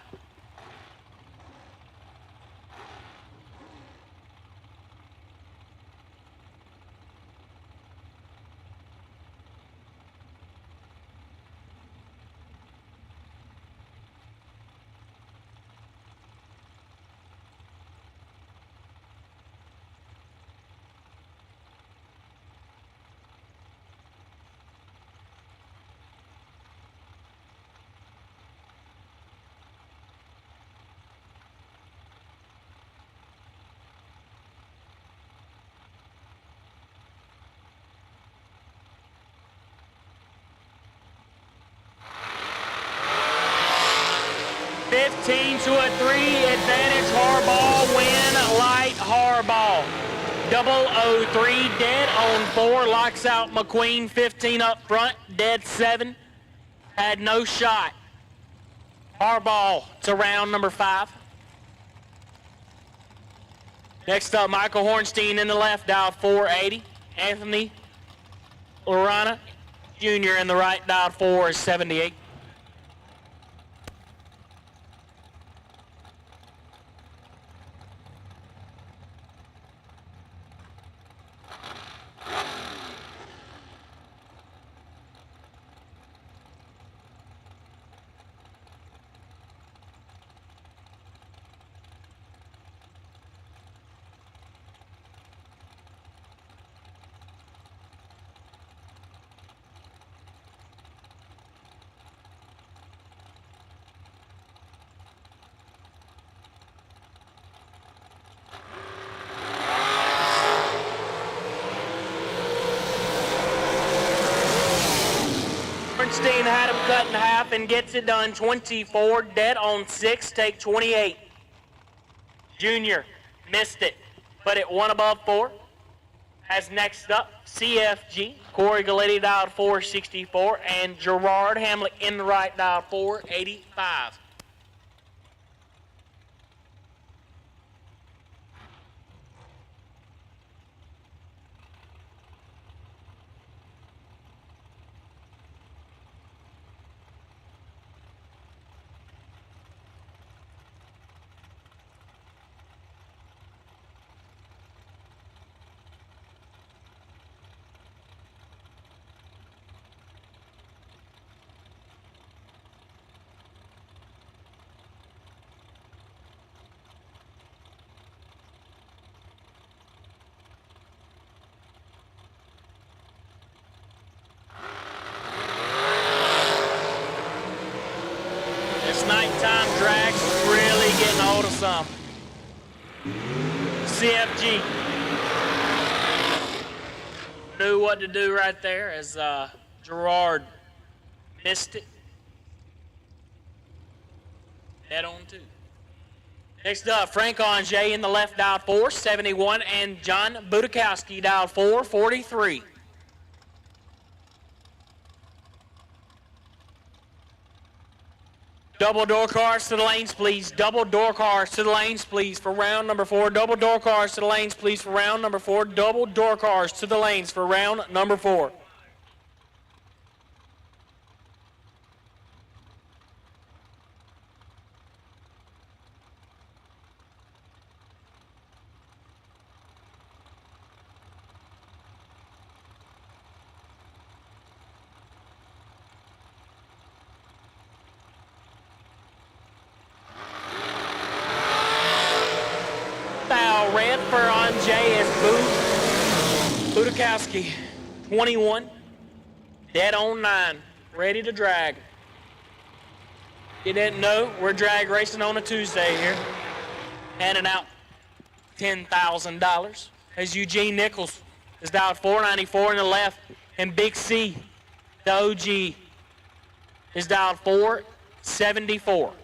C: 15 to a 3, advantage Harball, win light Harball. 003, dead on 4, locks out McQueen, 15 up front, dead 7, had no shot. Harball to round number 5. Next up, Michael Hornstein in the left, dialed 480. Anthony Lorana Jr. in the right, dialed 478. Bernstein had him cut in half and gets it done. 24, dead on 6, take 28. Junior missed it, but it won above 4. As next up, CFG, Corey Galletti dialed 464, and Gerard Hamlet in the right dialed 485. Nighttime drag's really getting a hold of some. CFG knew what to do right there as Gerard missed it. Dead on 2. Next up, Frank Ange in the left, dialed 471, and John Budakowski dialed 443. Double door cars to the lanes, please. Double door cars to the lanes, please, for round number 4. Double door cars to the lanes, please, for round number 4. Double door cars to the lanes for round number 4. Red for Ange is Budakowski, 21, dead on 9, ready to drag. You didn't know, we're drag racing on a Tuesday here, handing out $10,000 as Eugene Nichols is dialed 494 in the left, and Big C, the OG, is dialed 474.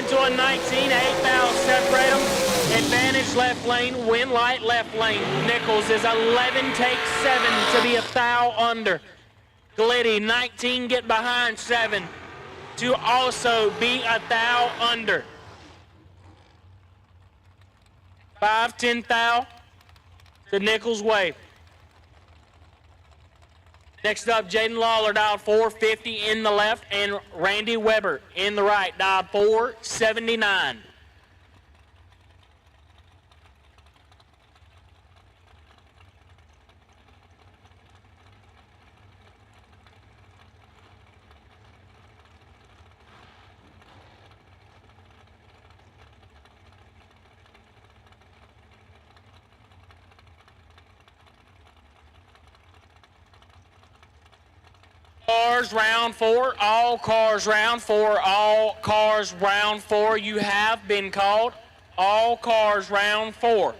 C: To a 19, 8 now separate them. Advantage left lane, win light left lane. Nichols is 11, take 7 to be a thou under. Gliddy, 19, get behind 7 to also be a thou under. 5, 10 thou to Nichols' way. Next up, Jaden Lawler dialed 450 in the left, and Randy Weber in the right, dialed 479. cars, round 4. All cars, round 4. All cars, round 4. You have been called. All cars, round 4.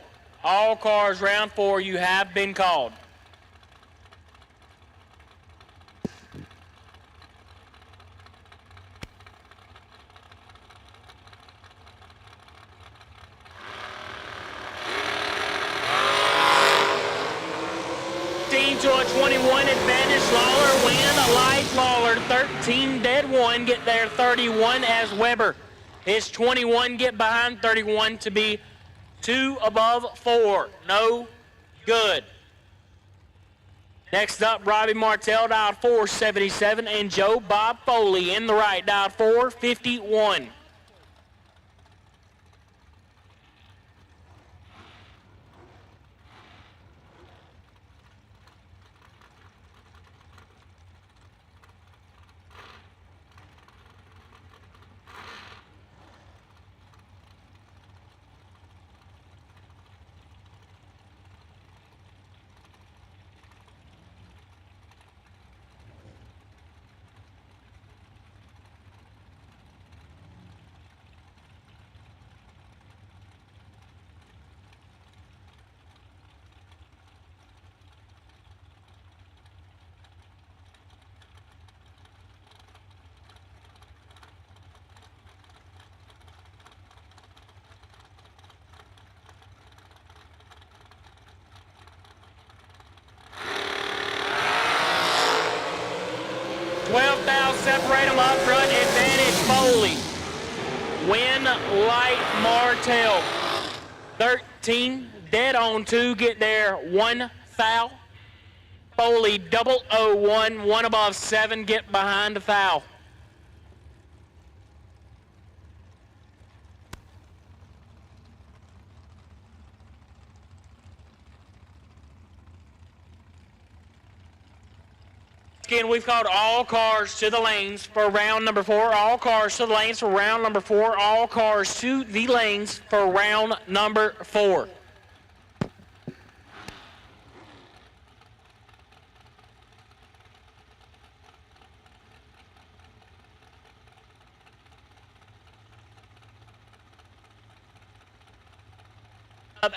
C: All cars, round 4. You have been called. To a 21 advantage, Lawler win, light Lawler, 13 dead 1, get there 31 as Weber. His 21 get behind 31 to be 2 above 4, no good. Next up, Robbie Martell, dialed 477, and Joe Bob Foley in the right, dialed 451. Separate them up front, advantage Foley. Win light Martell. 13 dead on 2, get there 1 foul. Foley 001, 1 above 7, get behind the foul. Again, we've called all cars to the lanes for round number 4. All cars to the lanes for round number 4. All cars to the lanes for round number 4.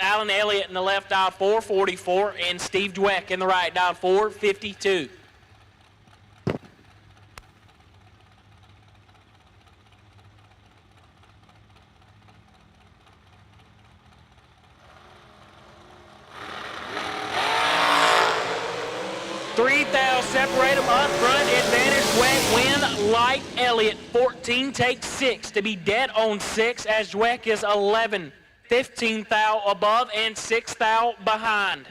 C: Alan Elliott in the left, dial 444, and Steve Dweck in the right, dial 452. Separate them up front, advantage Dweck, win light Elliott, 14 takes 6 to be dead on 6 as Dweck is 11, 15 thou above and 6 thou behind.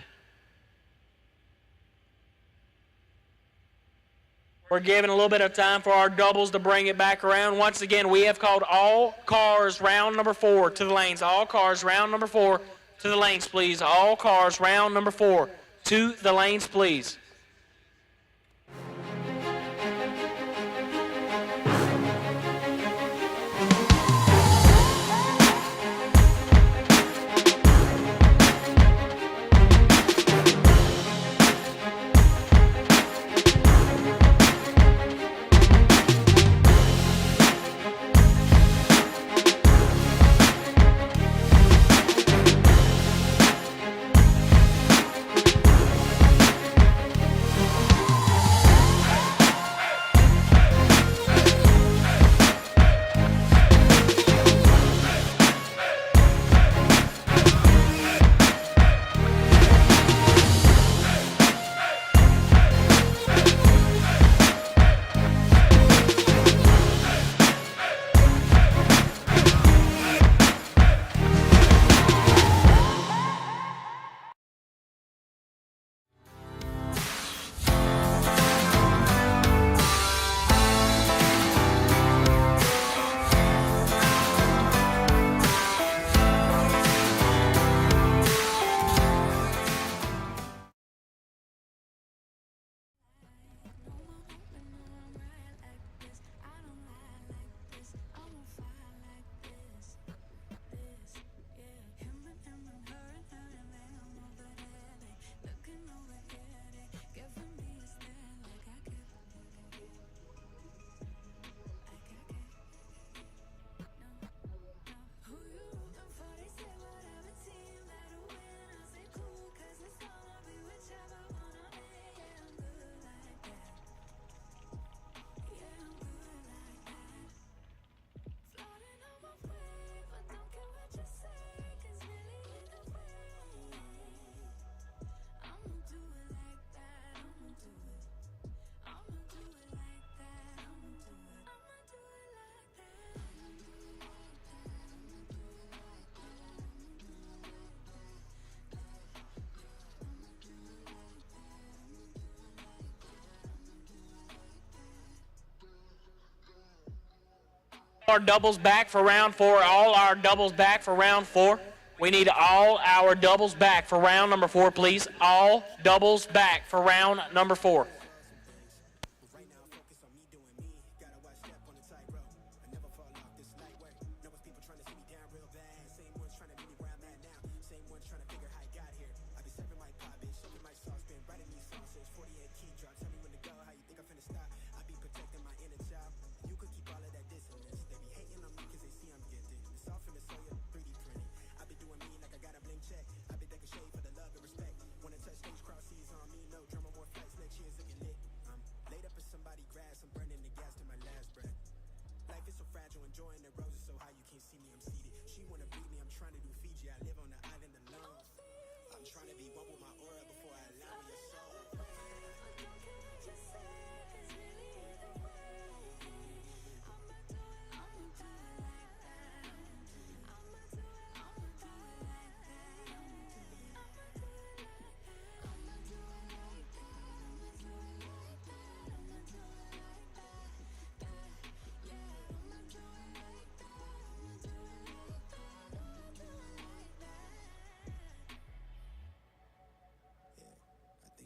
C: We're giving a little bit of time for our doubles to bring it back around. Once again, we have called all cars round number 4 to the lanes. All cars round number 4 to the lanes, please. All cars round number 4 to the lanes, please. Our doubles back for round 4. All our doubles back for round 4. We need all our doubles back for round number 4, please. All doubles back for round number 4.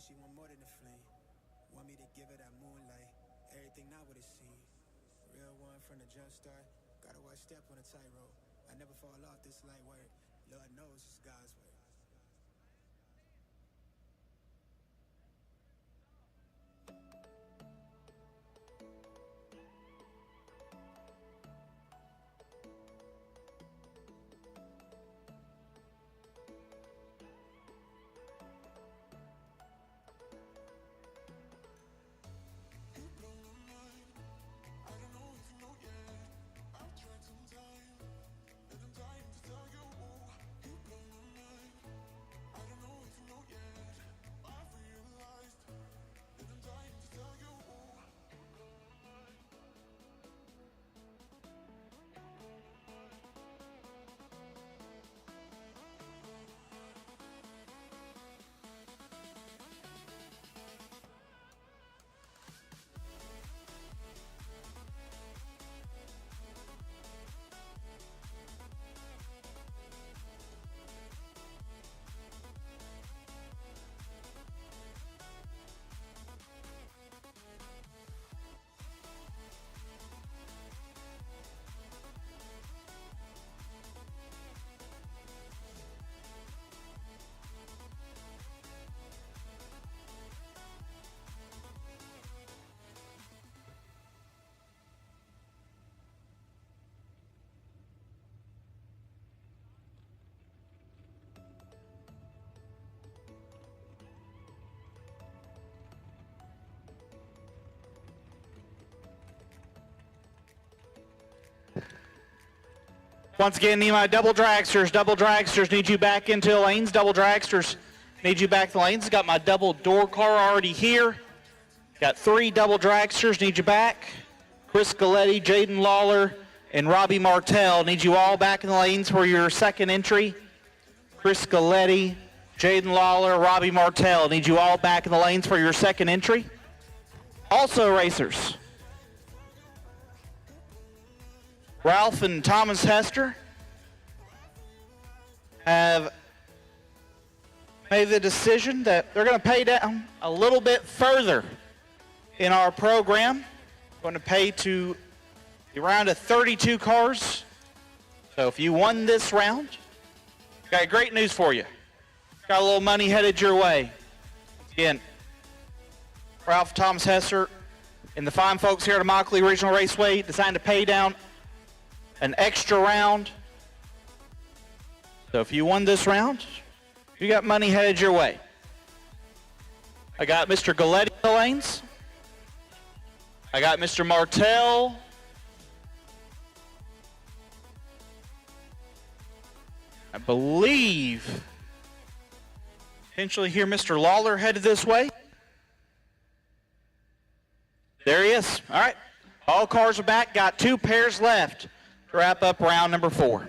H: She want more than a flame. Want me to give her that moonlight. Everything not what it seems. Real one from the jump start. Gotta watch step on a tightrope. I never fall off this light work. Lord knows it's God's work.
F: Once again, need my double dragsters. Double dragsters need you back into the lanes. Double dragsters need you back in the lanes. Got my double door car already here. Got 3 double dragsters need you back. Chris Galletti, Jaden Lawler, and Robbie Martell need you all back in the lanes for your second entry. Chris Galletti, Jaden Lawler, Robbie Martell need you all back in the lanes for your second entry. Also, racers, Ralph and Thomas Hester have made the decision that they're going to pay down a little bit further in our program. Going to pay to around 32 cars. So if you won this round, got great news for you. Got a little money headed your way. Again, Ralph Thomas Hester and the fine folks here at Immokalee Regional Raceway decided to pay down an extra round. So if you won this round, you got money headed your way. I got Mr. Galletti in the lanes. I got Mr. Martell. I believe potentially here Mr. Lawler headed this way. There he is. All right. All cars are back. Got 2 pairs left to wrap up round number 4.
H: Like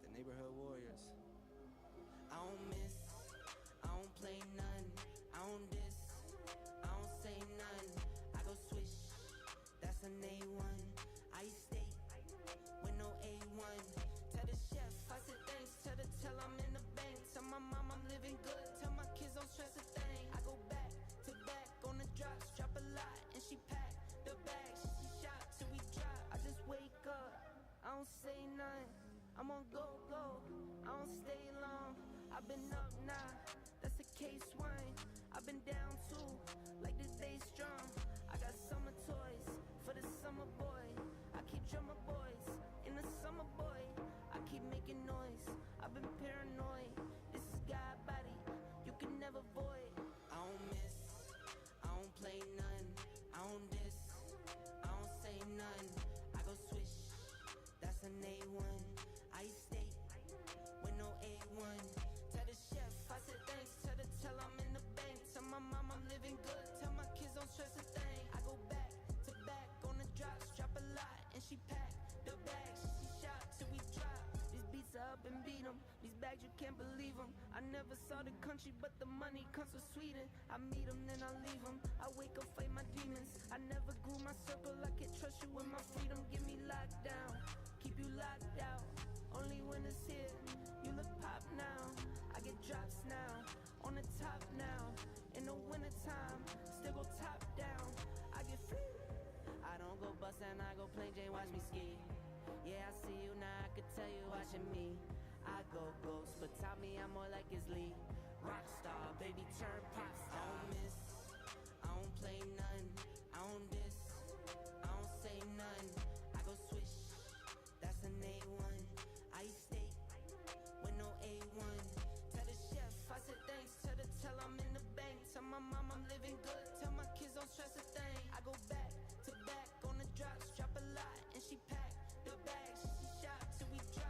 H: the neighborhood warriors. I don't miss, I don't play none, I don't diss, I don't say none, been up now, that's a case wine. I've been down too, like this bass drum. I got summer toys for the summer boy. I keep drummer boys in the summer boy. I keep making noise, I've been paranoid. This is God body, you can never void. I don't miss, I don't play none. I don't diss, I don't say none. I go swish, that's an A1. I stay with no A1. Tell the chef, I said thanks. Tell I'm in the bank. Tell my mom I'm living good. Tell my kids don't stress a thing. I go back to back on the drops. Drop a lot and she pack the bags. She shot till we drop. These beats are up and beat 'em. These bags you can't believe 'em. I never saw the country but the money comes from Sweden. I meet 'em then I leave 'em. I wake up fight my demons. I never grew my circle. I can trust you with my freedom. Give me locked down, keep you locked out. Only when it's here, you look pop now. I get drops now, on the top now. In the wintertime, still go top down. I get free. I don't go bust and I go plain Jane, watch me ski. Yeah, I see you now, I could tell you watching me. I go ghost, but tell me I'm more like his Lee. Rockstar, baby, turn pop star. I don't miss, I don't play none. I don't diss, I don't say none. I go swish, that's an A1. I eat steak with no A1. Tell the chef, I said thanks. Tell I'm in the bank. Tell my mom I'm living good. Tell my kids don't stress a thing. I go back to back on the drops. Drop a lot and she pack the bags. She shot till we drop.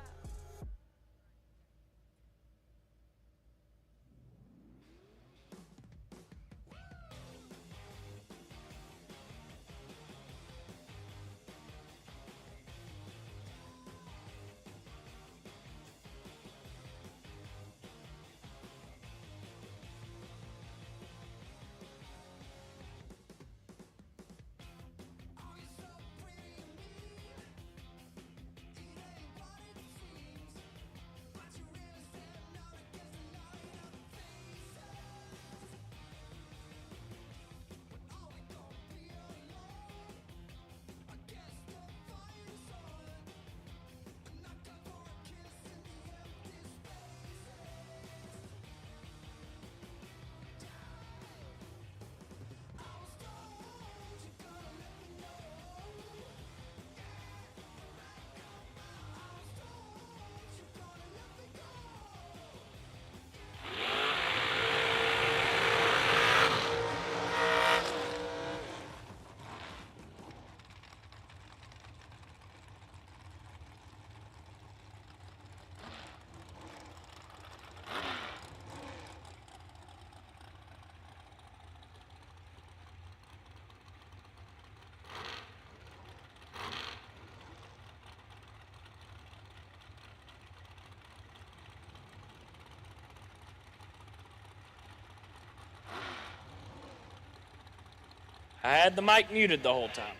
C: I had the mic muted the whole time.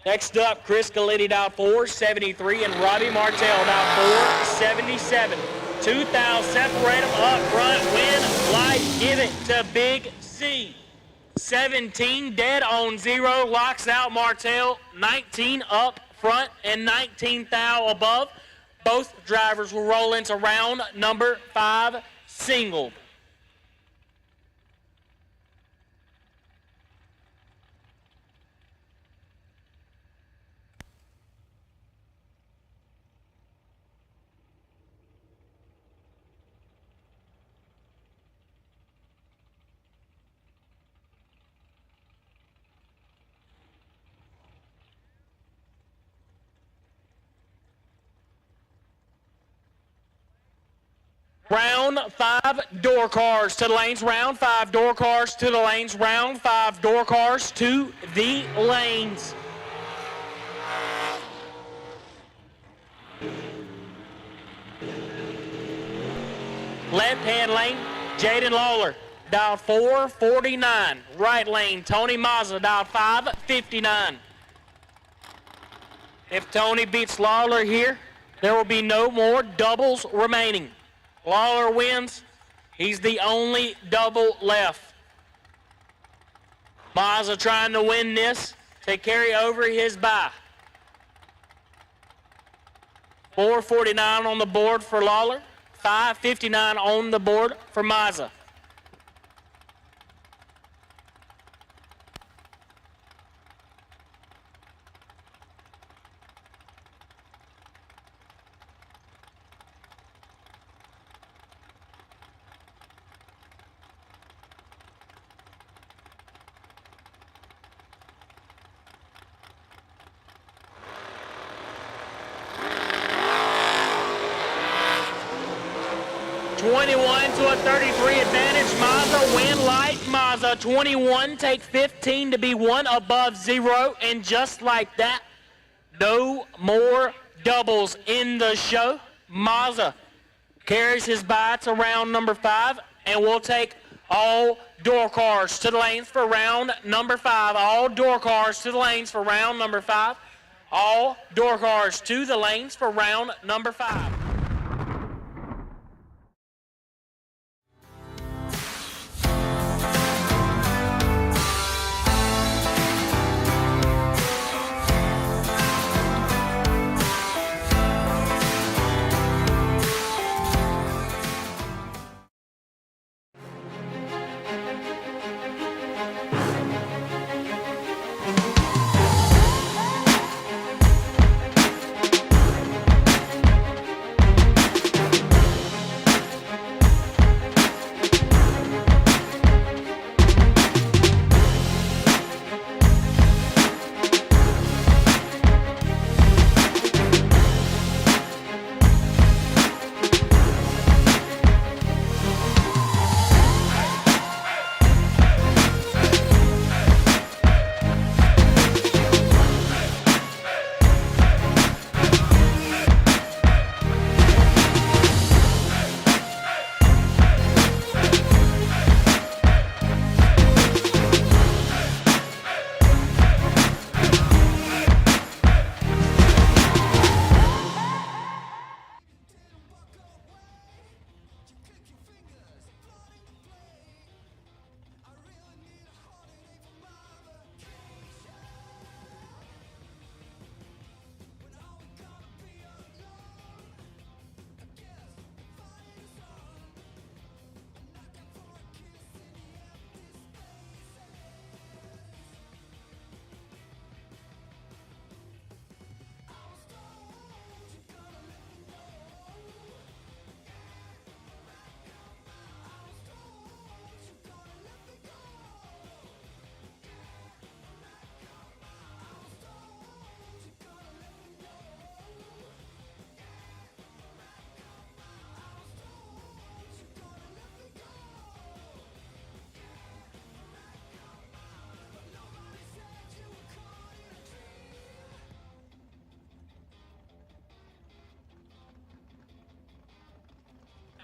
C: Next up, Chris Galitti dialed 473 and Robbie Martell dialed 477. 2,000 separate them up front. Win, light, give it to Big C. 17 dead on 0, locks out Martell. 19 up front and 19 thou above. Both drivers will roll into round number 5 singled. Round 5 door cars to the lanes. Round 5 door cars to the lanes. Round 5 door cars to the lanes. Left-hand lane, Jaden Lawler, dialed 449. Right lane, Tony Mazza, dialed 559. If Tony beats Lawler here, there will be no more doubles remaining. Lawler wins. He's the only double left. Mazza trying to win this to carry over his bye. 449 on the board for Lawler. 559 on the board for Mazza. To a 33 advantage. Mazza win light. Mazza 21 take 15 to be 1 above 0. And just like that, no more doubles in the show. Mazza carries his bye to round number 5, and we'll take all door cars to the lanes for round number 5. All door cars to the lanes for round number 5. All door cars to the lanes for round number 5.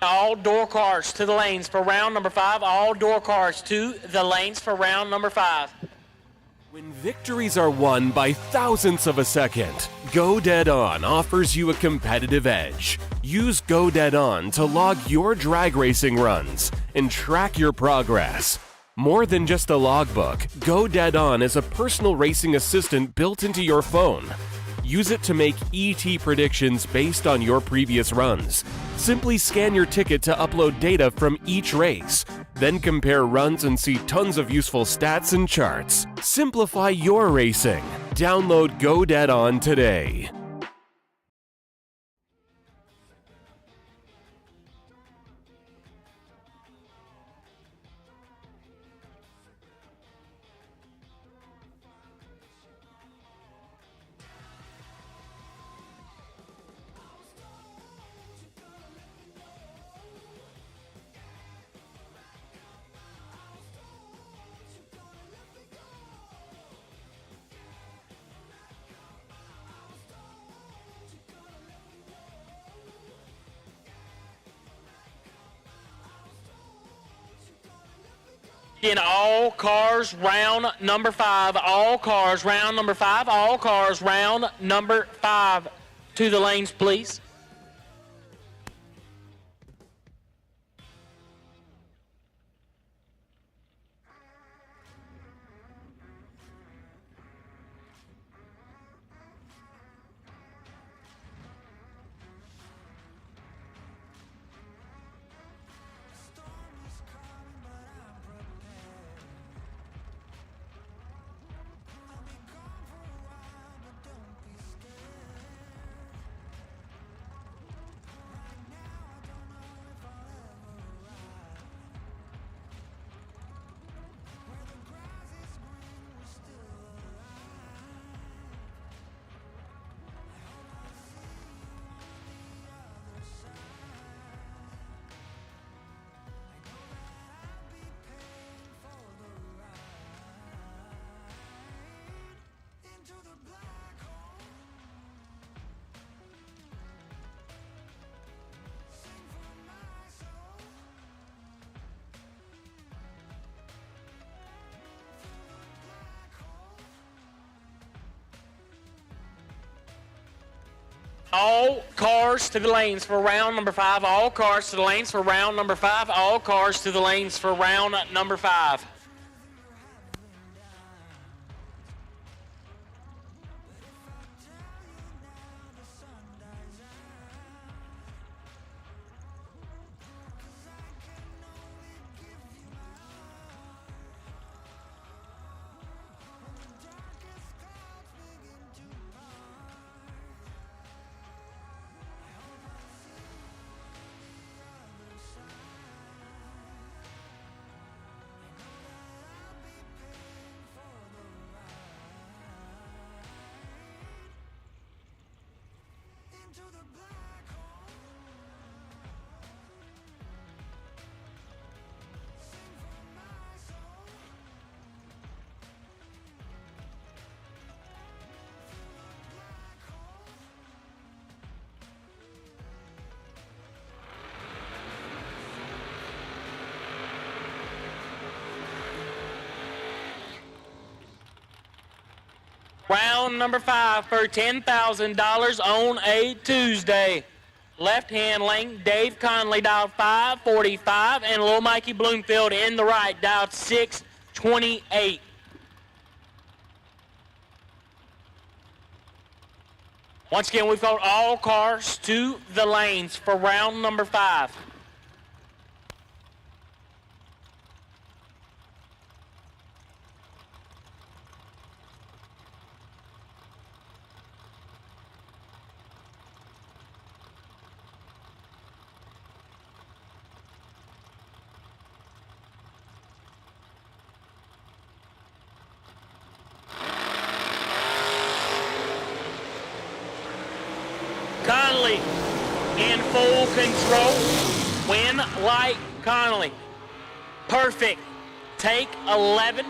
C: All door cars to the lanes for round number 5. All door cars to the lanes for round number 5.
A: When victories are won by thousandths of a second, Go Dead On offers you a competitive edge. Use Go Dead On to log your drag racing runs and track your progress. More than just a logbook, Go Dead On is a personal racing assistant built into your phone. Use it to make ET predictions based on your previous runs. Simply scan your ticket to upload data from each race. Then compare runs and see tons of useful stats and charts. Simplify your racing. Download Go Dead On today.
C: In all cars, round number 5. All cars, round number 5. All cars, round number 5. To the lanes, please. All cars to the lanes for round number 5. All cars to the lanes for round number 5. All cars to the lanes for round number 5. Round number 5 for $10,000 on a Tuesday. Left-hand lane, Dave Conley dialed 545, and Little Mikey Bloomfield in the right dialed 628. Once again, we've got all cars to the lanes for round number 5. Conley in full control. Win like Conley. Perfect. Take 11.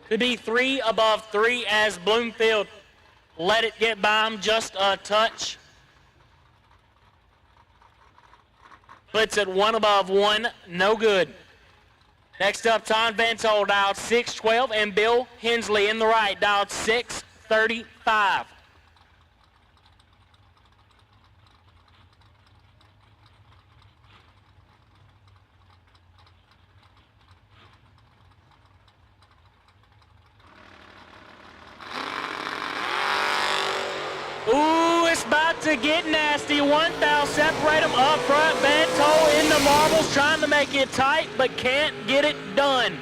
C: Could be 3 above 3 as Bloomfield let it get by him just a touch. Blitz at 1 above 1. No good. Next up, Tom Ventol dialed 612 and Bill Hensley in the right dialed 635. Ooh, it's about to get nasty. 1 foul, separate them up front. Ventol in the marbles, trying to make it tight, but can't get it done.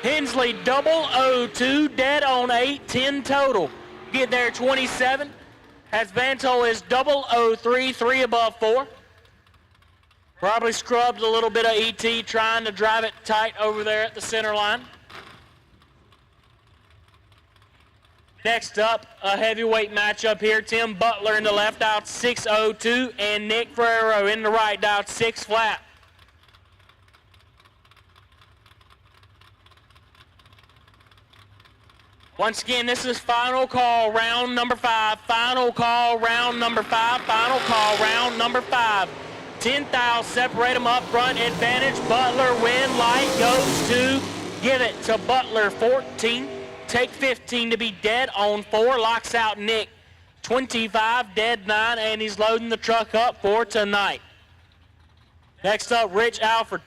C: Hensley 002, dead on 8, 10 total. Get there 27, as Ventol is 003, 3 above 4. Probably scrubbed a little bit of ET, trying to drive it tight over there at the center line. Next up, a heavyweight matchup here. Tim Butler in the left out 602 and Nick Ferrero in the right out 6 flat. Once again, this is final call, round number 5. Final call, round number 5. Final call, round number 5. 10,000, separate them up front, advantage. Butler win, light goes to, give it to Butler 14. Take 15 to be dead on 4, locks out Nick. 25, dead 9, and he's loading the truck up for tonight. Next up, Rich Alford.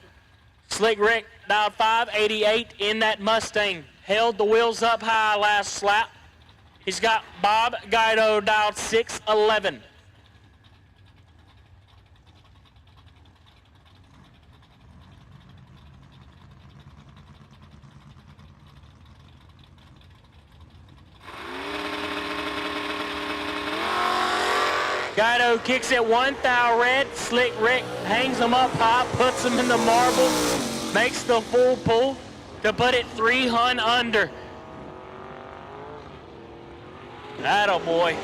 C: Slick Rick, dialed 588 in that Mustang. Held the wheels up high last slap. He's got Bob Guido, dialed 611. Guido kicks it 1 thou red. Slick Rick hangs him up high, puts him in the marble, makes the full pull to put it 300 under. Attaboy.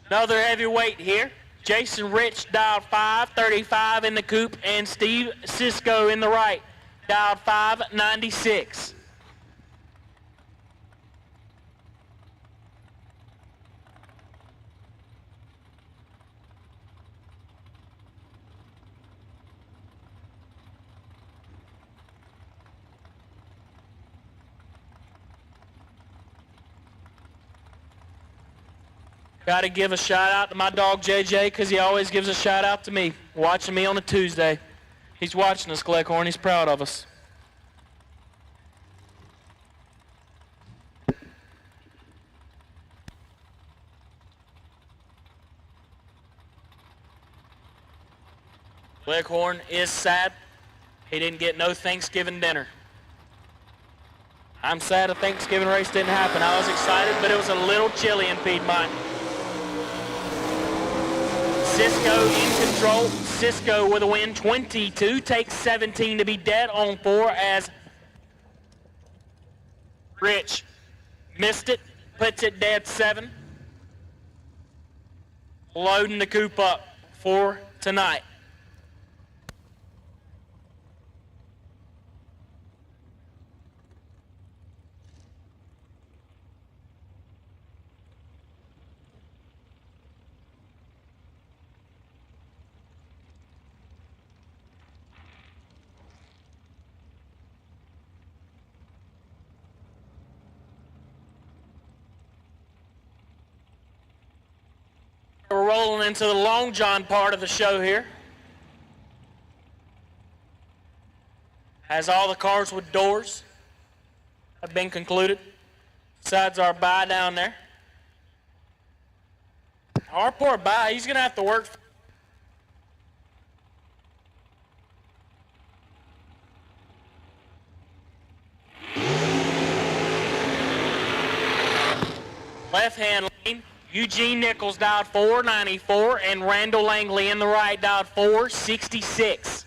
C: Another heavyweight here. Jason Rich dialed 535 in the coupe, and Steve Cisco in the right dialed 596. Got to give a shout out to my dog JJ because he always gives a shout out to me. Watching me on a Tuesday. He's watching us, Cleghorn. He's proud of us. Cleghorn is sad. He didn't get no Thanksgiving dinner. I'm sad a Thanksgiving race didn't happen. I was excited, but it was a little chilly in Piedmont. Cisco in control. Cisco with a win. 22 takes 17 to be dead on 4 as Rich missed it, puts it dead 7. Loading the coupe up for tonight. We're rolling into the Long John part of the show here. As all the cars with doors have been concluded. Besides our bye down there. Our poor bye, he's going to have to work. Left-hand lane. Eugene Nichols dialed 494 and Randall Langley in the right dialed 466.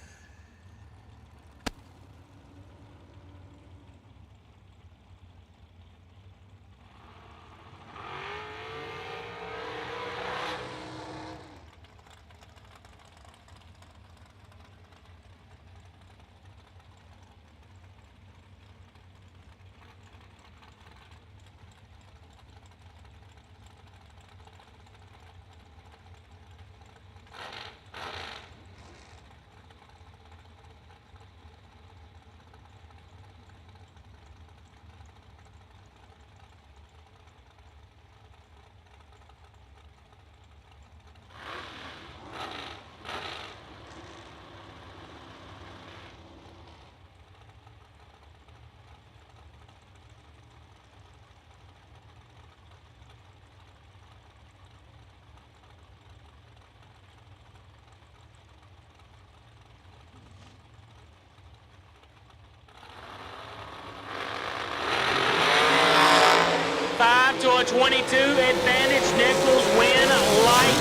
C: To a 22 advantage. Nichols win light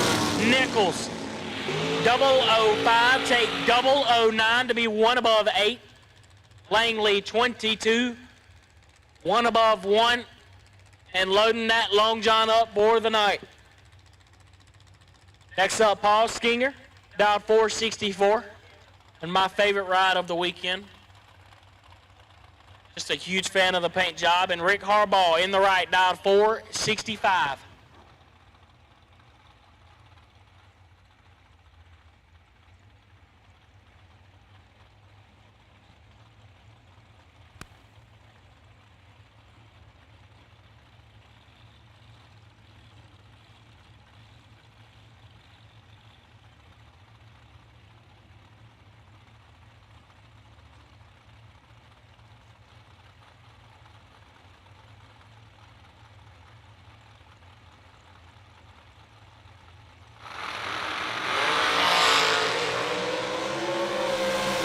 C: Nichols. 005 take 009 to be 1 above 8. Langley 22, 1 above 1, and loading that Long John up for the night. Next up, Paul Skinger, dialed 464, and my favorite ride of the weekend. Just a huge fan of the paint job. And Rick Harbaugh in the right, dialed 465.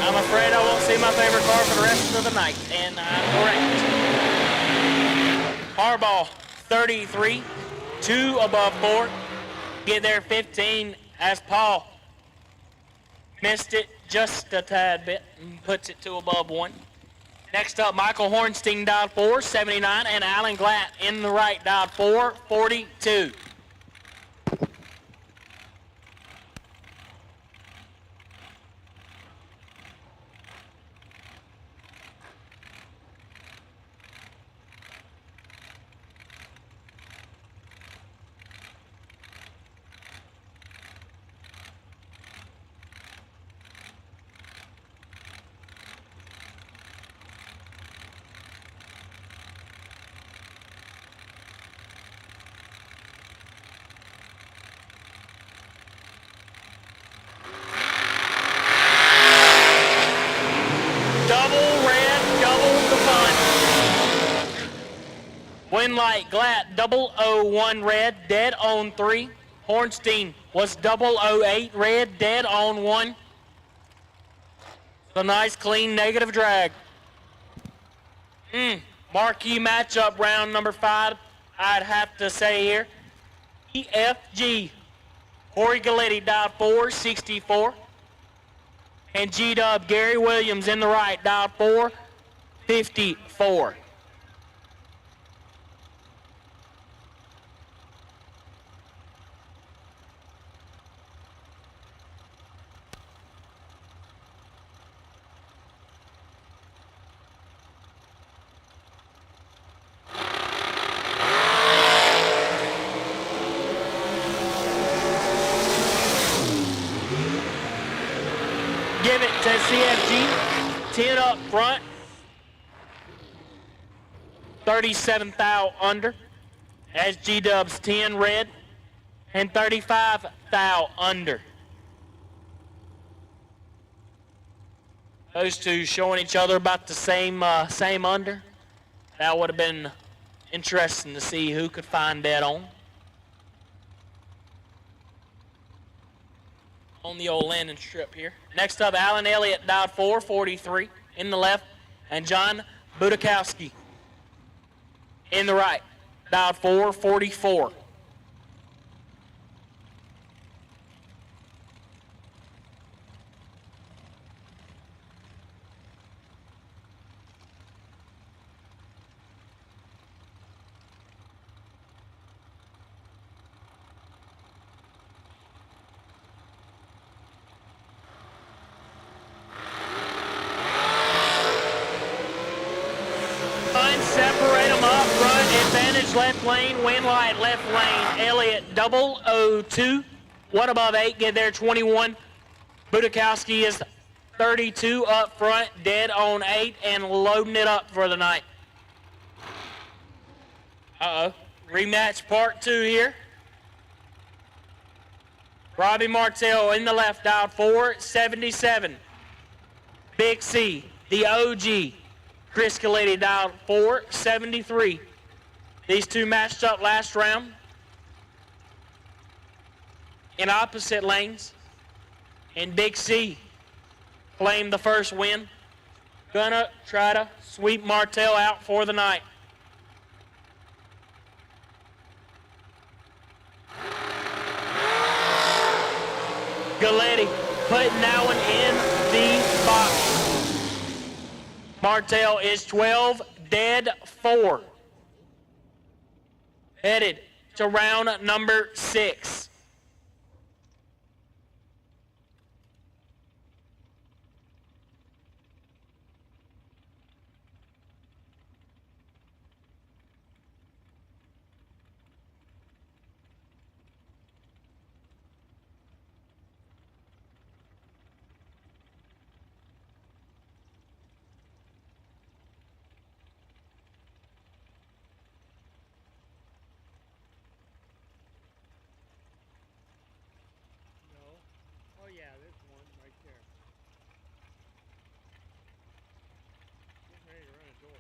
C: I'm afraid I won't see my favorite car for the rest of the night, and I'm correct. Harbaugh, 33, 2 above 4. Get there 15 as Paul missed it just a tad bit and puts it 2 above 1. Next up, Michael Hornstein dialed 479, and Alan Glatt in the right dialed 442. Winlight Glatt 001 red, dead on 3. Hornstein was 008 red, dead on 1. A nice clean negative drag. Marquee matchup round number 5, I'd have to say here. EFG, Corey Galletti dialed 464. And G-Dub Gary Williams in the right, dialed 454. Give it to CFG, 10 up front, 37 thou under, as G-Dub's 10 red, and 35 thou under. Those two showing each other about the same under. That would have been interesting to see who could find that on the old landing strip here. Next up, Alan Elliott dialed 443 in the left, and John Budakowski in the right, dialed 444. Separate them up front, advantage left lane, Winlight left lane, Elliott 002, 1 above 8, get there 21. Budakowski is 32 up front, dead on 8, and loading it up for the night. Rematch part 2 here. Robbie Martell in the left, dialed 477. Big C, the OG. Chris Galletti dialed 473. These two matched up last round in opposite lanes. And Big C claimed the first win. Gonna try to sweep Martell out for the night. Galletti putting that one in the box. Martell is 12, dead 4. Headed to round number 6.
E: Oh yeah, there's one right there. Getting ready to run a door.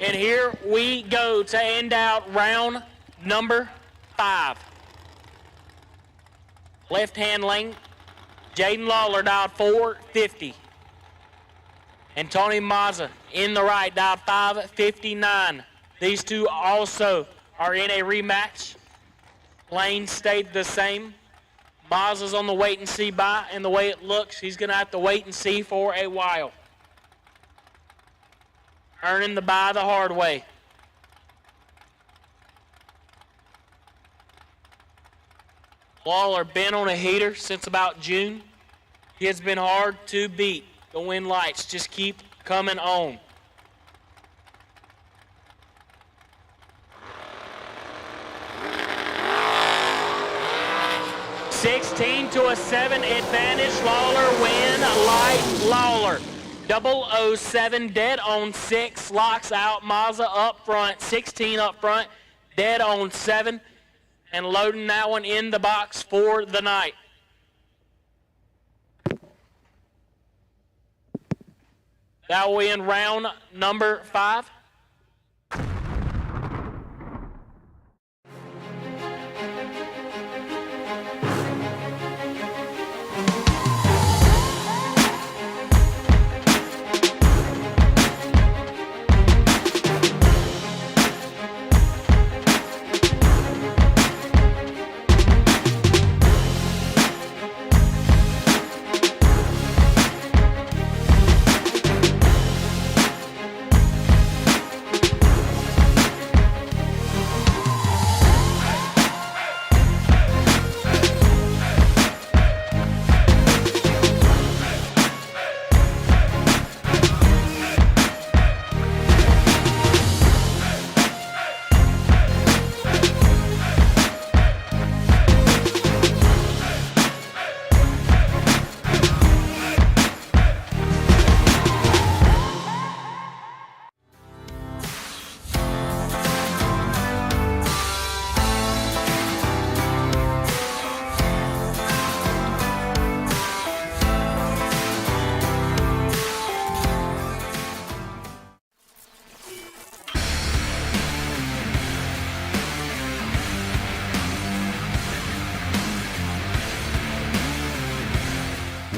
C: And here we go to end out round number 5. Left-hand lane, Jaden Lawler dialed 450. And Tony Mazza in the right, dialed 559. These two also are in a rematch. Lane stayed the same. Mazza's on the wait and see buy, and the way it looks, he's gonna have to wait and see for a while. Earning the buy the hard way. Lawler been on a heater since about June. He has been hard to beat. The win lights just keep coming on. 16 to a 7 advantage. Lawler win, light Lawler. 007 dead on 6, locks out Mazza up front, 16 up front, dead on 7, and loading that one in the box for the night. That will end round number 5.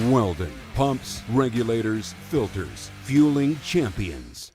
G: Weldon Pumps, Regulators, Filters, fueling champions.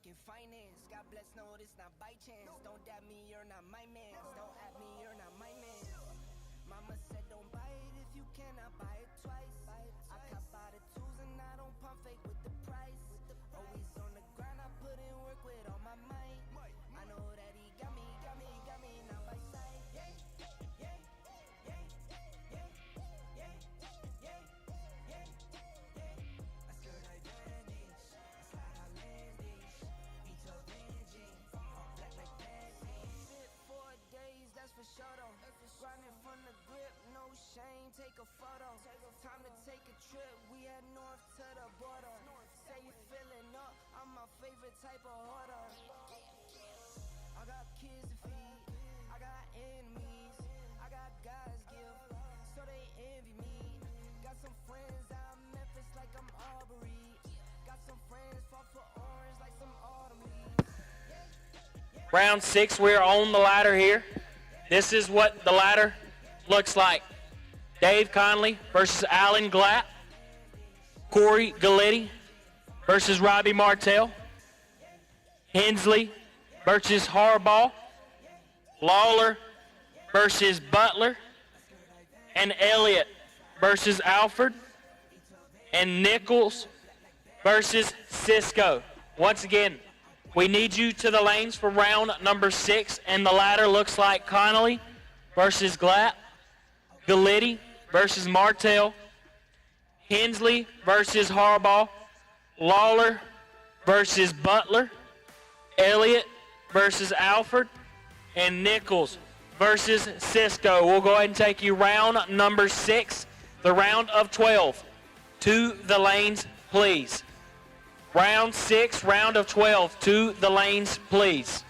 H: In finance, God bless, no, it's not by chance. Don't doubt me, you're not my man. Don't at me, you're not my man. Mama said don't buy it if you cannot buy it twice. I cop by the tools and I don't pump fake with the price. Always on the grind, I put in work with all my might. I know that he got me now by sight. I skirt I vanish, I slide I land this. Vito Benji, black like that. Fit 4 days, that's for sure though. Grinding from the grip, no shame, take a photo. Time to take a trip, we head north to the border. Say you feeling up, I'm my favorite type of hoarder. I got kids to feed, I got enemies, I got God's gift, so they envy me. Got some friends out Memphis like I'm Aubrey. Got some friends fought for orange like some autumn leaves.
C: Round 6, we're on the ladder here. This is what the ladder looks like. Dave Conley versus Alan Glatt. Corey Galletti versus Robbie Martell. Hensley versus Harbaugh. Lawler versus Butler. And Elliott versus Alford. And Nichols versus Cisco. Once again, we need you to the lanes for round number 6, and the ladder looks like Connolly versus Glatt, Galletti versus Martell, Hensley versus Harbaugh, Lawler versus Butler, Elliott versus Alfred, and Nichols versus Cisco. We'll go ahead and take you round number 6, the round of 12. To the lanes, please. Round 6, round of 12. To the lanes, please.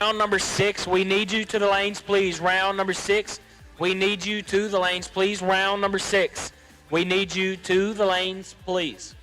C: Round number 6, we need you to the lanes, please. Round number 6, we need you to the lanes, please. Round number 6, we need you to the lanes, please.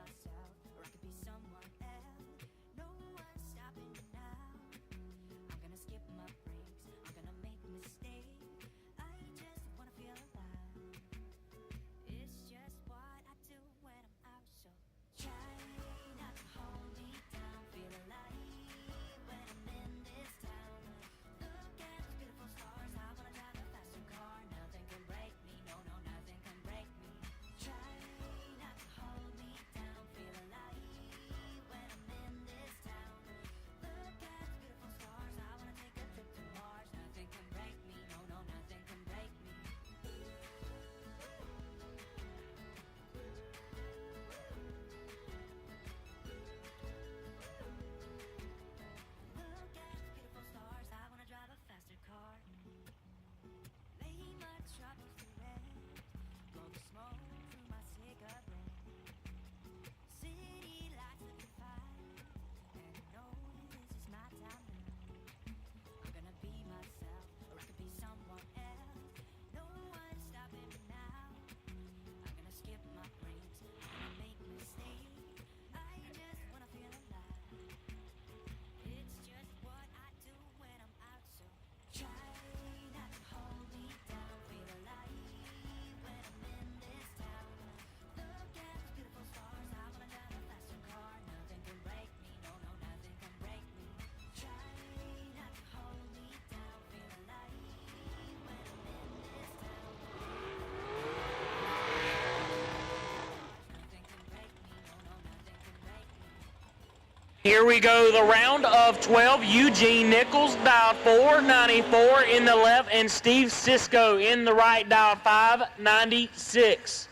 H: myself, or I could be someone else. No one's stopping me now. I'm gonna skip my breaks, I'm gonna make mistakes. I just wanna feel alive. It's just what I do when I'm out, so try not to hold me down. Feel alive when I'm in this town. Look at those beautiful stars, I wanna drive a faster car. Nothing can break me, no, no, nothing can break me. Try not to hold me down. Feel alive when I'm in this town. Look at those beautiful stars, I wanna take a trip to Mars. Nothing can break me, no, no, nothing can break me. Look at those beautiful stars, I wanna drive a faster car. Lay my troubles to rest, blow the smoke through my cigarette. City lights let me fight, and I know this is my time now. I'm gonna be myself, or I could be someone else. No one's stopping me now. I'm gonna skip my breaks, I'm gonna make mistakes. I just wanna feel alive. It's just what I do when I'm out, so try not to hold me down. Feel alive when I'm in this town. Look at those beautiful stars, I wanna drive a faster car. Nothing can break me, no, no, nothing can break me. Try not to hold me down. Feel alive when I'm in this town. Nothing can break me, no, no, nothing can break me.
C: Here we go, the round of 12. Eugene Nichols dialed 494 in the left, and Steve Cisco in the right dialed 596.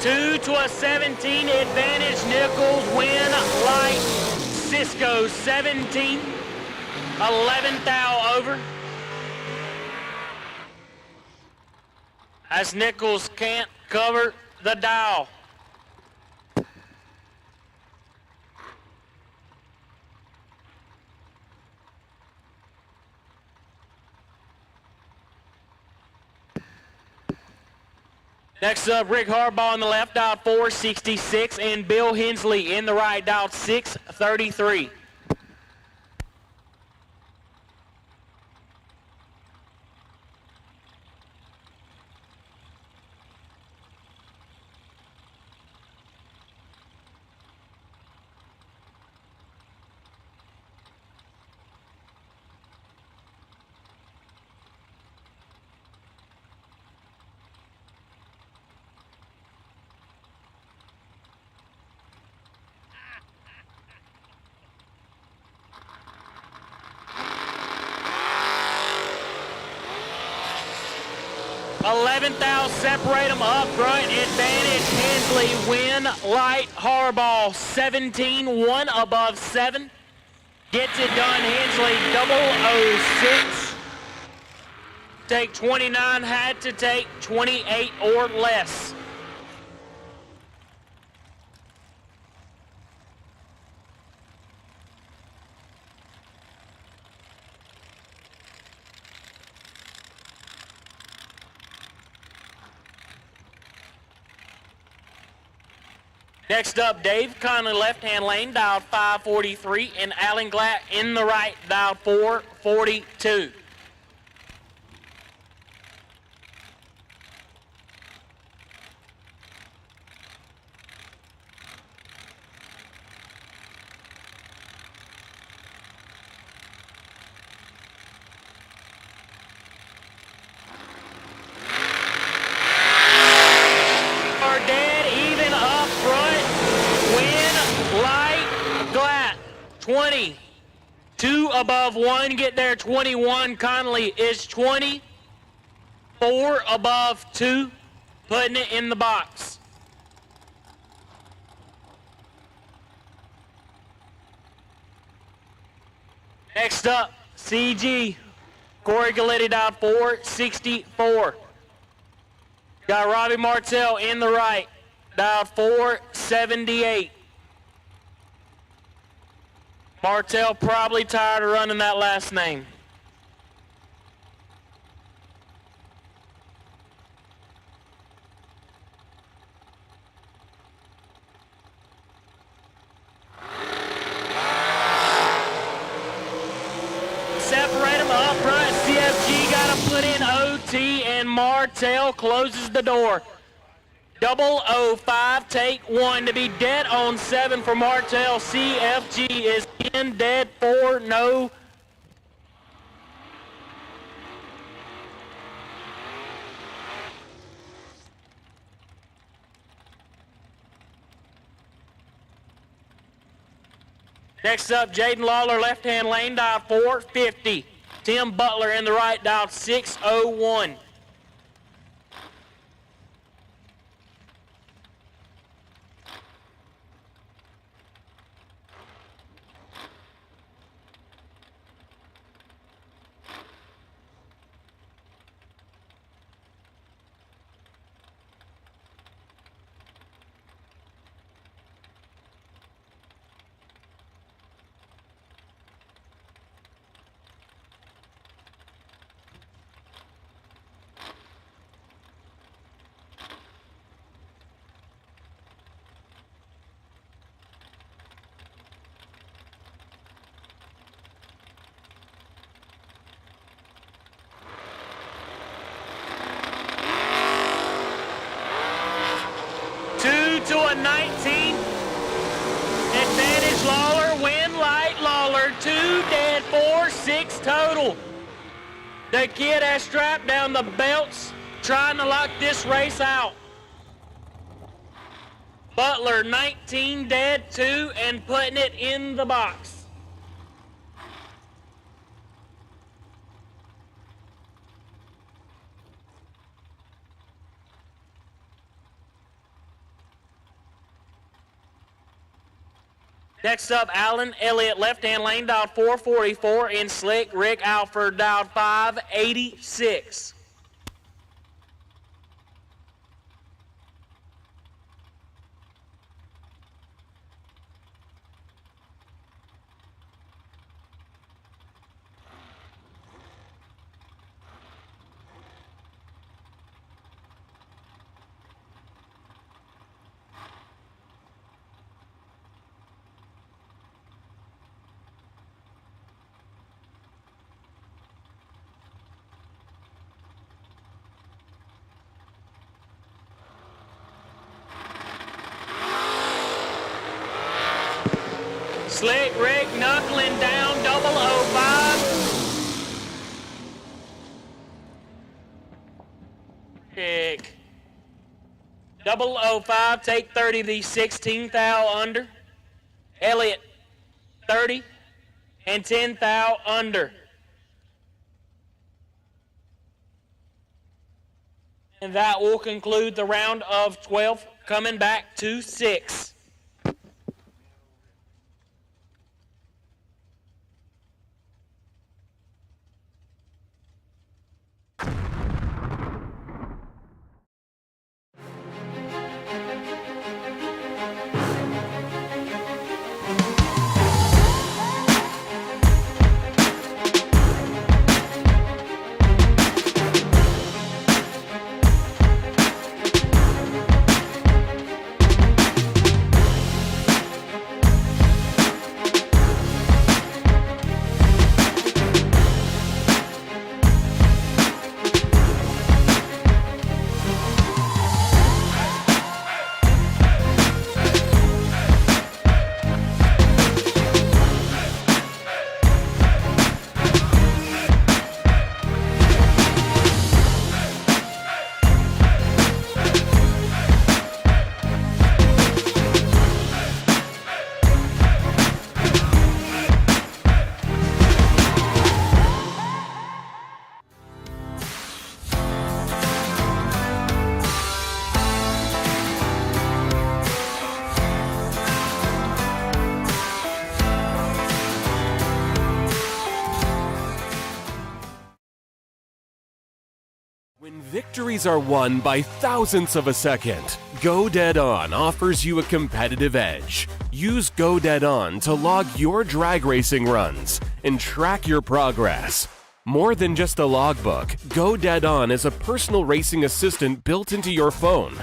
C: Two to a 17 advantage. Nichols win light. Cisco 17. 11th thou over. As Nichols can't cover the dial. Next up, Rick Harbaugh on the left, dialed 466, and Bill Hensley in the right, dialed 633. Eleventh thou separate them up front. Advantage Hensley win light. Harbaugh 17-1 above 7. Gets it done. Hensley 006. Take 29, had to take 28 or less. Next up, Dave Conley, left-hand lane, dialed 543, and Alan Glatt in the right, dialed 442. 20. 2 above 1, get there. 21, Connolly is 20. 4 above 2, putting it in the box. Next up, CG. Corey Galletti dialed 464. Got Robbie Martell in the right, dialed 478. Martell probably tired of running that last name. Separate them up front. CFG got to put in OT, and Martell closes the door. 005, take 1 to be dead on 7 for Martell. CFG is in, dead 4, no. Next up, Jaden Lawler, left-hand lane, dial 450. Tim Butler in the right, dial 601. To a 19. Advantage Lawler, win light Lawler, 2 dead, 4, 6 total. The kid has strapped down the belts, trying to lock this race out. Butler, 19 dead, 2, and putting it in the box. Next up, Allen Elliott, left-hand lane, dialed 444. In slick, Rick Alford, dialed 586. Slick Rick knuckling down 005. Rick. 005, take 30, the 16th thou under. Elliott, 30, and 10 thou under. And that will conclude the round of 12, coming back to 6.
A: Victories are won by thousandths of a second. Go Dead On offers you a competitive edge. Use Go Dead On to log your drag racing runs and track your progress. More than just a logbook, Go Dead On is a personal racing assistant built into your phone.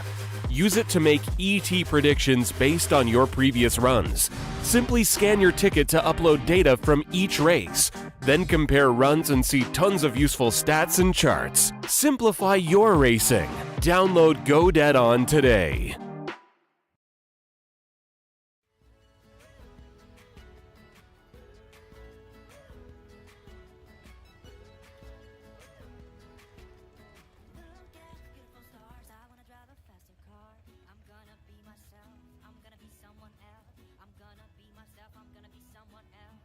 A: Use it to make ET predictions based on your previous runs. Simply scan your ticket to upload data from each race. Then compare runs and see tons of useful stats and charts. Simplify your racing. Download Go Dead On today.
D: Look at the beautiful stars. I wanna drive a faster car. I'm gonna be myself. I'm gonna be someone else. I'm gonna be myself. I'm gonna be someone else.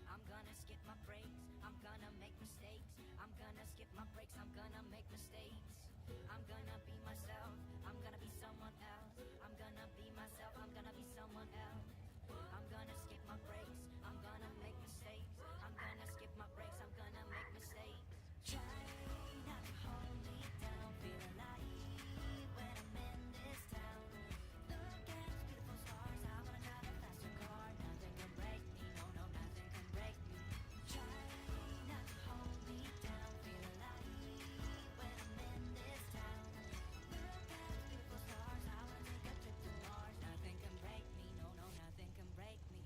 D: I'm gonna skip my breaks. I'm gonna make mistakes. I'm gonna skip my breaks. I'm gonna make mistakes. I'm gonna be myself. I'm gonna be someone else. I'm gonna be myself. I'm gonna be someone else. I'm gonna skip my breaks. I'm gonna make mistakes. I'm gonna skip my breaks. I'm gonna make mistakes. Try not to hold me down. Feel alive when I'm in this town. Look at these beautiful stars. I wanna drive a faster car. Nothing can break me. No, no, nothing can break me. Try not to hold me down. Feel alive when I'm in this town. Look at these beautiful stars. I wanna take a trip to Mars. Nothing can break me. No, no, nothing can break me.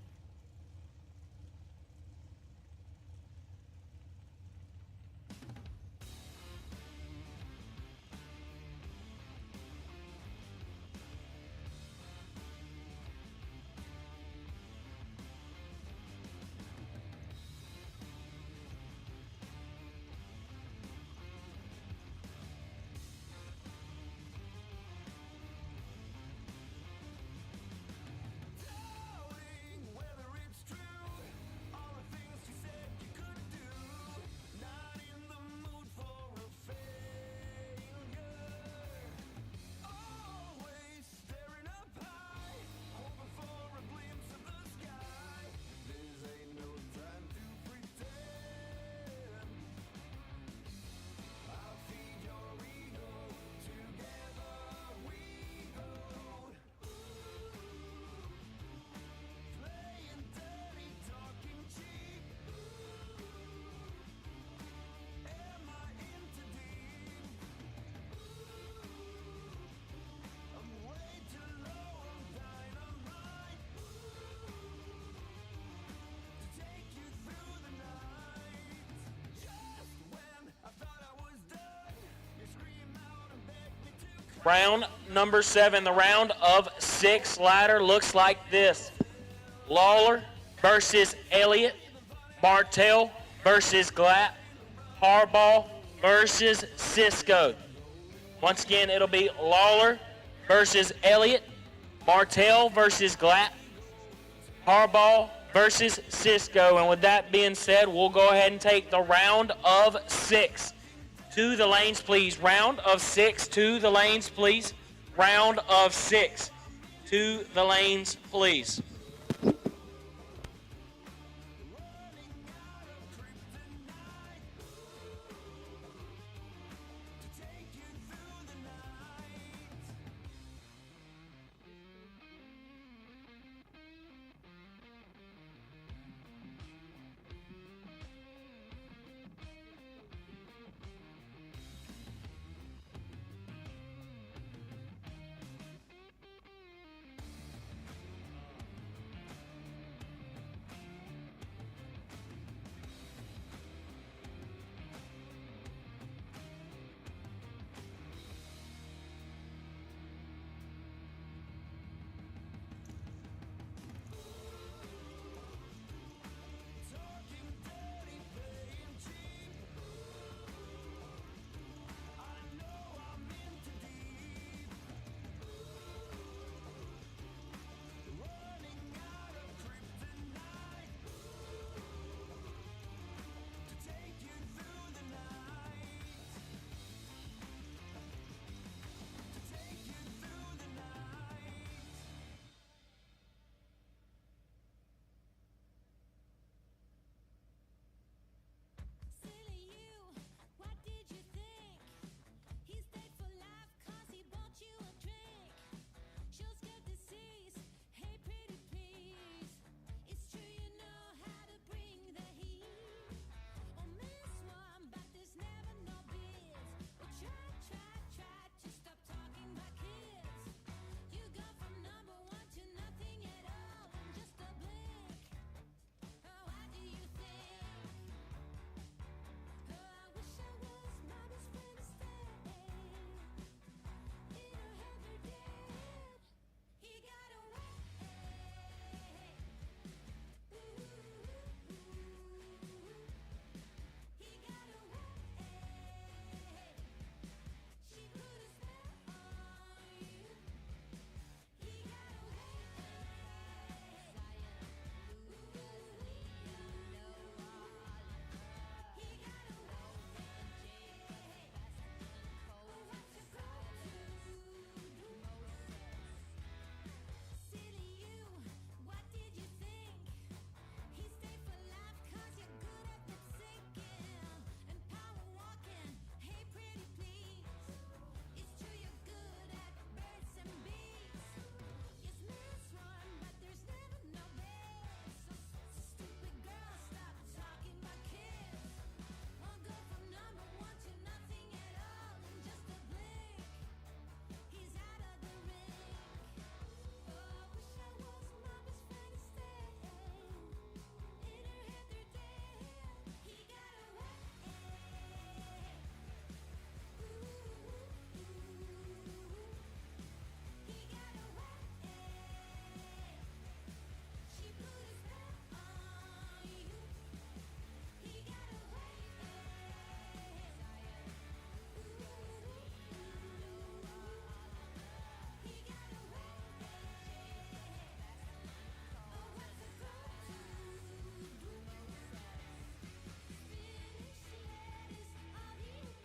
C: Round number 7, the round of 6 ladder looks like this. Lawler versus Elliott. Martell versus Glatt. Harbaugh versus Cisco. Once again, it'll be Lawler versus Elliott. Martell versus Glatt. Harbaugh versus Cisco. And with that being said, we'll go ahead and take the round of 6. To the lanes, please. Round of 6 to the lanes, please. Round of 6 to the lanes, please.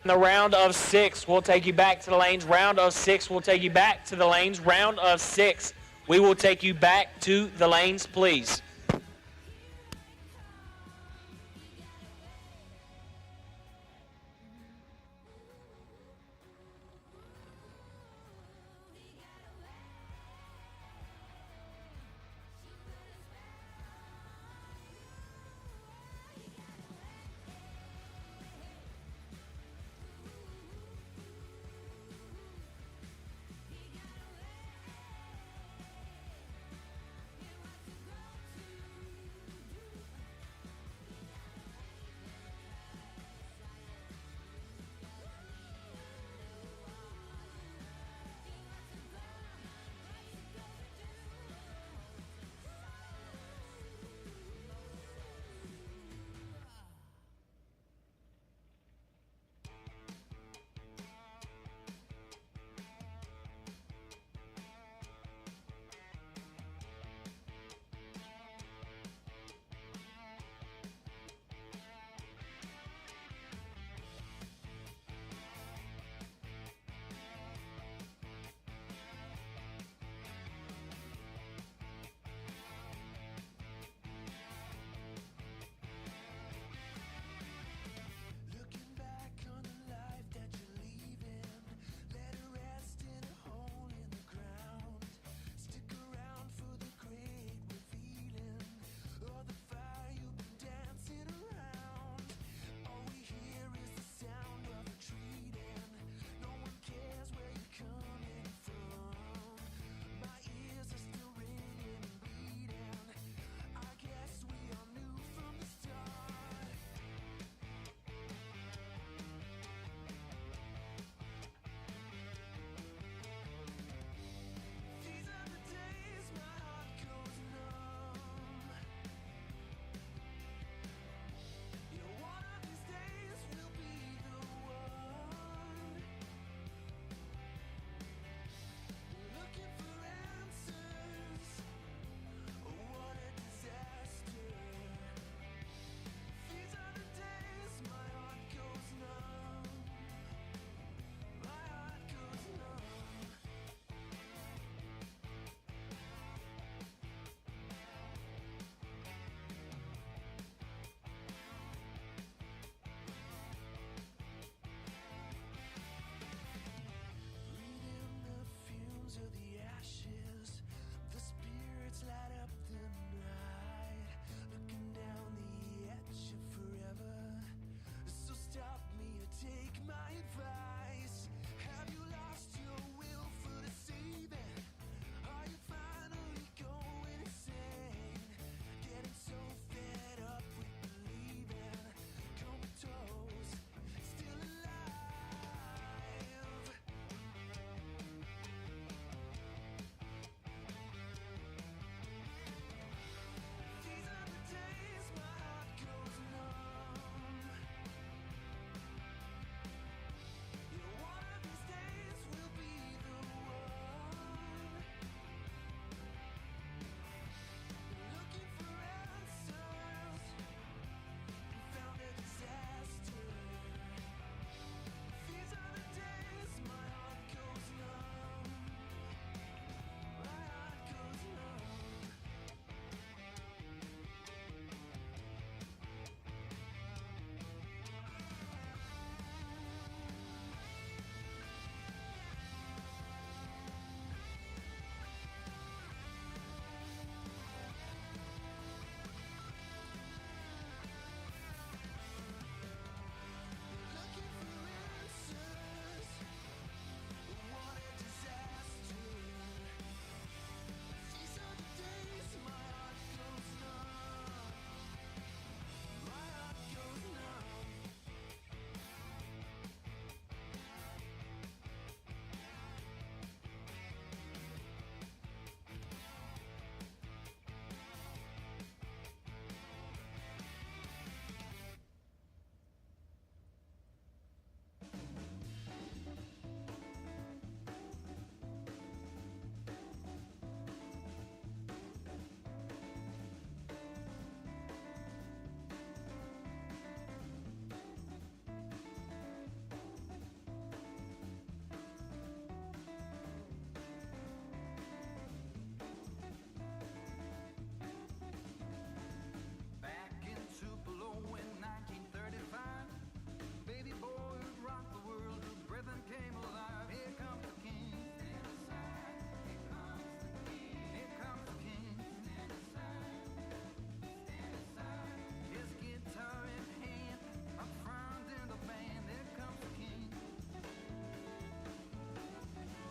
C: the round of 6, we'll take you back to the lanes. Round of 6, we'll take you back to the lanes. Round of 6, we will take you back to the lanes, please.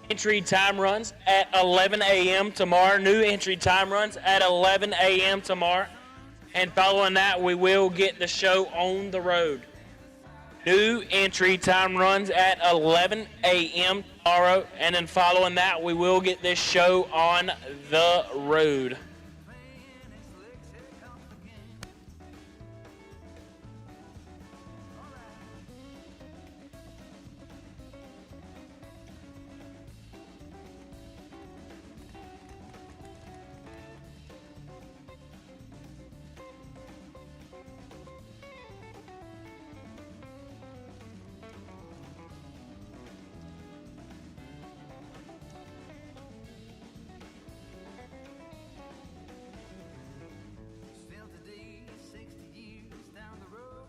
C: Entry time runs at 11 a.m. tomorrow. New entry time runs at 11 a.m. tomorrow. And following that, we will get the show on the road. New entry time runs at 11 a.m. tomorrow. And then following that, we will get this show on the road.
J: Still today, 60 years down the road,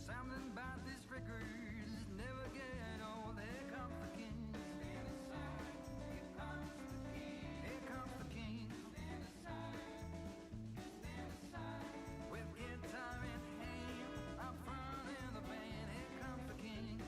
J: something about this record is never get old. Here comes the king. Stand aside. Here comes the king. Here comes the king. Stand aside. Stand aside. With guitar in hand, up front in the band. Here comes the king.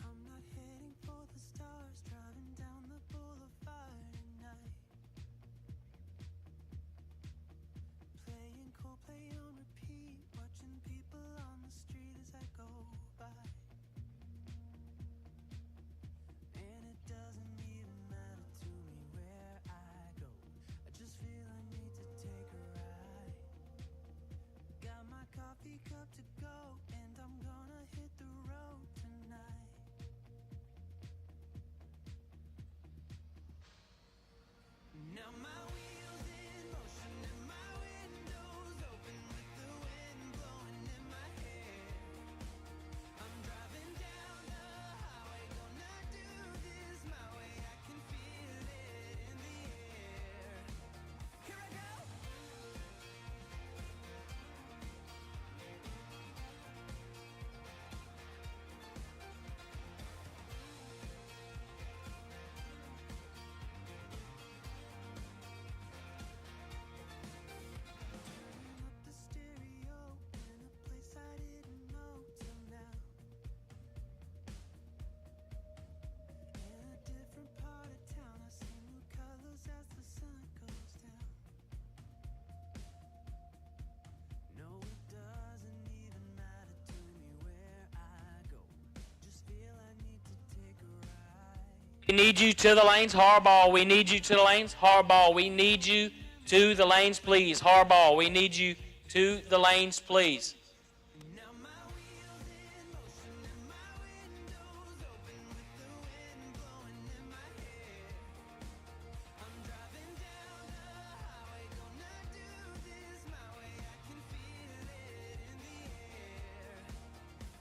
J: I'm not heading for the stars, driving down the boulevard at night. Playing Coldplay on repeat, watching people on the street as I go by. And it doesn't even matter to me where I go, I just feel I need to take a ride. Got my coffee cup to go, and I'm gonna hit the road tonight. Now my wheels in motion and my windows open with the wind blowing in my hair. I'm driving down the highway, gonna do this my way. I can feel it in the air. Here I go. Turning up the stereo in a place I didn't know till now. In a different part of town, I see new colors as the sun goes down. No, it doesn't even matter to me where I go. Just feel I need to take a ride.
C: We need you to the lanes, Harbaugh. We need you to the lanes, Harbaugh. We need you to the lanes, please, Harbaugh. We need you to the lanes, please.
J: Now my wheels in motion and my windows open with the wind blowing in my hair. I'm driving down the highway, gonna do this my way. I can feel it in the air.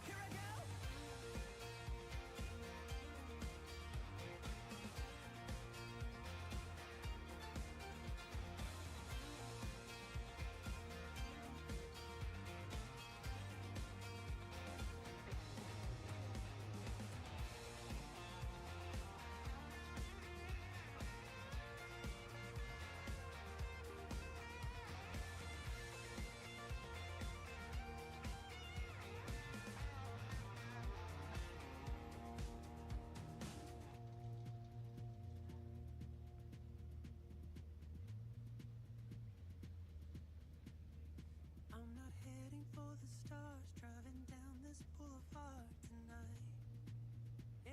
J: Here I go. I'm not heading for the stars, driving down this boulevard tonight. Yeah.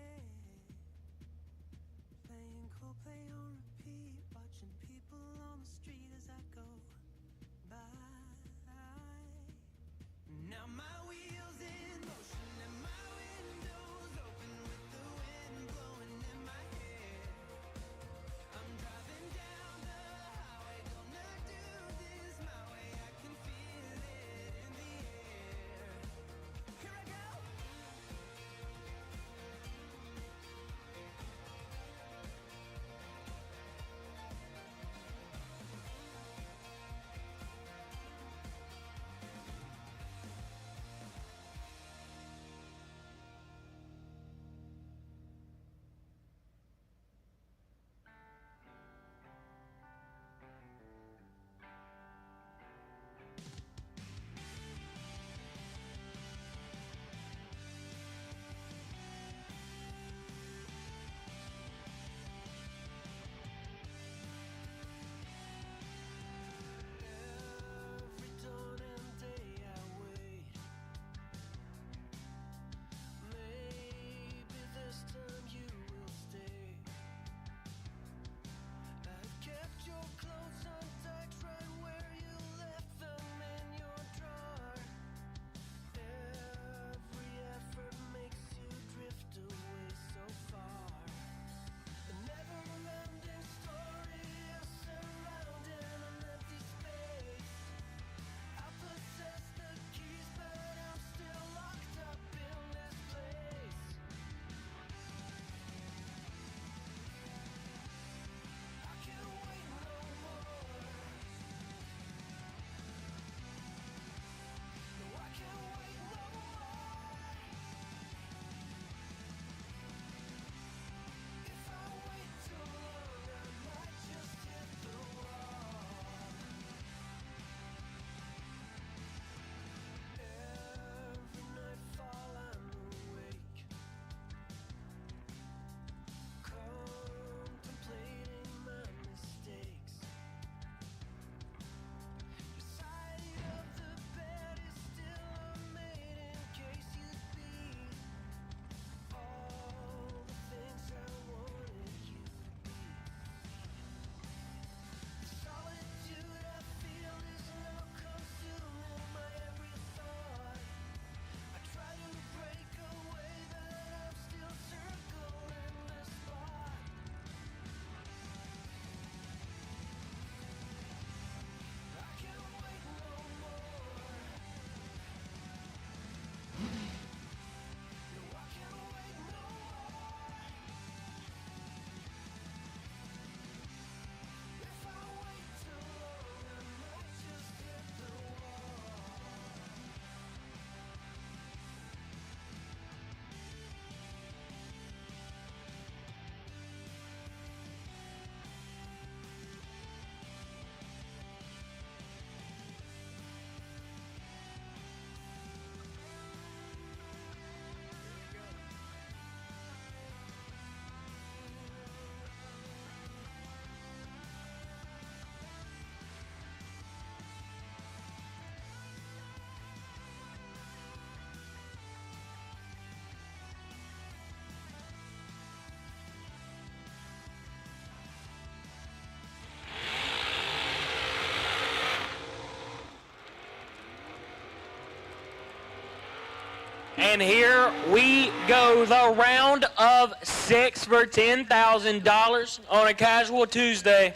C: And here we go, the round of 6 for $10,000 on a casual Tuesday.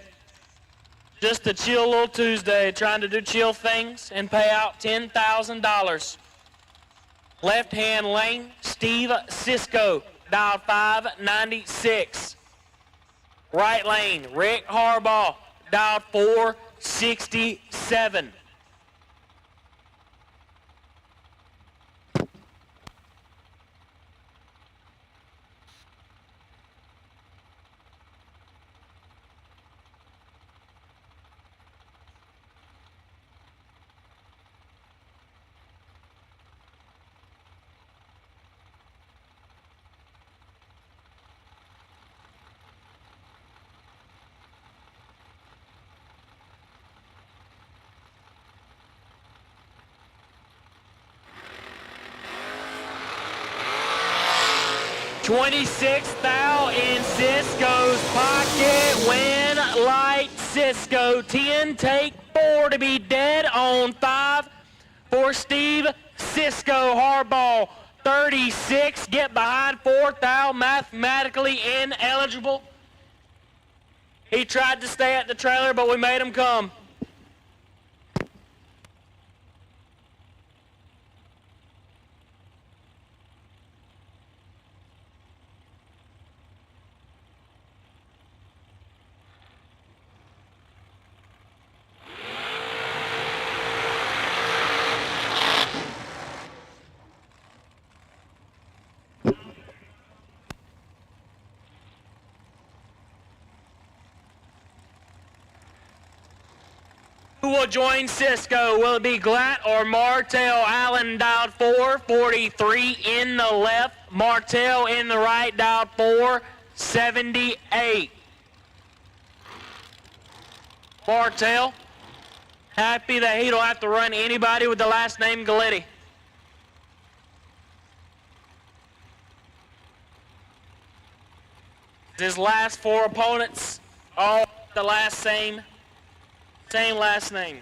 C: Just a chill little Tuesday, trying to do chill things and pay out $10,000. Left-hand lane, Steve Cisco, dial 596. Right lane, Rick Harbaugh, dial 467. $26,000 in Cisco's pocket. Win light Cisco. 10, take 4 to be dead on 5 for Steve Cisco. Harbaugh 36. Get behind 4,000. Mathematically ineligible. He tried to stay at the trailer, but we made him come. Who will join Cisco? Will it be Glatt or Martell? Allen dialed 443 in the left. Martell in the right, dialed 478. Martell, happy that he don't have to run anybody with the last name Galletti. His last 4 opponents, all the last same last name.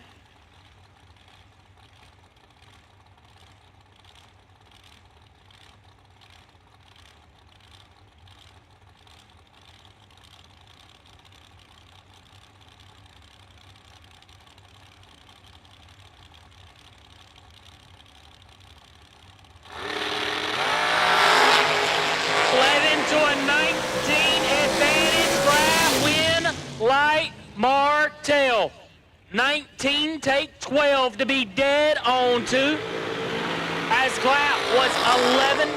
C: Light Martell. 19, take 12 to be dead on 2. As Glatt was 11,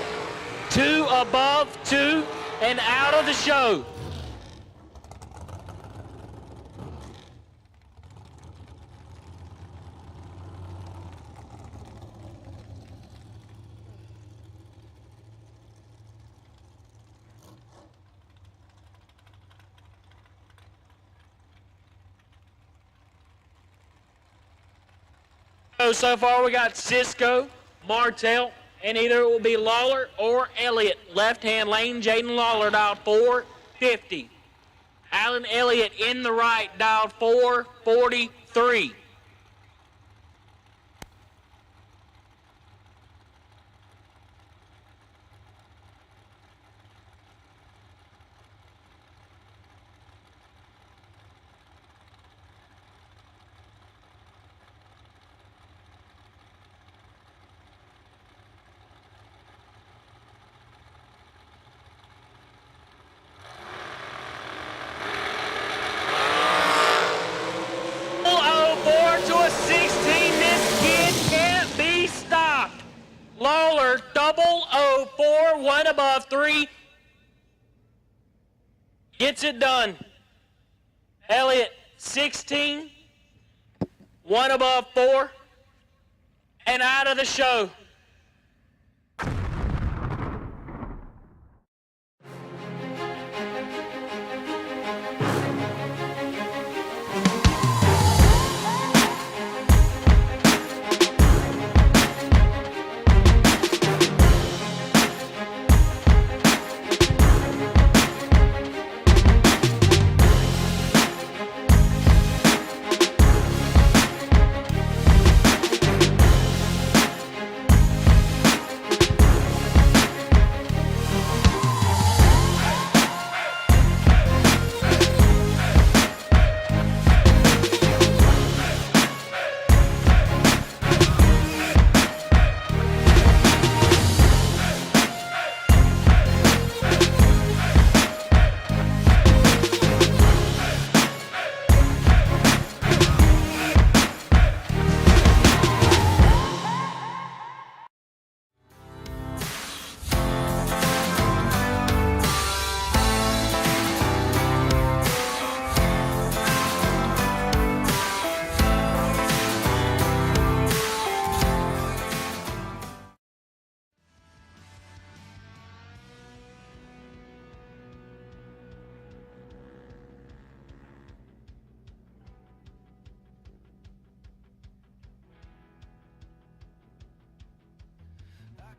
C: 2 above 2, and out of the show. So far we got Cisco, Martell, and either it will be Lawler or Elliott. Left-hand lane, Jaden Lawler dialed 450. Alan Elliott in the right dialed 443. Lawler, 004, 1 above 3. Gets it done. Elliott, 16, 1 above 4, and out of the show.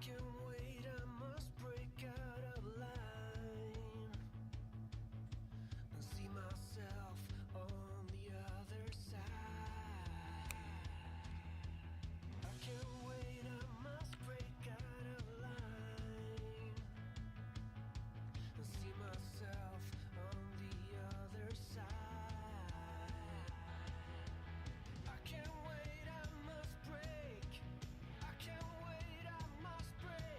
H: can't wait, I must break out of line and see myself on the other side. I can't wait, I must break out of line and see myself on the other side. I can't wait, I must break. I can't wait, I must break.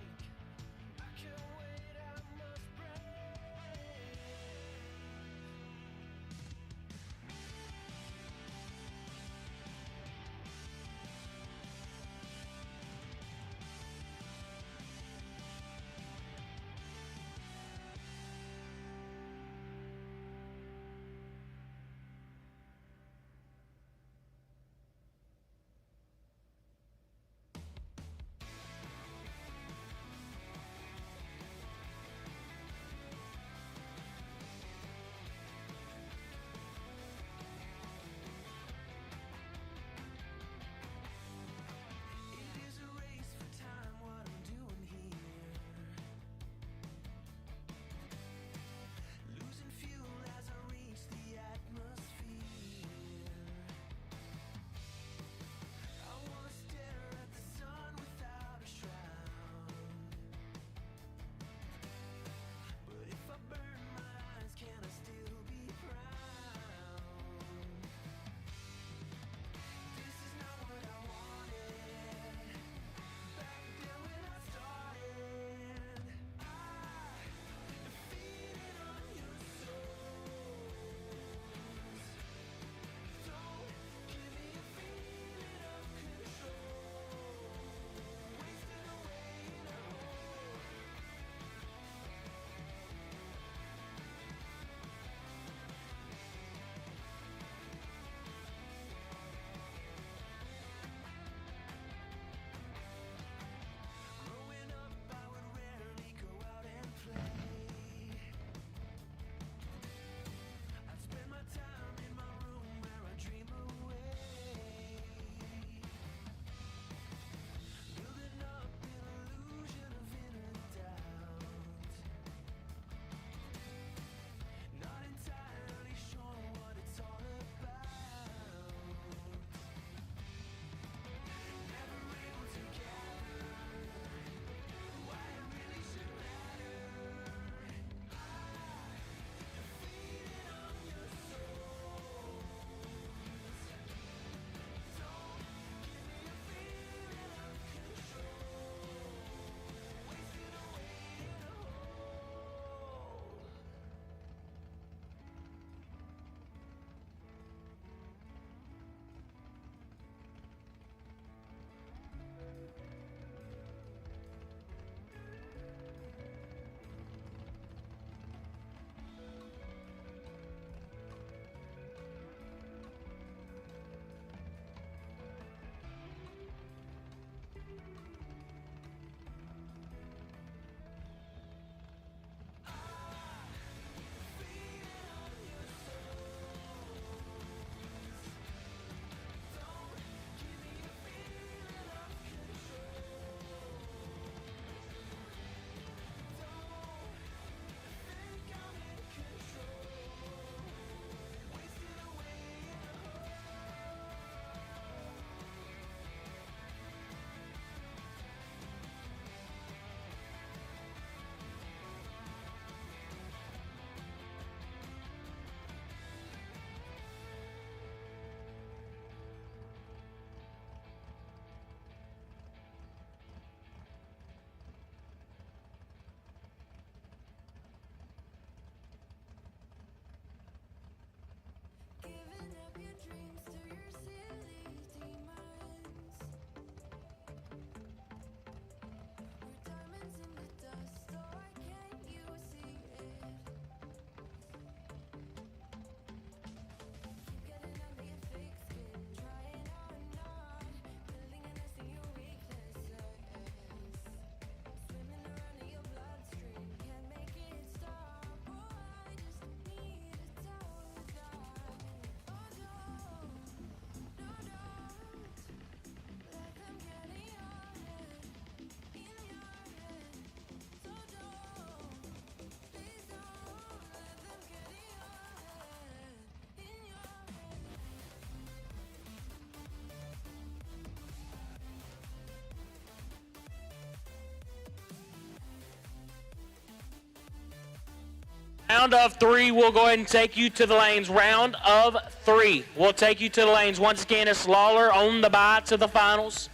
C: Round of 3, we'll go ahead and take you to the lanes. Round of 3, we'll take you to the lanes. Once again, it's Lawler on the bye to the finals,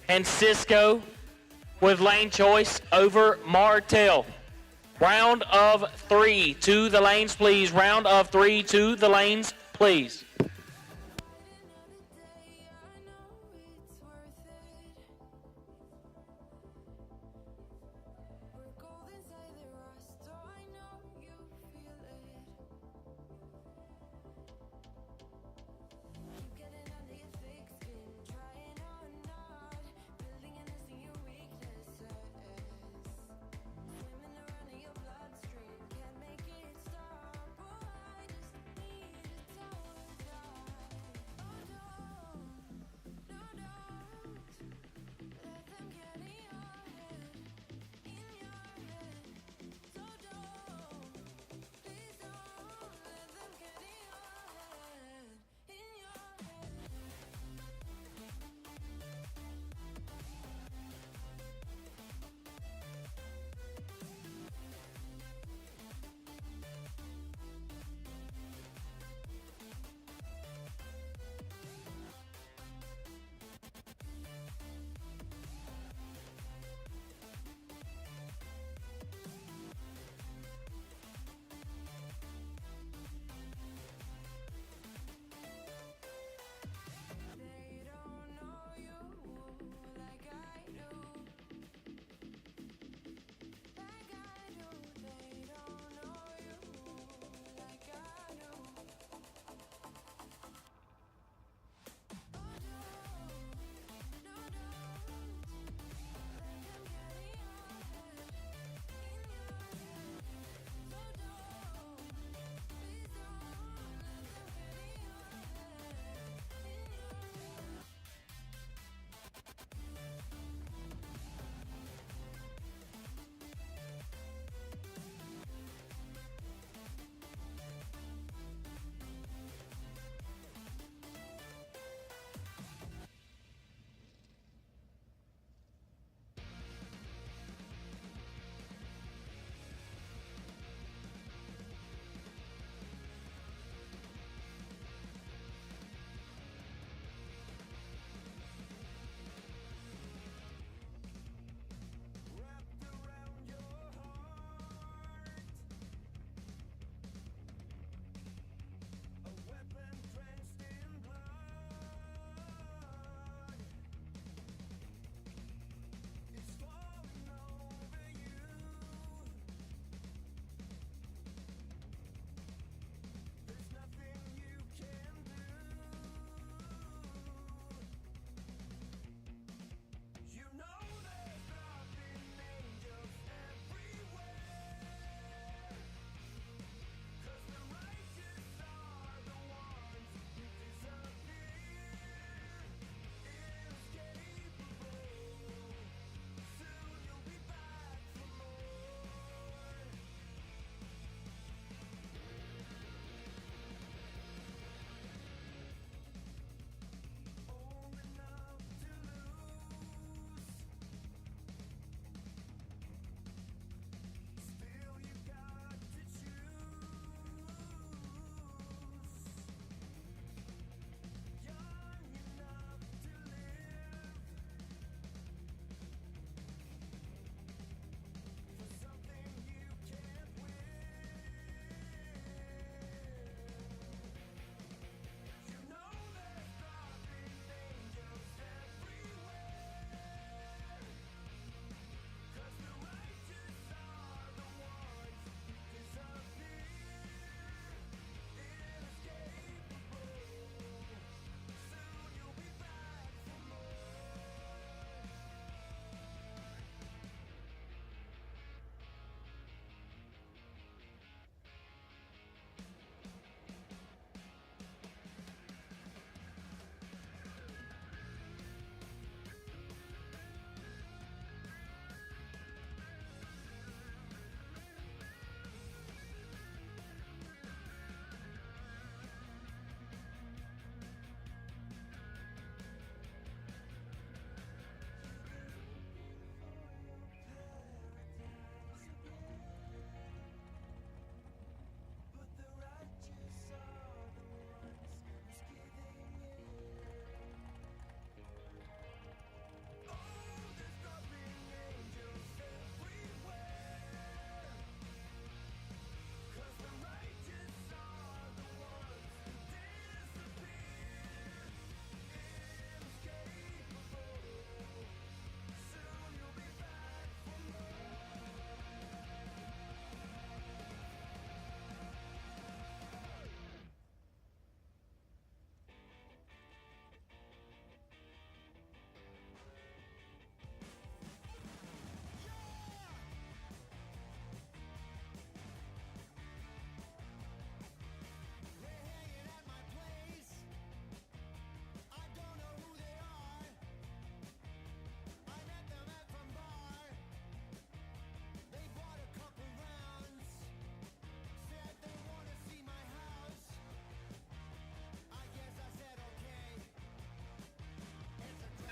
C: and Cisco with lane choice over Martell. Round of 3, to the lanes, please. Round of 3, to the lanes, please.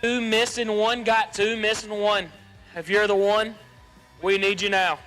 C: Two missing, one got two, missing one. If you're the one, we need you now.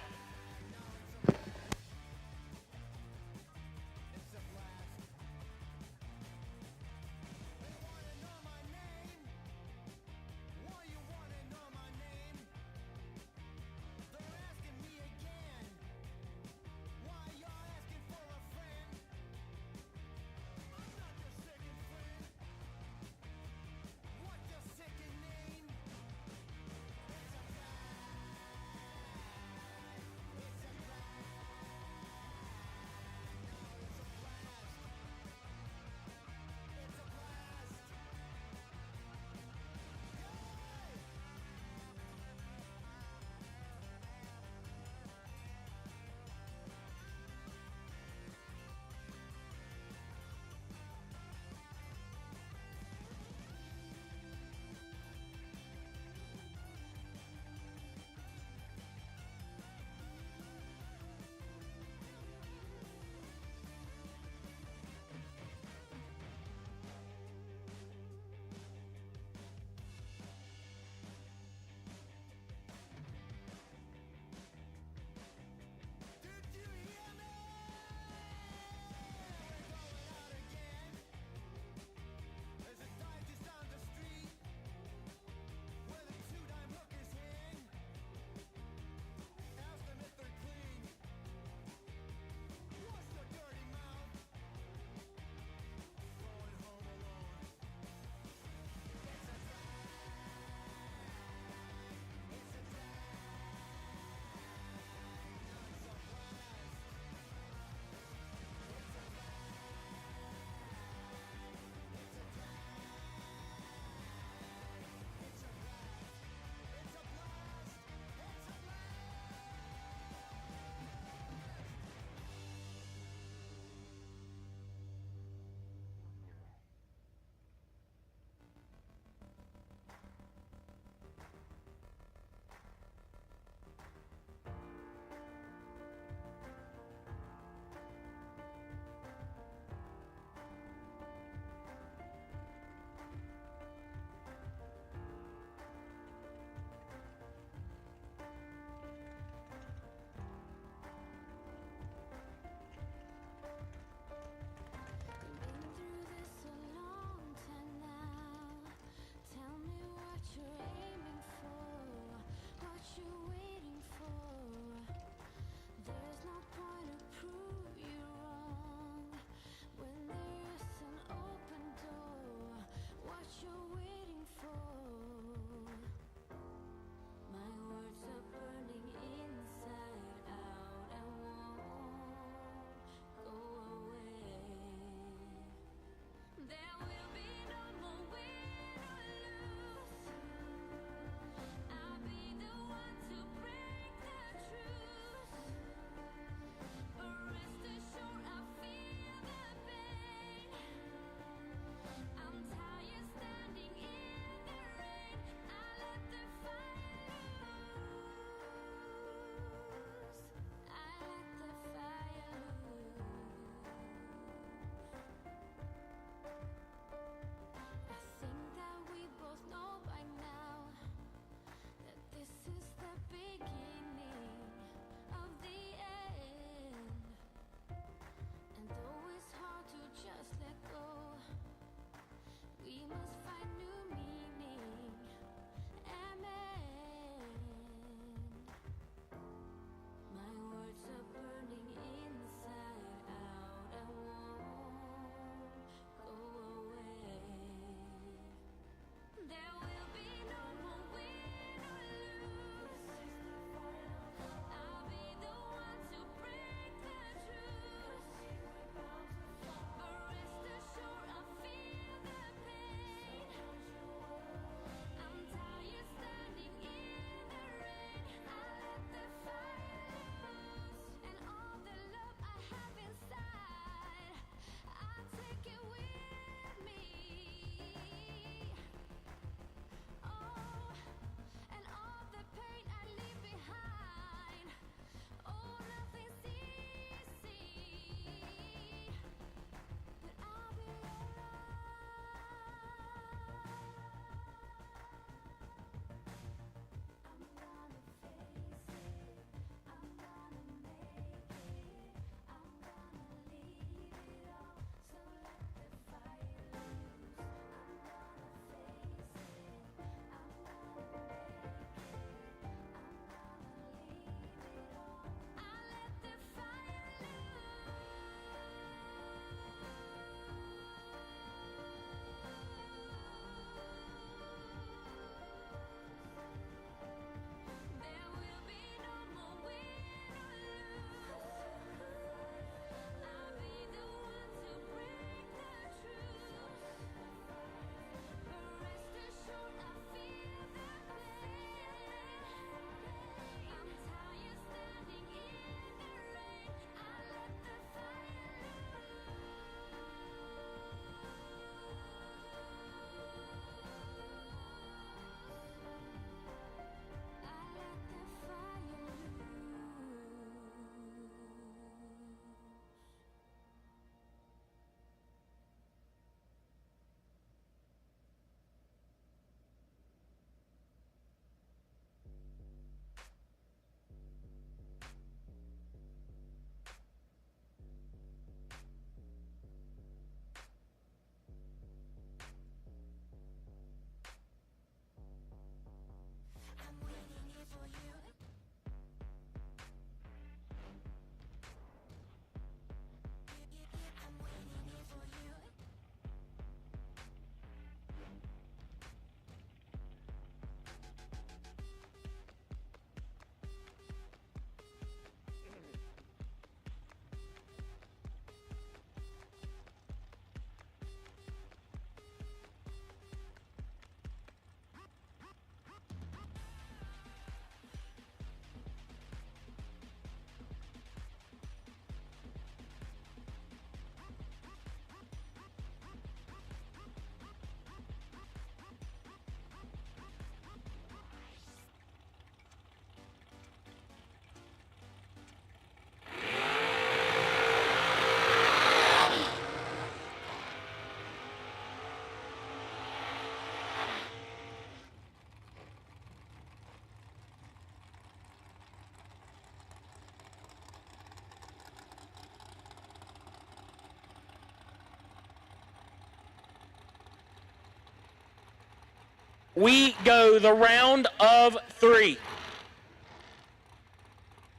C: we go the round of 3.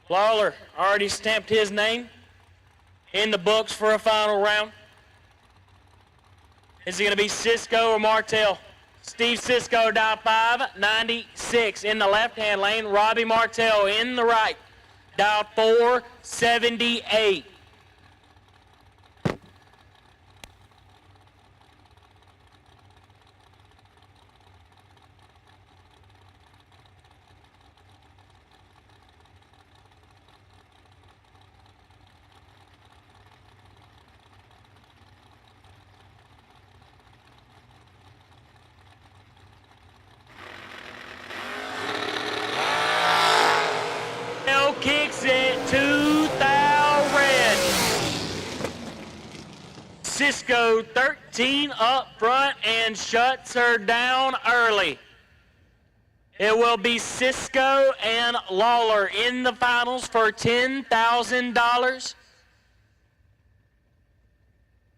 C: Lawler already stamped his name in the books for a final round. Is it going to be Cisco or Martell? Steve Cisco, dial 596 in the left-hand lane. Robbie Martell in the right, dial 478. Kicks it to thou red. Cisco 13 up front and shuts her down early. It will be Cisco and Lawler in the finals for $10,000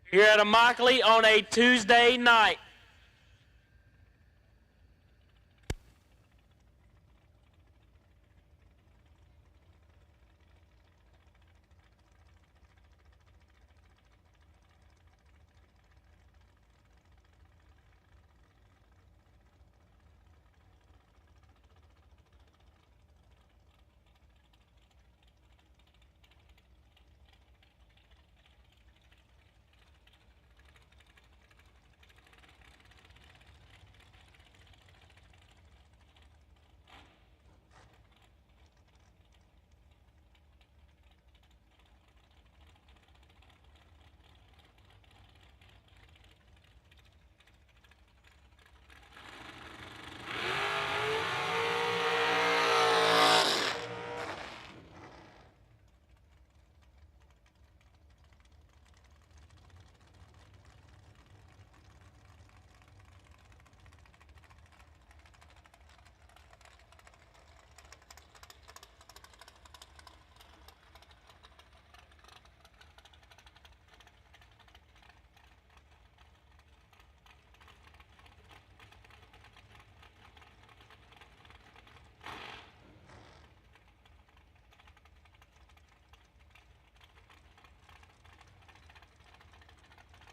C: here at Immokalee on a Tuesday night.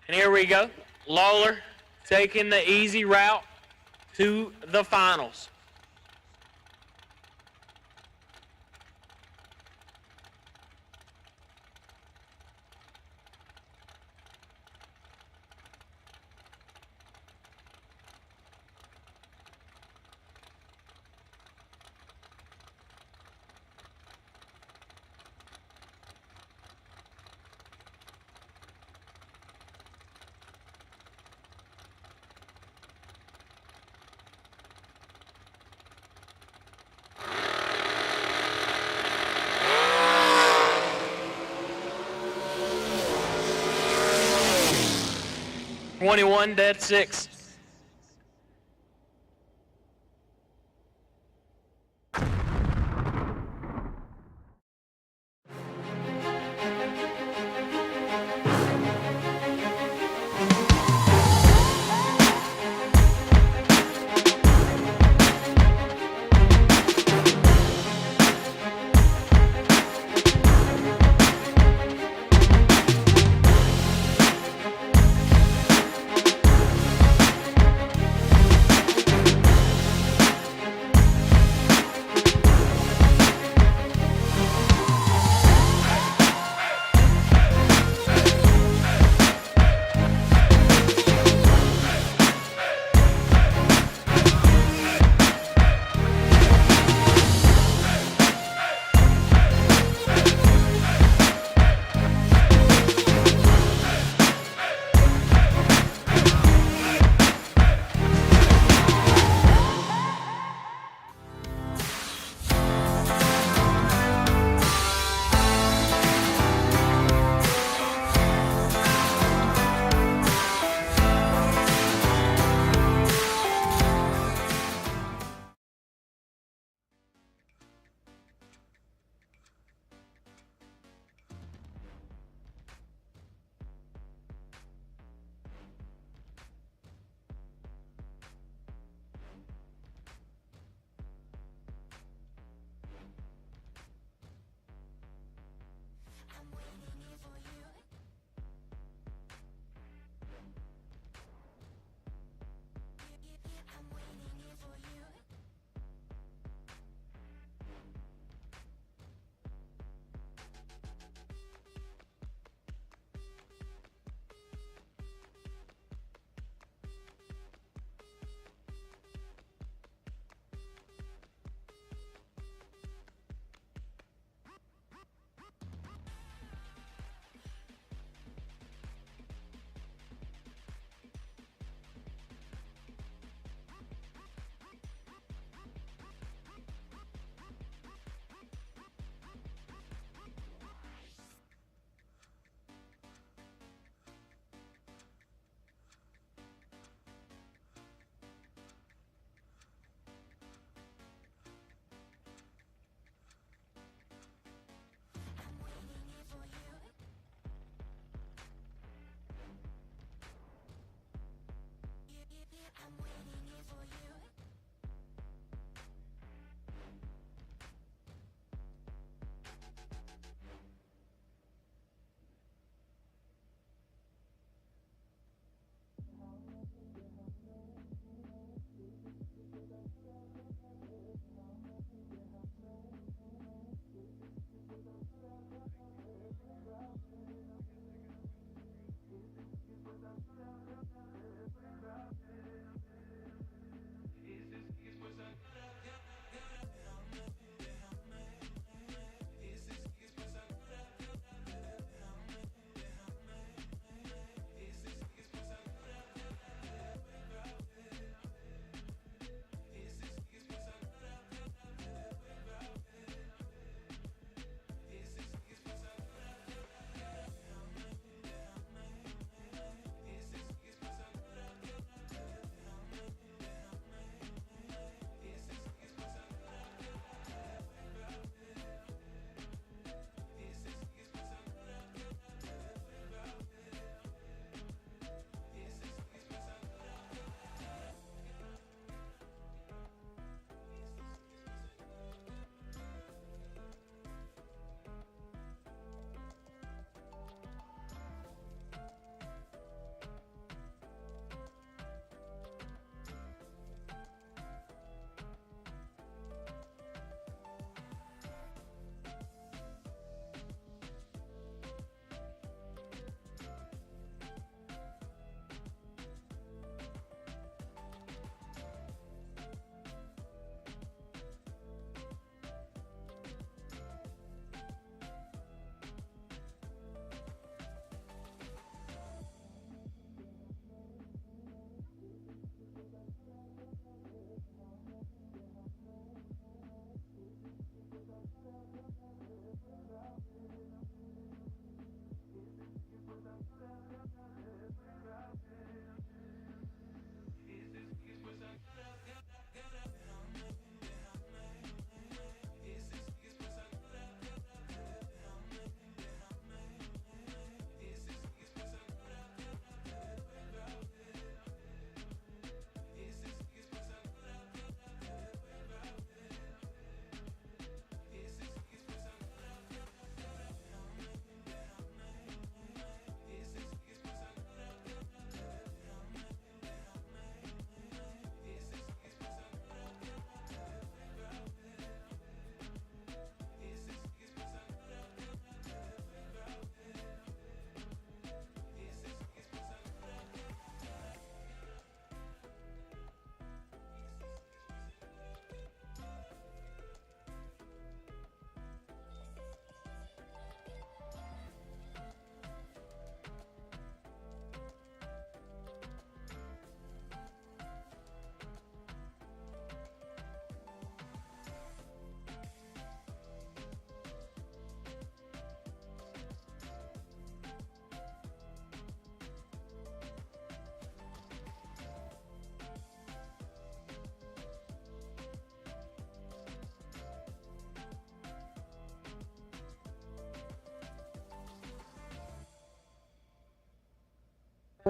C: And here we go. Lawler taking the easy route to the finals. $21.6.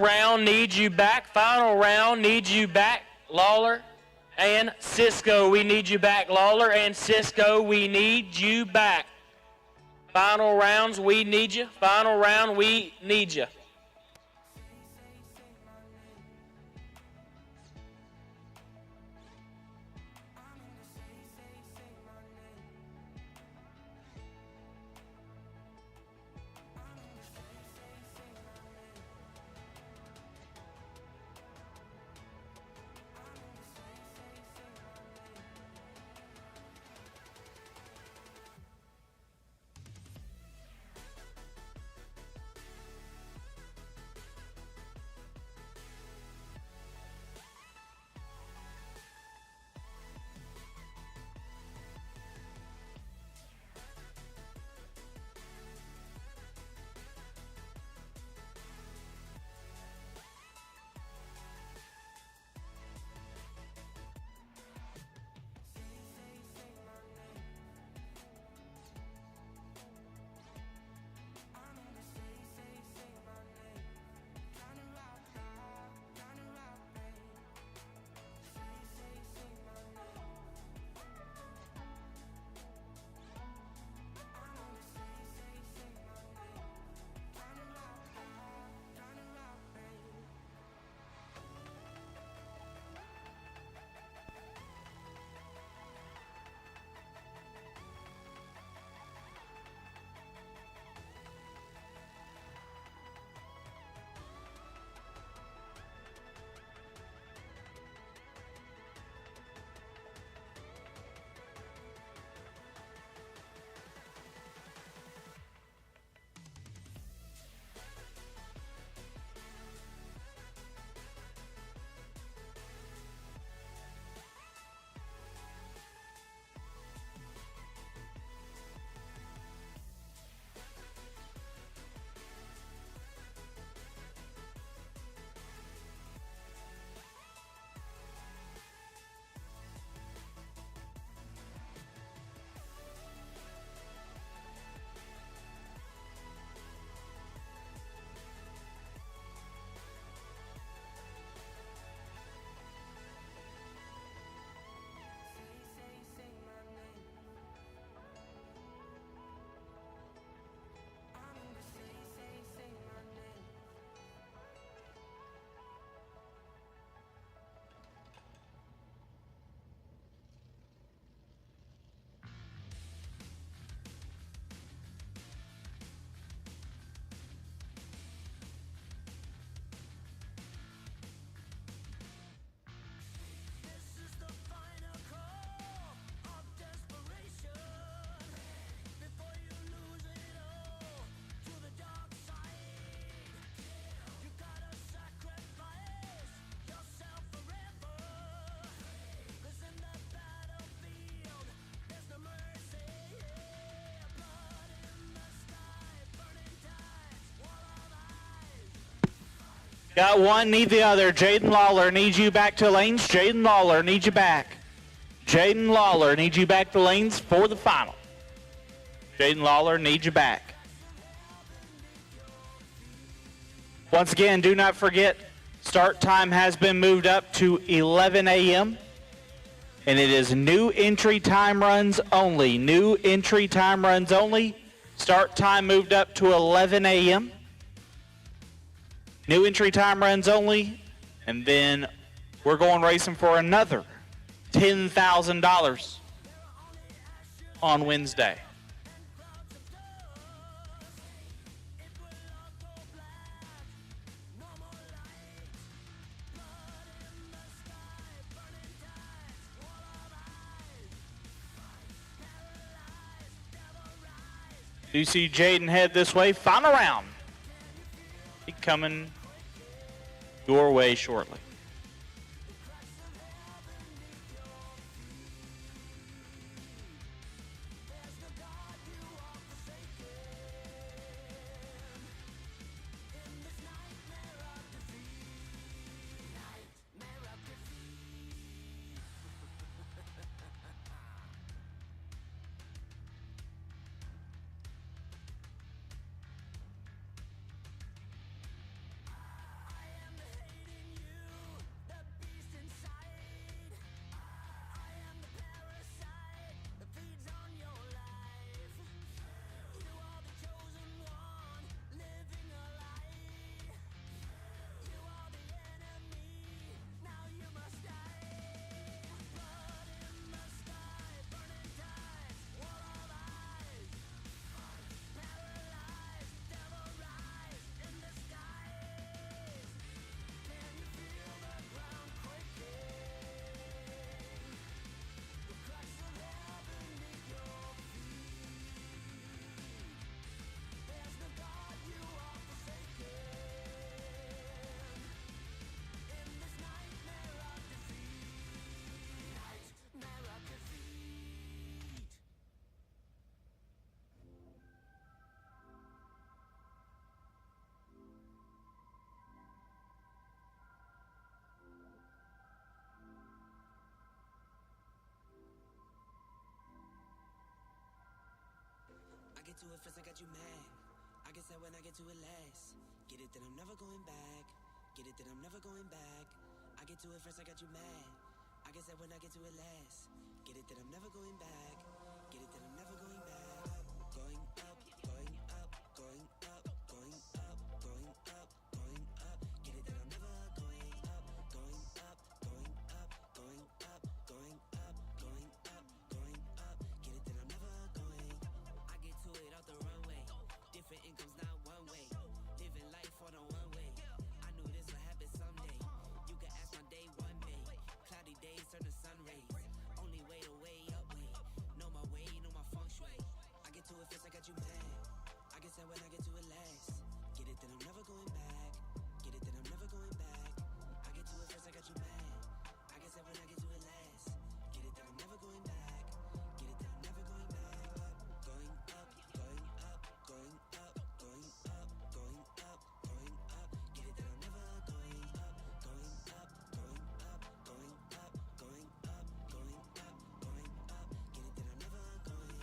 C: Round needs you back. Final round needs you back, Lawler and Cisco. We need you back, Lawler and Cisco. We need you back. Final rounds, we need you. Final round, we need you.
F: Got one, need the other. Jaden Lawler needs you back to lanes. Jaden Lawler needs you back. Jaden Lawler needs you back to lanes for the final. Jaden Lawler needs you back. Once again, do not forget, start time has been moved up to 11 a.m. And it is new entry time runs only. New entry time runs only. Start time moved up to 11 a.m. New entry time runs only. And then we're going racing for another $10,000 on Wednesday. Do you see Jaden head this way? Final round. He coming your way shortly.
H: I get to it first, I got you mad. I guess that when I get to it last. Get it that I'm never going back. Get it that I'm never going back. I get to it first, I got you mad. I guess that when I get to it last. Get it that I'm never going back. Get it that I'm never going back. Going up, going up, going up, going up, going up, going up. Get it that I'm never going up, going up, going up, going up, going up, going up, going up. Get it that I'm never going. I get to it off the runway. Different incomes, not one way. Living life on a one way. I knew this would happen someday. You can ask my day one day. Cloudy days turn to sun rays. Only way to way up way. Know my way, know my feng shui. I get to it first, I got you mad. I guess that when I get to it last. Get it that I'm never going back. Get it that I'm never going back. I get to it first, I got you mad. I guess that when I get to it last. Get it that I'm never going back. Get it that I'm never going back. Going up, going up, going up, going up, going up, going up. Get it that I'm never going up, going up, going up, going up, going up, going up, going up. Get it that I'm never going.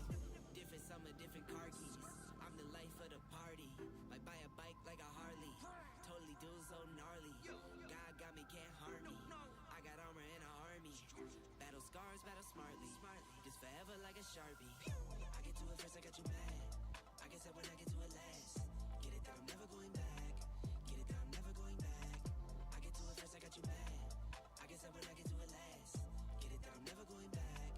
H: Different summer, different car keys. I'm the life of the party. Might buy a bike like a Harley. Totally do so gnarly. God got me, can't harm me. I got armor and an army. Battle scars, battle smartly. Just forever like a Sharpie. I get to it first, I got you mad. I guess that when I get to it last. Get it that I'm never going back. Get it that I'm never going back. I get to it first, I got you mad. I guess that when I get to it last. Get it that I'm never going back.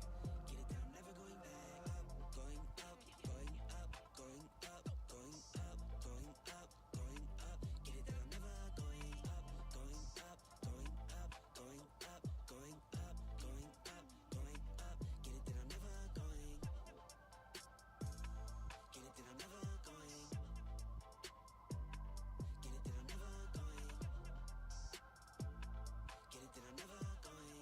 H: Get it that I'm never going back. Going up, going up, going up, going up, going up, going up. Get it that I'm never going up, going up, going up, going up, going up, going up, going up. Get it that I'm never going. Get it that I'm never going. Get it that I'm never going. Get it that I'm never going.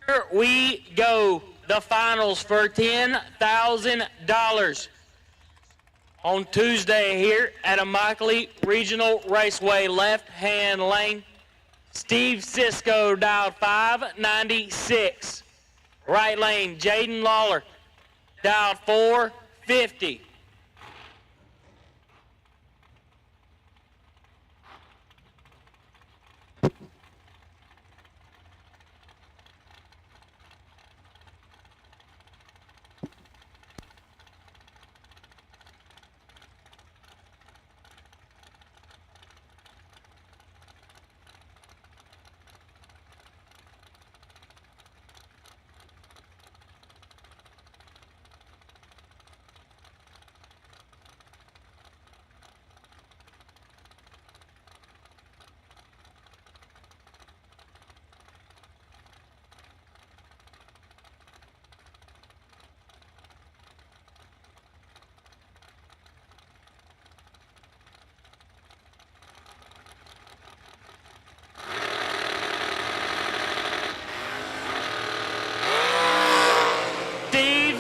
C: Here we go. The finals for $10,000 on Tuesday here at Immokalee Regional Raceway, left-hand lane. Steve Cisco dialed 596. Right lane, Jaden Lawler dialed 450.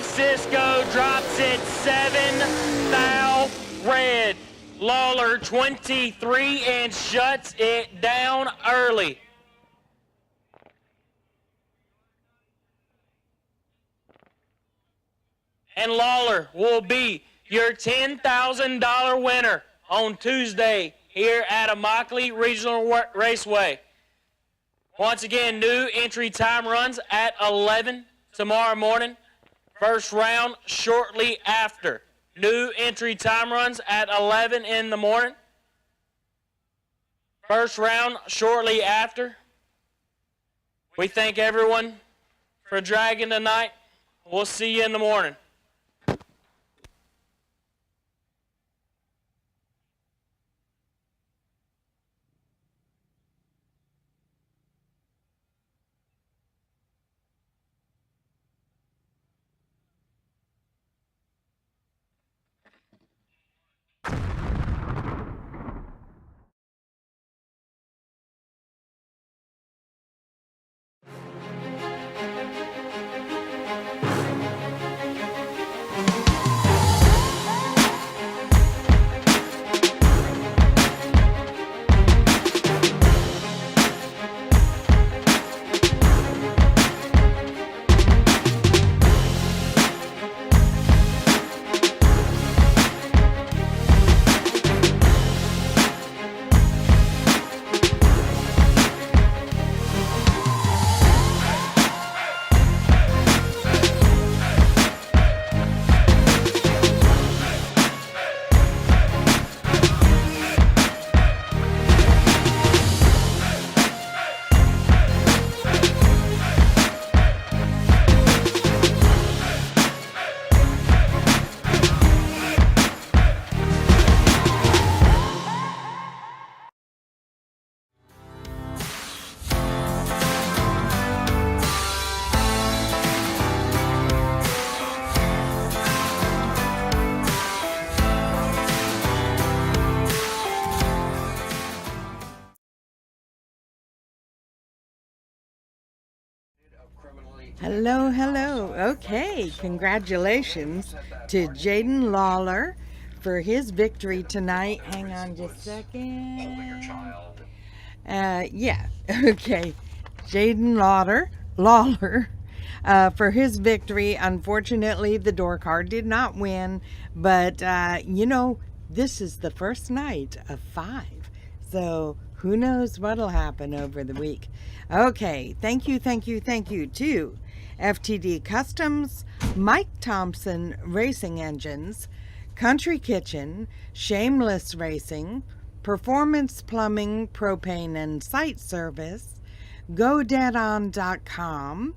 C: Cisco drops it 7-thou red. Lawler 23 and shuts it down early. And Lawler will be your $10,000 winner on Tuesday here at Immokalee Regional Raceway. Once again, new entry time runs at 11 tomorrow morning. First round shortly after. New entry time runs at 11 in the morning. First round shortly after. We thank everyone for dragging tonight. We'll see you in the morning.
I: Hello, hello. Okay, congratulations to Jaden Lawler for his victory tonight. Hang on just a second. Yeah, okay. Jaden Lawler for his victory. Unfortunately, the door card did not win, but you know, this is the first night of 5. So who knows what'll happen over the week. Okay, thank you to FTD Customs, Mike Thompson Racing Engines, Country Kitchen, Shameless Racing, Performance Plumbing, Propane and Site Service, GoDeadOn.com,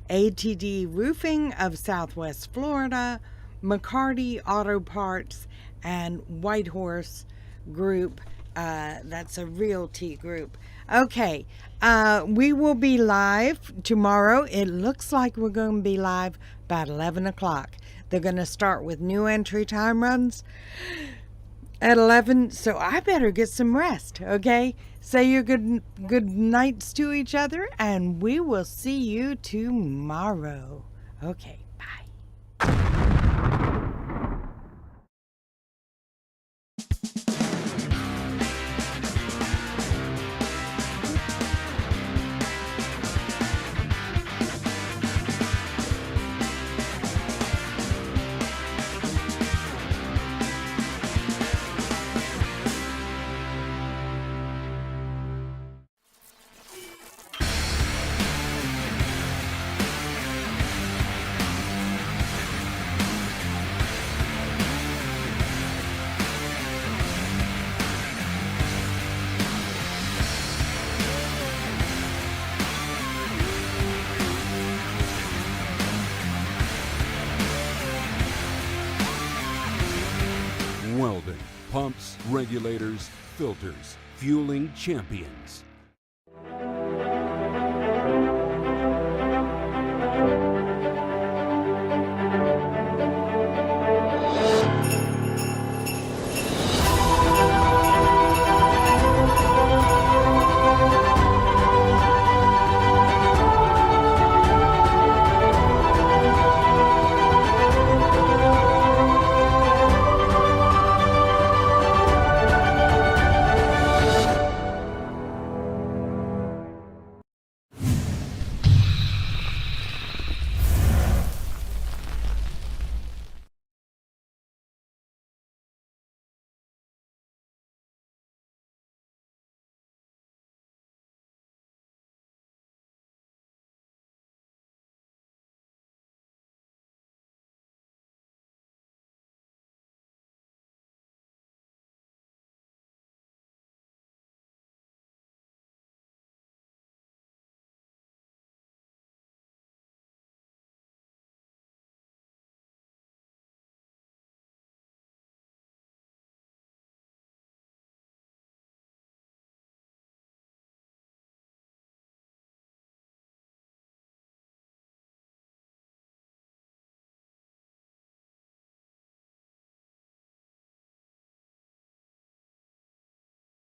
I: ATD Roofing of Southwest Florida, McCarty Auto Parts, and Whitehorse Group. That's a realty group. Okay, we will be live tomorrow. It looks like we're going to be live about 11 o'clock. They're going to start with new entry time runs at 11, so I better get some rest, okay? Say your good nights to each other, and we will see you tomorrow. Okay, bye.
G: Welding, pumps, regulators, filters, fueling champions.